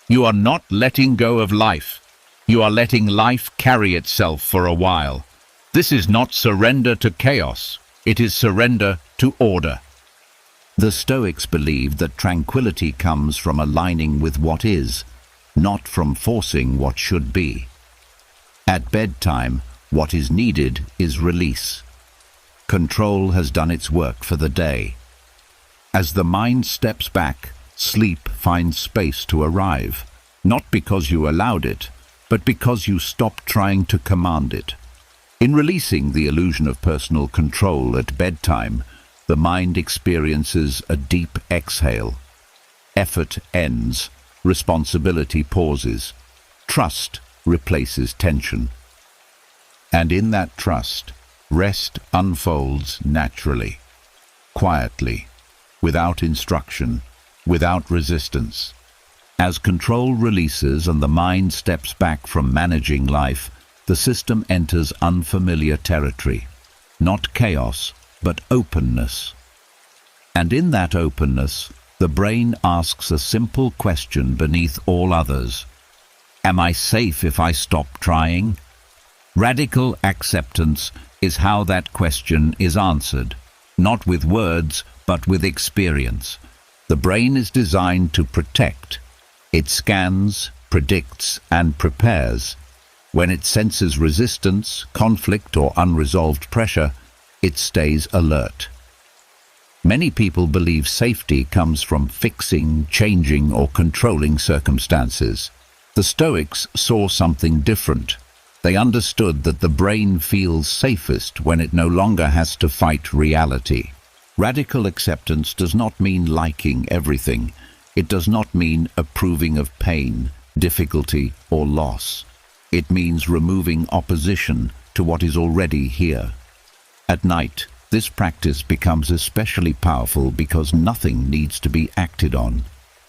You are not letting go of life. You are letting life carry itself for a while. This is not surrender to chaos. It is surrender to order. The Stoics believed that tranquility comes from aligning with what is, not from forcing what should be. At bedtime, what is needed is release. Control has done its work for the day. As the mind steps back, sleep finds space to arrive, not because you allowed it, but because you stopped trying to command it. In releasing the illusion of personal control at bedtime, the mind experiences a deep exhale. Effort ends, responsibility pauses, trust replaces tension. And in that trust, rest unfolds naturally, quietly, without instruction, without resistance. As control releases and the mind steps back from managing life, the system enters unfamiliar territory, not chaos, but openness. And in that openness, the brain asks a simple question beneath all others. Am I safe if I stop trying? Radical acceptance is how that question is answered, not with words, but with experience. The brain is designed to protect. It scans, predicts, and prepares. When it senses resistance, conflict, or unresolved pressure, it stays alert. Many people believe safety comes from fixing, changing, or controlling circumstances. The Stoics saw something different. They understood that the brain feels safest when it no longer has to fight reality. Radical acceptance does not mean liking everything. It does not mean approving of pain, difficulty, or loss. It means removing opposition to what is already here. At night, this practice becomes especially powerful because nothing needs to be acted on.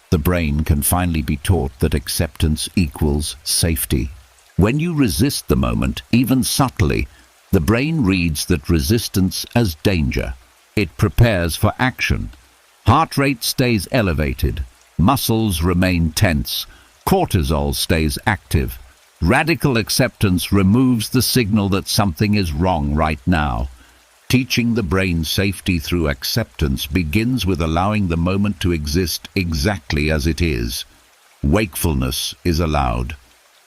The brain can finally be taught that acceptance equals safety. When you resist the moment, even subtly, the brain reads that resistance as danger. It prepares for action. Heart rate stays elevated. Muscles remain tense. Cortisol stays active. Radical acceptance removes the signal that something is wrong right now. Teaching the brain safety through acceptance begins with allowing the moment to exist exactly as it is. Wakefulness is allowed.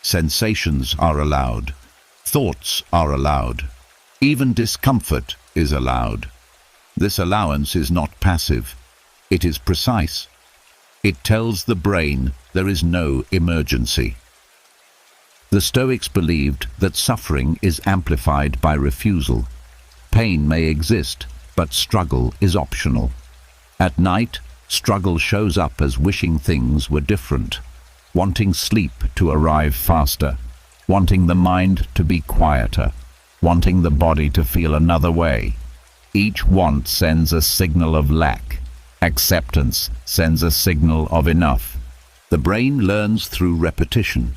Sensations are allowed. Thoughts are allowed. Even discomfort is allowed. This allowance is not passive. It is precise. It tells the brain there is no emergency. The Stoics believed that suffering is amplified by refusal. Pain may exist, but struggle is optional. At night, struggle shows up as wishing things were different, wanting sleep to arrive faster, wanting the mind to be quieter, wanting the body to feel another way. Each want sends a signal of lack. Acceptance sends a signal of enough. The brain learns through repetition.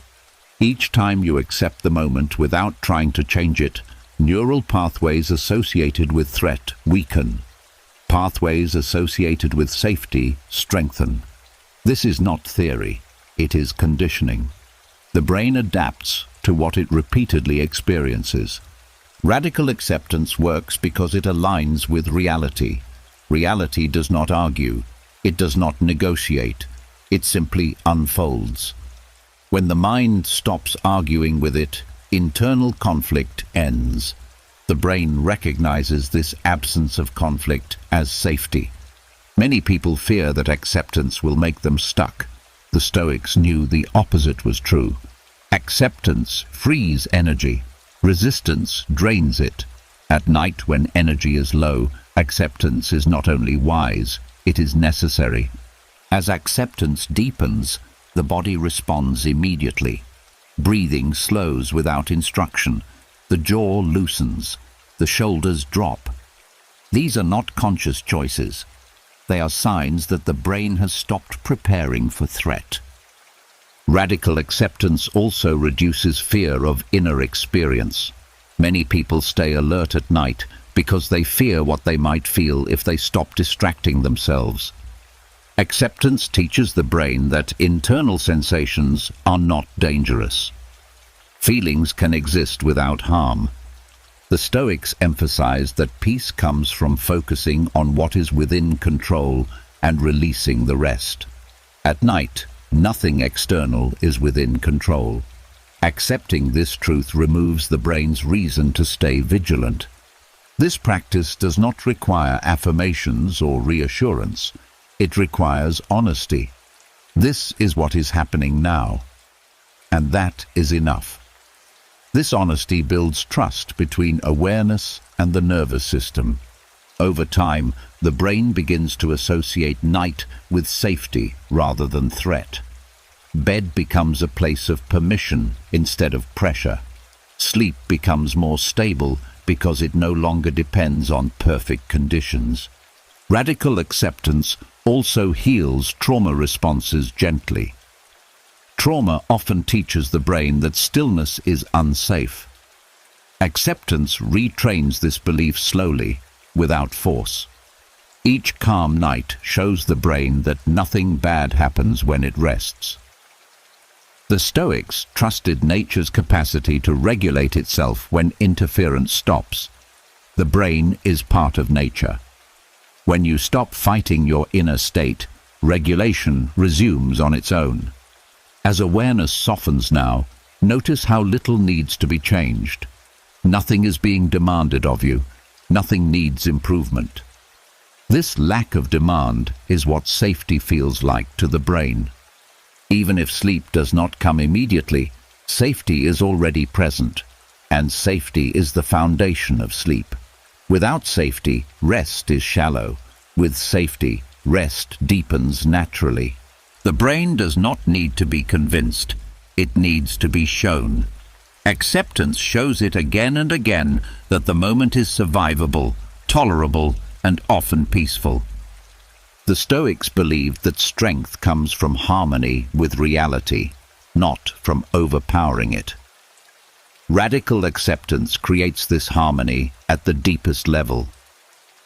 Each time you accept the moment without trying to change it, neural pathways associated with threat weaken. Pathways associated with safety strengthen. This is not theory, it is conditioning. The brain adapts to what it repeatedly experiences. Radical acceptance works because it aligns with reality. Reality does not argue, it does not negotiate, it simply unfolds. When the mind stops arguing with it, internal conflict ends. The brain recognizes this absence of conflict as safety. Many people fear that acceptance will make them stuck. The Stoics knew the opposite was true. Acceptance frees energy. Resistance drains it. At night, when energy is low, acceptance is not only wise, it is necessary. As acceptance deepens, the body responds immediately. Breathing slows without instruction. The jaw loosens. The shoulders drop. These are not conscious choices. They are signs that the brain has stopped preparing for threat. Radical acceptance also reduces fear of inner experience. Many people stay alert at night because they fear what they might feel if they stop distracting themselves. Acceptance teaches the brain that internal sensations are not dangerous. Feelings can exist without harm. The Stoics emphasize that peace comes from focusing on what is within control and releasing the rest. At night, nothing external is within control. Accepting this truth removes the brain's reason to stay vigilant. This practice does not require affirmations or reassurance. It requires honesty. This is what is happening now, and that is enough. This honesty builds trust between awareness and the nervous system. Over time, the brain begins to associate night with safety rather than threat. Bed becomes a place of permission instead of pressure. Sleep becomes more stable because it no longer depends on perfect conditions. Radical acceptance also heals trauma responses gently. Trauma often teaches the brain that stillness is unsafe. Acceptance retrains this belief slowly, without force. Each calm night shows the brain that nothing bad happens when it rests. The Stoics trusted nature's capacity to regulate itself when interference stops. The brain is part of nature. When you stop fighting your inner state, regulation resumes on its own. As awareness softens now, notice how little needs to be changed. Nothing is being demanded of you. Nothing needs improvement. This lack of demand is what safety feels like to the brain. Even if sleep does not come immediately, safety is already present, and safety is the foundation of sleep. Without safety, rest is shallow. With safety, rest deepens naturally. The brain does not need to be convinced. It needs to be shown. Acceptance shows it again and again that the moment is survivable, tolerable, and often peaceful. The Stoics believed that strength comes from harmony with reality, not from overpowering it. Radical acceptance creates this harmony at the deepest level.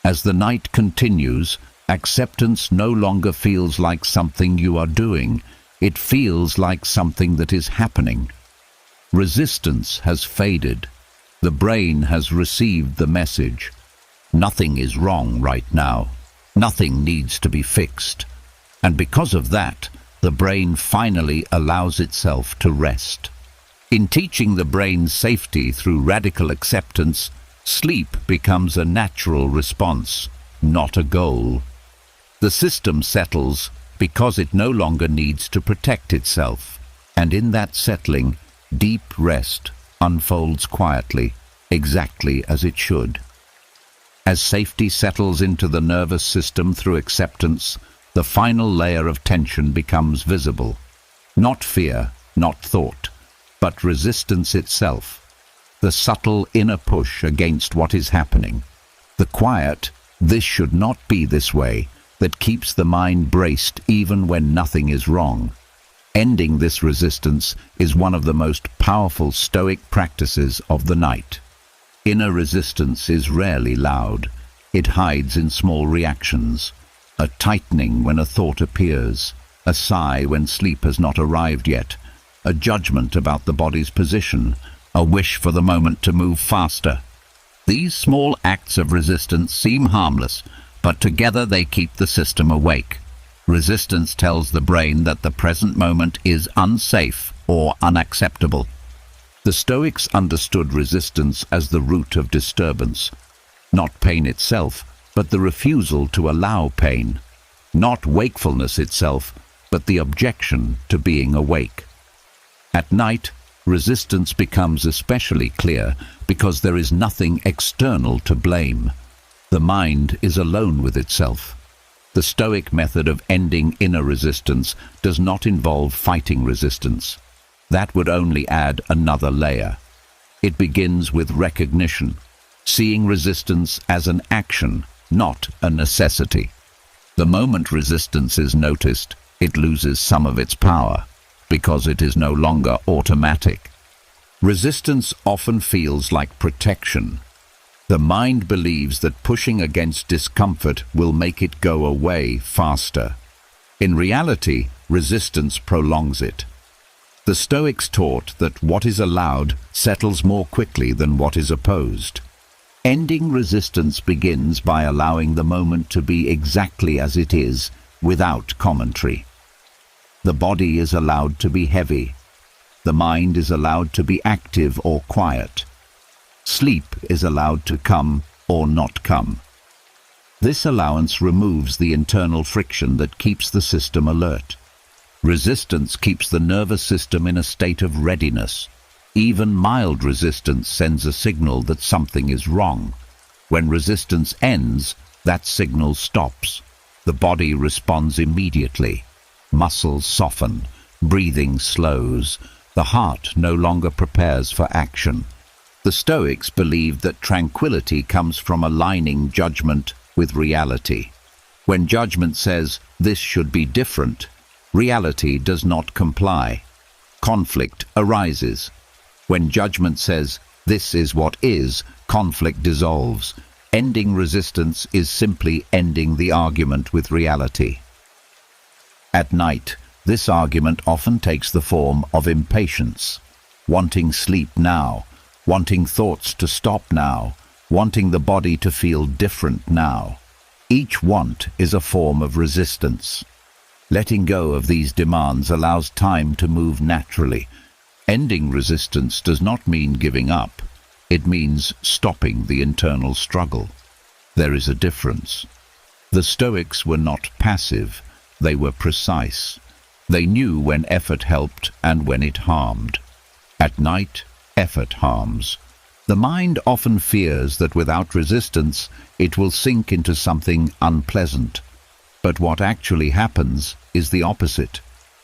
As the night continues, acceptance no longer feels like something you are doing. It feels like something that is happening. Resistance has faded. The brain has received the message. Nothing is wrong right now. Nothing needs to be fixed. And because of that, the brain finally allows itself to rest. In teaching the brain safety through radical acceptance, sleep becomes a natural response, not a goal. The system settles because it no longer needs to protect itself. And in that settling, deep rest unfolds quietly, exactly as it should. As safety settles into the nervous system through acceptance, the final layer of tension becomes visible. Not fear, not thought, but resistance itself. The subtle inner push against what is happening. The quiet, "This should not be this way," that keeps the mind braced even when nothing is wrong. Ending this resistance is one of the most powerful Stoic practices of the night. Inner resistance is rarely loud. It hides in small reactions. A tightening when a thought appears, a sigh when sleep has not arrived yet, a judgment about the body's position, a wish for the moment to move faster. These small acts of resistance seem harmless, but together they keep the system awake. Resistance tells the brain that the present moment is unsafe or unacceptable. The Stoics understood resistance as the root of disturbance, not pain itself, but the refusal to allow pain, not wakefulness itself, but the objection to being awake. At night, resistance becomes especially clear because there is nothing external to blame. The mind is alone with itself. The Stoic method of ending inner resistance does not involve fighting resistance. That would only add another layer. It begins with recognition, seeing resistance as an action, not a necessity. The moment resistance is noticed, it loses some of its power, because it is no longer automatic. Resistance often feels like protection. The mind believes that pushing against discomfort will make it go away faster. In reality, resistance prolongs it. The Stoics taught that what is allowed settles more quickly than what is opposed. Ending resistance begins by allowing the moment to be exactly as it is, without commentary. The body is allowed to be heavy. The mind is allowed to be active or quiet. Sleep is allowed to come or not come. This allowance removes the internal friction that keeps the system alert. Resistance keeps the nervous system in a state of readiness. Even mild resistance sends a signal that something is wrong. When resistance ends, that signal stops. The body responds immediately. Muscles soften, breathing slows, the heart no longer prepares for action. The Stoics believed that tranquility comes from aligning judgment with reality. When judgment says, "This should be different," reality does not comply. Conflict arises. When judgment says, "This is what is," conflict dissolves. Ending resistance is simply ending the argument with reality. At night, this argument often takes the form of impatience, wanting sleep now, wanting thoughts to stop now, wanting the body to feel different now. Each want is a form of resistance. Letting go of these demands allows time to move naturally. Ending resistance does not mean giving up. It means stopping the internal struggle. There is a difference. The Stoics were not passive. They were precise. They knew when effort helped and when it harmed. At night, effort harms. The mind often fears that without resistance, it will sink into something unpleasant. But what actually happens is the opposite.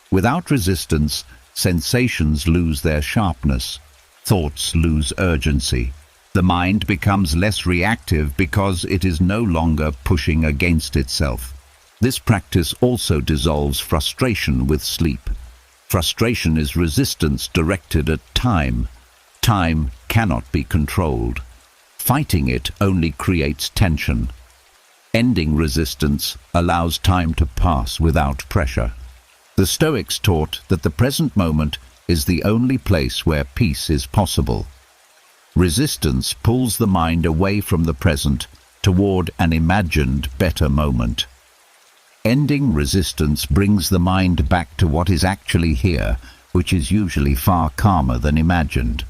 Without resistance, sensations lose their sharpness. Thoughts lose urgency. The mind becomes less reactive because it is no longer pushing against itself. This practice also dissolves frustration with sleep. Frustration is resistance directed at time. Time cannot be controlled. Fighting it only creates tension. Ending resistance allows time to pass without pressure. The Stoics taught that the present moment is the only place where peace is possible. Resistance pulls the mind away from the present toward an imagined better moment. Ending resistance brings the mind back to what is actually here, which is usually far calmer than imagined.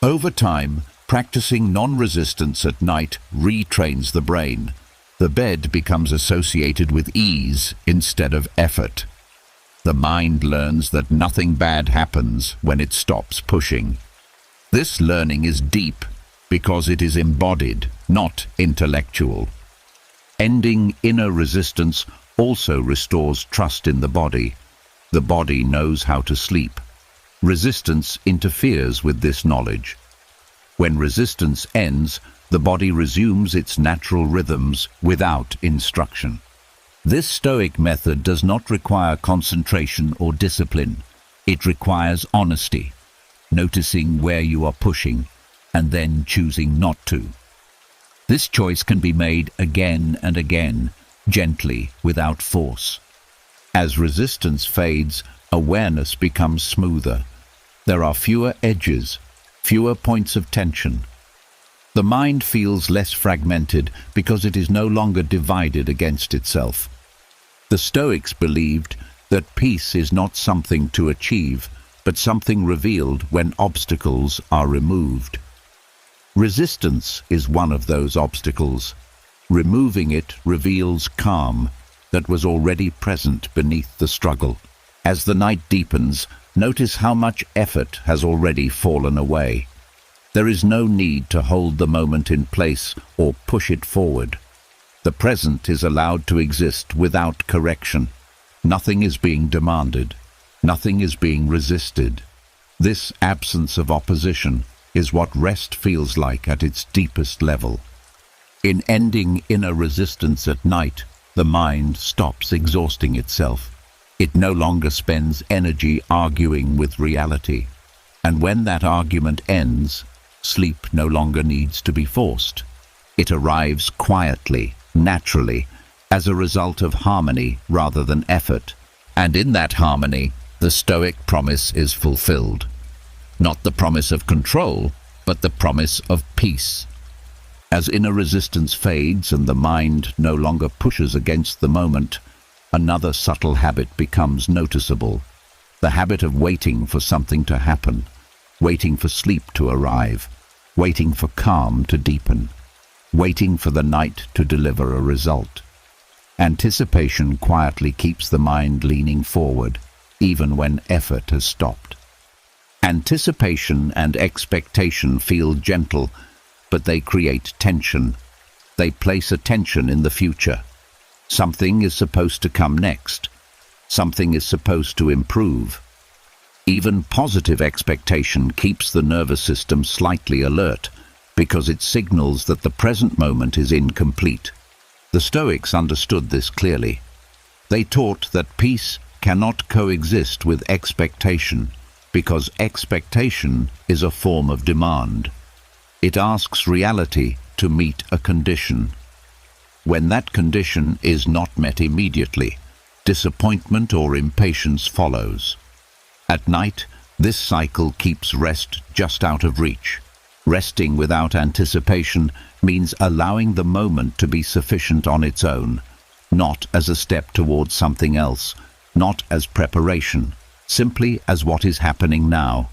Over time, practicing non-resistance at night retrains the brain. The bed becomes associated with ease instead of effort. The mind learns that nothing bad happens when it stops pushing. This learning is deep because it is embodied, not intellectual. Ending inner resistance also restores trust in the body. The body knows how to sleep. Resistance interferes with this knowledge. When resistance ends, the body resumes its natural rhythms without instruction. This Stoic method does not require concentration or discipline. It requires honesty, noticing where you are pushing, and then choosing not to. This choice can be made again and again, gently, without force. As resistance fades, awareness becomes smoother. There are fewer edges, fewer points of tension. The mind feels less fragmented because it is no longer divided against itself. The Stoics believed that peace is not something to achieve, but something revealed when obstacles are removed. Resistance is one of those obstacles. Removing it reveals calm that was already present beneath the struggle. As the night deepens, notice how much effort has already fallen away. There is no need to hold the moment in place or push it forward. The present is allowed to exist without correction. Nothing is being demanded. Nothing is being resisted. This absence of opposition is what rest feels like at its deepest level. In ending inner resistance at night, the mind stops exhausting itself. It no longer spends energy arguing with reality. And when that argument ends, Sleep no longer needs to be forced. It arrives quietly, naturally, as a result of harmony rather than effort. And in that harmony, the Stoic promise is fulfilled. Not the promise of control, but the promise of peace. As inner resistance fades and the mind no longer pushes against the moment, another subtle habit becomes noticeable. The habit of waiting for something to happen, waiting for sleep to arrive, waiting for calm to deepen, waiting for the night to deliver a result. Anticipation quietly keeps the mind leaning forward, even when effort has stopped. Anticipation and expectation feel gentle, but they create tension. They place a tension in the future. Something is supposed to come next. Something is supposed to improve. Even positive expectation keeps the nervous system slightly alert, because it signals that the present moment is incomplete. The Stoics understood this clearly. They taught that peace cannot coexist with expectation, because expectation is a form of demand. It asks reality to meet a condition. When that condition is not met immediately, disappointment or impatience follows. At night, this cycle keeps rest just out of reach. Resting without anticipation means allowing the moment to be sufficient on its own, not as a step towards something else, not as preparation, simply as what is happening now.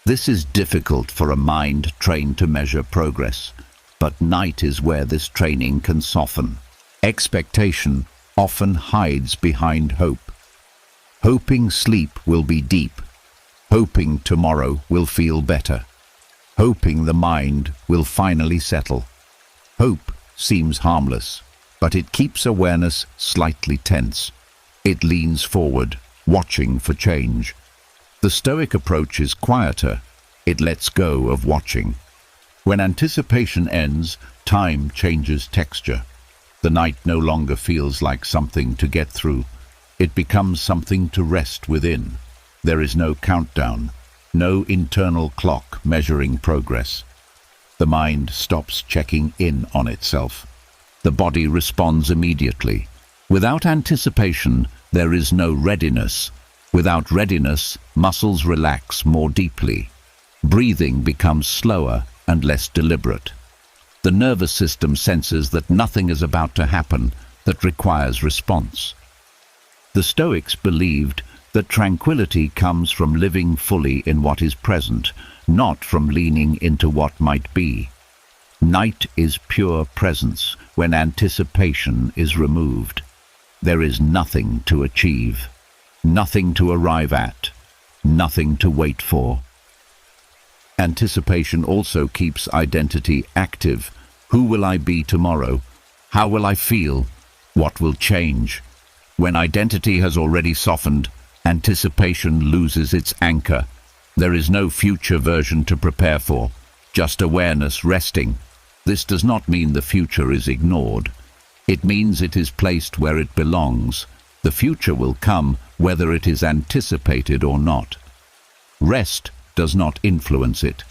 This is difficult for a mind trained to measure progress, but night is where this training can soften. Expectation often hides behind hope. Hoping sleep will be deep, hoping tomorrow will feel better, hoping the mind will finally settle. Hope seems harmless, but it keeps awareness slightly tense. It leans forward, watching for change. The Stoic approach is quieter. It lets go of watching. When anticipation ends, time changes texture. The night no longer feels like something to get through. It becomes something to rest within. There is no countdown, no internal clock measuring progress. The mind stops checking in on itself. The body responds immediately. Without anticipation, there is no readiness. Without readiness, muscles relax more deeply. Breathing becomes slower and less deliberate. The nervous system senses that nothing is about to happen that requires response. The Stoics believed that tranquility comes from living fully in what is present, not from leaning into what might be. Night is pure presence when anticipation is removed. There is nothing to achieve, nothing to arrive at, nothing to wait for. Anticipation also keeps identity active. Who will I be tomorrow? How will I feel? What will change? When identity has already softened, anticipation loses its anchor. There is no future version to prepare for, just awareness resting. This does not mean the future is ignored. It means it is placed where it belongs. The future will come whether it is anticipated or not. Rest does not influence it.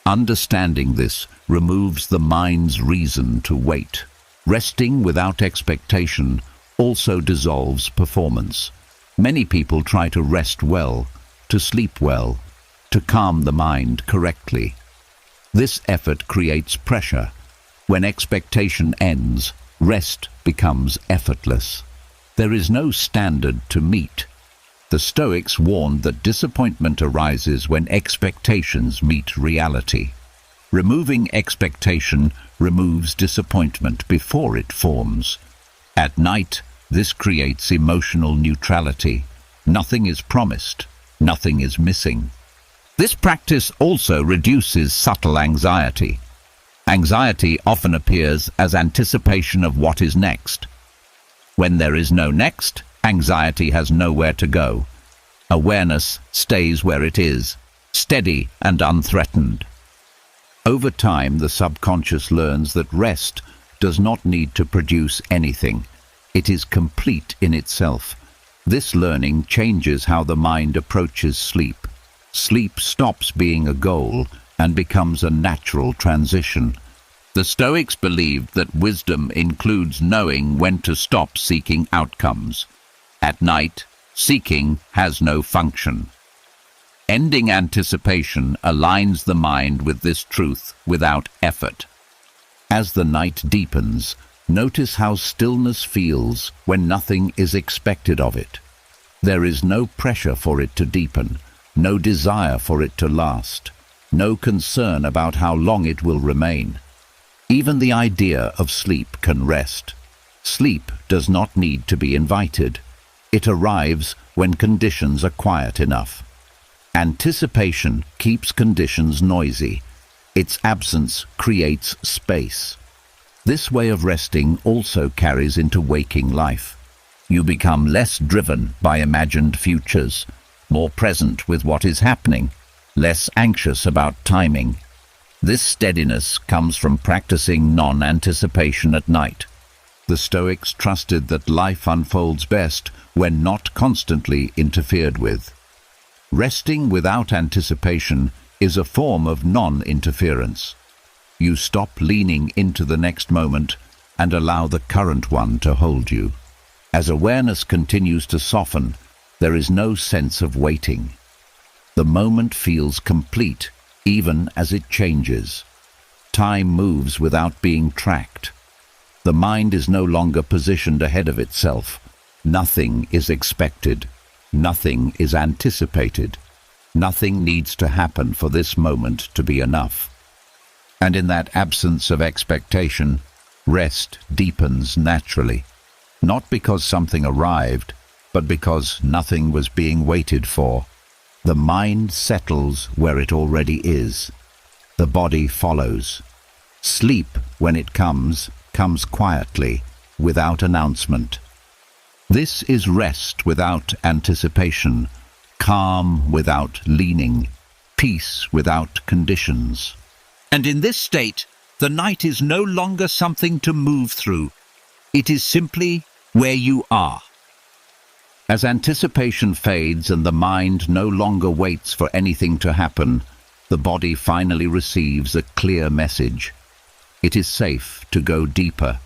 Understanding this removes the mind's reason to wait. Resting without expectation also dissolves performance. Many people try to rest well, to sleep well, to calm the mind correctly. This effort creates pressure. When expectation ends, rest becomes effortless. There is no standard to meet. The Stoics warned that disappointment arises when expectations meet reality. Removing expectation removes disappointment before it forms. At night, this creates emotional neutrality. Nothing is promised, nothing is missing. This practice also reduces subtle anxiety. Anxiety often appears as anticipation of what is next. When there is no next, anxiety has nowhere to go. Awareness stays where it is, steady and unthreatened. Over time, the subconscious learns that rest does not need to produce anything. It is complete in itself. This learning changes how the mind approaches sleep. Sleep stops being a goal and becomes a natural transition. The Stoics believed that wisdom includes knowing when to stop seeking outcomes. At night, seeking has no function. Ending anticipation aligns the mind with this truth without effort. As the night deepens, notice how stillness feels when nothing is expected of it. There is no pressure for it to deepen, no desire for it to last, no concern about how long it will remain. Even the idea of sleep can rest. Sleep does not need to be invited. It arrives when conditions are quiet enough. Anticipation keeps conditions noisy. Its absence creates space. This way of resting also carries into waking life. You become less driven by imagined futures, more present with what is happening, less anxious about timing. This steadiness comes from practicing non-anticipation at night. The Stoics trusted that life unfolds best when not constantly interfered with. Resting without anticipation is a form of non-interference. You stop leaning into the next moment and allow the current one to hold you. As awareness continues to soften, there is no sense of waiting. The moment feels complete, even as it changes. Time moves without being tracked. The mind is no longer positioned ahead of itself. Nothing is expected. Nothing is anticipated. Nothing needs to happen for this moment to be enough. And in that absence of expectation, rest deepens naturally. Not because something arrived, but because nothing was being waited for. The mind settles where it already is. The body follows. Sleep, when it comes quietly, without announcement. This is rest without anticipation, calm without leaning, peace without conditions. And in this state, the night is no longer something to move through. It is simply where you are. As anticipation fades and the mind no longer waits for anything to happen, the body finally receives a clear message. It is safe to go deeper,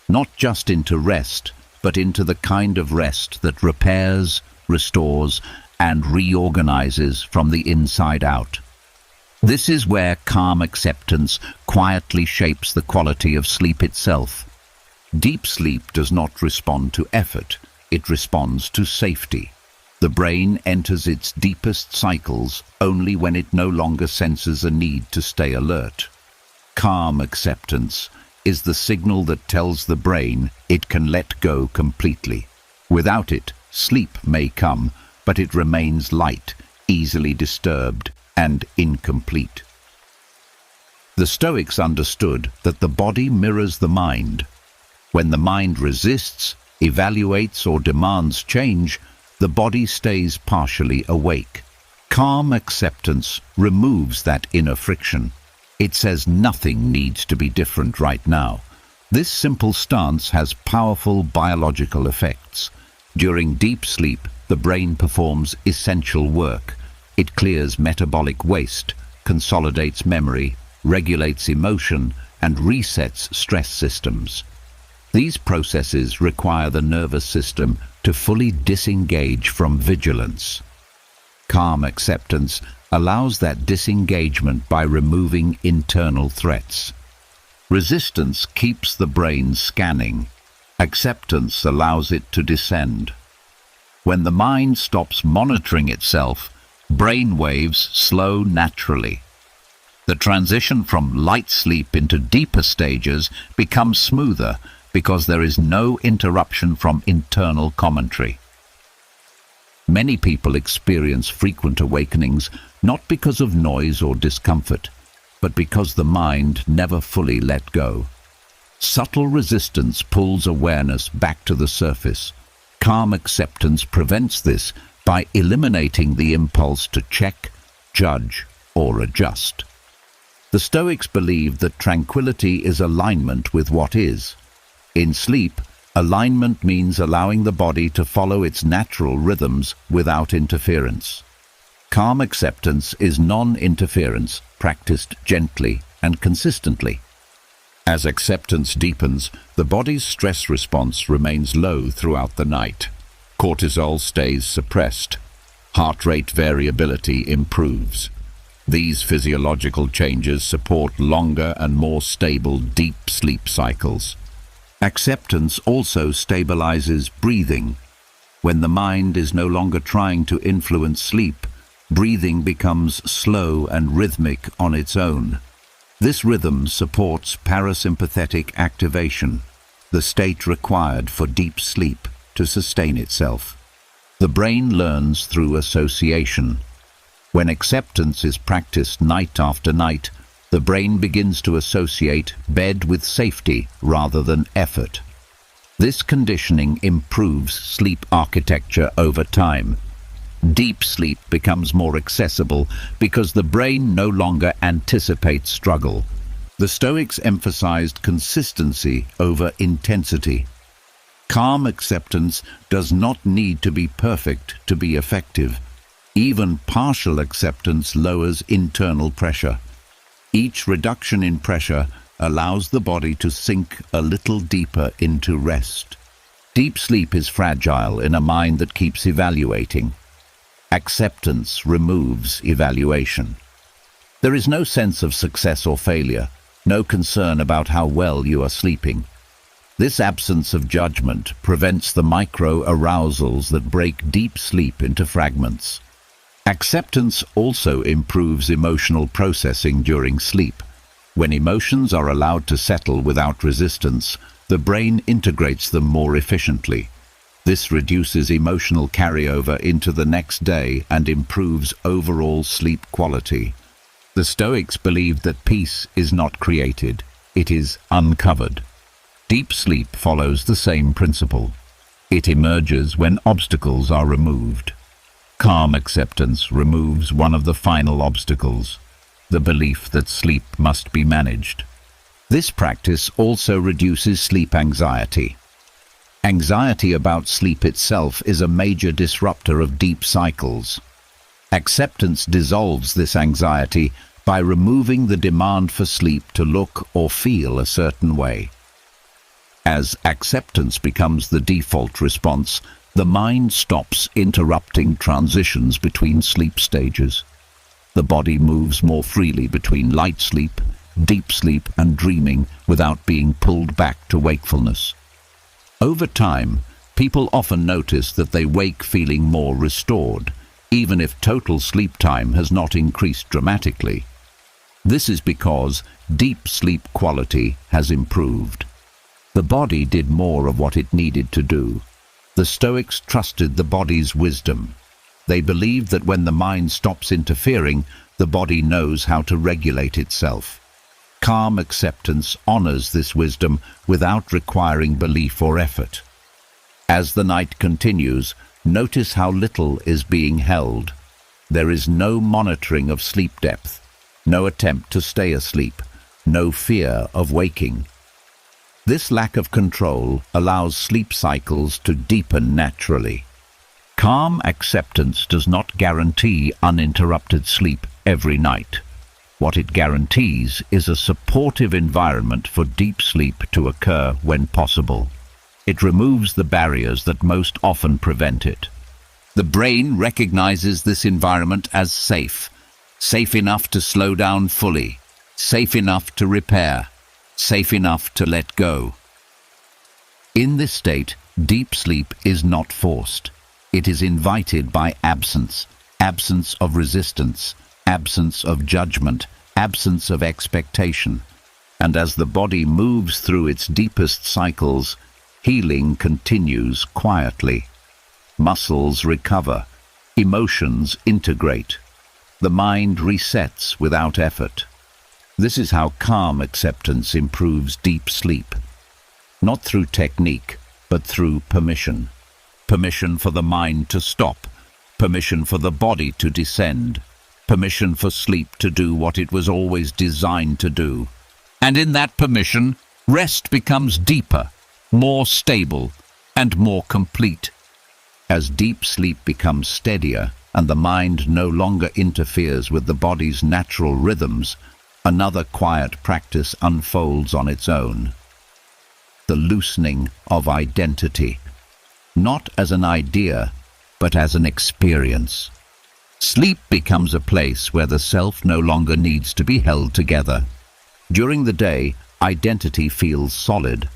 not just into rest, but into the kind of rest that repairs, restores, and reorganizes from the inside out. This is where calm acceptance quietly shapes the quality of sleep itself. Deep sleep does not respond to effort, it responds to safety. The brain enters its deepest cycles only when it no longer senses a need to stay alert. Calm acceptance is the signal that tells the brain it can let go completely. Without it, sleep may come, but it remains light, easily disturbed, and incomplete. The Stoics understood that the body mirrors the mind. When the mind resists, evaluates, or demands change, the body stays partially awake. Calm acceptance removes that inner friction. It says nothing needs to be different right now. This simple stance has powerful biological effects. During deep sleep, the brain performs essential work. It clears metabolic waste, consolidates memory, regulates emotion, and resets stress systems. These processes require the nervous system to fully disengage from vigilance. Calm acceptance allows that disengagement by removing internal threats. Resistance keeps the brain scanning. Acceptance allows it to descend. When the mind stops monitoring itself, brain waves slow naturally. The transition from light sleep into deeper stages becomes smoother because there is no interruption from internal commentary. Many people experience frequent awakenings not because of noise or discomfort, but because the mind never fully let go. Subtle resistance pulls awareness back to the surface. Calm acceptance prevents this by eliminating the impulse to check, judge, or adjust. The Stoics believed that tranquility is alignment with what is. In sleep, alignment means allowing the body to follow its natural rhythms without interference. Calm acceptance is non-interference, practiced gently and consistently. As acceptance deepens, the body's stress response remains low throughout the night. Cortisol stays suppressed. Heart rate variability improves. These physiological changes support longer and more stable deep sleep cycles. Acceptance also stabilizes breathing. When the mind is no longer trying to influence sleep, breathing becomes slow and rhythmic on its own. This rhythm supports parasympathetic activation, the state required for deep sleep to sustain itself. The brain learns through association. When acceptance is practiced night after night, the brain begins to associate bed with safety rather than effort. This conditioning improves sleep architecture over time. Deep sleep becomes more accessible because the brain no longer anticipates struggle. The Stoics emphasized consistency over intensity. Calm acceptance does not need to be perfect to be effective. Even partial acceptance lowers internal pressure. Each reduction in pressure allows the body to sink a little deeper into rest. Deep sleep is fragile in a mind that keeps evaluating. Acceptance removes evaluation. There is no sense of success or failure, no concern about how well you are sleeping. This absence of judgment prevents the micro-arousals that break deep sleep into fragments. Acceptance also improves emotional processing during sleep. When emotions are allowed to settle without resistance, the brain integrates them more efficiently. This reduces emotional carryover into the next day and improves overall sleep quality. The Stoics believed that peace is not created, it is uncovered. Deep sleep follows the same principle. It emerges when obstacles are removed. Calm acceptance removes one of the final obstacles, the belief that sleep must be managed. This practice also reduces sleep anxiety. Anxiety about sleep itself is a major disruptor of deep cycles. Acceptance dissolves this anxiety by removing the demand for sleep to look or feel a certain way. As acceptance becomes the default response, the mind stops interrupting transitions between sleep stages. The body moves more freely between light sleep, deep sleep, and dreaming without being pulled back to wakefulness. Over time, people often notice that they wake feeling more restored, even if total sleep time has not increased dramatically. This is because deep sleep quality has improved. The body did more of what it needed to do. The Stoics trusted the body's wisdom. They believed that when the mind stops interfering, the body knows how to regulate itself. Calm acceptance honors this wisdom without requiring belief or effort. As the night continues, notice how little is being held. There is no monitoring of sleep depth, no attempt to stay asleep, no fear of waking. This lack of control allows sleep cycles to deepen naturally. Calm acceptance does not guarantee uninterrupted sleep every night. What it guarantees is a supportive environment for deep sleep to occur when possible. It removes the barriers that most often prevent it. The brain recognizes this environment as safe, safe enough to slow down fully, safe enough to repair, safe enough to let go. In this state, deep sleep is not forced. It is invited by absence, absence of resistance, absence of judgment, absence of expectation. And as the body moves through its deepest cycles, healing continues quietly. Muscles recover, emotions integrate. The mind resets without effort. This is how calm acceptance improves deep sleep. Not through technique, but through permission. Permission for the mind to stop. Permission for the body to descend. Permission for sleep to do what it was always designed to do. And in that permission, rest becomes deeper, more stable, and more complete. As deep sleep becomes steadier, and the mind no longer interferes with the body's natural rhythms, another quiet practice unfolds on its own. The loosening of identity, not as an idea, but as an experience. Sleep becomes a place where the self no longer needs to be held together. During the day, identity feels solid,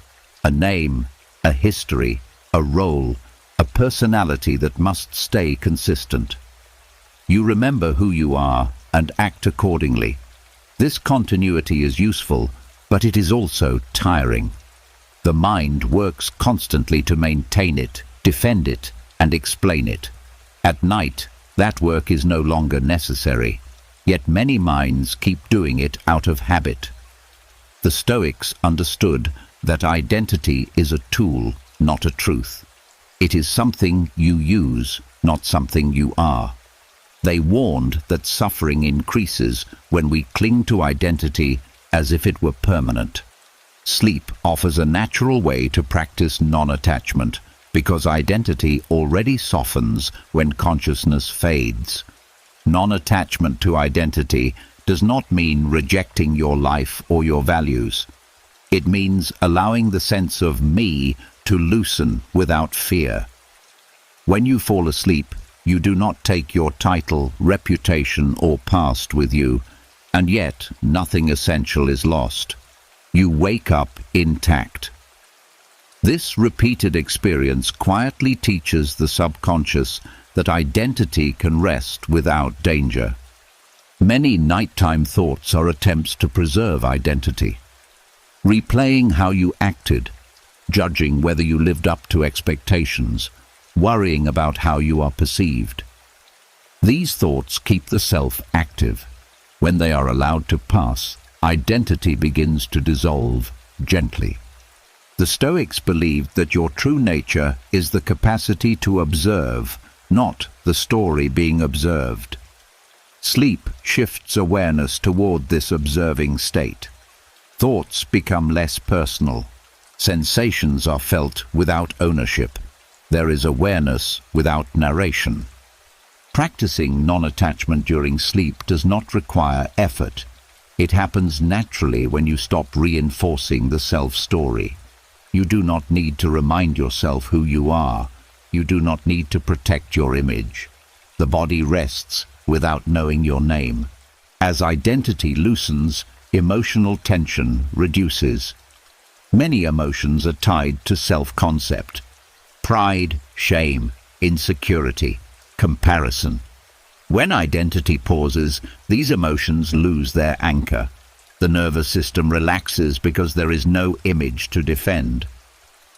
a name, a history, a role, a personality that must stay consistent. You remember who you are and act accordingly. This continuity is useful, but it is also tiring. The mind works constantly to maintain it, defend it, and explain it. At night, that work is no longer necessary, yet many minds keep doing it out of habit. The Stoics understood that identity is a tool, not a truth. It is something you use, not something you are. They warned that suffering increases when we cling to identity as if it were permanent. Sleep offers a natural way to practice non-attachment, because identity already softens when consciousness fades. Non-attachment to identity does not mean rejecting your life or your values. It means allowing the sense of me to loosen without fear. When you fall asleep, you do not take your title, reputation, or past with you, and yet nothing essential is lost. You wake up intact. This repeated experience quietly teaches the subconscious that identity can rest without danger. Many nighttime thoughts are attempts to preserve identity, replaying how you acted, judging whether you lived up to expectations, worrying about how you are perceived. These thoughts keep the self active. When they are allowed to pass, identity begins to dissolve gently. The Stoics believed that your true nature is the capacity to observe, not the story being observed. Sleep shifts awareness toward this observing state. Thoughts become less personal. Sensations are felt without ownership. There is awareness without narration. Practicing non-attachment during sleep does not require effort. It happens naturally when you stop reinforcing the self-story. You do not need to remind yourself who you are. You do not need to protect your image. The body rests without knowing your name. As identity loosens, emotional tension reduces. Many emotions are tied to self-concept: pride, shame, insecurity, comparison. When identity pauses, these emotions lose their anchor. The nervous system relaxes because there is no image to defend.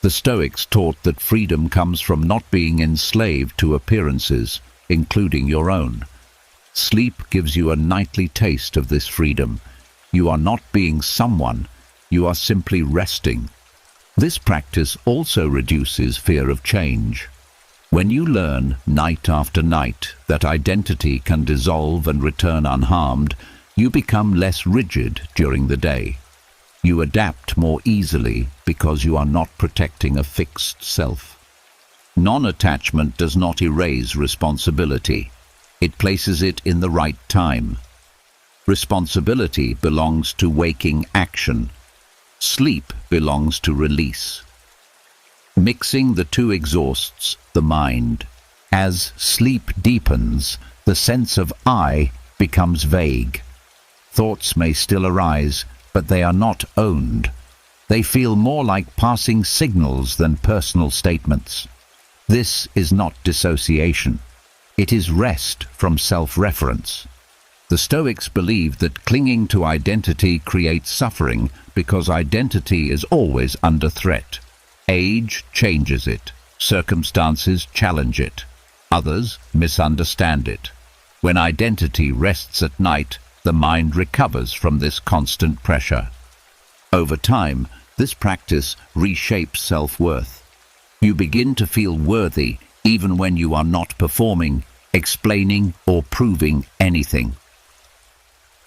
The Stoics taught that freedom comes from not being enslaved to appearances, including your own. Sleep gives you a nightly taste of this freedom. You are not being someone, you are simply resting. This practice also reduces fear of change. When you learn, night after night, that identity can dissolve and return unharmed, you become less rigid during the day. You adapt more easily because you are not protecting a fixed self. Non-attachment does not erase responsibility. It places it in the right time. Responsibility belongs to waking action. Sleep belongs to release. Mixing the two exhausts the mind. As sleep deepens, the sense of I becomes vague. Thoughts may still arise, but they are not owned. They feel more like passing signals than personal statements. This is not dissociation. It is rest from self-reference. The Stoics believed that clinging to identity creates suffering because identity is always under threat. Age changes it. Circumstances challenge it. Others misunderstand it. When identity rests at night, the mind recovers from this constant pressure. Over time, this practice reshapes self-worth. You begin to feel worthy even when you are not performing, explaining, or proving anything.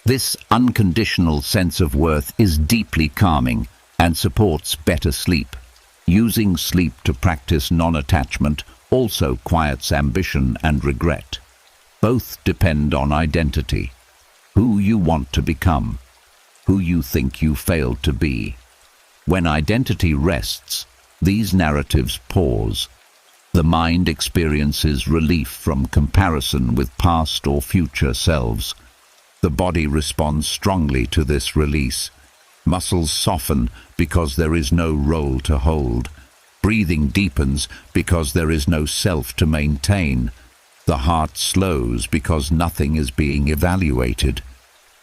This unconditional sense of worth is deeply calming and supports better sleep. Using sleep to practice non-attachment also quiets ambition and regret. Both depend on identity, who you want to become, who you think you failed to be. When identity rests, these narratives pause. The mind experiences relief from comparison with past or future selves. The body responds strongly to this release. Muscles soften because there is no role to hold. Breathing deepens because there is no self to maintain. The heart slows because nothing is being evaluated.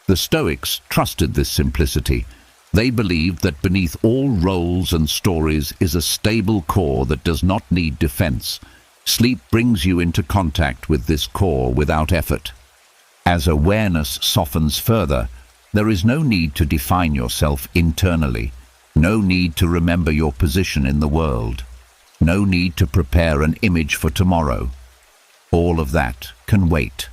The Stoics trusted this simplicity. They believed that beneath all roles and stories is a stable core that does not need defense. Sleep brings you into contact with this core without effort. As awareness softens further, there is no need to define yourself internally, no need to remember your position in the world, no need to prepare an image for tomorrow. All of that can wait.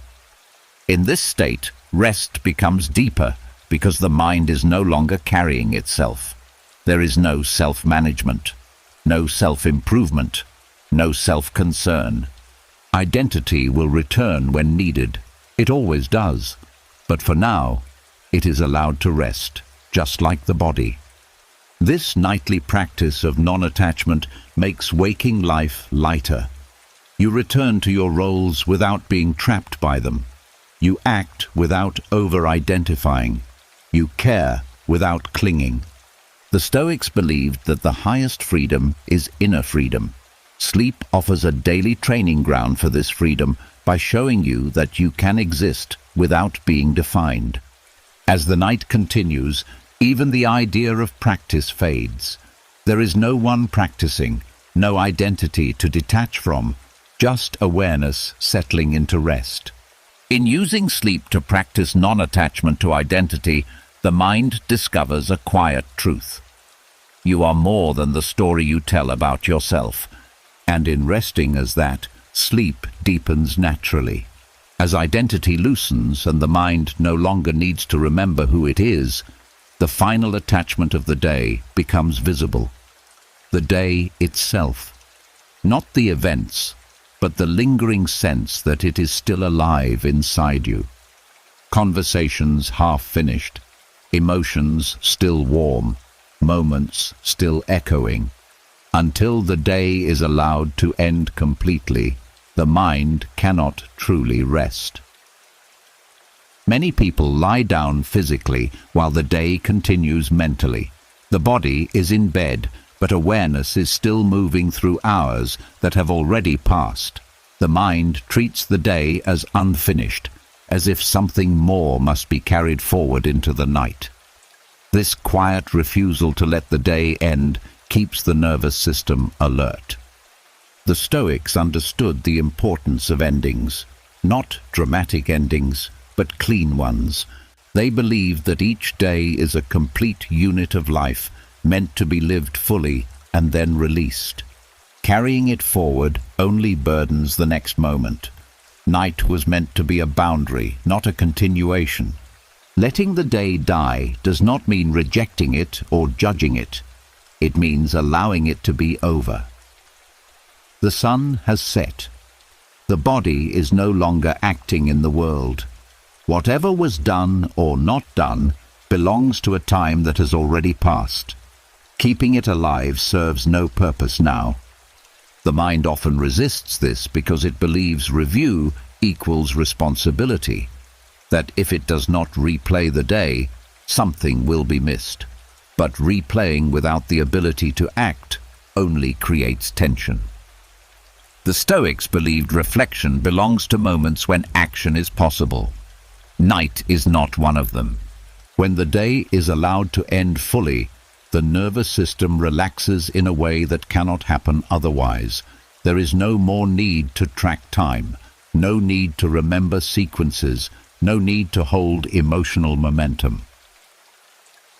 In this state, rest becomes deeper because the mind is no longer carrying itself. There is no self-management, no self-improvement, no self-concern. Identity will return when needed. It always does. But for now, it is allowed to rest, just like the body. This nightly practice of non-attachment makes waking life lighter. You return to your roles without being trapped by them. You act without over-identifying. You care without clinging. The Stoics believed that the highest freedom is inner freedom. Sleep offers a daily training ground for this freedom by showing you that you can exist without being defined. As the night continues, even the idea of practice fades. There is no one practicing, no identity to detach from, just awareness settling into rest. In using sleep to practice non-attachment to identity, the mind discovers a quiet truth. You are more than the story you tell about yourself, and in resting as that, sleep deepens naturally. As identity loosens and the mind no longer needs to remember who it is, the final attachment of the day becomes visible. The day itself, not the events, but the lingering sense that it is still alive inside you. Conversations half finished, emotions still warm, moments still echoing. Until the day is allowed to end completely, the mind cannot truly rest. Many people lie down physically while the day continues mentally. The body is in bed, but awareness is still moving through hours that have already passed. The mind treats the day as unfinished, as if something more must be carried forward into the night. This quiet refusal to let the day end keeps the nervous system alert. The Stoics understood the importance of endings, not dramatic endings, but clean ones. They believed that each day is a complete unit of life, meant to be lived fully and then released. Carrying it forward only burdens the next moment. Night was meant to be a boundary, not a continuation. Letting the day die does not mean rejecting it or judging it. It means allowing it to be over. The sun has set. The body is no longer acting in the world. Whatever was done or not done belongs to a time that has already passed. Keeping it alive serves no purpose now. The mind often resists this because it believes review equals responsibility, that if it does not replay the day, something will be missed. But replaying without the ability to act only creates tension. The Stoics believed reflection belongs to moments when action is possible. Night is not one of them. When the day is allowed to end fully, the nervous system relaxes in a way that cannot happen otherwise. There is no more need to track time, no need to remember sequences, no need to hold emotional momentum.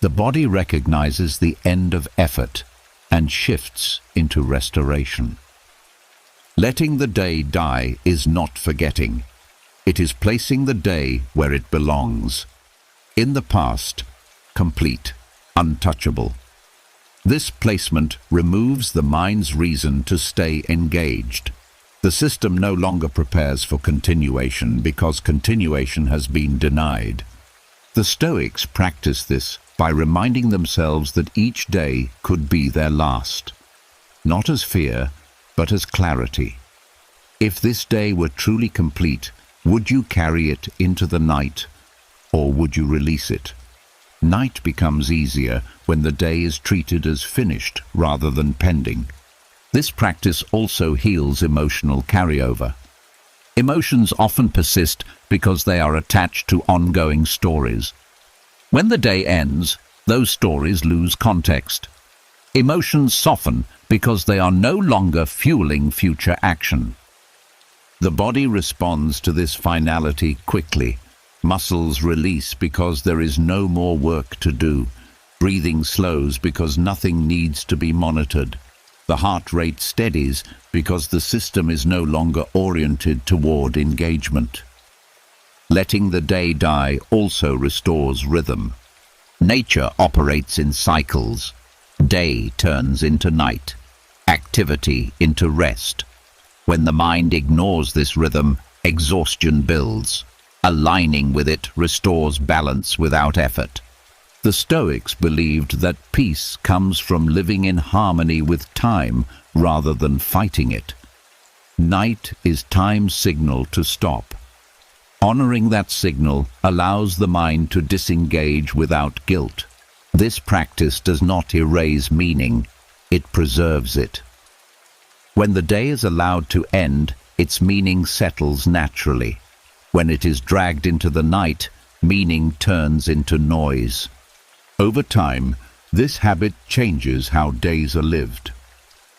The body recognizes the end of effort and shifts into restoration. Letting the day die is not forgetting. It is placing the day where it belongs. In the past, complete, untouchable. This placement removes the mind's reason to stay engaged. The system no longer prepares for continuation because continuation has been denied. The Stoics practice this by reminding themselves that each day could be their last, not as fear, but as clarity. If this day were truly complete, would you carry it into the night, or would you release it? Night becomes easier when the day is treated as finished rather than pending. This practice also heals emotional carryover. Emotions often persist because they are attached to ongoing stories. When the day ends, those stories lose context. Emotions soften because they are no longer fueling future action. The body responds to this finality quickly. Muscles release because there is no more work to do. Breathing slows because nothing needs to be monitored. The heart rate steadies because the system is no longer oriented toward engagement. Letting the day die also restores rhythm. Nature operates in cycles. Day turns into night, activity into rest. When the mind ignores this rhythm, exhaustion builds. Aligning with it restores balance without effort. The Stoics believed that peace comes from living in harmony with time rather than fighting it. Night is time's signal to stop. Honoring that signal allows the mind to disengage without guilt. This practice does not erase meaning, it preserves it. When the day is allowed to end, its meaning settles naturally. When it is dragged into the night, meaning turns into noise. Over time, this habit changes how days are lived.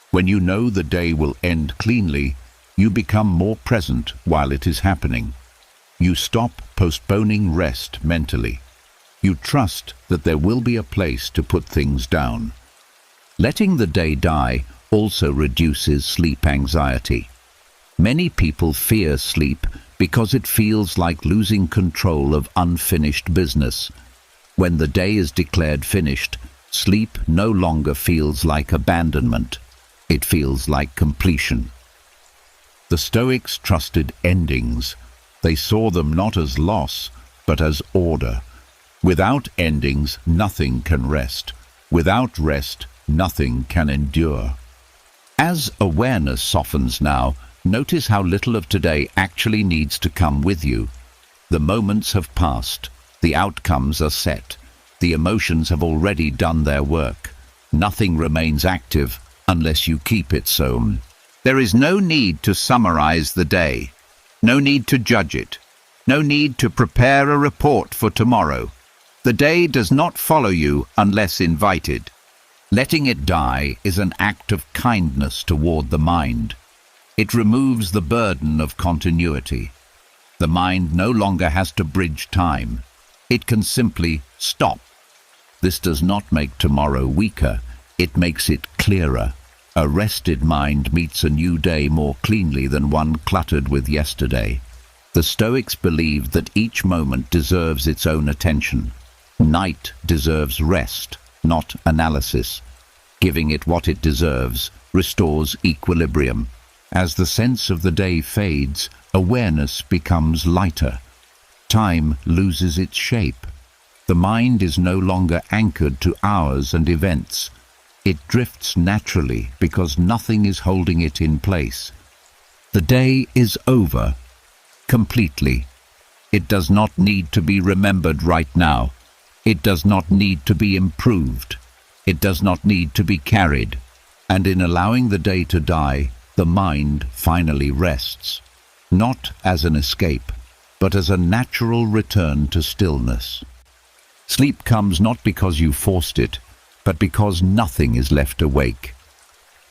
When you know the day will end cleanly, you become more present while it is happening. You stop postponing rest mentally. You trust that there will be a place to put things down. Letting the day die also reduces sleep anxiety. Many people fear sleep because it feels like losing control of unfinished business. When the day is declared finished, sleep no longer feels like abandonment. It feels like completion. The Stoics trusted endings. They saw them not as loss, but as order. Without endings, nothing can rest. Without rest, nothing can endure. As awareness softens now, notice how little of today actually needs to come with you. The moments have passed. The outcomes are set. The emotions have already done their work. Nothing remains active unless you keep it so. There is no need to summarize the day. No need to judge it. No need to prepare a report for tomorrow. The day does not follow you unless invited. Letting it die is an act of kindness toward the mind. It removes the burden of continuity. The mind no longer has to bridge time. It can simply stop. This does not make tomorrow weaker. It makes it clearer. A rested mind meets a new day more cleanly than one cluttered with yesterday. The Stoics believed that each moment deserves its own attention. Night deserves rest, not analysis. Giving it what it deserves restores equilibrium. As the sense of the day fades, awareness becomes lighter. Time loses its shape. The mind is no longer anchored to hours and events. It drifts naturally because nothing is holding it in place. The day is over, completely. It does not need to be remembered right now. It does not need to be improved. It does not need to be carried. And in allowing the day to die, the mind finally rests, not as an escape, but as a natural return to stillness. Sleep comes not because you forced it, but because nothing is left awake.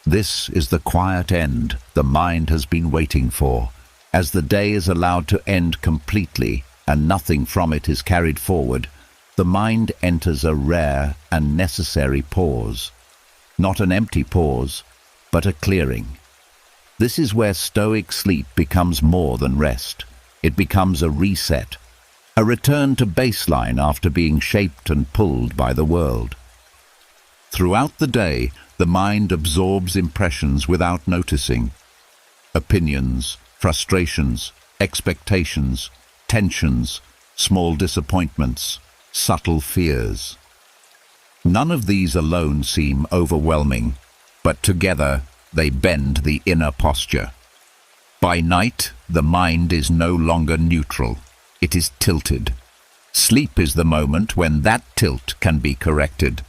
This is the quiet end the mind has been waiting for. As the day is allowed to end completely and nothing from it is carried forward, the mind enters a rare and necessary pause. Not an empty pause, but a clearing. This is where Stoic sleep becomes more than rest. It becomes a reset, a return to baseline after being shaped and pulled by the world. Throughout the day, the mind absorbs impressions without noticing. opinions, frustrations, expectations, tensions, small disappointments, subtle fears. None of these alone seem overwhelming, but together they bend the inner posture. By night, the mind is no longer neutral. It is tilted. Sleep is the moment when that tilt can be corrected.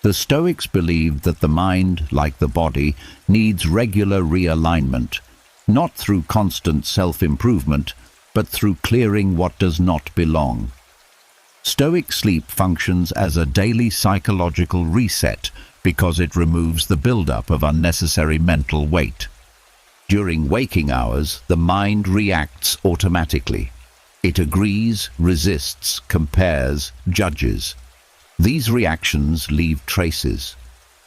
The Stoics believed that the mind, like the body, needs regular realignment, not through constant self-improvement, but through clearing what does not belong. Stoic sleep functions as a daily psychological reset because it removes the buildup of unnecessary mental weight. During waking hours, the mind reacts automatically. It agrees, resists, compares, judges. These reactions leave traces.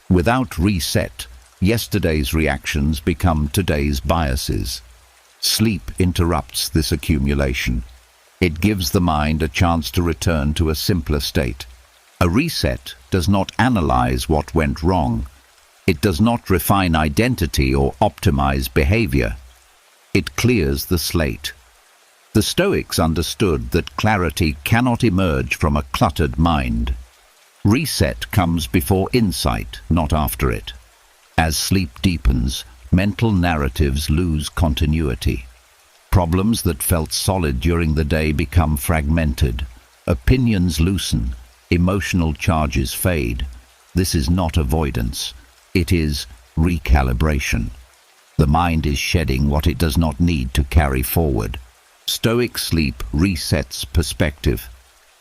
Without reset, yesterday's reactions become today's biases. Sleep interrupts this accumulation. It gives the mind a chance to return to a simpler state. A reset does not analyze what went wrong. It does not refine identity or optimize behavior. It clears the slate. The Stoics understood that clarity cannot emerge from a cluttered mind. Reset comes before insight, not after it. As sleep deepens, mental narratives lose continuity. Problems that felt solid during the day become fragmented. Opinions loosen. Emotional charges fade. This is not avoidance. It is recalibration. The mind is shedding what it does not need to carry forward. Stoic sleep resets perspective.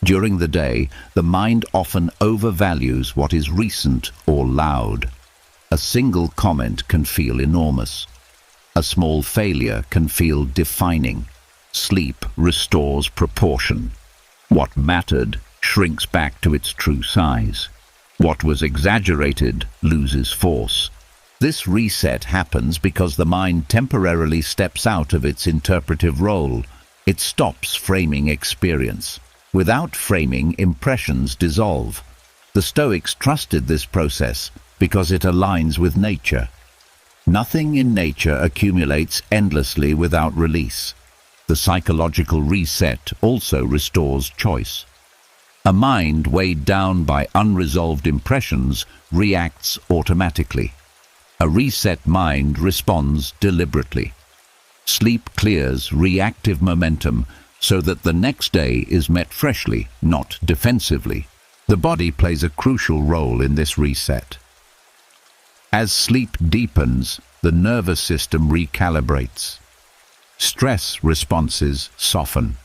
During the day, the mind often overvalues what is recent or loud. A single comment can feel enormous. A small failure can feel defining. Sleep restores proportion. What mattered shrinks back to its true size. What was exaggerated loses force. This reset happens because the mind temporarily steps out of its interpretive role. It stops framing experience. Without framing, impressions dissolve. The Stoics trusted this process because it aligns with nature. Nothing in nature accumulates endlessly without release. The psychological reset also restores choice. A mind weighed down by unresolved impressions reacts automatically. A reset mind responds deliberately. Sleep clears reactive momentum so that the next day is met freshly, not defensively. The body plays a crucial role in this reset. As sleep deepens, the nervous system recalibrates. Stress responses soften.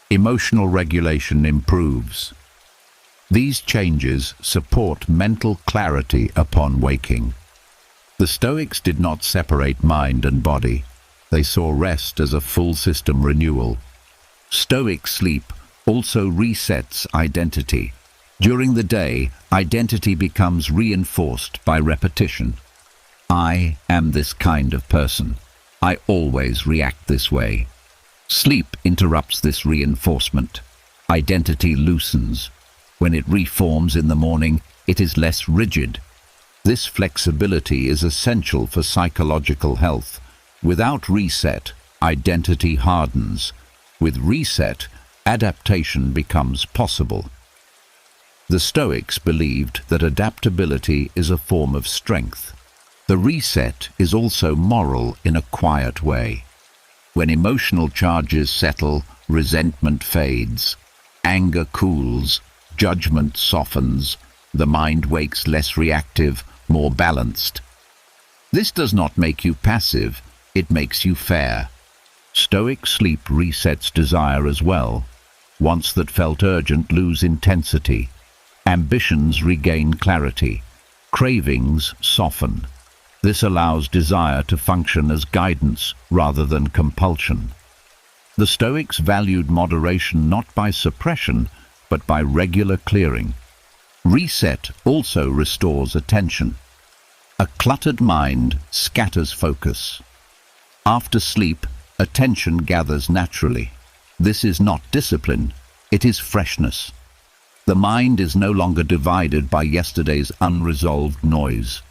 Emotional regulation improves. These changes support mental clarity upon waking. The Stoics did not separate mind and body. They saw rest as a full system renewal. Stoic sleep also resets identity. During the day, identity becomes reinforced by repetition. I am this kind of person. I always react this way. Sleep interrupts this reinforcement. Identity loosens. When it reforms in the morning, it is less rigid. This flexibility is essential for psychological health. Without reset, identity hardens. With reset, adaptation becomes possible. The Stoics believed that adaptability is a form of strength. The reset is also moral in a quiet way. When emotional charges settle, resentment fades, anger cools, judgment softens, the mind wakes less reactive, more balanced. This does not make you passive, it makes you fair. Stoic sleep resets desire as well. Wants that felt urgent lose intensity. Ambitions regain clarity. Cravings soften. This allows desire to function as guidance rather than compulsion. The Stoics valued moderation not by suppression, but by regular clearing. Reset also restores attention. A cluttered mind scatters focus. After sleep, attention gathers naturally. This is not discipline, it is freshness. The mind is no longer divided by yesterday's unresolved noise.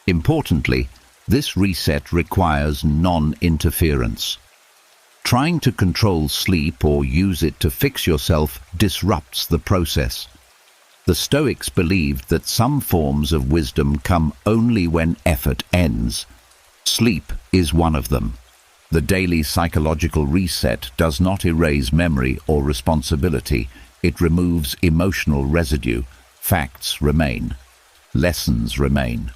Importantly, This reset requires non-interference. Trying to control sleep or use it to fix yourself disrupts the process. The Stoics believed that some forms of wisdom come only when effort ends. Sleep is one of them. The daily psychological reset does not erase memory or responsibility. It removes emotional residue. Facts remain. Lessons remain.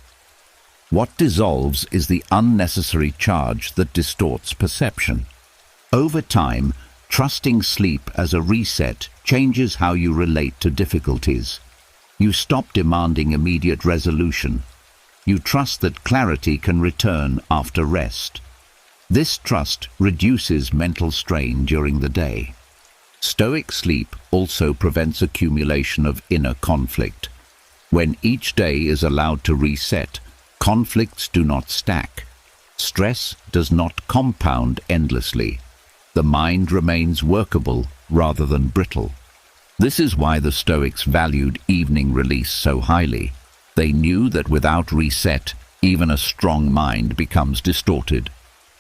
What dissolves is the unnecessary charge that distorts perception. Over time, trusting sleep as a reset changes how you relate to difficulties. You stop demanding immediate resolution. You trust that clarity can return after rest. This trust reduces mental strain during the day. Stoic sleep also prevents accumulation of inner conflict. When each day is allowed to reset, conflicts do not stack. Stress does not compound endlessly. The mind remains workable rather than brittle. This is why the Stoics valued evening release so highly. They knew that without reset, even a strong mind becomes distorted.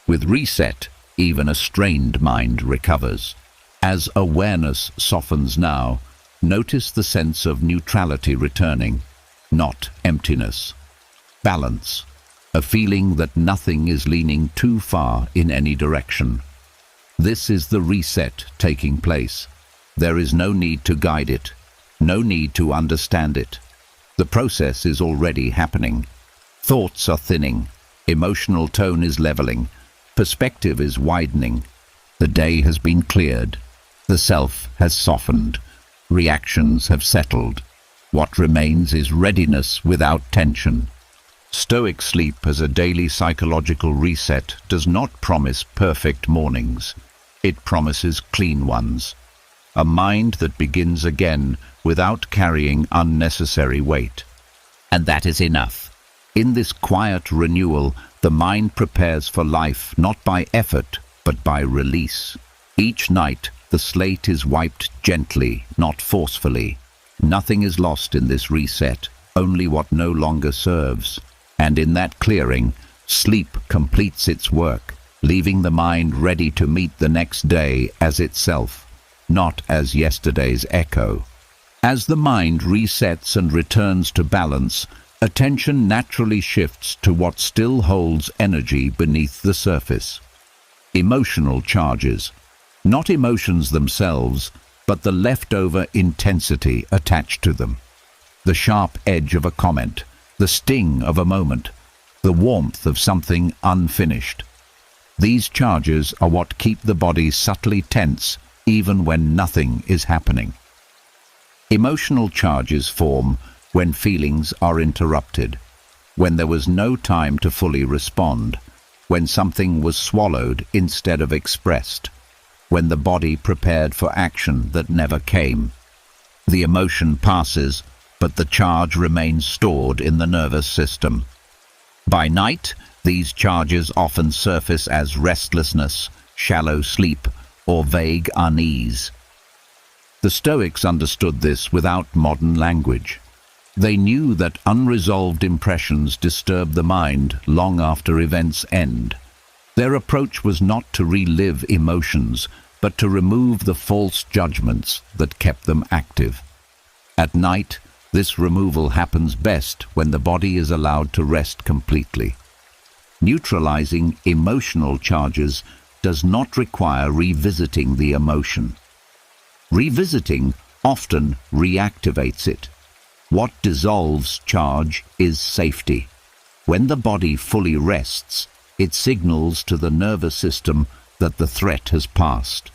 With reset, even a strained mind recovers. As awareness softens now, notice the sense of neutrality returning, not emptiness. Balance, a feeling that nothing is leaning too far in any direction. This is the reset taking place. There is no need to guide it, no need to understand it. The process is already happening. Thoughts are thinning, emotional tone is leveling, perspective is widening. The day has been cleared. The self has softened. Reactions have settled. What remains is readiness without tension. Stoic sleep as a daily psychological reset does not promise perfect mornings. It promises clean ones. A mind that begins again without carrying unnecessary weight. And that is enough. In this quiet renewal, the mind prepares for life not by effort, but by release. Each night, the slate is wiped gently, not forcefully. Nothing is lost in this reset, only what no longer serves. And in that clearing, sleep completes its work, leaving the mind ready to meet the next day as itself, not as yesterday's echo. As the mind resets and returns to balance, attention naturally shifts to what still holds energy beneath the surface. Emotional charges. Not emotions themselves, but the leftover intensity attached to them. The sharp edge of a comment, the sting of a moment, the warmth of something unfinished. These charges are what keep the body subtly tense even when nothing is happening. Emotional charges form when feelings are interrupted, when there was no time to fully respond, when something was swallowed instead of expressed, when the body prepared for action that never came. The emotion passes, but the charge remains stored in the nervous system. By night, these charges often surface as restlessness, shallow sleep, or vague unease. The Stoics understood this without modern language. They knew that unresolved impressions disturb the mind long after events end. Their approach was not to relive emotions, but to remove the false judgments that kept them active. At night, this removal happens best when the body is allowed to rest completely. Neutralizing emotional charges does not require revisiting the emotion. Revisiting often reactivates it. What dissolves charge is safety. When the body fully rests, it signals to the nervous system that the threat has passed.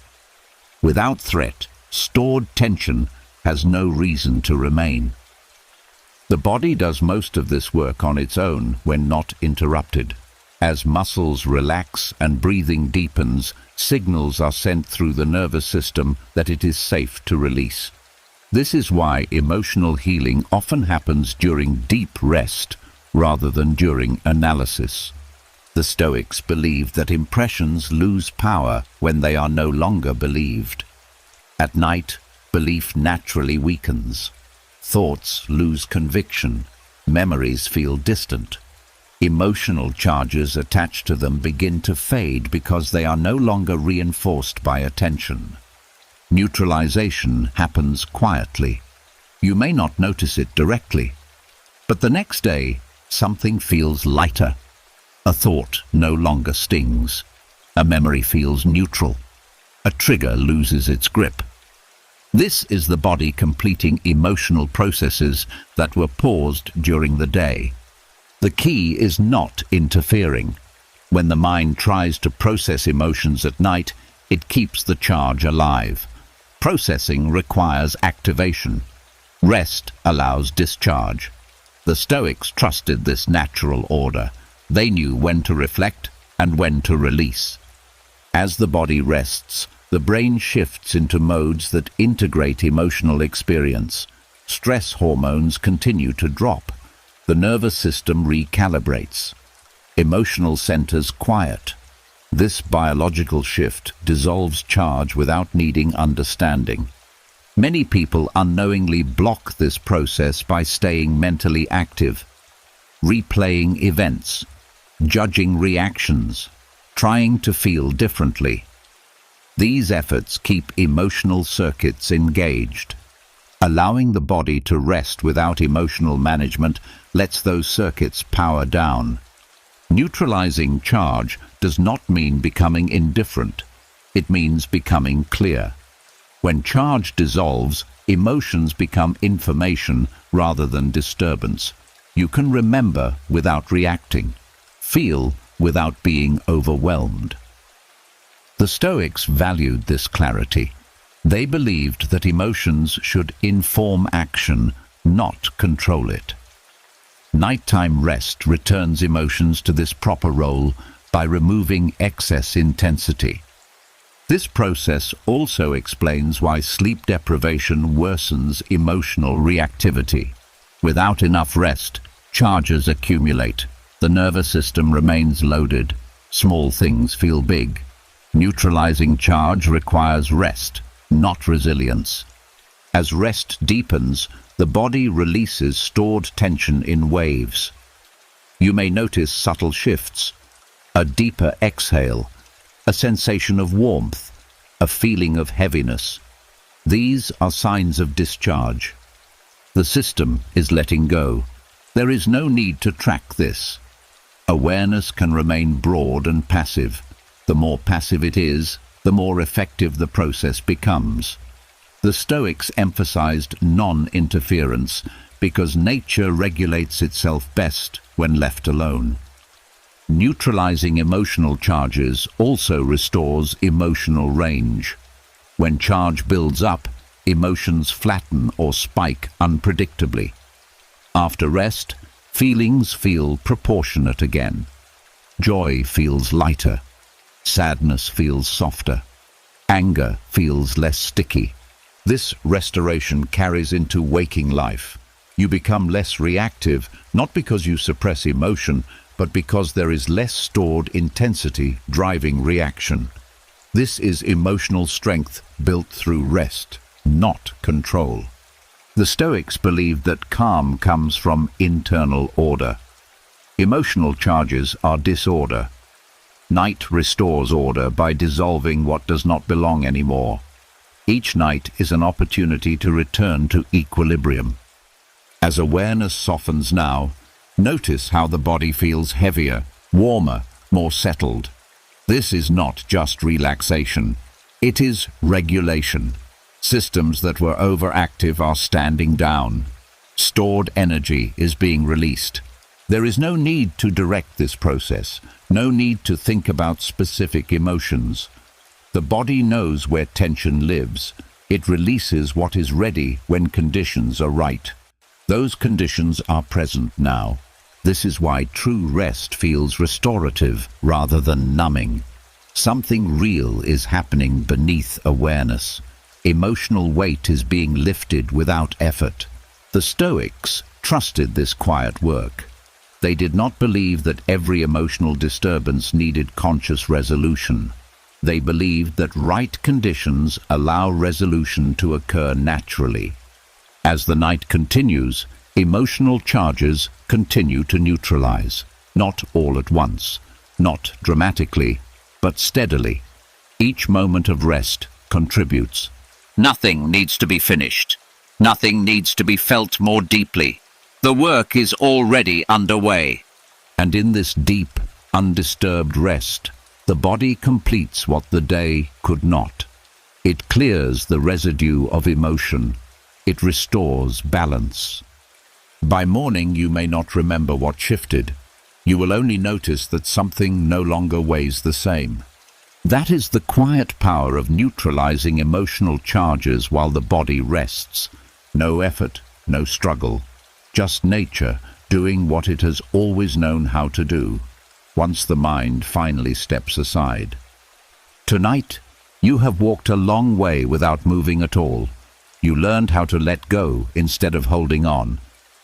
Without threat, stored tension has no reason to remain. The body does most of this work on its own when not interrupted. As muscles relax and breathing deepens, signals are sent through the nervous system that it is safe to release. This is why emotional healing often happens during deep rest rather than during analysis. The Stoics believed that impressions lose power when they are no longer believed. At night, belief naturally weakens. Thoughts lose conviction. Memories feel distant. Emotional charges attached to them begin to fade because they are no longer reinforced by attention. Neutralization happens quietly. You may not notice it directly, but the next day, something feels lighter. A thought no longer stings. A memory feels neutral. A trigger loses its grip. This is the body completing emotional processes that were paused during the day. The key is not interfering. When the mind tries to process emotions at night, it keeps the charge alive. Processing requires activation. Rest allows discharge. The Stoics trusted this natural order. They knew when to reflect and when to release. As the body rests, the brain shifts into modes that integrate emotional experience. Stress hormones continue to drop. The nervous system recalibrates. Emotional centers quiet. This biological shift dissolves charge without needing understanding. Many people unknowingly block this process by staying mentally active, replaying events, judging reactions, trying to feel differently. These efforts keep emotional circuits engaged. Allowing the body to rest without emotional management lets those circuits power down. Neutralizing charge does not mean becoming indifferent. It means becoming clear. When charge dissolves, emotions become information rather than disturbance. You can remember without reacting, feel without being overwhelmed. The Stoics valued this clarity. They believed that emotions should inform action, not control it. Nighttime rest returns emotions to this proper role by removing excess intensity. This process also explains why sleep deprivation worsens emotional reactivity. Without enough rest, charges accumulate. The nervous system remains loaded. Small things feel big. Neutralizing charge requires rest, not resilience. As rest deepens, the body releases stored tension in waves. You may notice subtle shifts, a deeper exhale, a sensation of warmth, a feeling of heaviness. These are signs of discharge. The system is letting go. There is no need to track this. Awareness can remain broad and passive. The more passive it is, the more effective the process becomes. The Stoics emphasized non-interference because nature regulates itself best when left alone. Neutralizing emotional charges also restores emotional range. When charge builds up, emotions flatten or spike unpredictably. After rest, feelings feel proportionate again. Joy feels lighter. Sadness feels softer. Anger feels less sticky. This restoration carries into waking life. You become less reactive, not because you suppress emotion, but because there is less stored intensity driving reaction. This is emotional strength built through rest, not control. The Stoics believed that calm comes from internal order. Emotional charges are disorder. Night restores order by dissolving what does not belong anymore. Each night is an opportunity to return to equilibrium. As awareness softens now, notice how the body feels heavier, warmer, more settled. This is not just relaxation. It is regulation. Systems that were overactive are standing down. Stored energy is being released. There is no need to direct this process, no need to think about specific emotions. The body knows where tension lives. It releases what is ready when conditions are right. Those conditions are present now. This is why true rest feels restorative rather than numbing. Something real is happening beneath awareness. Emotional weight is being lifted without effort. The Stoics trusted this quiet work. They did not believe that every emotional disturbance needed conscious resolution. They believed that right conditions allow resolution to occur naturally. As the night continues, emotional charges continue to neutralize. Not all at once, not dramatically, but steadily. Each moment of rest contributes. Nothing needs to be finished. Nothing needs to be felt more deeply. The work is already underway. And in this deep, undisturbed rest, the body completes what the day could not. It clears the residue of emotion. It restores balance. By morning, you may not remember what shifted. You will only notice that something no longer weighs the same. That is the quiet power of neutralizing emotional charges while the body rests. No effort, no struggle, just nature doing what it has always known how to do, once the mind finally steps aside. Tonight, you have walked a long way without moving at all. You learned how to let go instead of holding on,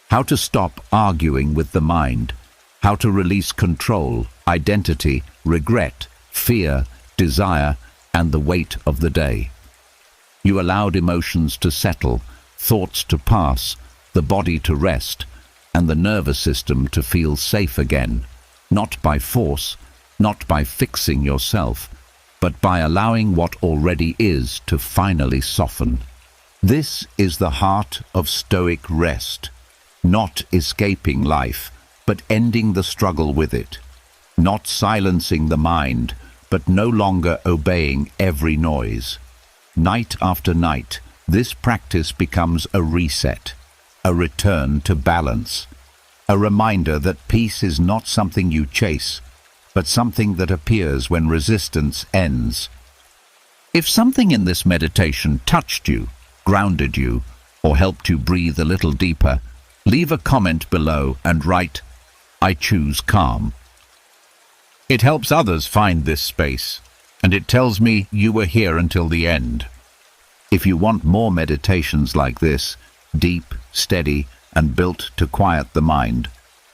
how to stop arguing with the mind, how to release control, identity, regret, fear, desire, and the weight of the day. You allowed emotions to settle, thoughts to pass, the body to rest, and the nervous system to feel safe again, not by force, not by fixing yourself, but by allowing what already is to finally soften. This is the heart of Stoic rest, not escaping life, but ending the struggle with it, not silencing the mind, but no longer obeying every noise. Night after night, this practice becomes a reset, a return to balance, a reminder that peace is not something you chase, but something that appears when resistance ends. If something in this meditation touched you, grounded you, or helped you breathe a little deeper, leave a comment below and write, "I choose calm." It helps others find this space, and it tells me you were here until the end. If you want more meditations like this, deep, steady, and built to quiet the mind,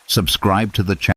subscribe to the channel.